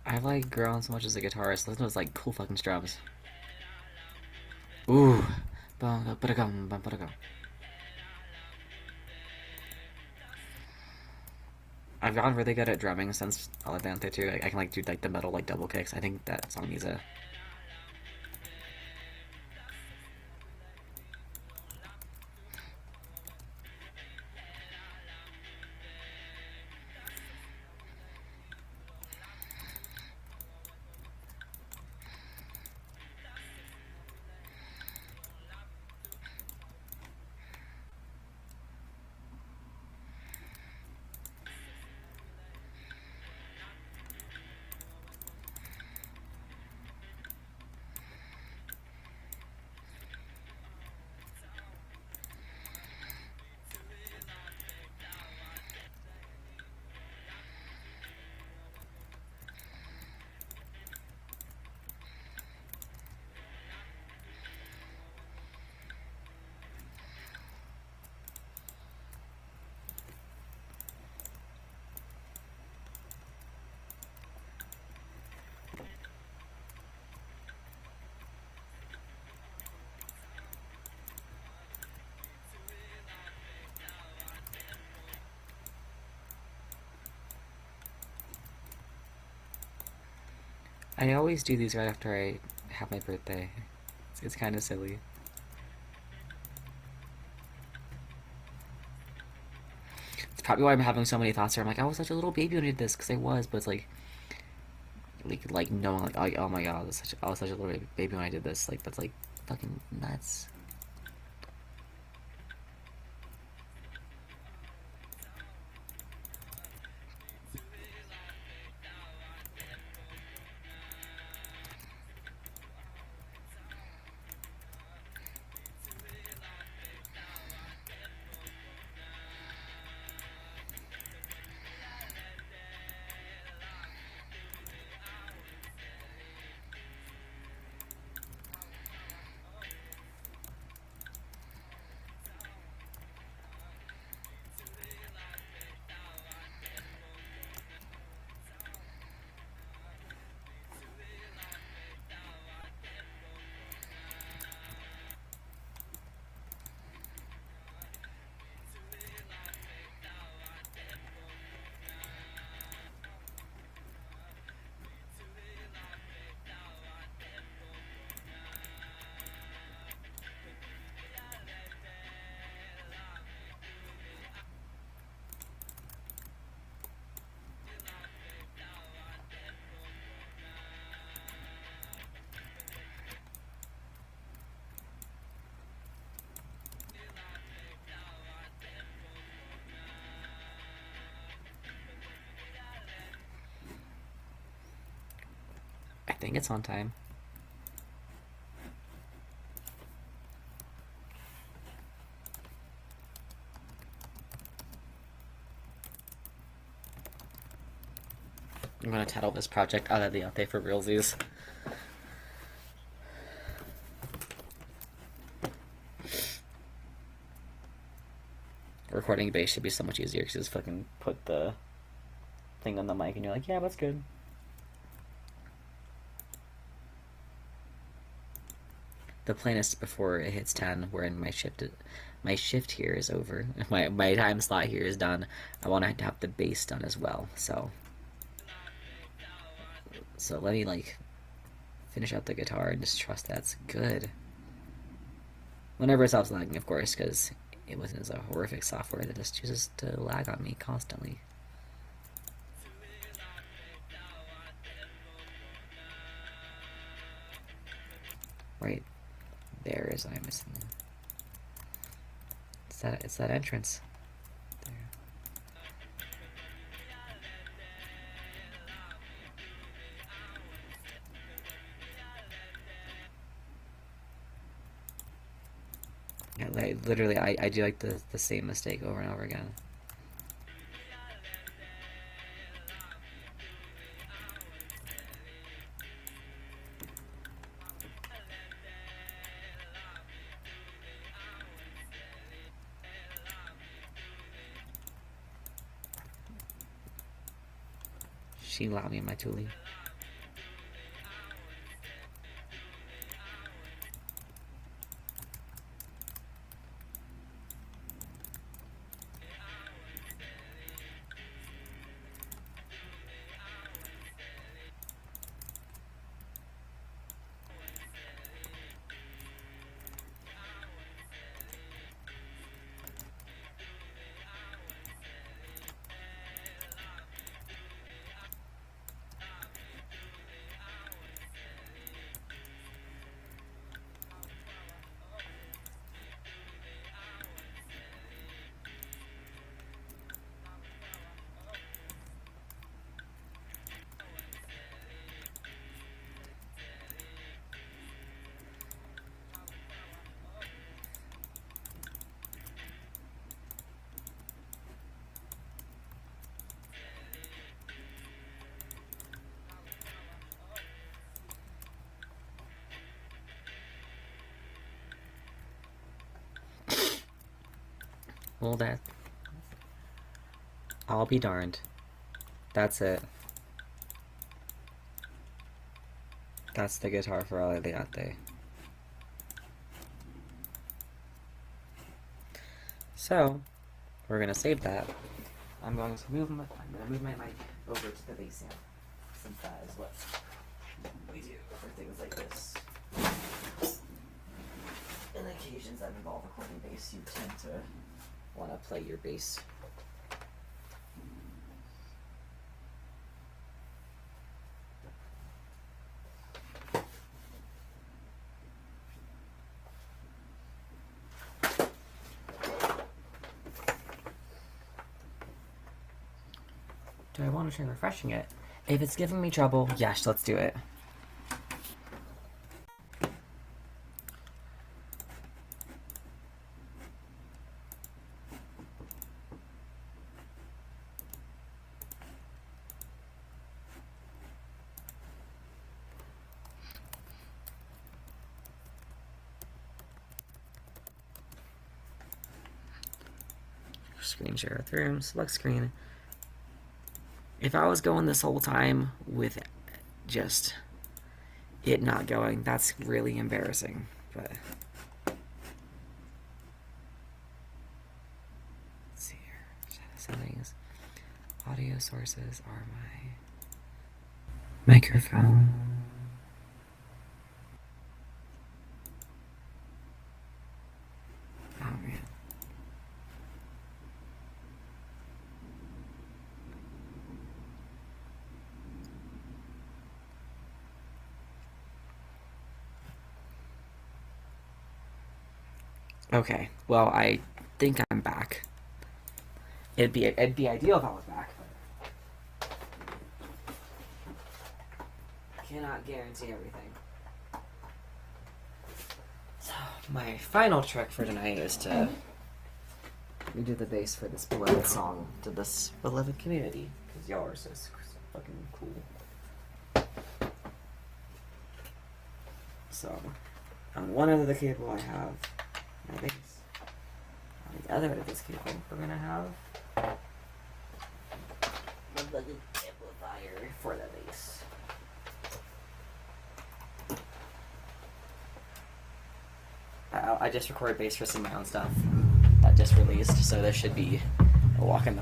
I like Girl so much as a guitarist. Listen to those like cool fucking drums. Ooh. I've gotten really good at drumming since Aladante too. I can like do like the metal like double kicks. I think that song needs a I always do these right after I have my birthday. It's kind of silly. It's probably why I'm having so many thoughts here. I'm like, I was such a little baby when I did this, because I was, but it's like knowing, like, oh my god, I was such a little baby when I did this. Like, that's like fucking nuts. think it's on time. I'm gonna title this project Araliate for realsies. Recording bass should be so much easier because you just fucking put the thing on the mic and you're like, yeah, that's good. The plan is before it hits 10, wherein my shift here is over. My time slot here is done. I want to have the bass done as well. So let me like finish out the guitar and just trust that's good. Whenever it stops lagging, of course, because it wasn't a horrific software that just chooses to lag on me constantly. Right there is I'm missing. It's that entrance. There. Yeah, like, literally, I do like the same mistake over and over again. She allowed me in my tuli. Well, I'll be darned. That's it. That's the guitar for Araliate. So, we're gonna save that. I'm gonna move my mic over to the bass amp, since that is what we do for things like this. In occasions that involve recording bass, you tend to want to play your bass. Do I want to try refreshing it? If it's giving me trouble, yes, let's do it. Screen share with room, select screen. If I was going this whole time with just it not going, that's really embarrassing, but let's see here. Settings. Audio sources are my microphone. Oh man. Okay, well, I think I'm back. It'd be ideal if I was back. But cannot guarantee everything. So, my final trick for tonight is to redo the bass for this beloved song to this beloved community, because y'all are so fucking cool. So, on one end of the cable I have my bass. On the other end of this cable we're gonna have the beloved amplifier for the bass. I just recorded bass for some of my own stuff that just released, so this should be a walk in the...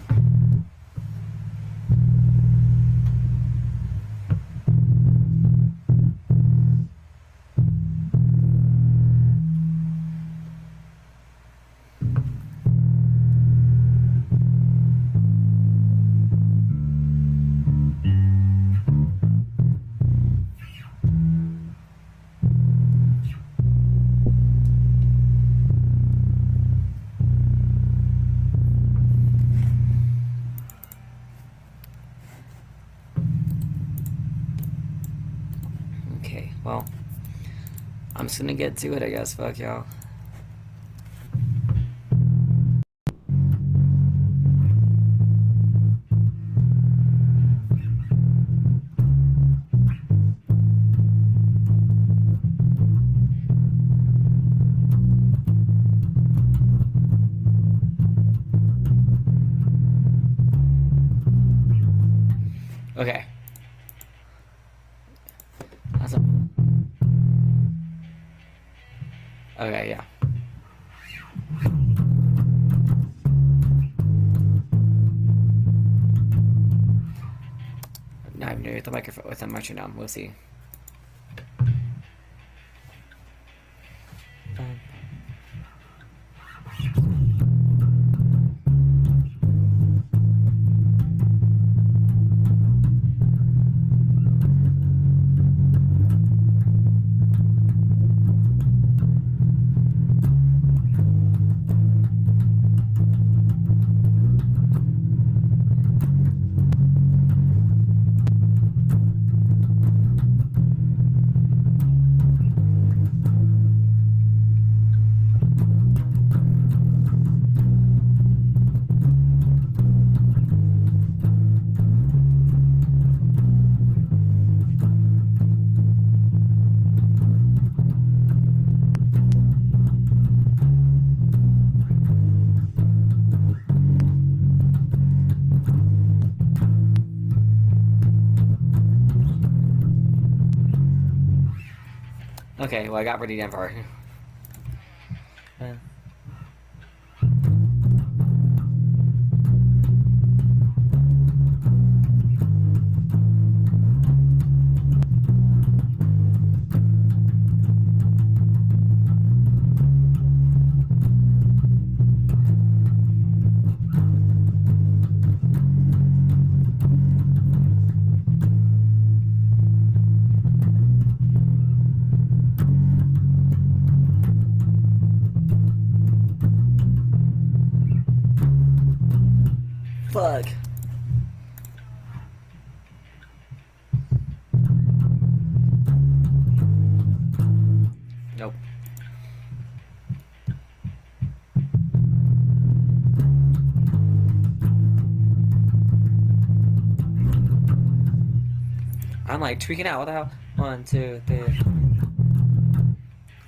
Well, I'm just gonna get to it, I guess. Fuck y'all. Okay. Awesome. Okay, yeah. Now I'm near the microphone with a metronome. We'll see. Okay, well, I got pretty damn far. Fuck. Nope. I'm like tweaking out without 1, 2, 3.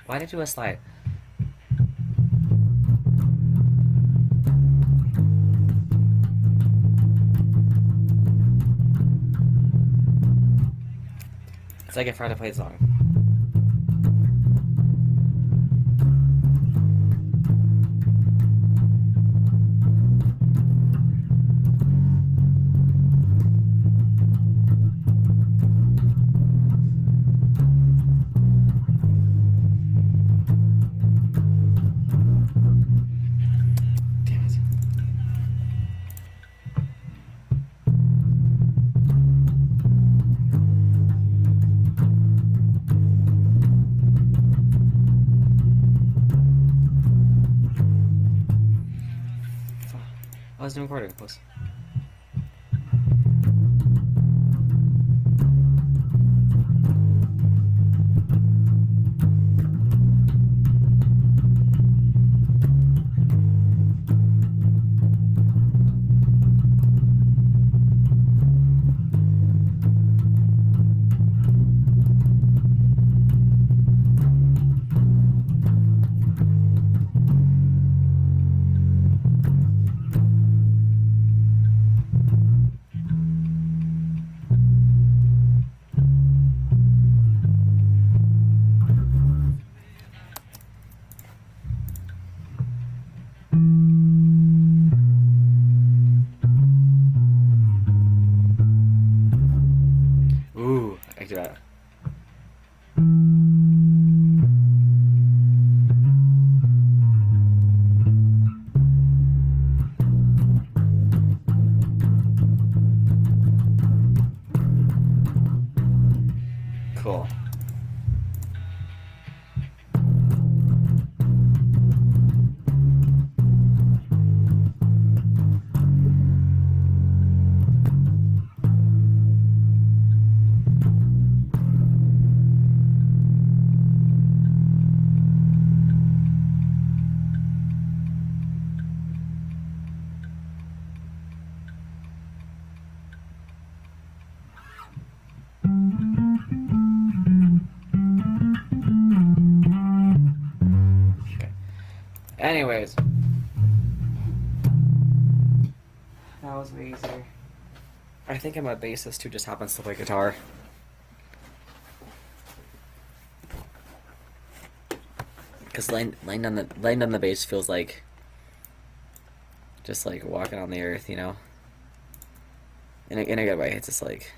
Why did I do a slide? It's like if I had to play the song. I was doing recording, close. Cool. Anyways. That was way easier. I think I'm a bassist who just happens to play guitar. Because laying down the bass feels like just like walking on the earth, you know? In a good way. It's just like...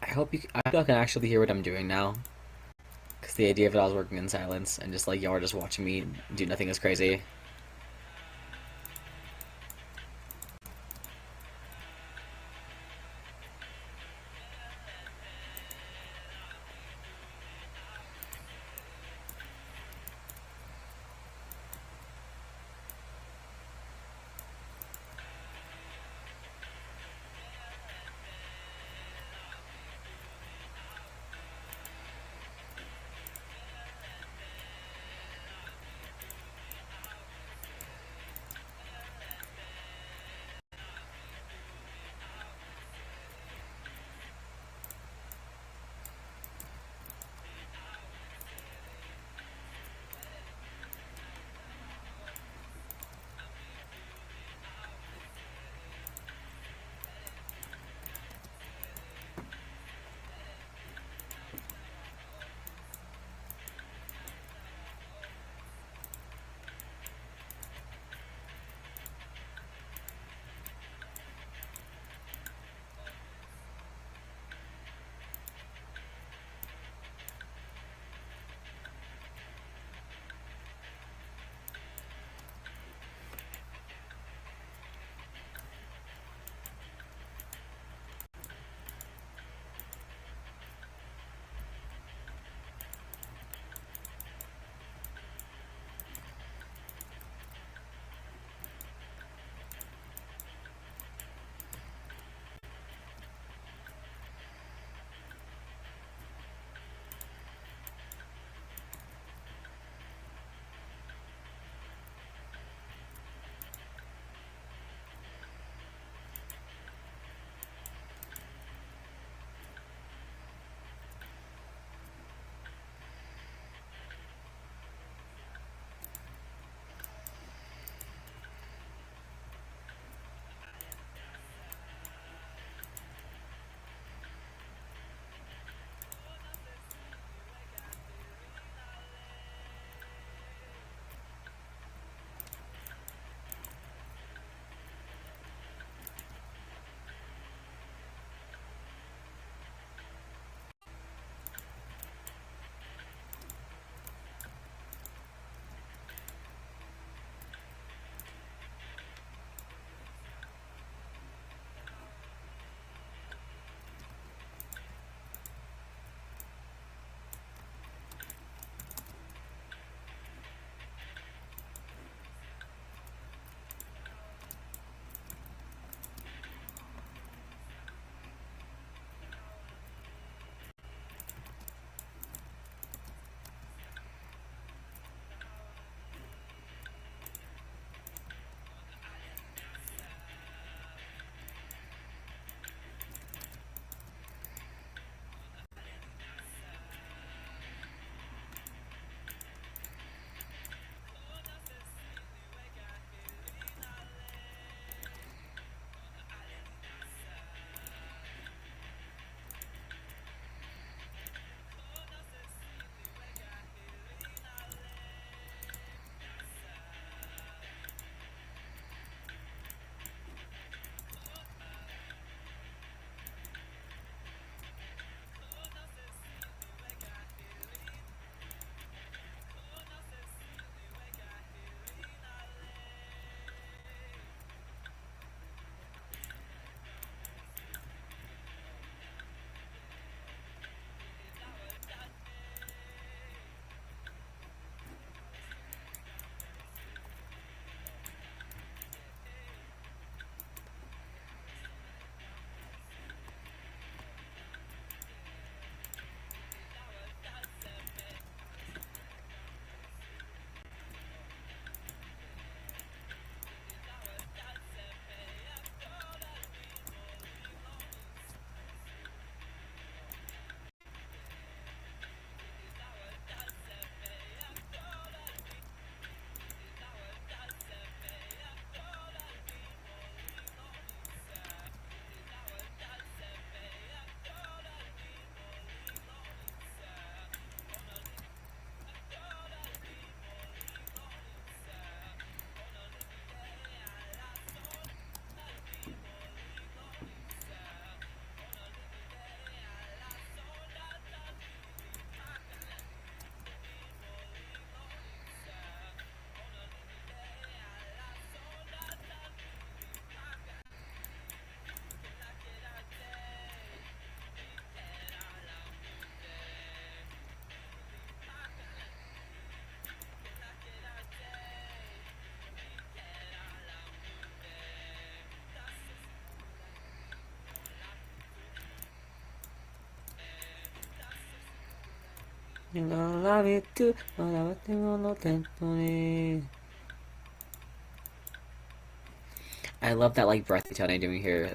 I hope y'all can actually hear what I'm doing now. Because the idea of it, I was working in silence, and just like y'all are just watching me do nothing is crazy. love it too. I love that like breathy tone I'm doing here.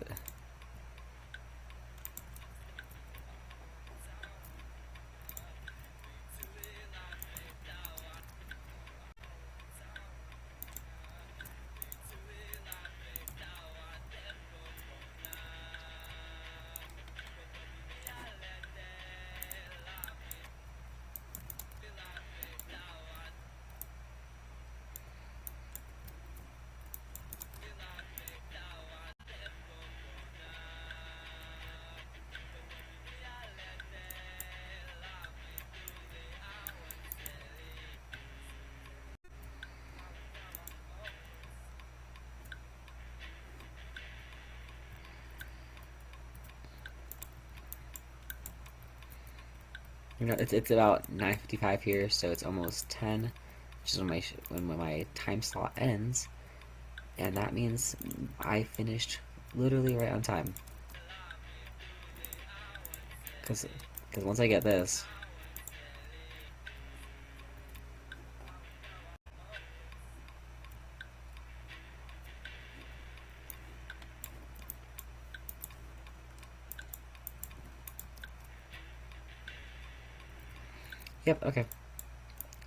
You know, it's about 9:55 here, so it's almost 10, which is when my time slot ends, and that means I finished literally right on time. Cause once I get this. Yep, okay.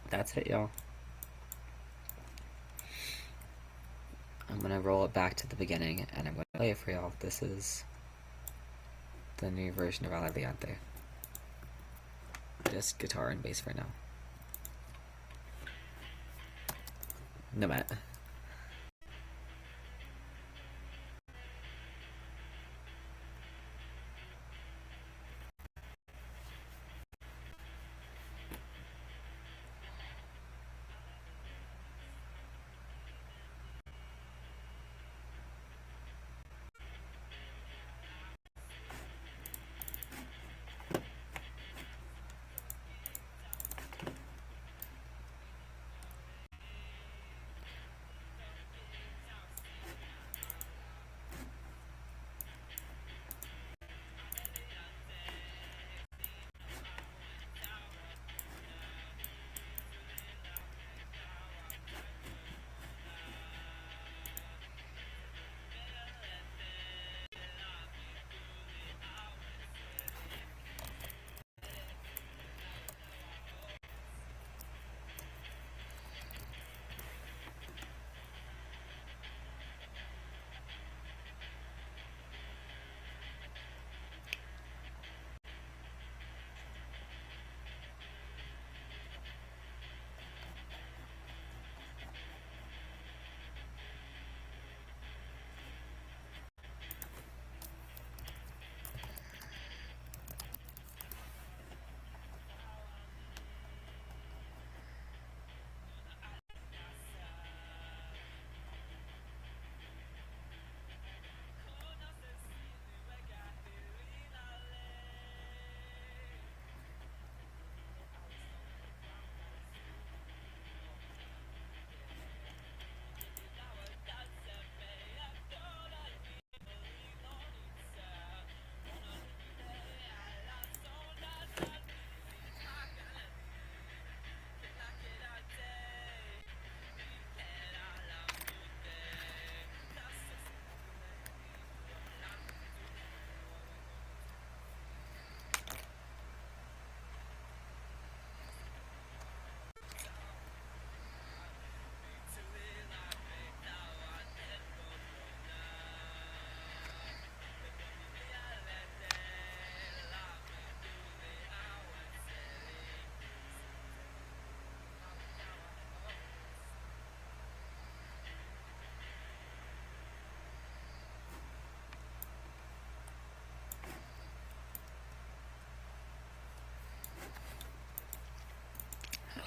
That's it, y'all. I'm gonna roll it back to the beginning, and I'm gonna play it for y'all. This is the new version of Alaviante. Just guitar and bass for now. No matter.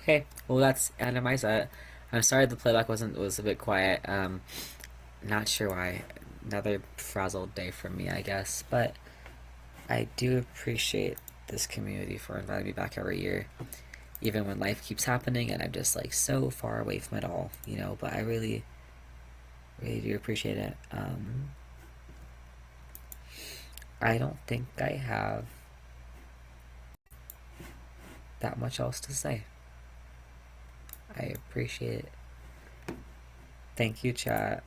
Okay, well that's end of my set. I'm sorry the playback was a bit quiet. Not sure why. Another frazzled day for me, I guess. But I do appreciate this community for inviting me back every year, even when life keeps happening and I'm just like so far away from it all, you know. But I really, really do appreciate it. I don't think I have that much else to say. I appreciate it. Thank you, chat.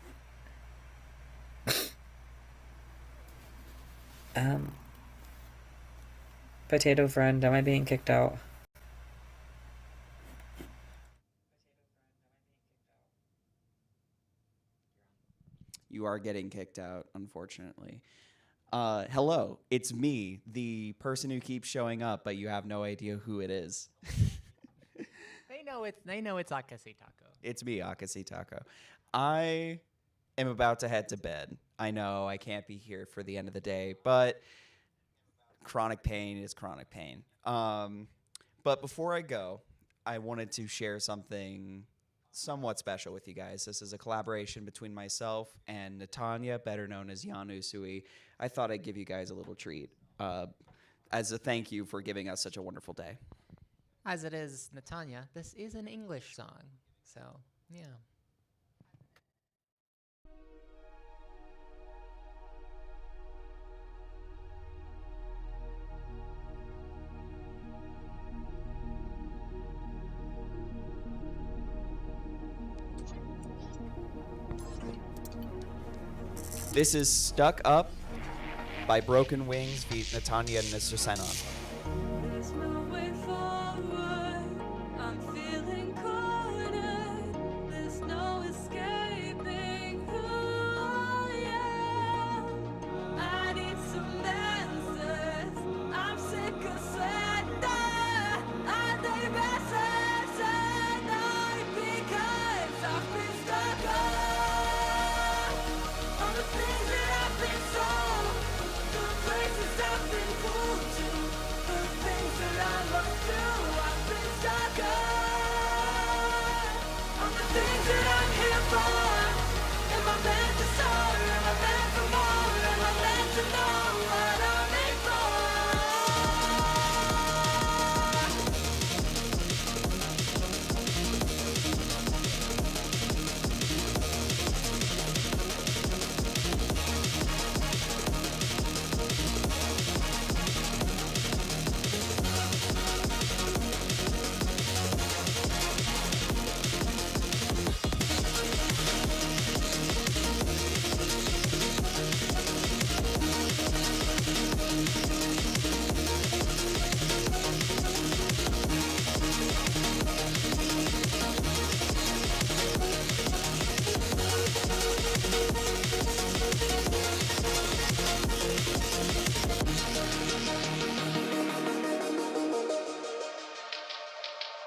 Potato friend, am I being kicked out? You are getting kicked out, unfortunately. Hello, it's me, the person who keeps showing up, but you have no idea who it is. They know it's Akase Taco. It's me, Akase Taco. I am about to head to bed. I know I can't be here for the end of the day, but chronic pain is chronic pain. But before I go, I wanted to share something somewhat special with you guys. This is a collaboration between myself and Natanya, better known as Usawi. I thought I'd give you guys a little treat as a thank you for giving us such a wonderful day. As it is, Natanya, this is an English song, so yeah. This is Stuck Up by Broken Wings feat Natanya and Mr. Senon. There's no way forward. I'm feeling cornered. There's no escaping who I am. I need some answers. I'm sick of slander. I think message tonight because I've been stuck up on the things that I've been told, the places I've been pulled to, the things that I love to. I've been stuck up on the things that I'm here for. Am I meant to start? Am I meant for more? Am I meant to know what I'm made for?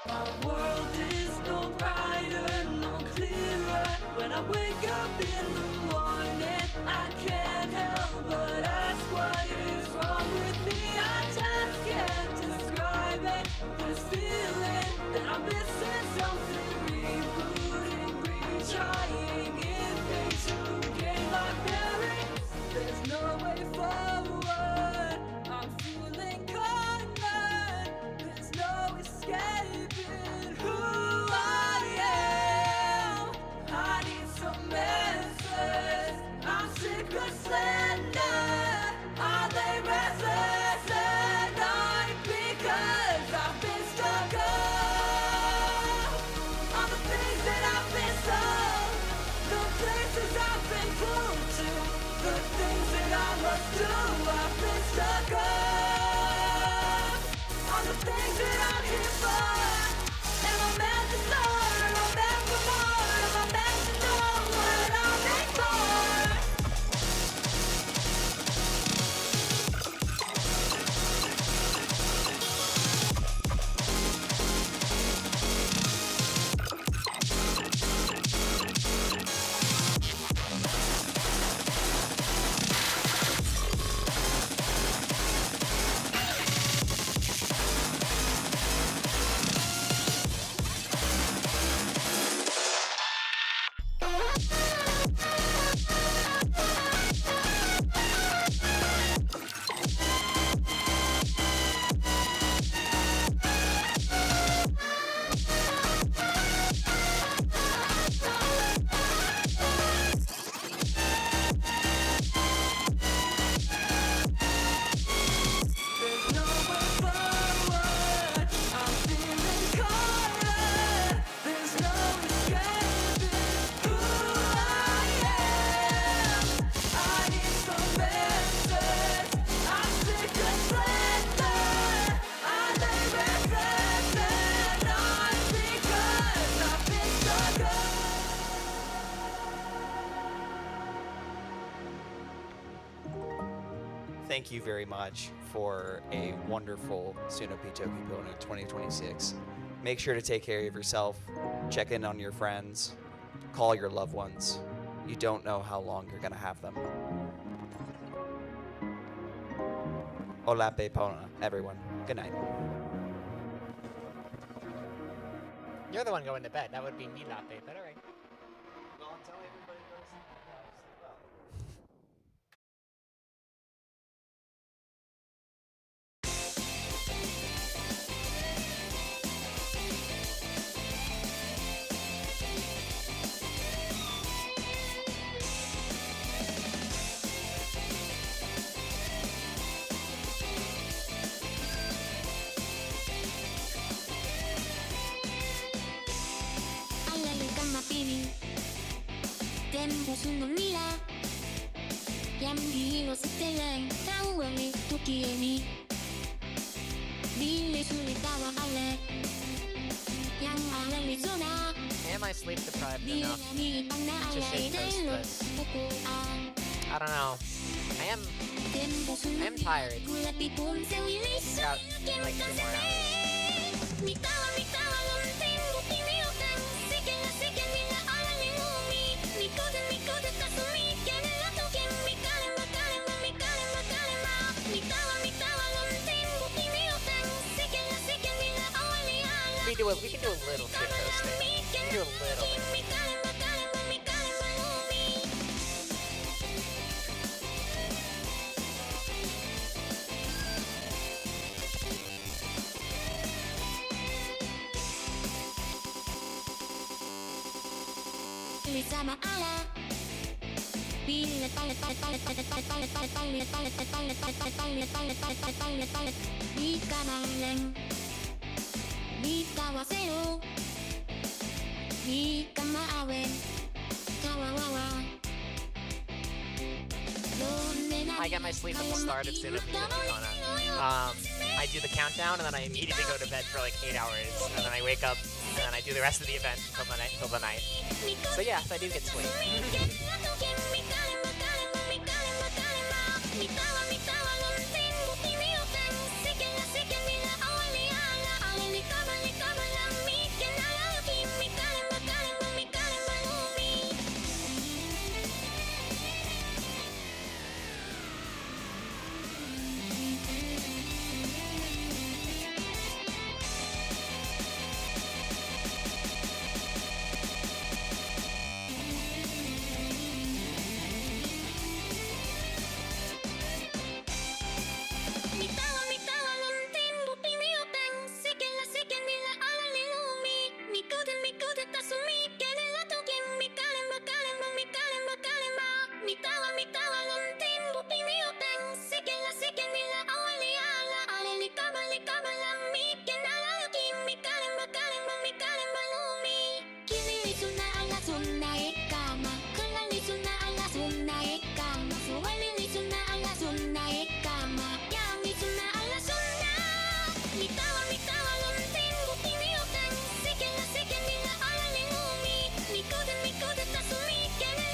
My world is no brighter, no clearer. When I wake up in the morning, I can't help but ask what is wrong with me. I just can't describe it. This feeling that I'm missing something, rebooting, retrying, impatient to gain my bearings. There's no way forward. I'm feeling cornered. There's no escaping who I am. I need some answers. I'm sick of thank you very much for a wonderful Suno Toki Pona 2026. Make sure to take care of yourself, check in on your friends, call your loved ones. You don't know how long you're gonna have them. Olape Pona, everyone. Good night. You're the one going to bed. That would be me lape, but alright. Well, until everybody goes to tempo suno nila yang dilo setelan tahu wali tuki ini dile sulitawa ale yang ale li zona. Am I sleep deprived enough to shake toast this? I don't know. I am tired. Got like 2 more hours. We can do a little shit toasting. We can do a little bit. Sama ala bila di kamaleng di kawasero di kamaawen kawawawa. I get my sleep at the start of Suno Pona. I do the countdown and then I immediately go to bed for like 8 hours, and then I wake up and then I do the rest of the event until the night. So yes, I do get sleep.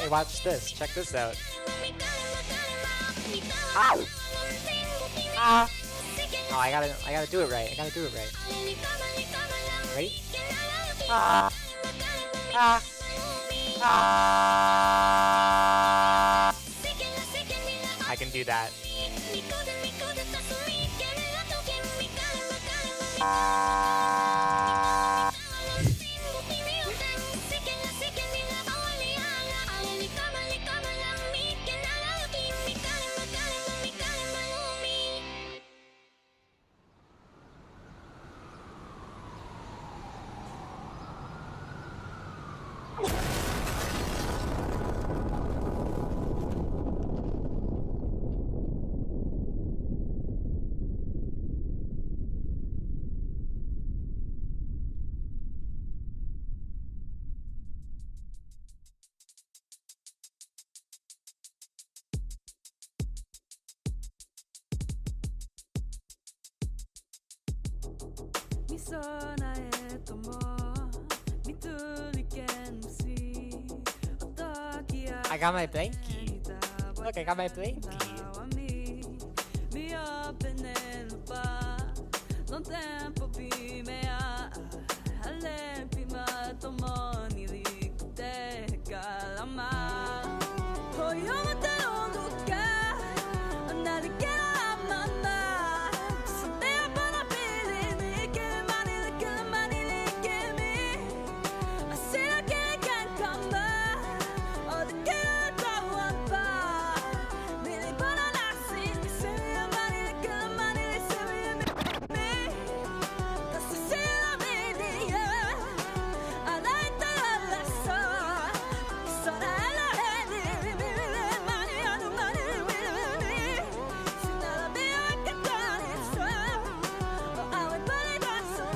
Hey, watch this. Check this out. Ow! Ah! Oh, I gotta do it right. I gotta do it right. Ready? Ah! Ah! Ah! I can do that. I got my blankie. Look, I got my blankie. son tempo pimea ale pima tomo ni likute kalama hoyo mata luka nari kera mama sabe para pili ni ke mani ke mi asira ke kan kamba od ke tawapa mili para nasi se mani ke mani se mi that's the media I like the lessa sana la ni mani anu mani sinala be akatani so I would buy that so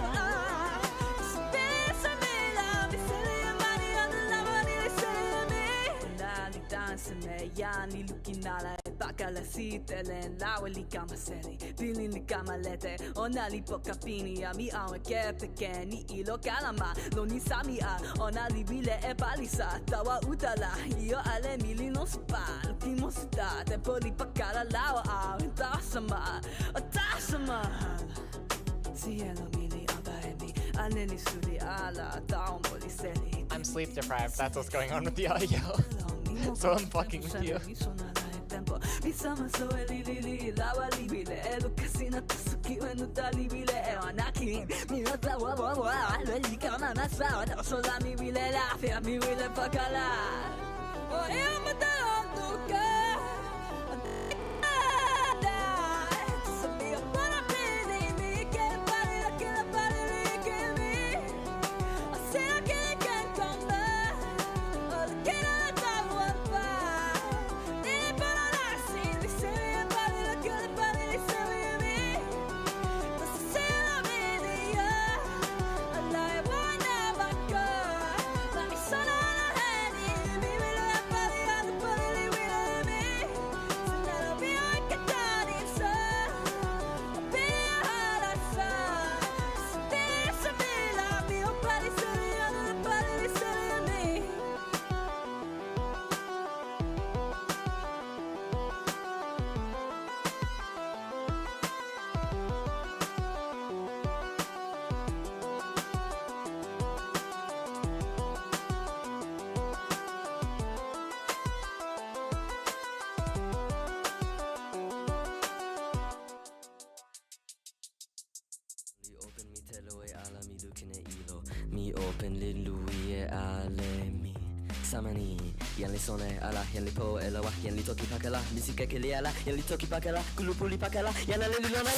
spinning some la biseli mani anu la mani se me dali dance me ya ni lukinala bakala sitelen lawali kama seli bilini kama lete onali pokapini ami awe kepekeni ilo kalama lo ni sami a onali bile e balisa tawa utala io ale mili non spa l'ultimo sta tempo di pakala lawa a tasama cielo mili abaemi aleni sudi ala taomboli seli I'm sleep deprived. That's what's going on with the audio. So I'm fucking with you. tempo mi sama so lili lawa libile elo casina tsuki when utalibile e anaki mi nota wa lili kana na sa so la mi bile la fe mi bile pakala o e amata onduka Mi open liluie ale mi samani yan li sone ala yan li po elawa yan li toki pakala misika keli ala yan li toki pakala kulupu li pakala yan ale li lona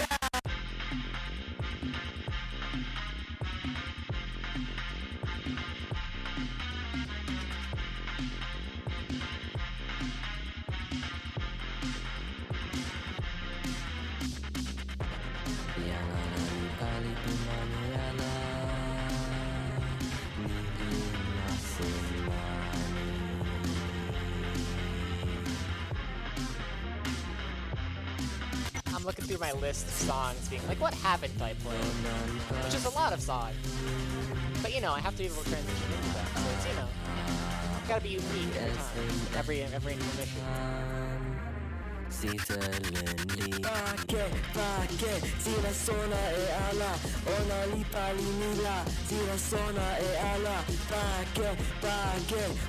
I'm looking through my list of songs being like, what haven't I played? Which is a lot of songs. But you know, I have to be able to transition into them. So it's, you know, gotta be unique every time. Every intermission. Pake, sila sona e ala, ona li pali mila, sila sona e ala, pake,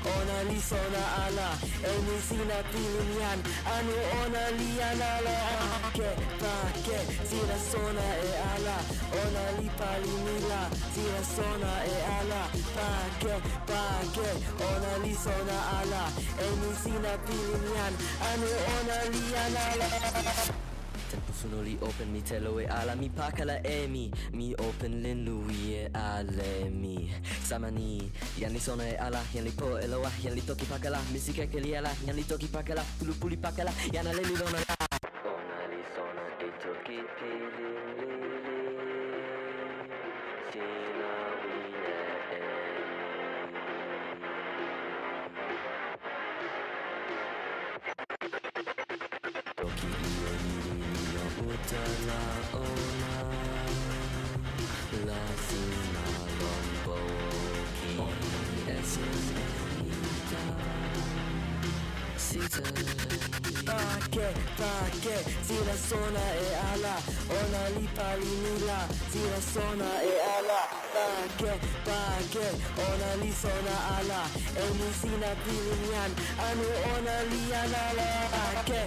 ona li sona ala, eni sina pilinian, anu ona li anala, pake, sila sona e ala, ona li pali mila, sila sona e ala, pake, ona li sona ala, eni sina pilinian, anu ona li anala. Tempo suno li open mi telo e ala mi pakala e mi open lin lui e ale mi samani yan li sono e ala yan li po e loa yan li toki pakala misika ke li ala yan li toki pakala kulupu li pakala yan ale li lona la ona li sono e toki pili sina wine toki Utala ona la sina lombo ki esenita sita pake, sila sona e ala, ona li pali nila, sila sona e ala, pake, ona li sona ala, eni sina pilinian, anu ona li anala, pake,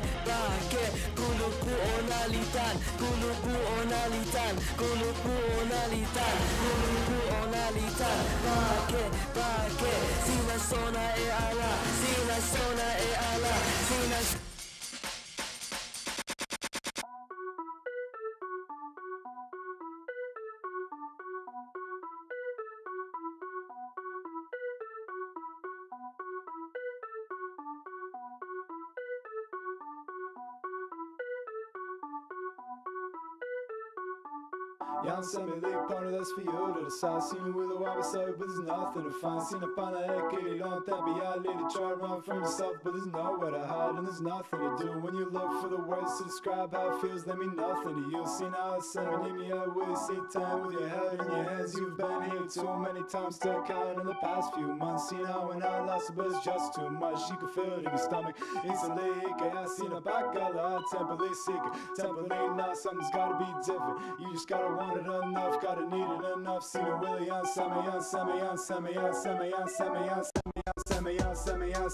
kulupu ona litan, kulupu ona litan, kulupu ona litan, kulupu ona litan, pake, sila sona e ala, sila sona e ala, sila Yan semeli Pona, that's for you to decide. Seen with a wabi sabi, but there's nothing to find. Seen a Pona head, kitty, don't that be out, lady, try to run from yourself, but there's nowhere to hide and there's nothing to do. When you look for the words to describe how it feels, they mean nothing to you. Seen how it's sent me out with seat time with your head in your hands. You've been here too many times to count in the past few months. Seen how when I lost it, but it's just too much. You can feel it in your stomach easily. I seen a bakala, temporally seeker, temporally not. Something's gotta be different. You just gotta want it enough, gotta need it enough. Seen it Willie on semi on semi on semi on semi on semi on semi on semi on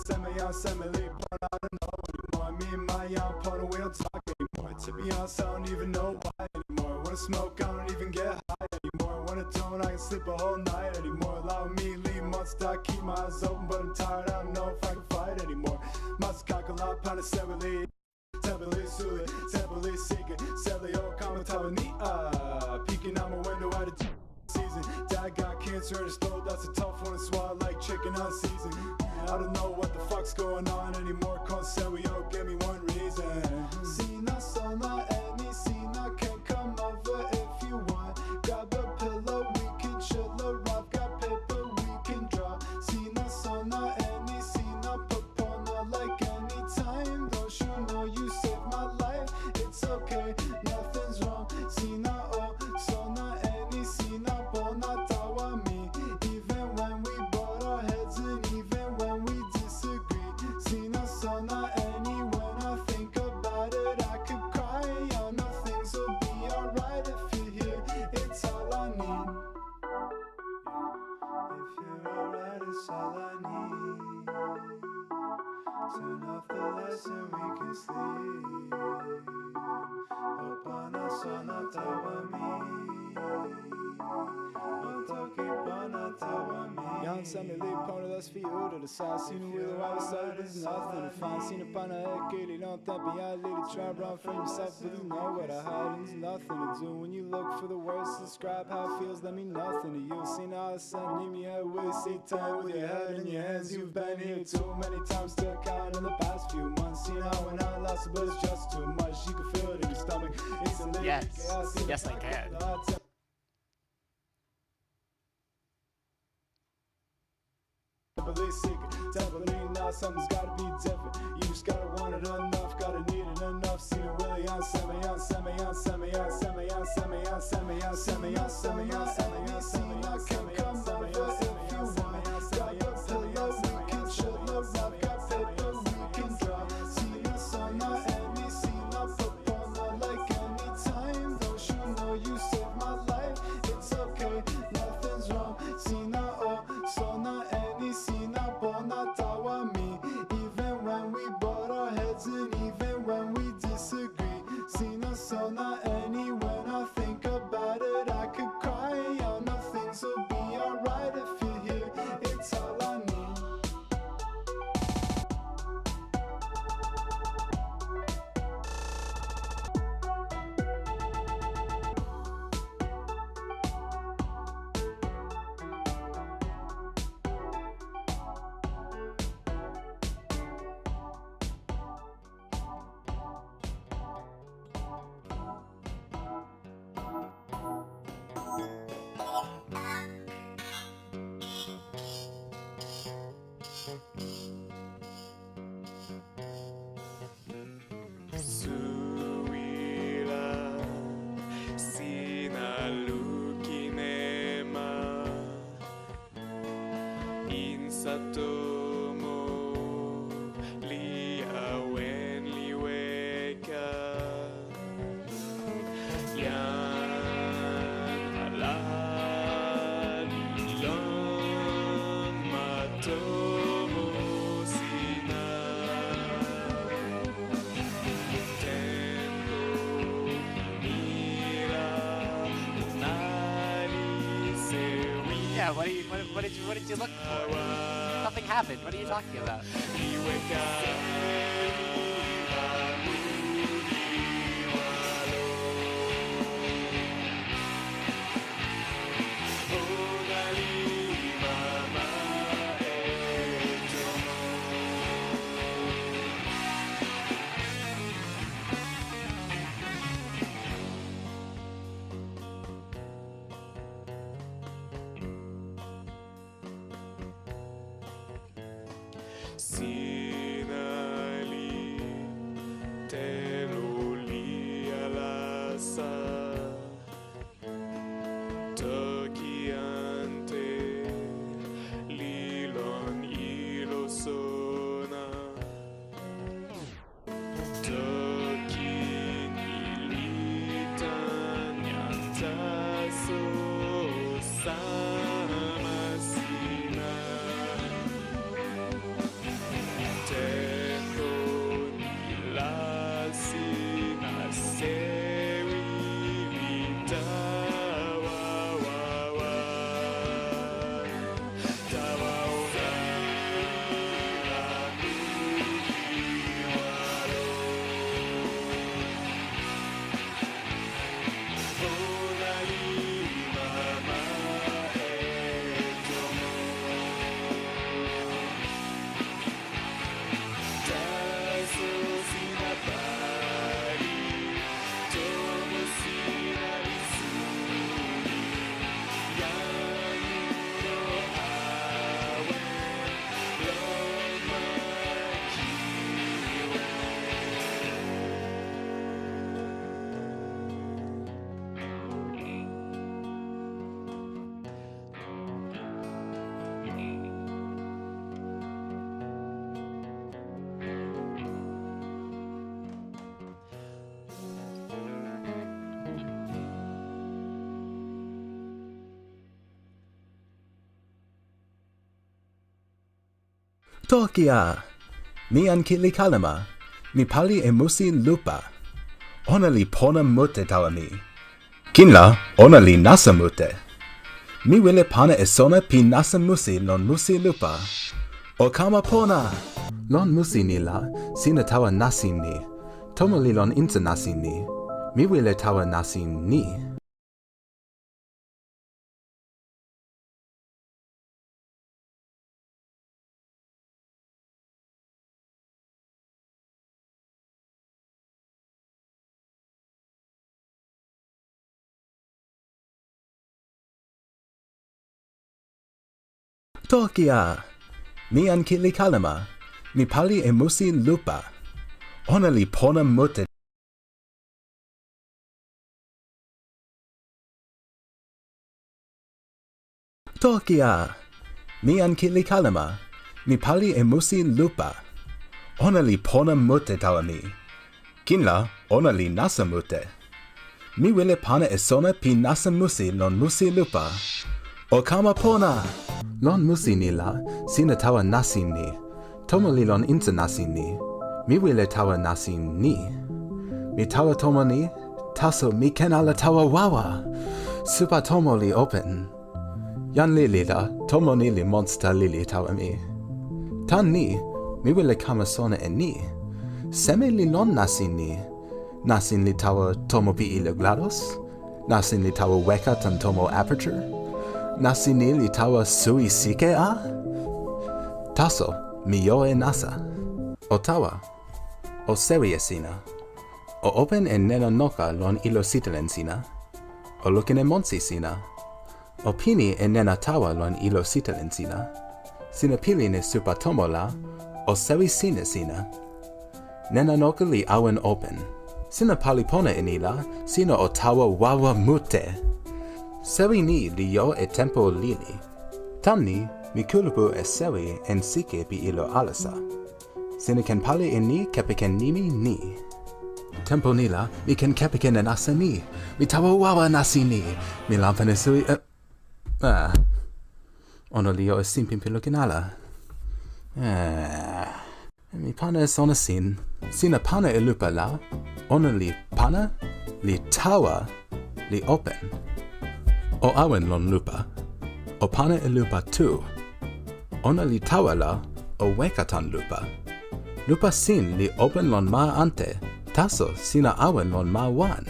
semi on semi leap. I don't know anymore. Me and my young Pona, we don't talk anymore. To be honest, I don't even know why anymore. Wanna smoke, I don't even get high anymore. Wanna tone, I can sleep a whole night anymore. Allow me leave months, I keep my eyes open, but I'm tired. I don't know if I can fight anymore. Must cock a lot, Pona severely. Temporally suited, temporally seeking, Celio, Kamatawa, ni peeking out my window at a season. Dad got cancer and his throat, that's a tough one to swallow like chicken on season. I don't know what the fuck's going on anymore. Call Celio, give me one reason. Sina, Sona, any Sina can come over if you want. Grab a pillow, we can chill around. Got paper, we can draw. Sina, Sona, any Sina, Pona like anytime. Don't you know you saved my life? It's okay, nothing's wrong. Sina, oh, Sona, any Sina, Pona, tawa me. Even when we butt our heads and even when we disagree. Sina, Sona, any when I think about it, I could cry. I know things will be alright if you're here. It's all I need. If you're alright, it's all I need. Turn off the lights and we can sleep. Opana sona tawa mi. Toki Pona tawa mi. Yan semeli Pona, that's for you to decide. Seen it with a wabi sabi, but there's nothing to find. Seen a Pona head, kitty, don't that be out, lady, try to run from yourself, but there's nowhere to hide and there's nothing to do. When you look for the words to describe how it feels, that mean nothing to you. Seen how it's sending me out with seat time with your head in your hands. You've been here too many times to count in the past few months. Seen how when I lost it, but it's just too much. You can feel it in your stomach. Yes, I can. Temporally now, something's gotta be different. You just gotta want it enough, gotta need it enough. Seen it Willie on semi on semi on semi on semi on semi on semi on semi on semi on semi on semi on semi on semi on if you want. Grab a pillow, we can chill around. Got paper, we can draw. Sina, Sona, any Sina, Pona like anytime. Don't you know you saved my life? It's okay, nothing's wrong. Sina, oh, Sona, any Sina, Pona, tawa me. Even when we butt our heads and even when we disagree. Sina, Sona, any when I think about it, I could cry. I know things will be alright if you're here. It's all I need. Suila sina lukinema insatomo li awen li Yeah, what did you look for? Something happened. What are you talking about? Sinali tenuli alasa Toki ante lilon ilosona Toki nilitan yantaso samasina Tengo nilasi nasewi litawa wawa Tawa Tokia, mi an Kilikalama, mi pali e musi lupa. Ona li pona mute tawa mi. Kinla, ona li nasa mute. Mi wile pana e sona pi nasa musi lon musi lupa. O kama pona. Lon musi ni la, sina tawa nasi ni. Tomo li lon insa nasi ni. Mi wile tawa nasi ni. Tokia, mi an Kilikalama, mi pali e musi lupa. Ona li pona mute. Tokia, mi an Kilikalama, mi pali e musi lupa. Ona li pona mute tawa mi. Kinla, ona li nasa mute. Mi wile pana e sona pi nasa musi lon musi lupa. O kama pona. Lon musi ni la, sina tawa nasi ni. Tomo li lon insa nasi ni. Mi wile tawa nasi ni. Mi tawa tomo ni, taso mi ken ala tawa wawa. Supa tomo li open. Yan lili la, tomo ni li monster lili tawa mi. Tan ni, mi wile kama sona e ni. Seme li lon nasi ni. Nasin li tawa tomo pi ilo glados. Nasin li tawa weka tan tomo aperture. Nasi ni li tawa sui sike a? Taso, mi yo e nasa. O tawa, o sewi e sina. O open e nena noka lon ilo sitelen sina. O lukin e monsi sina. O pini e nena tawa lon ilo sitelen sina. Sina pili ne supa tomo la, o sewi sine sina. Nena noka li awen open. Sina palipona inila, sina o tawa wawa mute. Sewi ni li yo e tempo lili. Tamni, mi kulupu e sewi en sike pi ilo alasa. Sina ken pali e ni kepiken nimi ni. Tempo nila, mi ken kepiken en asa ni. Mi tawa wawa nasi ni. Mi lampane sui... Ono li yo e simpin pilukin ala. Mi pana e sona sin. Sina pana e lupa la. Ona li pana, li tawa, li open. O awen lon lupa. O pana e lupa tu. Ona li tawa la, o wekatan lupa. Lupa sin li open lon ma ante. Taso sina awen lon ma wan.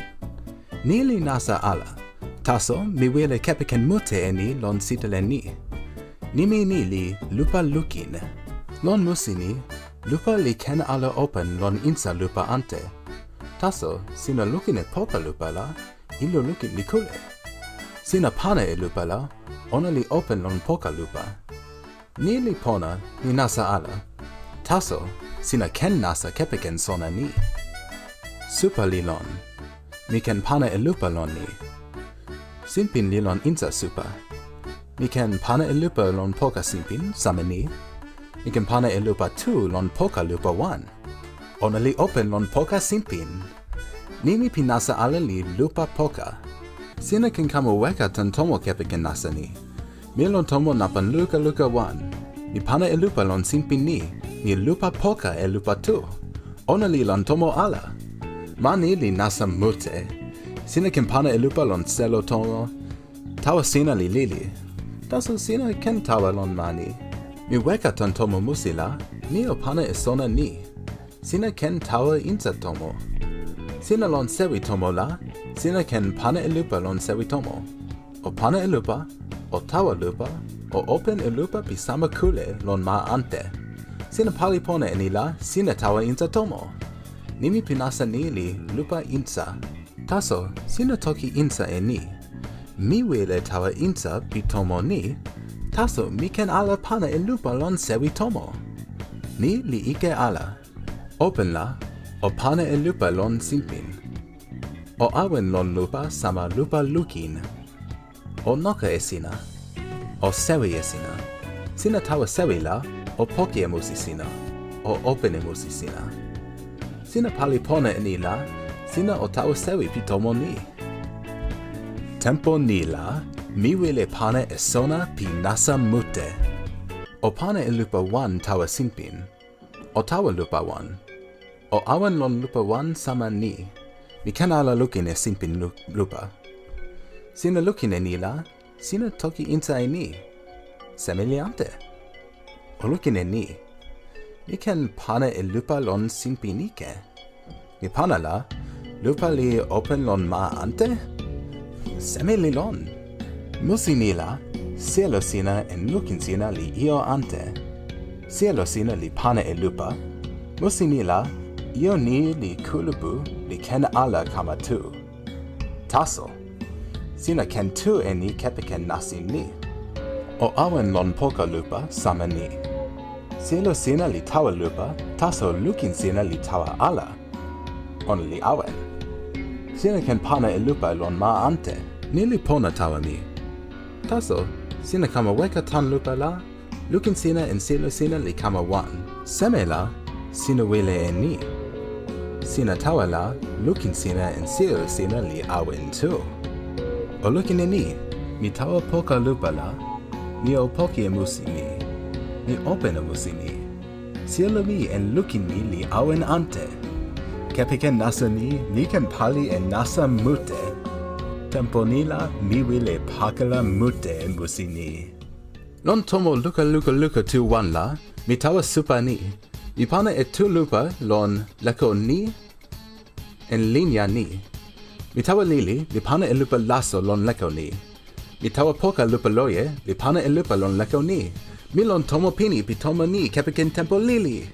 Ni li nasa ala. Taso mi wile kepeken mute e ni lon sitele ni. Nimi ni li lupa lukin. Lon musi ni, lupa li ken ala open lon insa lupa ante. Taso, sina lukin e poka lupa la, ilo lukin li kule. Sina pana e lupa la, ona li open lon poka lupa. Ni li pona, ni nasa ala. Taso, sina ken nasa kepeken sona ni. Supa li lon. Mi ken pana e lupa lon ni. Simpin li lon insa supa. Mi ken pana e lupa lon poka simpin, sama ni. Mi ken pana e lupa tu lon poka lupa wan. Ona li open lon poka simpin. Ni mi pinasa ala li lupa poka. Sina ken kama weka tan tomo kepeken nasa ni. Mi lon tomo napan luka wan. Mi pana e lupa lon simpin ni. Mi lupa poka e lupa tu. Ona li lon tomo ala. Mani li nasa mute. Sina ken pana e lupa lon selo tomo. Tawa sina li lili. Taso sina ken tawa lon mani. Mi weka tan tomo musi la. Ni o pana e sona ni. Sina ken tawa insa tomo. Sina lon sewi tomo la. Sina ken pana e lupa lon sewi tomo. O pana e lupa. O tawa lupa. O open e lupa pisama kule lon ma ante. Sina pali pona e ni la. Sina tawa insa tomo. Nimi pinasa ni li lupa insa. Taso, sina toki insa e ni. Mi wile tawa insa pi tomo ni. Taso, mi ken ala pana e lupa lon sewi tomo. Ni li ike ala. Open la. O pana e lupa lon simpin. O awen lon lupa sama lupa lukin. O noka e sina. O sewi e sina. Sina tawa sewi la. O poki e musi sina. O open e musi sina. Sina pali pona e ni la. Sina o tawa sewi pi tomo ni. Tempo ni la. Mi wile pana e sona pi nasa mute. O pana e lupa wan tawa simpin. O tawa lupa wan. O awan lon lupa wan sama ni. Mi ken ala lukin e simpin lupa. Sina lukin e ni la. Sina toki insa e ni. Semiliante. O lukin e ni. Mi ken pana e lupa lon simpin ike. Mi pana la. Lupa li open lon ma ante? Semili lon. Musi ni la. Cielo sina en lukin sina li io ante. Cielo sina li pana e lupa. Musi ni la. Io ni li kulupu li ken ala kama tu. Taso. Sina ken tu e ni kepeken nasi ni. O awen lon poka lupa sama ni. Cielo sina li tawa lupa. Taso lukin sina li tawa ala. Ona li awen. Sina ken pana e lupa lon ma ante. Ni li pona tawa mi. Taso, sina kama weka tan lupa la. Lukin sina en cielo sina li kama wan. Seme la, sina wile e ni. Sina tawa la, lukin sina en cielo sina li awen tu. O lukin e ni, mi tawa poka lupa la. Mi o poki e musi mi. Mi open e musi mi. Cielo mi en lukin mi li awen ante. Kepeken nasa ni, mi ken pali e nasa mute. Tempo ni la, mi wile pakala mute e musi ni. Lon tomo luka tu wan la, mi tawa supa ni. Mi pana e tu lupa lon leko ni en linea ni. Mi tawa lili, mi pana e lupa laso lon leko ni. Mi tawa poka lupa loye, mi pana e lupa lon leko ni. Mi lon tomo pini pi tomo ni kepeken tempo lili.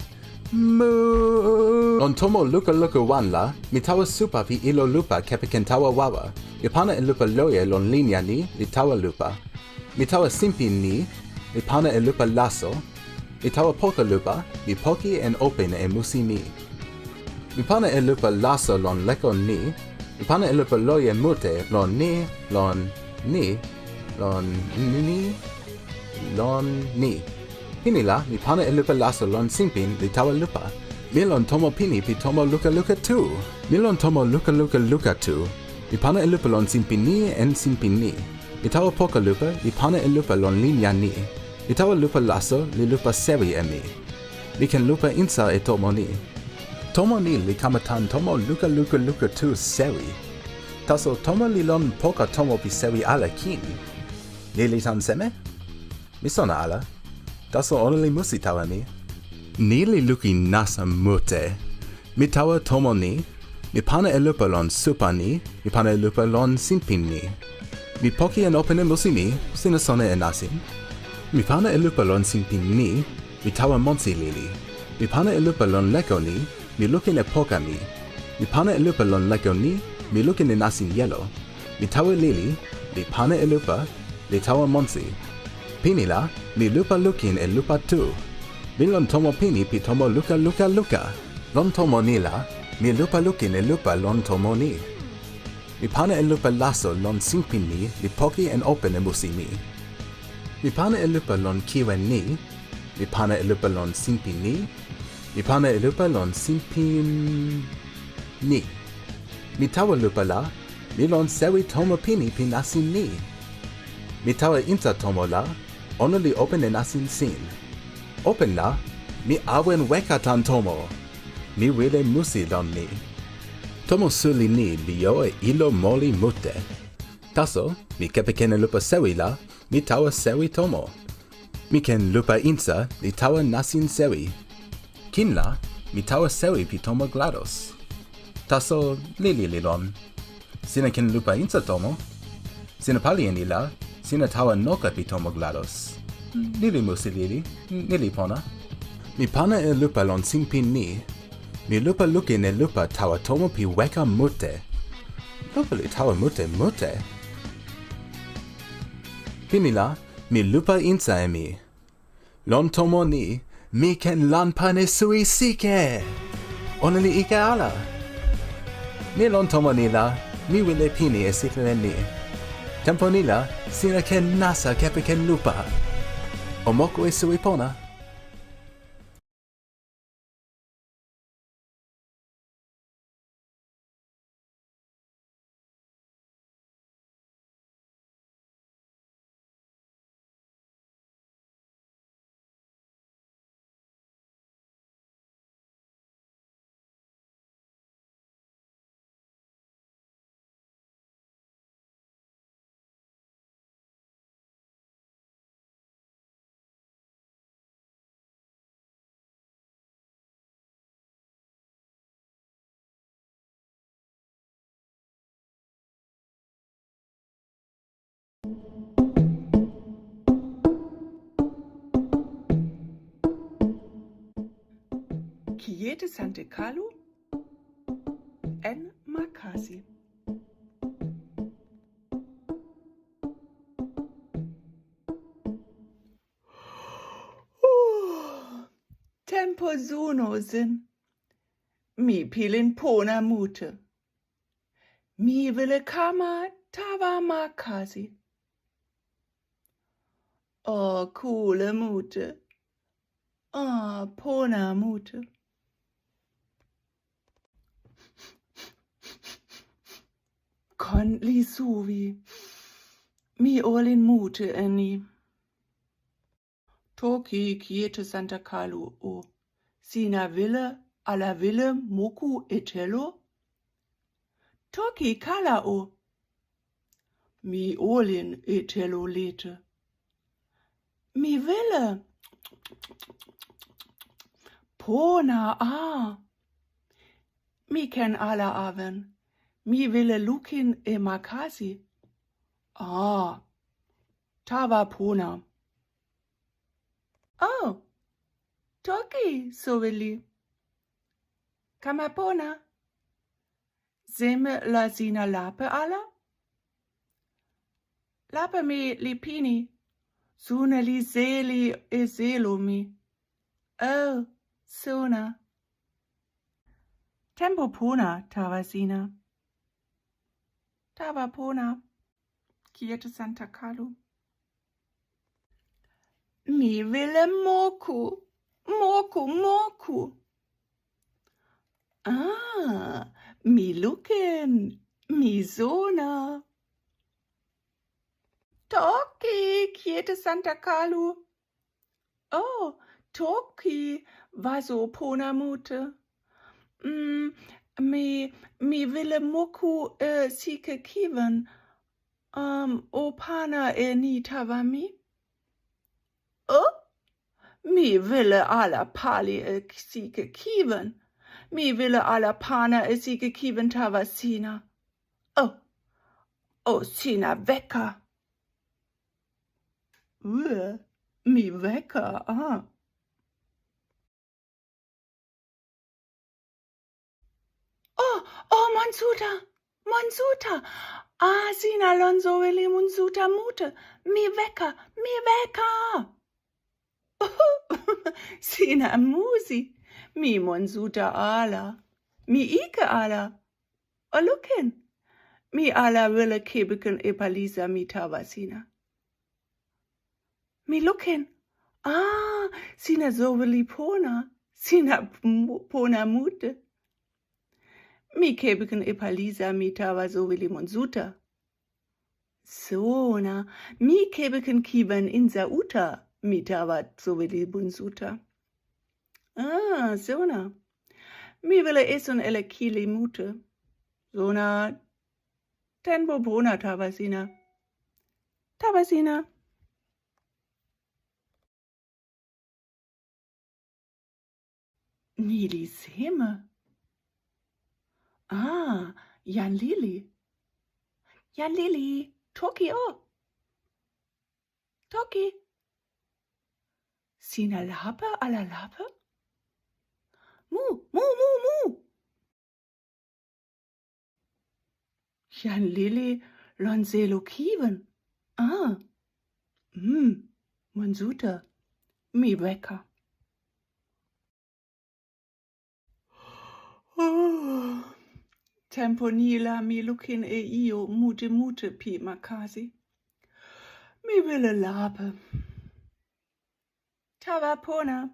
Moo. Lon tomo luka wan la, mi tawa supa pi ilo lupa kepeken tawa wawa. Mi pana e lupa loye lon linea ni, mi tawa lupa. Mi tawa simpin ni, mi pana e lupa laso. Mi tawa poka lupa, mi poki en open e musi ni. Mi pana e lupa laso lon leko ni. Mi pana e lupa loye mute lon ni, lon ni, lon ni, lon ni. Pini la, mi pana e lupa laso lon simpin li tawa lupa. Mi lon tomo pini pi tomo luka tu. Mi lon tomo luka tu. Mi pana e lupa lon simpin ni en simpin ni. Mi tawa poka lupa, mi pana e lupa lon linea ni. Mi tawa lupa laso li lupa sewi e mi. li ken lupa insa e tomo ni. Tomo ni li kamatan tomo luka luka luka tu sewi. Taso tomo li lon poka tomo pi sewi ala kin. Lili tan seme? Mi sona ala. Taso ona li musi tawa mi. Ni li luki nasa mute. Mi tawa tomo ni. Mi pana e lupa lon supa ni. Mi pana e lupa lon sinpin ni. Mi poki en open e musi ni. Sina sona e nasin. Mi pana e lupa lon sinpin ni. Mi tawa monsi lili. Mi pana e lupa lon leko ni. Mi lukin e poka mi. Mi pana e lupa lon leko ni. Mi lukin e nasin yellow. Mi tawa lili. Mi pana e lupa. Mi tawa monsi. Pini la. Mi lupa lukin e lupa tu. Mi lon tomo pini pi tomo luka luka luka. Lon tomo ni la. Mi lupa lukin e lupa lon tomo ni. Mi pana e lupa lasso lon sinpin ni. Mi poki en open e musi ni. Mi pana e lupa lon kiwen ni. Mi pana e lupa lon sinpin ni. Mi pana e lupa lon sinpin ni. Mi tawa lupa la. Mi lon sewi tomo pini pi nasin ni. Mi tawa inta tomo la. Ono li open e nasin sin. Open la. Mi awen wekatan tomo. Mi wile musi lon ni. Tomo suli ni li yo e ilo moli mute. Taso, mi kepeken e lupa sewi la. Mi tawa sewi tomo. Mi ken lupa insa li tawa nasin sewi. Kin la, mi tawa sewi pi tomo glados. Taso lili lilon. Sina ken lupa insa tomo. Sina pali en ila, sina tawa noka pi tomo glados. Lili musi lili, lili pona. Mi pana e lupa lon sinpin ni. Mi lupa lukin e lupa tawa tomo pi weka mute. Lupa li tawa mute mute. Pinila, mi lupa insa e mi. Lon tomo ni, mi ken lanpa ne sui sike. Ona li ike ala. Mi lon tomo ni la, mi wile pini e sikle ni. Tempo ni la, sina ken nasa kepe ken lupa. Omoko e sui pona. Kijetesantakalu en makasi. Tempo suno sin. Mi pilin pona mute. Mi ville kama tava makasi. Oh, coole mute. Oh, pona mute. Kon li suvi. Mi olin mute eni. Toki kijetesantakalu o. Sina ville alla ville moku etelo. Toki kala o. Mi olin etelo lete. Mi ville. Pona a. Mi ken ala aven. Mi ville lukin e makasi. Ah. Tava pona. Oh. Toki soveli. Kama pona. Zeme la sina lape ala? Lape mi lipini. Suna li seli e selumi. Oh, suna. Tempo pona, tavasina. Tava pona. Kijetesantakalu. Mi ville moku. Moku, moku. Ah, mi lukin. Mi sona. Toki, kijetesantakalu. Oh, Toki vaso Pona mute. Mi ville moku sike kiven. Opana ni tavami. Mi ville alla pali sike kiven. Mi ville alla pana sike kiven tavasina. Sina vecka. Mi vecka, Monsuta. Sina Alonso Willi Monsuta mute. Mi vecka. Sina musi. Mi Monsuta ala. Mi ike ala. Olukin. Mi ala wille kebeken epalisa mi tavasina. Mi lukin. Sina so willi Pona. Sina Pona mute. Mi kebeken epalisa mi tava so willi Monsuta. Sona. Mi kebeken kiven insa uta mi tava so willi Monsuta. Sona. Mi wille esun ele kili mute. Sona. Tenbo Pona tavasina. Nili seme. Jan Lili. Toki Toki. Sina lape alla lape? Mu. Jan Lili lonselo kiven. Monsuta. Mi vecka. Temponila mi lukin io mute pi makasi. Mi ville lape. Tava Pona.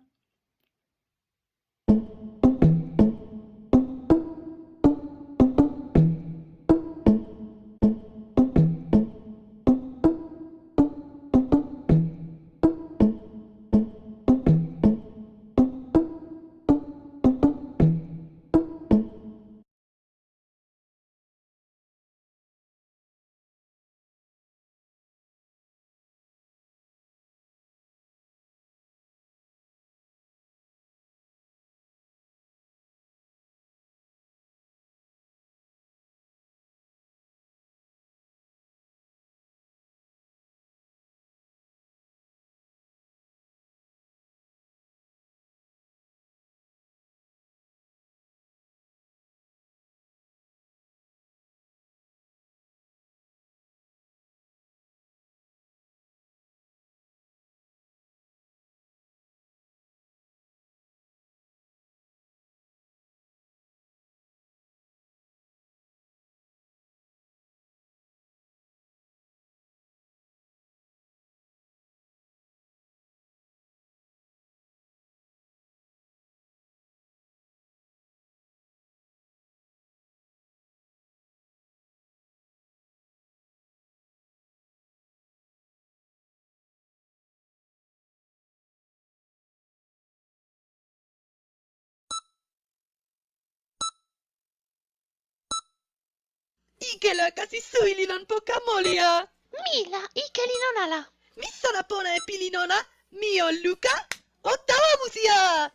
Ikela kasi suilinon pokamolia. Mila ikelinonala. Missona Pona e pilinona. Mio Luca. Ottawa musia.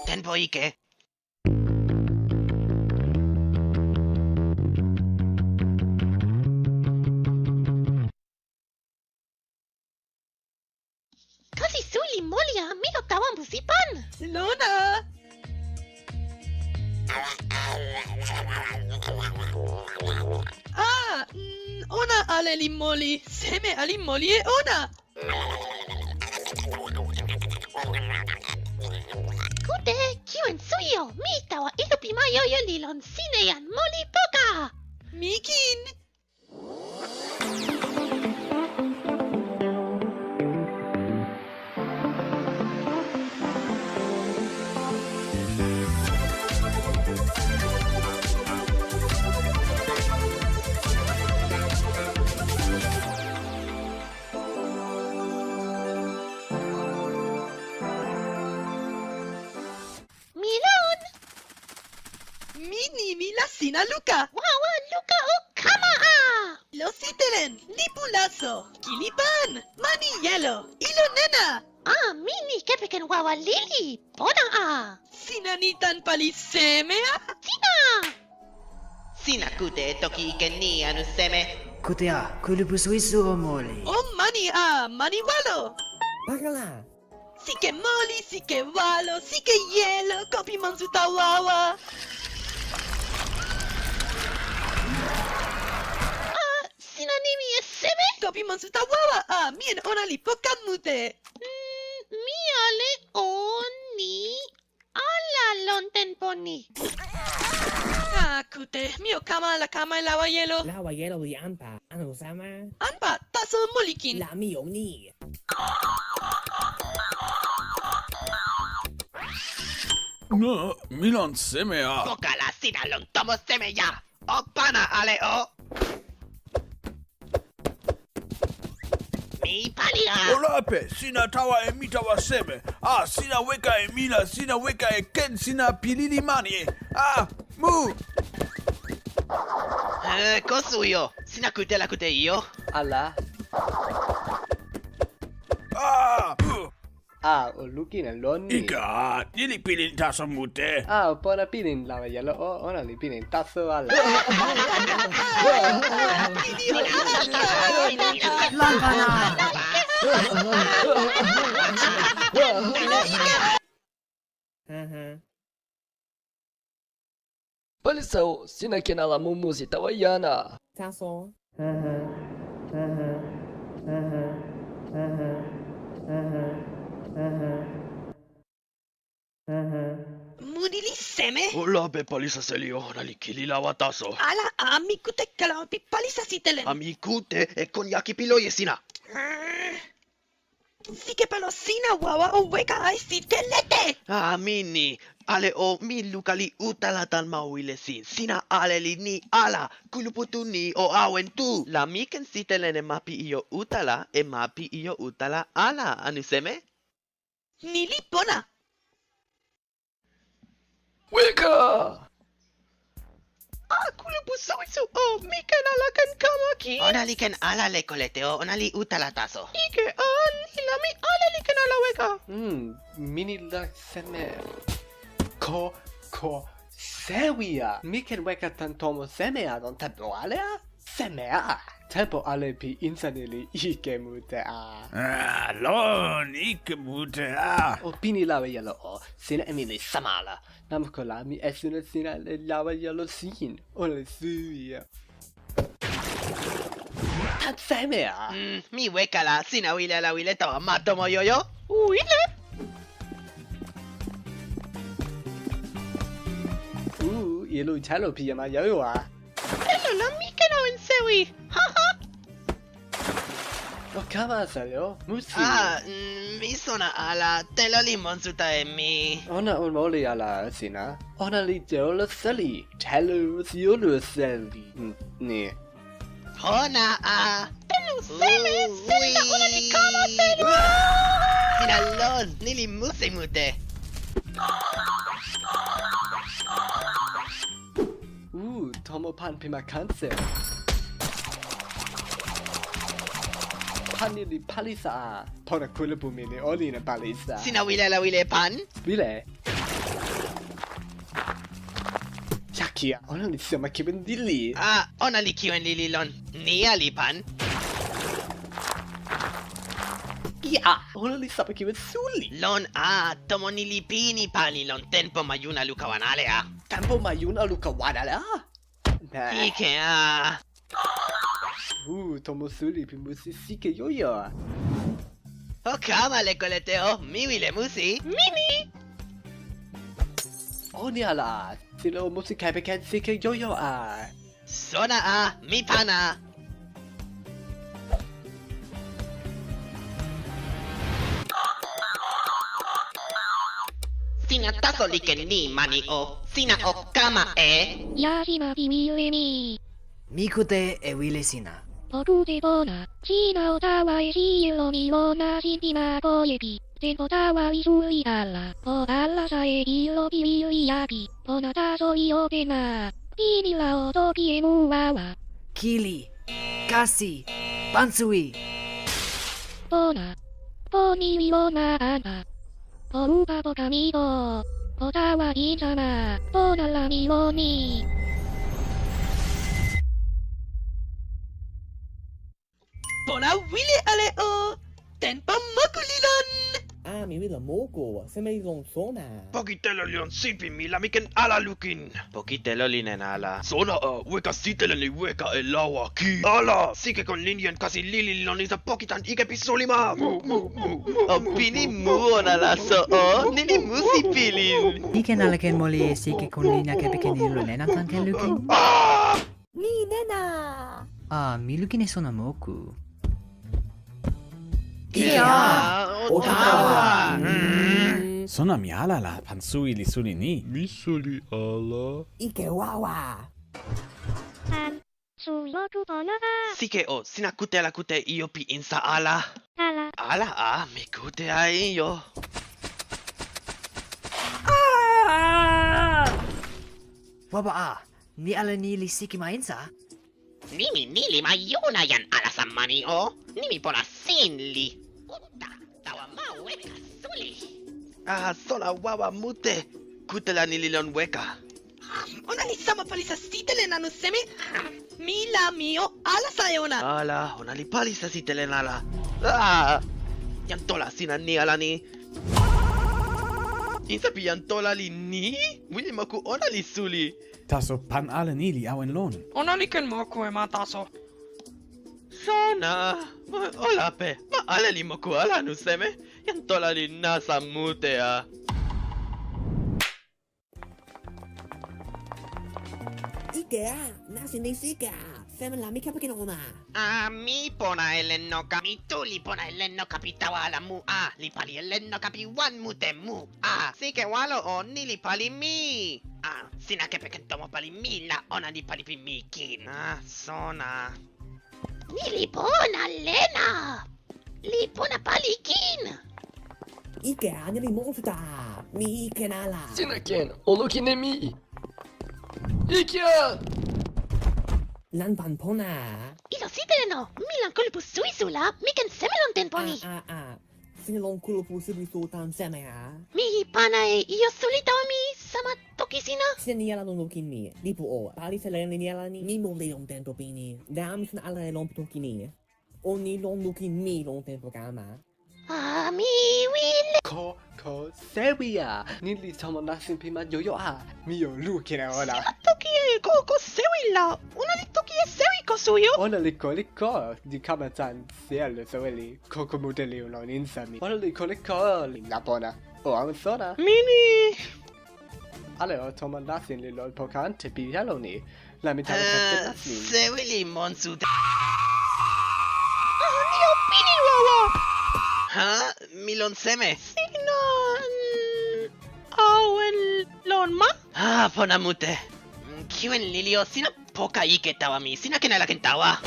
Tenpo Ike. Kasi suili molia milo tawan busipan. Lona. Ona ale limoli. Seme alimoli e ona. Kute, kiuen suyo, mi tawa ilupima yoyo lilon sineyan moli poka. Mikin. Sina Luka. Wawa Luka o kama a. Lo sitelen. Lipulaso. Kilipan. Mani yellow. Ilo nena. Mini kepeken wawa lili. Pona a. Sina nitan pali semea. Sina. Sina kute toki ikeni anu seme. Kutea, kulupu suisu o mole. O mani a. Mani walo. Bakala. Sike moli, sike walo, sike yellow. Kopi mansuta wawa. Sina nimi e seme? Kopi mansuta wawa. Mien ona li pokamute. Mi ale oni. Ala lonten poni. Kute, mio kama la kama lawa yelo. Lawa yelo li anpa, anu sama. Anpa, taso molikin. La mi oni. No, milon semea. Kokala sina lon tomo seme ya. O pana ale o. Mi palia. Olape, sina tawa e mitawa seme. Sina weka e mila, sina weka e ken, sina pilili mani. Mu. Kosuyo, sina kutela kute iyo. Ala. O lukin e loni. Ika, nili pilin taso mute. Pona pilin lawa yelo o ona li pilin taso ala. Palisau, sina kenala mumusi tawayana. Taso. Mudili seme? Olape palisa selio nali Kilikalama taso. Ala amikute kalapi palisa sitelen. Amikute e konyaki piloye sina. Sike palo sina wawa o weka ai sitelete. Mini. Ale o mi lukali utala tan mauile sin. Sina ale li ni ala. Kuluputu ni o awen tu. La miken sitelene mapi iyo utala e mapi iyo utala ala. Anu seme? Nili pona. Weka! Kulupu soisu o miken ala kan kamaki. Ona li ken ala le kolete o ona li utala taso. Ike ila mi ale li ken ala weka. Mini la seme. Ko sewia. Miken weka tan tomo semea don tempo alea. Semea. Tempo ale pi insanili ike mute a. Lon ike mute O pini lawa yelo o. Sina emili samala. Namkola mi esuna sina le lawa yelo sin. Ole suia. Tan semea. Mi wekala sina wile la wile tawa matomo yoyo. Wile. Yelo chalo piyama yoyo a. Hello la miken o ensewi. O kama salió, musi. Mi sona ala, te lo limon suta e mi. Ona un moli ala sina. Ona li jolo sali. Telo siolo sali. Ni. Ona telu seme, sena ona li kama seli. Sina lon, nili musi mute. Tomo pan pima cancer. Pani li palisa. Pona kulupu mini olina palisa. Sina wile la wile pan? Wile. Yakia, ona li sema kiben dili. Ona li kiwen lili lon. Ni ali pan. Ya, ona li sema kiben suli. Lon tomo nili pini pali lon tempo mayuna luka wanale Tempo mayuna luka wanale Ike tomo suli pi musi sike yoyo. O kama le coleteo, mi wile musi. Mini. Oni ala, silo musi kaipiken sike yoyo Sona mi pana. Sina taso liken ni mani o. Sina o kama Ya sina pi wile mi. Mikute e wile sina. Okute pona. Sina o tawa e siilo milona sintima koyepi. Tempo tawa isuli ala. O ala sa e ilo pi wili yapi. Pona taso i opena. Pilila o Toki e muawa. Kili, Kasi, Bansui. Pona. Poni Ilona ana. Orupa Pokamito. Pawasi sama. Pona la Miloni. Pona wili ale o. Tenpa makulilan. Mi wila moko. Se me ilon sona. Pokitelo lion sipi mila miken ala lukin. Pokitelo linen ala. Sona weka sitelen li weka e lawa ki. Ala. Sike kon linjen kasi lili lon isa pokitan ikepi solima. Opini muona la so o. Nili musi pilin. Iken alken moli e sike kon linja kepeken ilonen atanken lukin. Ni nena. Mi lukin e sona moku. Otawa. Sona mi ala la pansui li suli ni. Mi suli ala. Ike wawa. Suyoku pona ga. Sike o sina kutela kute iyo pi insa ala. Ala. Ala mi kute a iyo. Waba ni ala ni li siki mainsa? Nimi nili ma yona yan alasamani o. Nimi pona sinli. Utta tawa ma weka suli. Sona wawa mute. Kutela nililon weka. Ona li sama palisa sitelen anu seme. Mila mio ala sayona. Ala, ona li palisa sitelen ala. Yantola sina ni ala ni. Insapi yantola li ni? Wili moku ona li suli. Taso pan ala ni li awen lon. Ona li ken moku e mataso. Sona. Ola pe. Ma ala li moku ala nu seme. Yantola li nasa mutea. Ike nasi ni sika. Seme la mi kapekin ona. Mi pona elenno kami tuli pona elenno kapi tawa ala mu li pali elenno kapi wan mute mu sike walo o ni li pali mi sina kepeken tomo pali mi la ona li pali pi mi kin sona ni li pona lena li pona pali kin Ike ani li monsta. Mi ike nala. Sinaken, olokine mi. Ikia! Lanpan pona. Ilo siteleno, milan kulupu suisula, miken semelon tenponi. Sinilon kulupu subisu tan semea. Mi pana e iyo sulitawa mi sama toki sina. Siniala no lukin mi. Lipu o. Pali selen niala ni. Mi mo leon tento pini. Dam sin ala lon toki ni. Oni lon lukin mi lon tempo kama. Mi will. Ko sewia. Nili sama nasin pima yoyo Mi yo lukin ona. Toki e ko sewilla. Una li toki e sewi ko suyo. Ona liko. Di kamatan sielo seweli. Koko muteli unon insami. Ona liko. La pona. O amazona. Mini. Ale o toma nasin li lol pokan tepi ni. La mitad de nasin. Sewili monsu. Dio pini wawa. Milon seme. Sina. Awen lon ma. Pona mute. Kiwen lilio sina poka ike tawa mi. Sina kena la kentawa.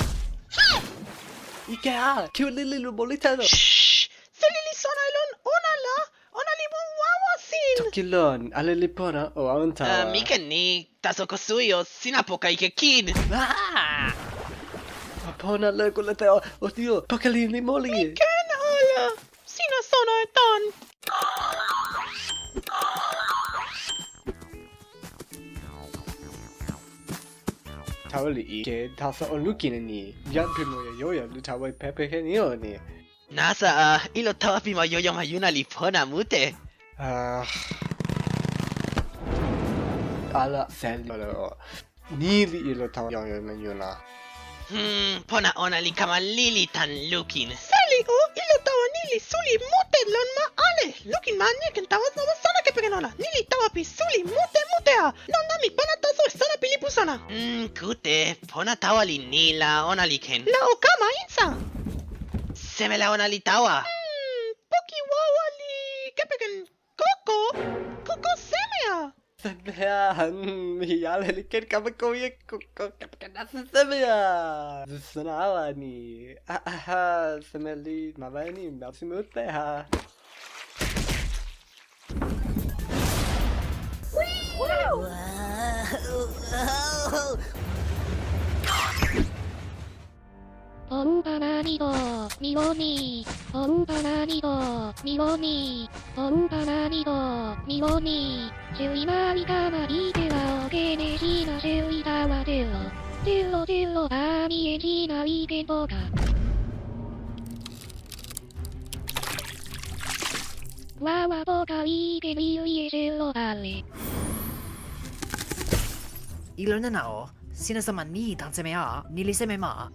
Ike kiwen lili lu bolita no. Shh. Se lili sona elon ona la. Ona li bon wawa sin. Tokilon ale li pona o aunta. Miken ni taso kosuyo sina poka ike kin. Pona lekolete o dio pokalini moli. Miken ala. Sina sona etan. Tawali ike tasa on lukine ni. Yan primo yoya lutawai pepe ni oni. Nasa ilo tawa pi ma yoyo mayuna li pona mute. Ala sel nili ilo tawa yoyo mayuna. Pona ona li kama lili tan lukin. Sali o ilo tawa nili suli mute lon ma ale. Lukin ma niken tawa no sana kepeken ona. Nili tawa pi suli mute lon nami pana taso sana pilipu sana. Kute pona tawa li nila ona li ken. La o kama insa. Semela ona li tawa. Poki wawa li kepeken koko semea. Semea hiyale li ken kama koye koko kepeken nasa semea. Zusunawa ni. Semeli mavani merci mute ha. オルバナニドミロニオルバナニドミロニオルバナニドミロニシュリマリカマリテラオゲネシナシュリダワデロデロデロアミエジナリケボカワワボカリケリリエシュロバレ Ilona nao, sinasama ni tansemea, nilisemema.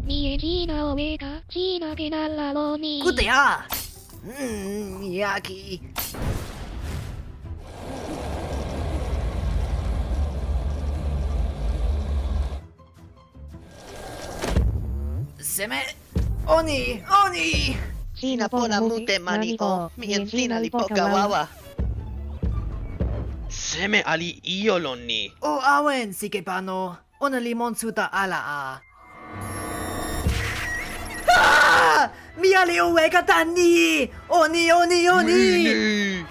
Miejina omega, China que nalla loni. Kutea! Yaki. Seme! Oni! Oni! Sina pona mute maniko, mien sina li poka wawa. Seme ali ioloni. O awen sikepano, ona limon suta ala a. Ah! Miali uweka tani! Oni, oni, oni!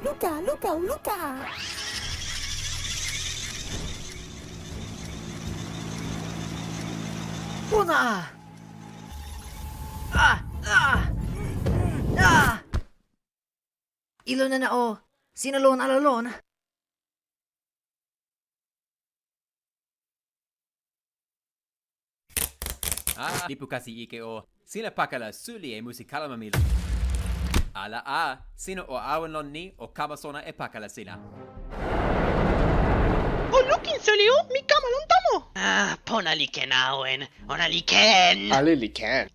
Luka, Luka, Luka! Pona! Ilon na nao, sinalon alalon. Lipukasi ike o sina pakala suli e musi kalama mila. Ala sino o awan lon ni o kamasona e pakala sina. O lukin Siliu, mi kama lontamo. Pona li ken awen, ona li ken. Ali li ken.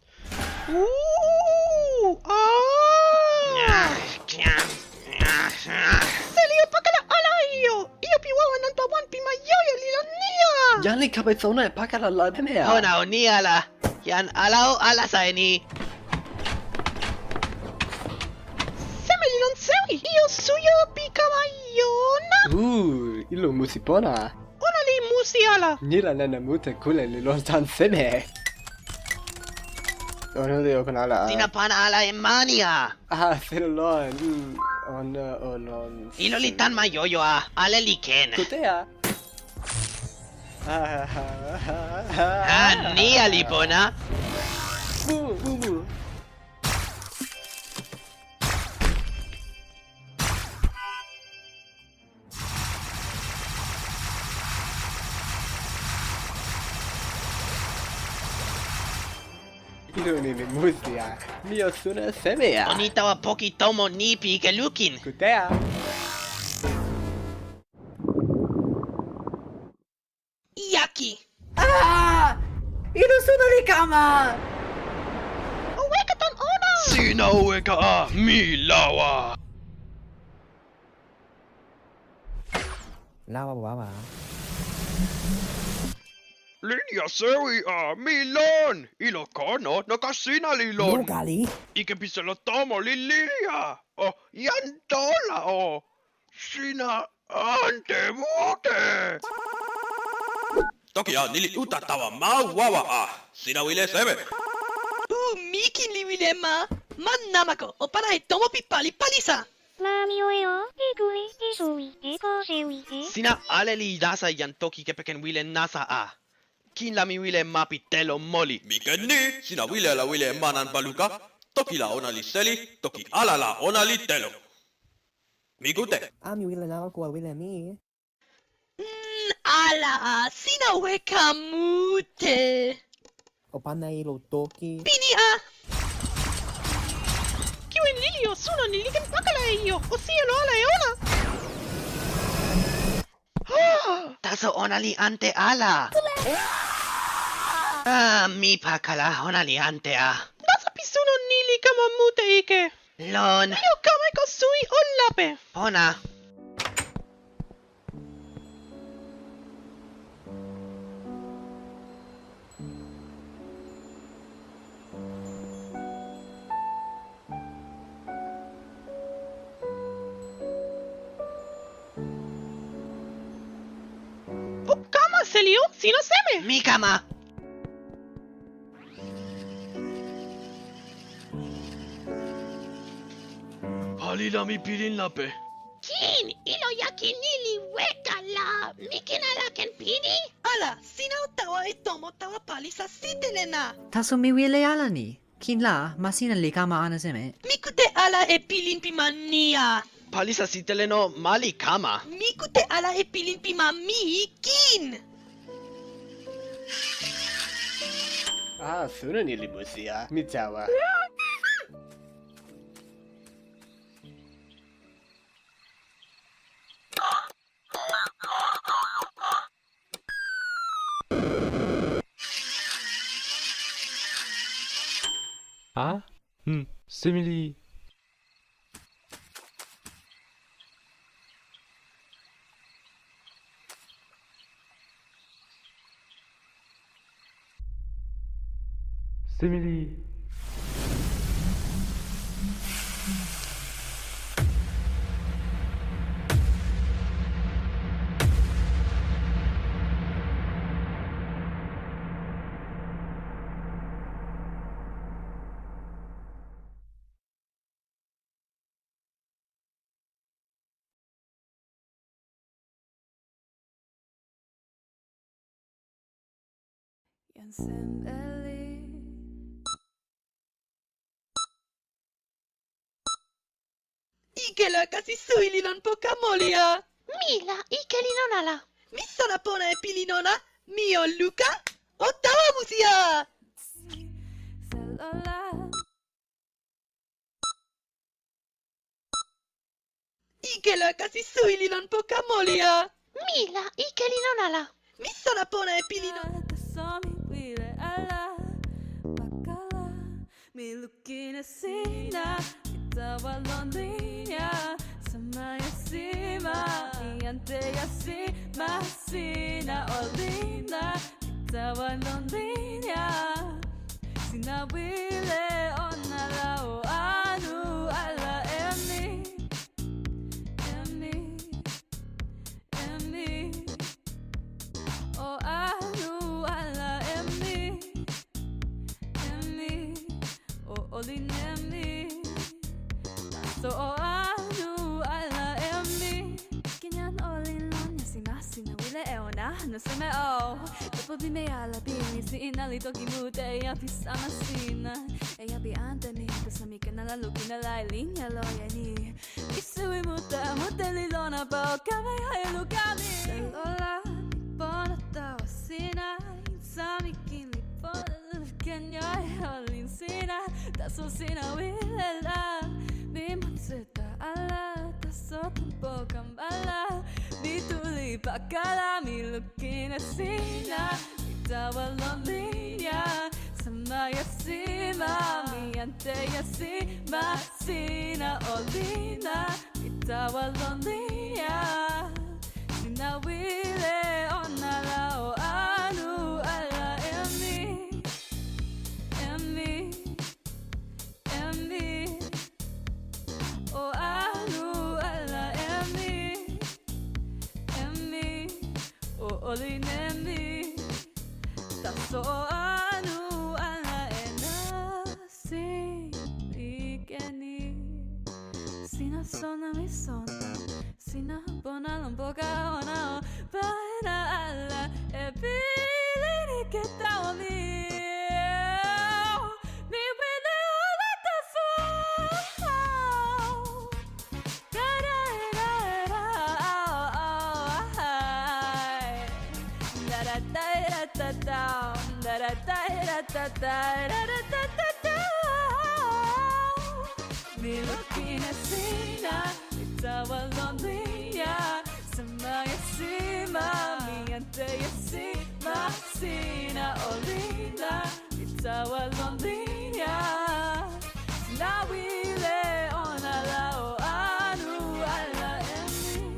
Siliu pakala ala iyo. Iyo pi wawa nanta wan pi mayoyo lila nia. Yan li kabezona e pakala la pemea. Pona o ni ala. Yan ala o ala sa ni. Seme lilon sewi. Iyo suyo pi kamayona. Ilo musi pona. Ona li musi ala. Nila nana mute kule li lontan seme. Ono de okanala. Sina pana ala e mania. Sinalon. Ona olon. Ilo li tan mayoyo ale li ken. Kutea. Ni ali pona. Ilo ni musia. Mio suna semea. Onita wa poki tomo nipi ke lukin. Kutea. Yaki. Ilo suna li kama! Uweka tan ona. Sina uweka mi lawa. Lawa wawa. Linja sewi milon. Ilo kono no kasina lilon. Lukali. Ike piselo tomo lilia. O yantola o. Sina ante mute. Toki nili uta tawa mau wawa Sina wile seme. Miki li wilema. Man namako o para e tomo pi pali palisa. Sina ale li dasa yan toki ke peken wile nasa Kin la mi wile mapi telo moli. Miken ni, sina wile la wile manan baluka. Toki la ona li seli, toki ala la ona li telo. Mikute. Mi wile na kwa wile mi. Ala, sina weka mute. Opana ilo toki. Pini Kiwe nili o suno niliken pakala iyo. O sielo ala e ona. Taso ona li ante ala. Mi pakala ona li ante Nasa pisuno nili kama mute ike. Lon. Iyo kama ko sui o lape. Pona. Kama Siliu, sino seme. Mi kama. lila mi pilin lape. Kin, ilo yaki nili weka la, mikinala ken pini? Ala, sina o tawa e tomo tawa palisa sitelena. Taso mi wile ala ni. Kin la, masina likama ana seme. Mikute ala e pilin pimania. Palisa siteleno mali kama. Mikute ala e pilin pimami, kin. Suno nili musi mi tawa. Simili. Simili. Ikela kasi suililon pokamolia. Mila, ikelinonala. Missona pona e pilinona, mio Luca, ottawa musia. Ikela kasi suililon pokamolia. Mila, ikelinonala. Missona pona e pilinona. Mi lukina sina, itawa Londrina, samaya sima, iante yasima, sina olina, itawa Londrina, sina wile onala o anu ala emi, o anu ala emi. Olinemi, so anu ala emi. Kinyan olin si masi na wile eona no se me o. Dopo bi me ala bini si inali toki mute ya pisama sina. Ella bi ante mi kasami kanala lukina la linya loya ni. Isui muta lilona pa kama ya lukami. Selola pona tawa sina insami kinli pona kenya olin sina. Taso sina wilela, mi matseta ala, taso tampo kambala, mi tuli pakala, mi lukina sina, mi tawa Londrina, sama yasima, mi ante yasima, sina olina, mi tawa Londrina, sina wile onala o anu ala emi. O anu ala emi, o olinemi, taso anu ala enasi ikeni. Sina sona mi sona, sina bona lomboka ona o paena ala epili que ta mi. Mi lukina sina, itawa Londrina, sama yasima, mi ante yasima, sina olina, itawa Londrina, sina wile onala o anu ala emi.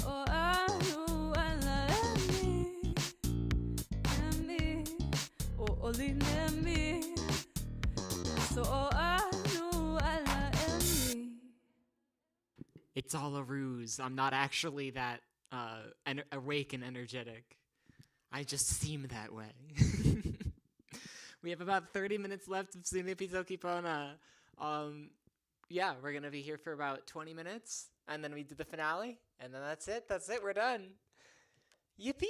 O anu ala emi, o olinemi, so o anu ala emi. It's all a ruse. I'm not actually that awake and energetic. I just seem that way. We have about 30 minutes left of Sunupi Toki Pona. Yeah, we're gonna be here for about 20 minutes, and then we do the finale, and then that's it. That's it. We're done. Yippee!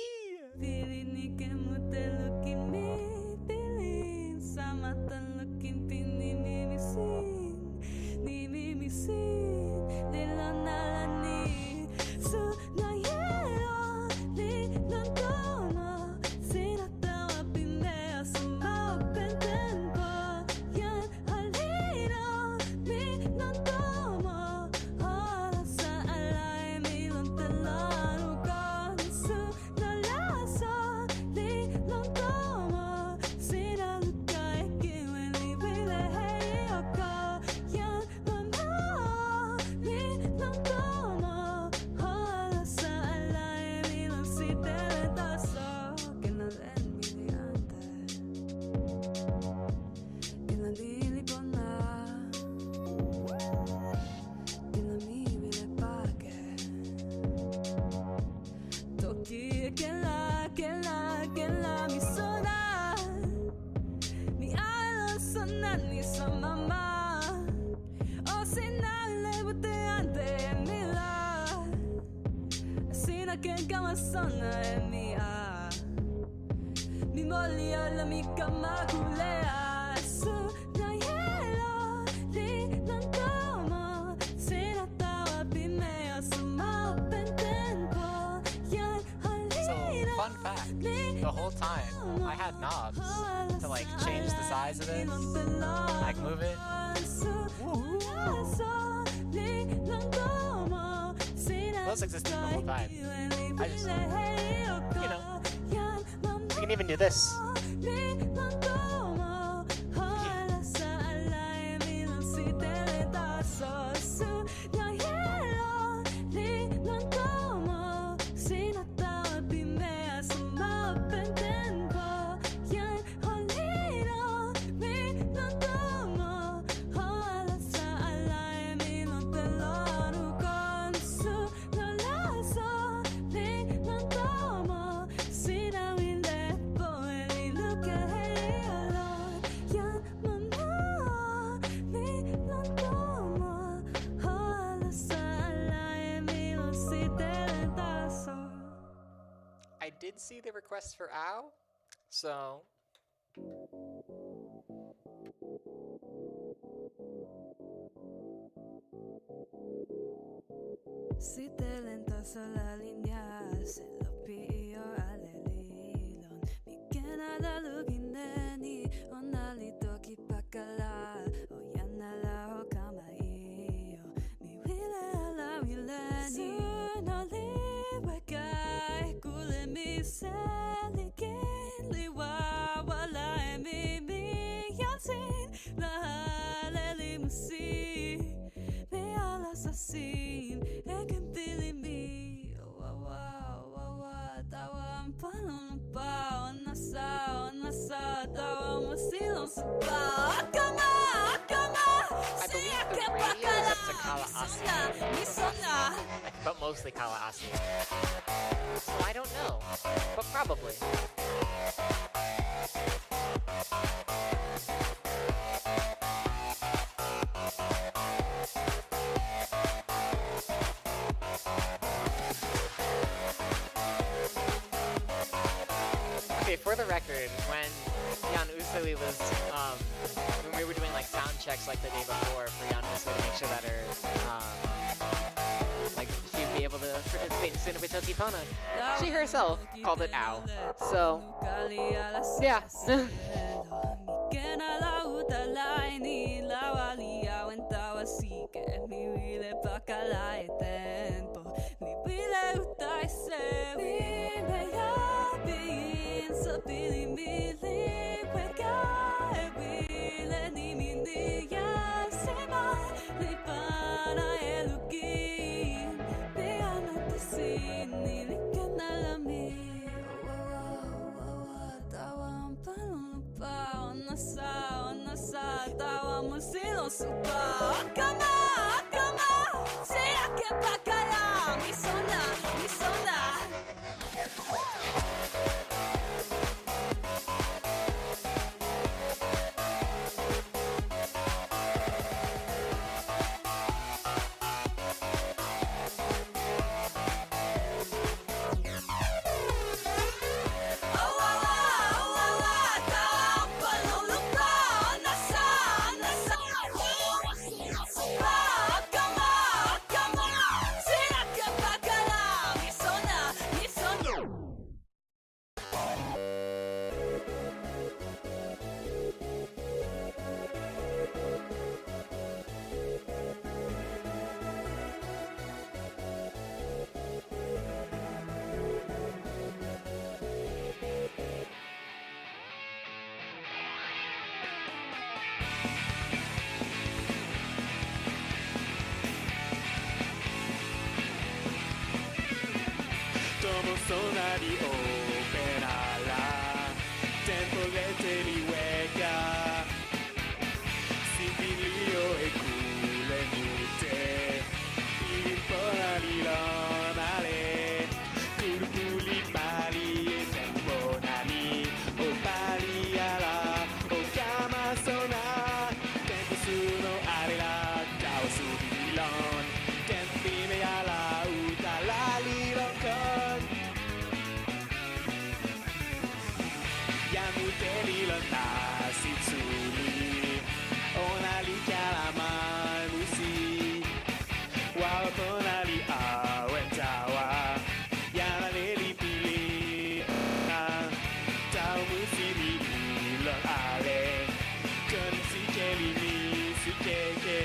Fun fact, the whole time I had knobs to like change the size of this, like move it. Those existed the whole time. I just, you can even do this. I did see the request for Ow, so... Si te lentas a la línea, se lo pido a lelilon. Mi kenada lugineni, onali toki pakala, oyana la okamaiyo. Mi wile ala wileni, sunoli wekai, kule mi seli liwa wala emi mi yansin, la leli musi, me ala sasin. But mostly Kalaasi. So I don't know, but probably. Okay, for the record, when Usawi was, when we were doing like sound checks like the day before for Usawi to make sure that her, like she'd be able to participate in Sunupi Toki Pona, she herself called it Ow. So, yeah. sonari operala tempo leteri weka Sibilio e cule mute il polari lonale Kurkuli pali e tempo nani o pali ala o kama sona tempo suno arela kao subilon tempi me ala utalali lokon Yamuteri lonasi tsuri Onali kalama musi Wawa ponali awentawa Yana lili pili Tau musi ni ilon ale Kon sukeli ni sukeke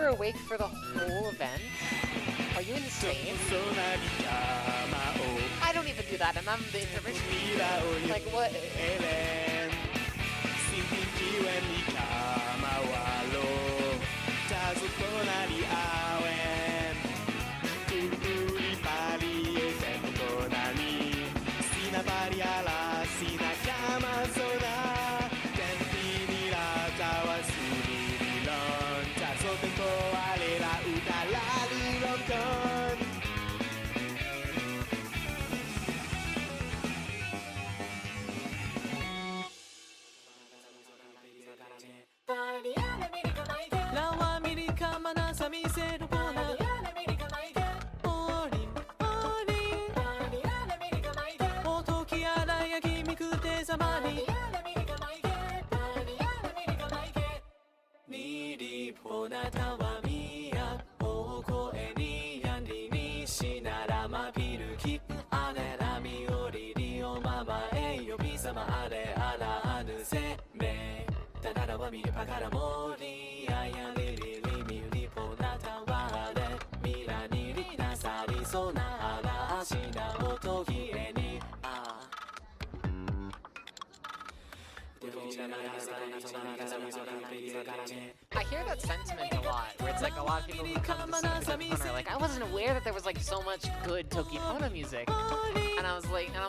Awake for the whole event? Are you insane? I don't even do that, and I'm the intermission. Like, what? I hear that sentiment a lot, where it's like a lot of people who come to Toki Pona are like, I wasn't aware that there was like so much good Toki Pona music. And I'm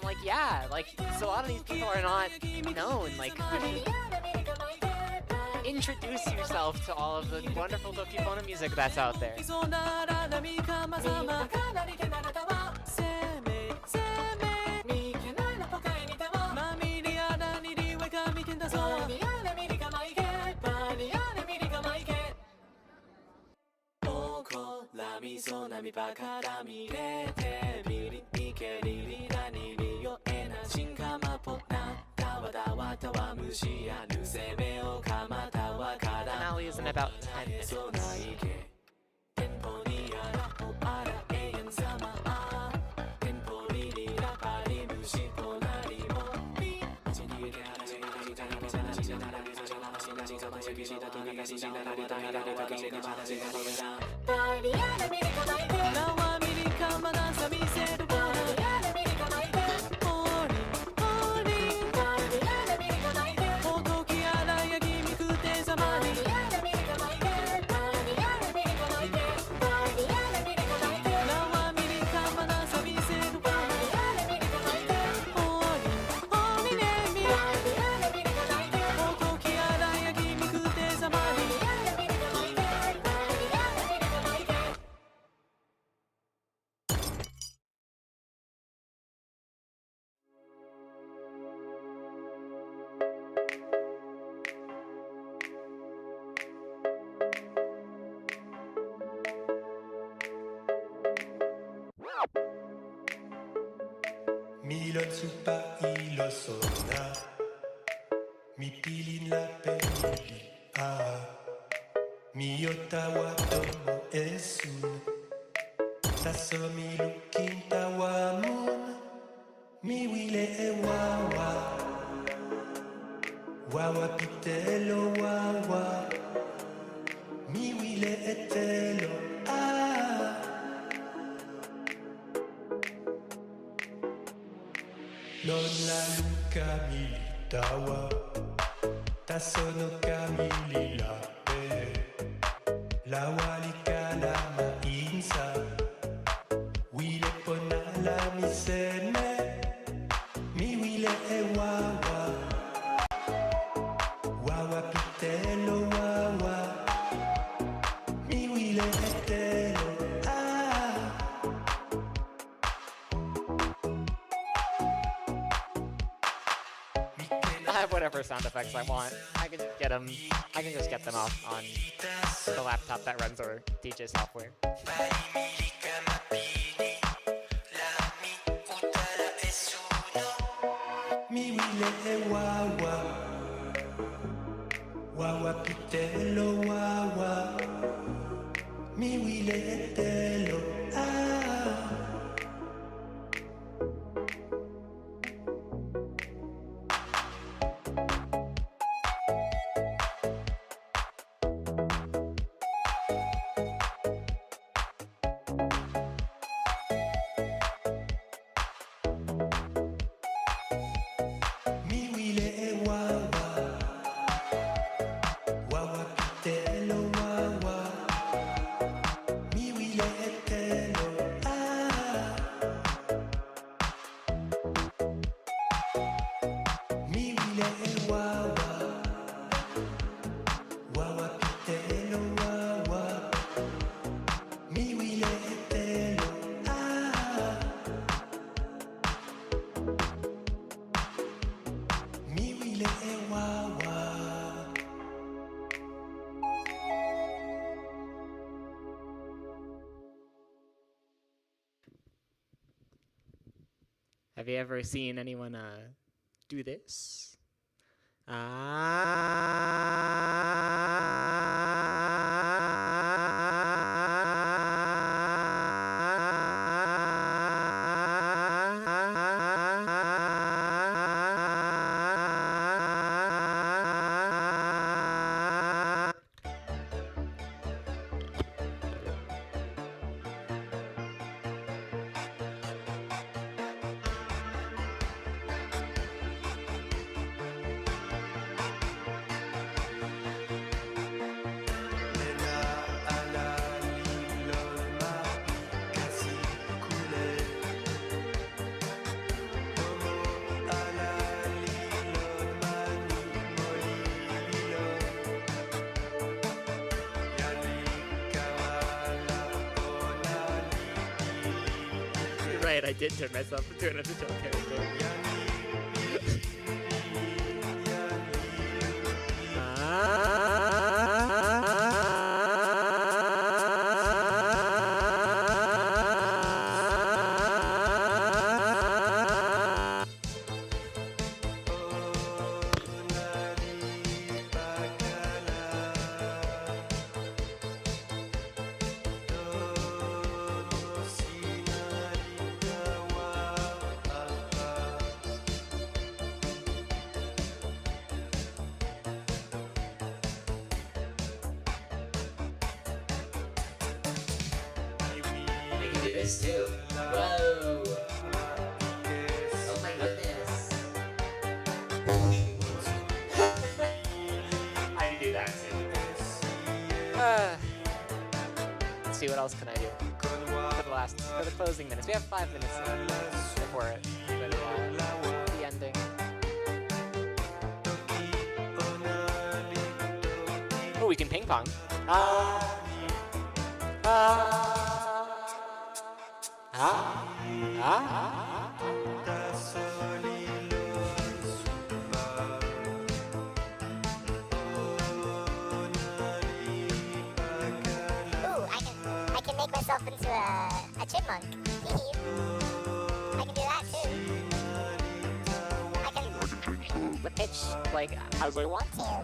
like, yeah, like, so a lot of these people are not known, like, introduce yourself to all of the wonderful Toki Pona music that's out there. Finale is in about 10 minutes. Milon supa ilo sona. Mi pilin la peli a. Mi otawa tomo esun. Taso mi lukin tawa mun. Mi wile e wawa. Wawa pitelo wawa. Mi wile e telo ah. Non la luca militawa. Tasono kamili la pe. La wali kalama insa. Wile pona la misene. Mi wile e wawa. Wawa pitelo wawa. Mi wile e telo ah. I have whatever sound effects I want. I can get them. I can just get them off on the laptop that runs our DJ software. Mi wile e wawa. Wawa pitelo wawa. Mi wile e telo ah. Mi wile e wawa. Wawa pitelo wawa. Mi wile e telo ah. Mi wile e wawa. Wawa pitelo wawa. Mi wile e telo ah. Mi wile e wawa. Have you ever seen anyone do this? Right, I did turn myself into an official character. this too. Whoa! Oh my goodness. I do that too. Let's see, what else can I do? For the closing minutes. We have 5 minutes left before it. But, the ending. Oh, we can ping pong. I can make myself into a chipmunk. I can do that too. the pitch like as I want to.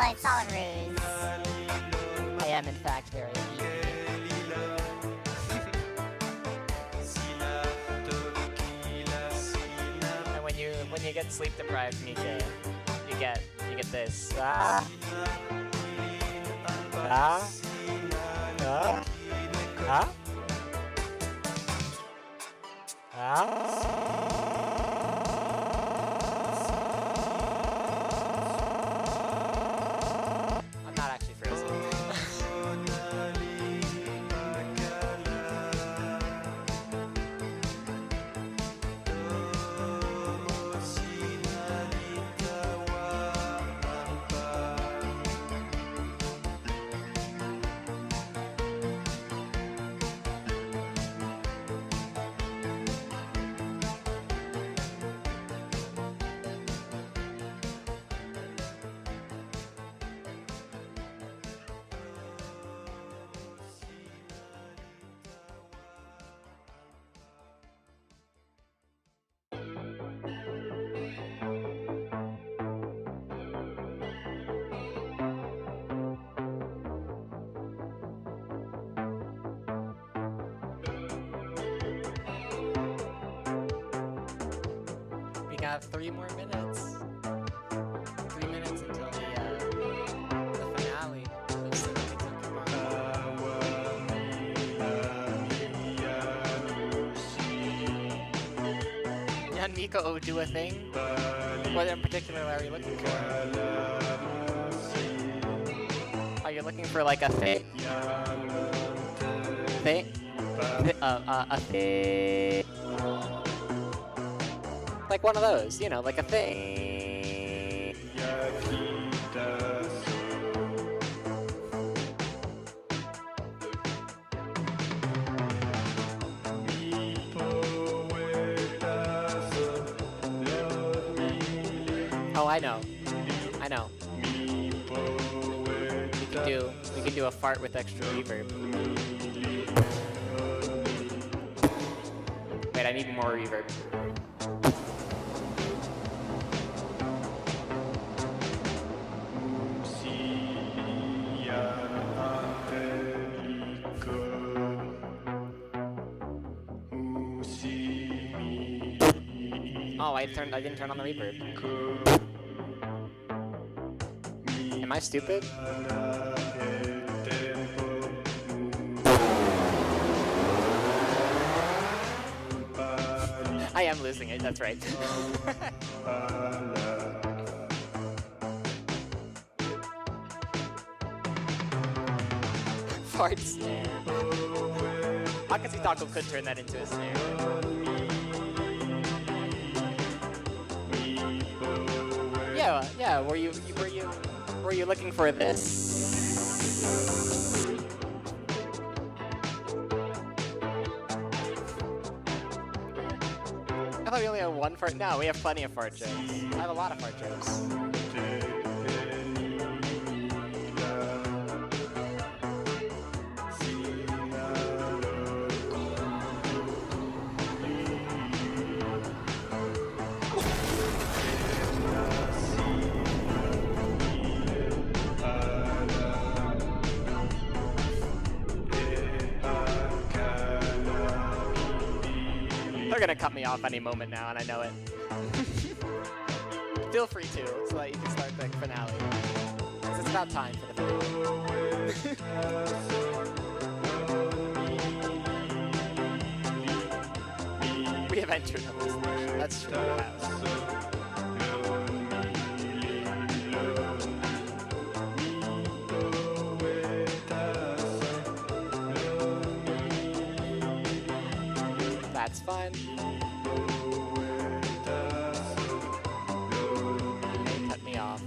It's all a ruse. I am in fact very easy. And when you get sleep deprived, Mika, you get this. Ah. Ah. Ah. Ah. Ah. I'm not actually frozen. We got 3 more minutes. 3 minutes until the finale of Yan Miko do a thing? What in particular are you looking for? Are you looking for like a thing? Thing? A thing? Like one of those, you know, like a thing. Oh, I know. I know. We can do a fart with extra reverb. Wait, I need more reverb. Oh, I didn't turn on the reverb. Am I stupid? I am losing it, that's right. Fart snare. Akatsuki Taco could turn that into a snare. Yeah, were you looking for this? I thought we only had one fart. No, we have plenty of fart jokes. I have a lot of fart jokes. They're gonna cut me off any moment now, and I know it. Feel free to, so that you can start the finale. Because it's about time for the finale. We have entered a hallucination. That's true. We have. That's fine. They cut me off.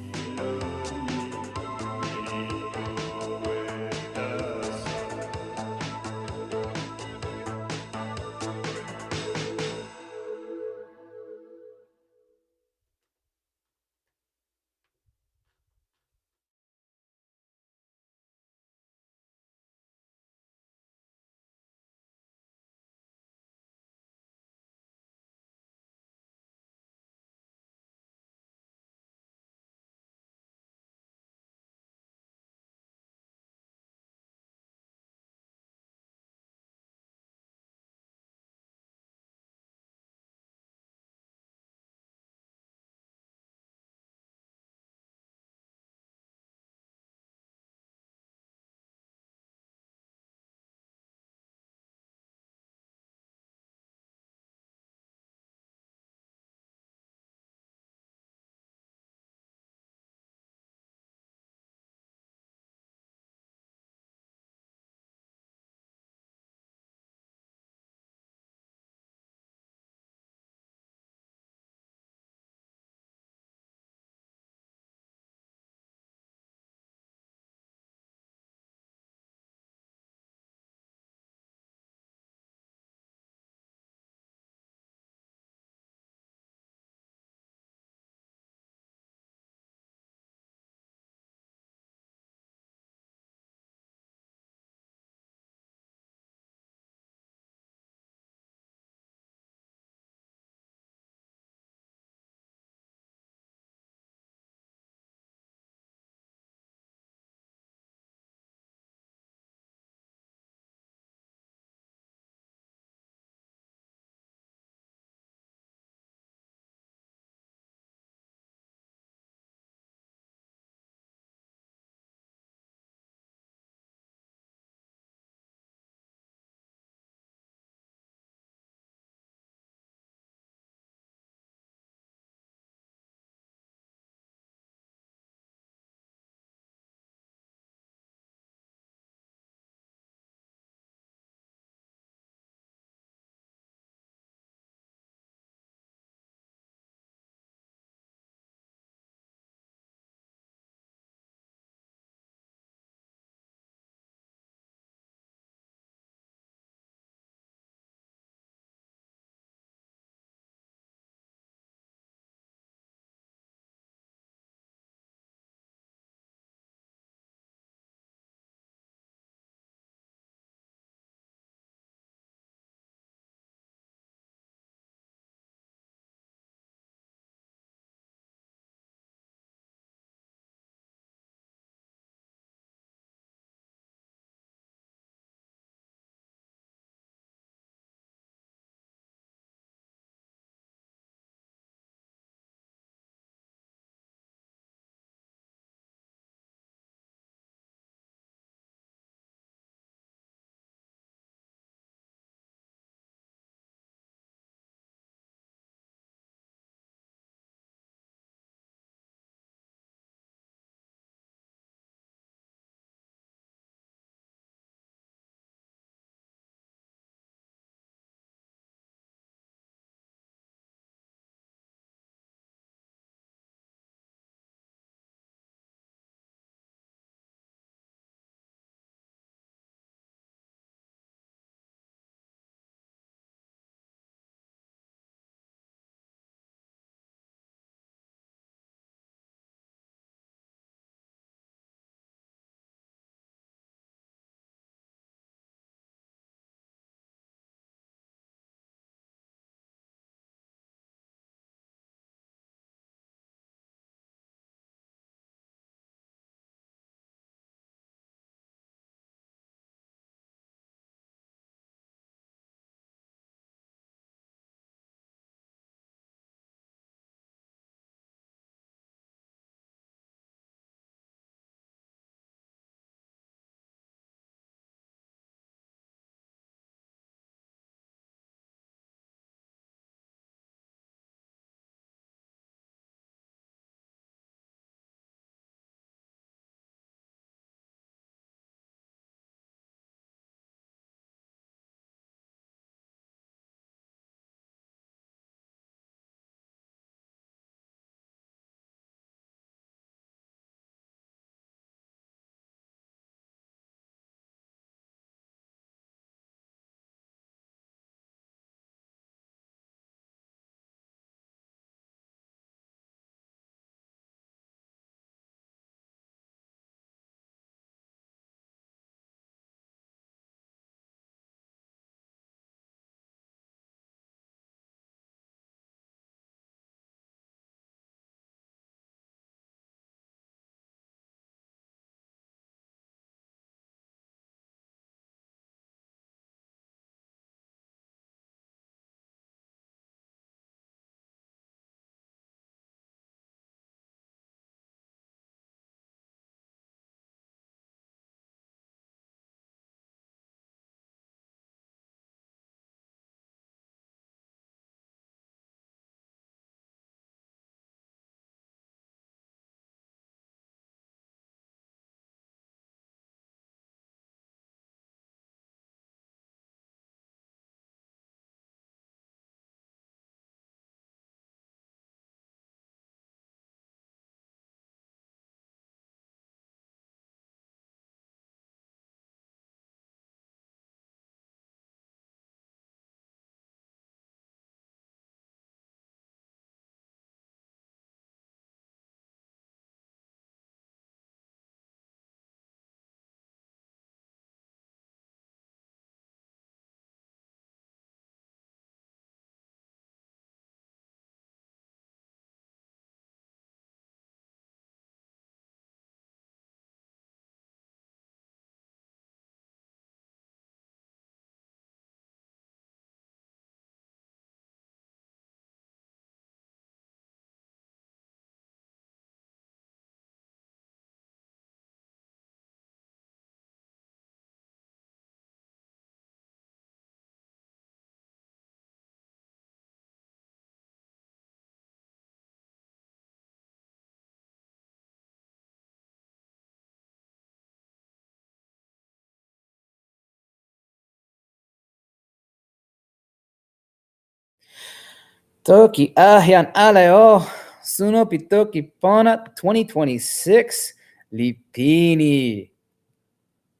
Toki Ahyan Aleo Suno Pitoki Pona 2026 Lipini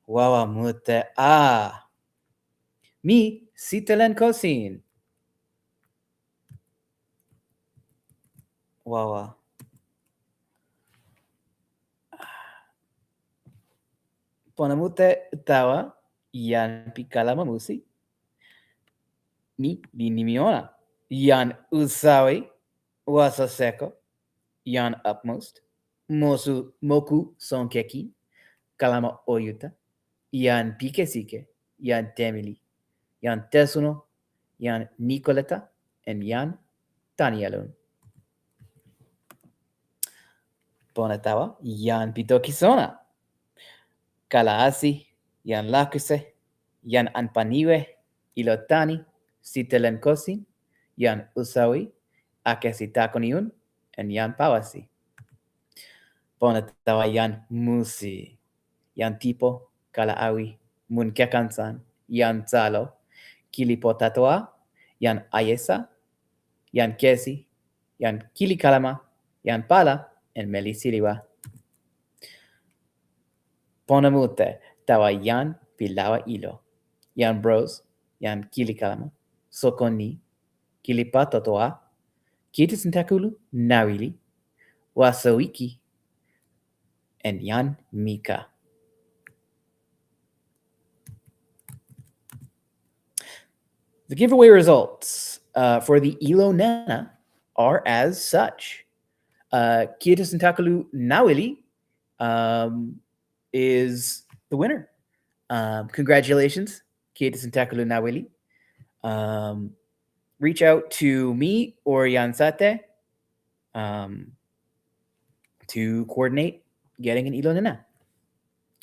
Wawa Mute Mi Sitelen Kosin Wawa Ponamute Tawa Yan Pikalama Musi Mi Linimiona Yan Usawi Wasaseko Yan Upmost Moku Son Keki Kalama Ojuta Yan Pikesike Yan Temili Yan Tesuno Yan Nikoleta and Yan Tanijelun. Ponatawa Yan Pitokisona Kalaasi Yan Lakuse Yan Anpaniwe Ilotani Sitelenkosin Yan Usawi Akesitakoniun and Yan Pawasi. Ponatawa Yan Musi Yan Tipo Kalaawi Mun Kekan Yan Zalo Kilipotatoa Yan Ayesa Yan Kesi Yan Kilikalama Yan Pala and meli Siliwa. Ponamute tawa Yan Pilawa Ilo Yan Bros Yan Kilikalama Sokoni Kilipatotoa kijetesantakalu Nawili Wasawiki and Yan Mika. The giveaway results for the Ilo Nana are as such. Kijetesantakalu Nawili is the winner. Congratulations, Kijetesantakalu Nawili. Reach out to me or Yansate to coordinate getting an Ilo Nana.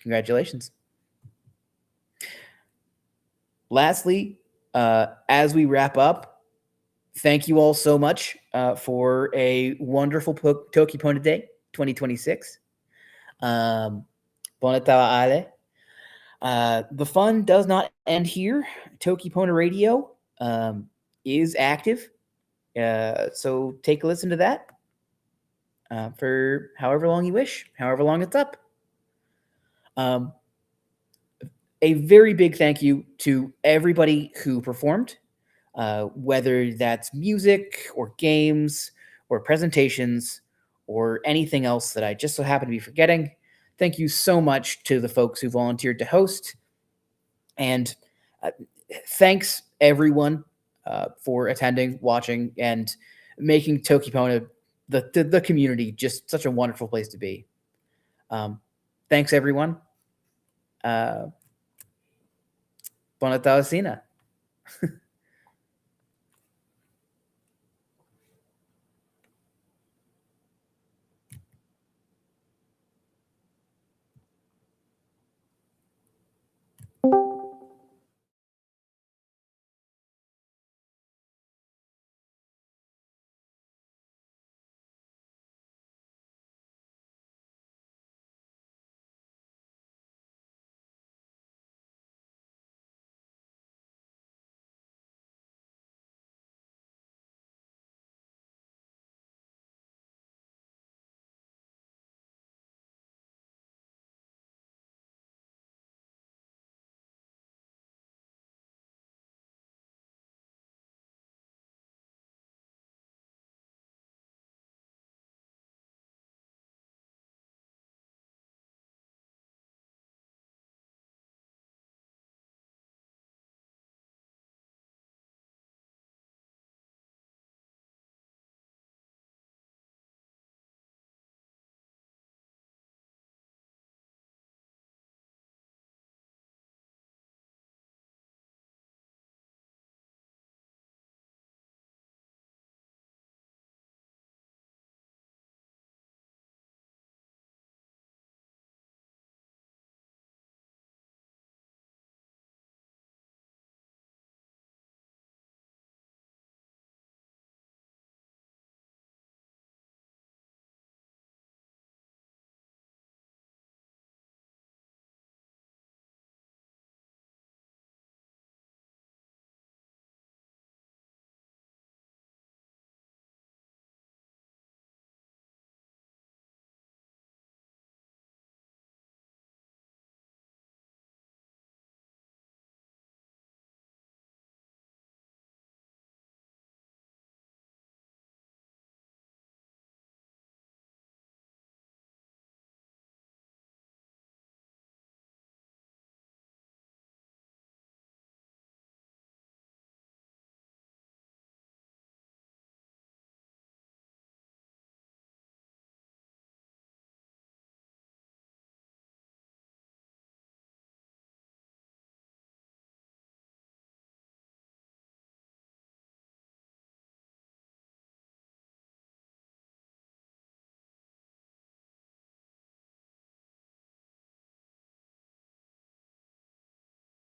Congratulations. Lastly, as we wrap up, thank you all so much for a wonderful Toki Pona Day 2026. Pona tawa ale. The fun does not end here. Toki Pona Radio is active, so take a listen to that for however long you wish, however long it's up. A very big thank you to everybody who performed, whether that's music or games or presentations or anything else that I just so happen to be forgetting. Thank you so much to the folks who volunteered to host. And thanks, everyone, for attending, watching, and making Toki Pona, the community, just such a wonderful place to be. Thanks, everyone. Pona tawa sina.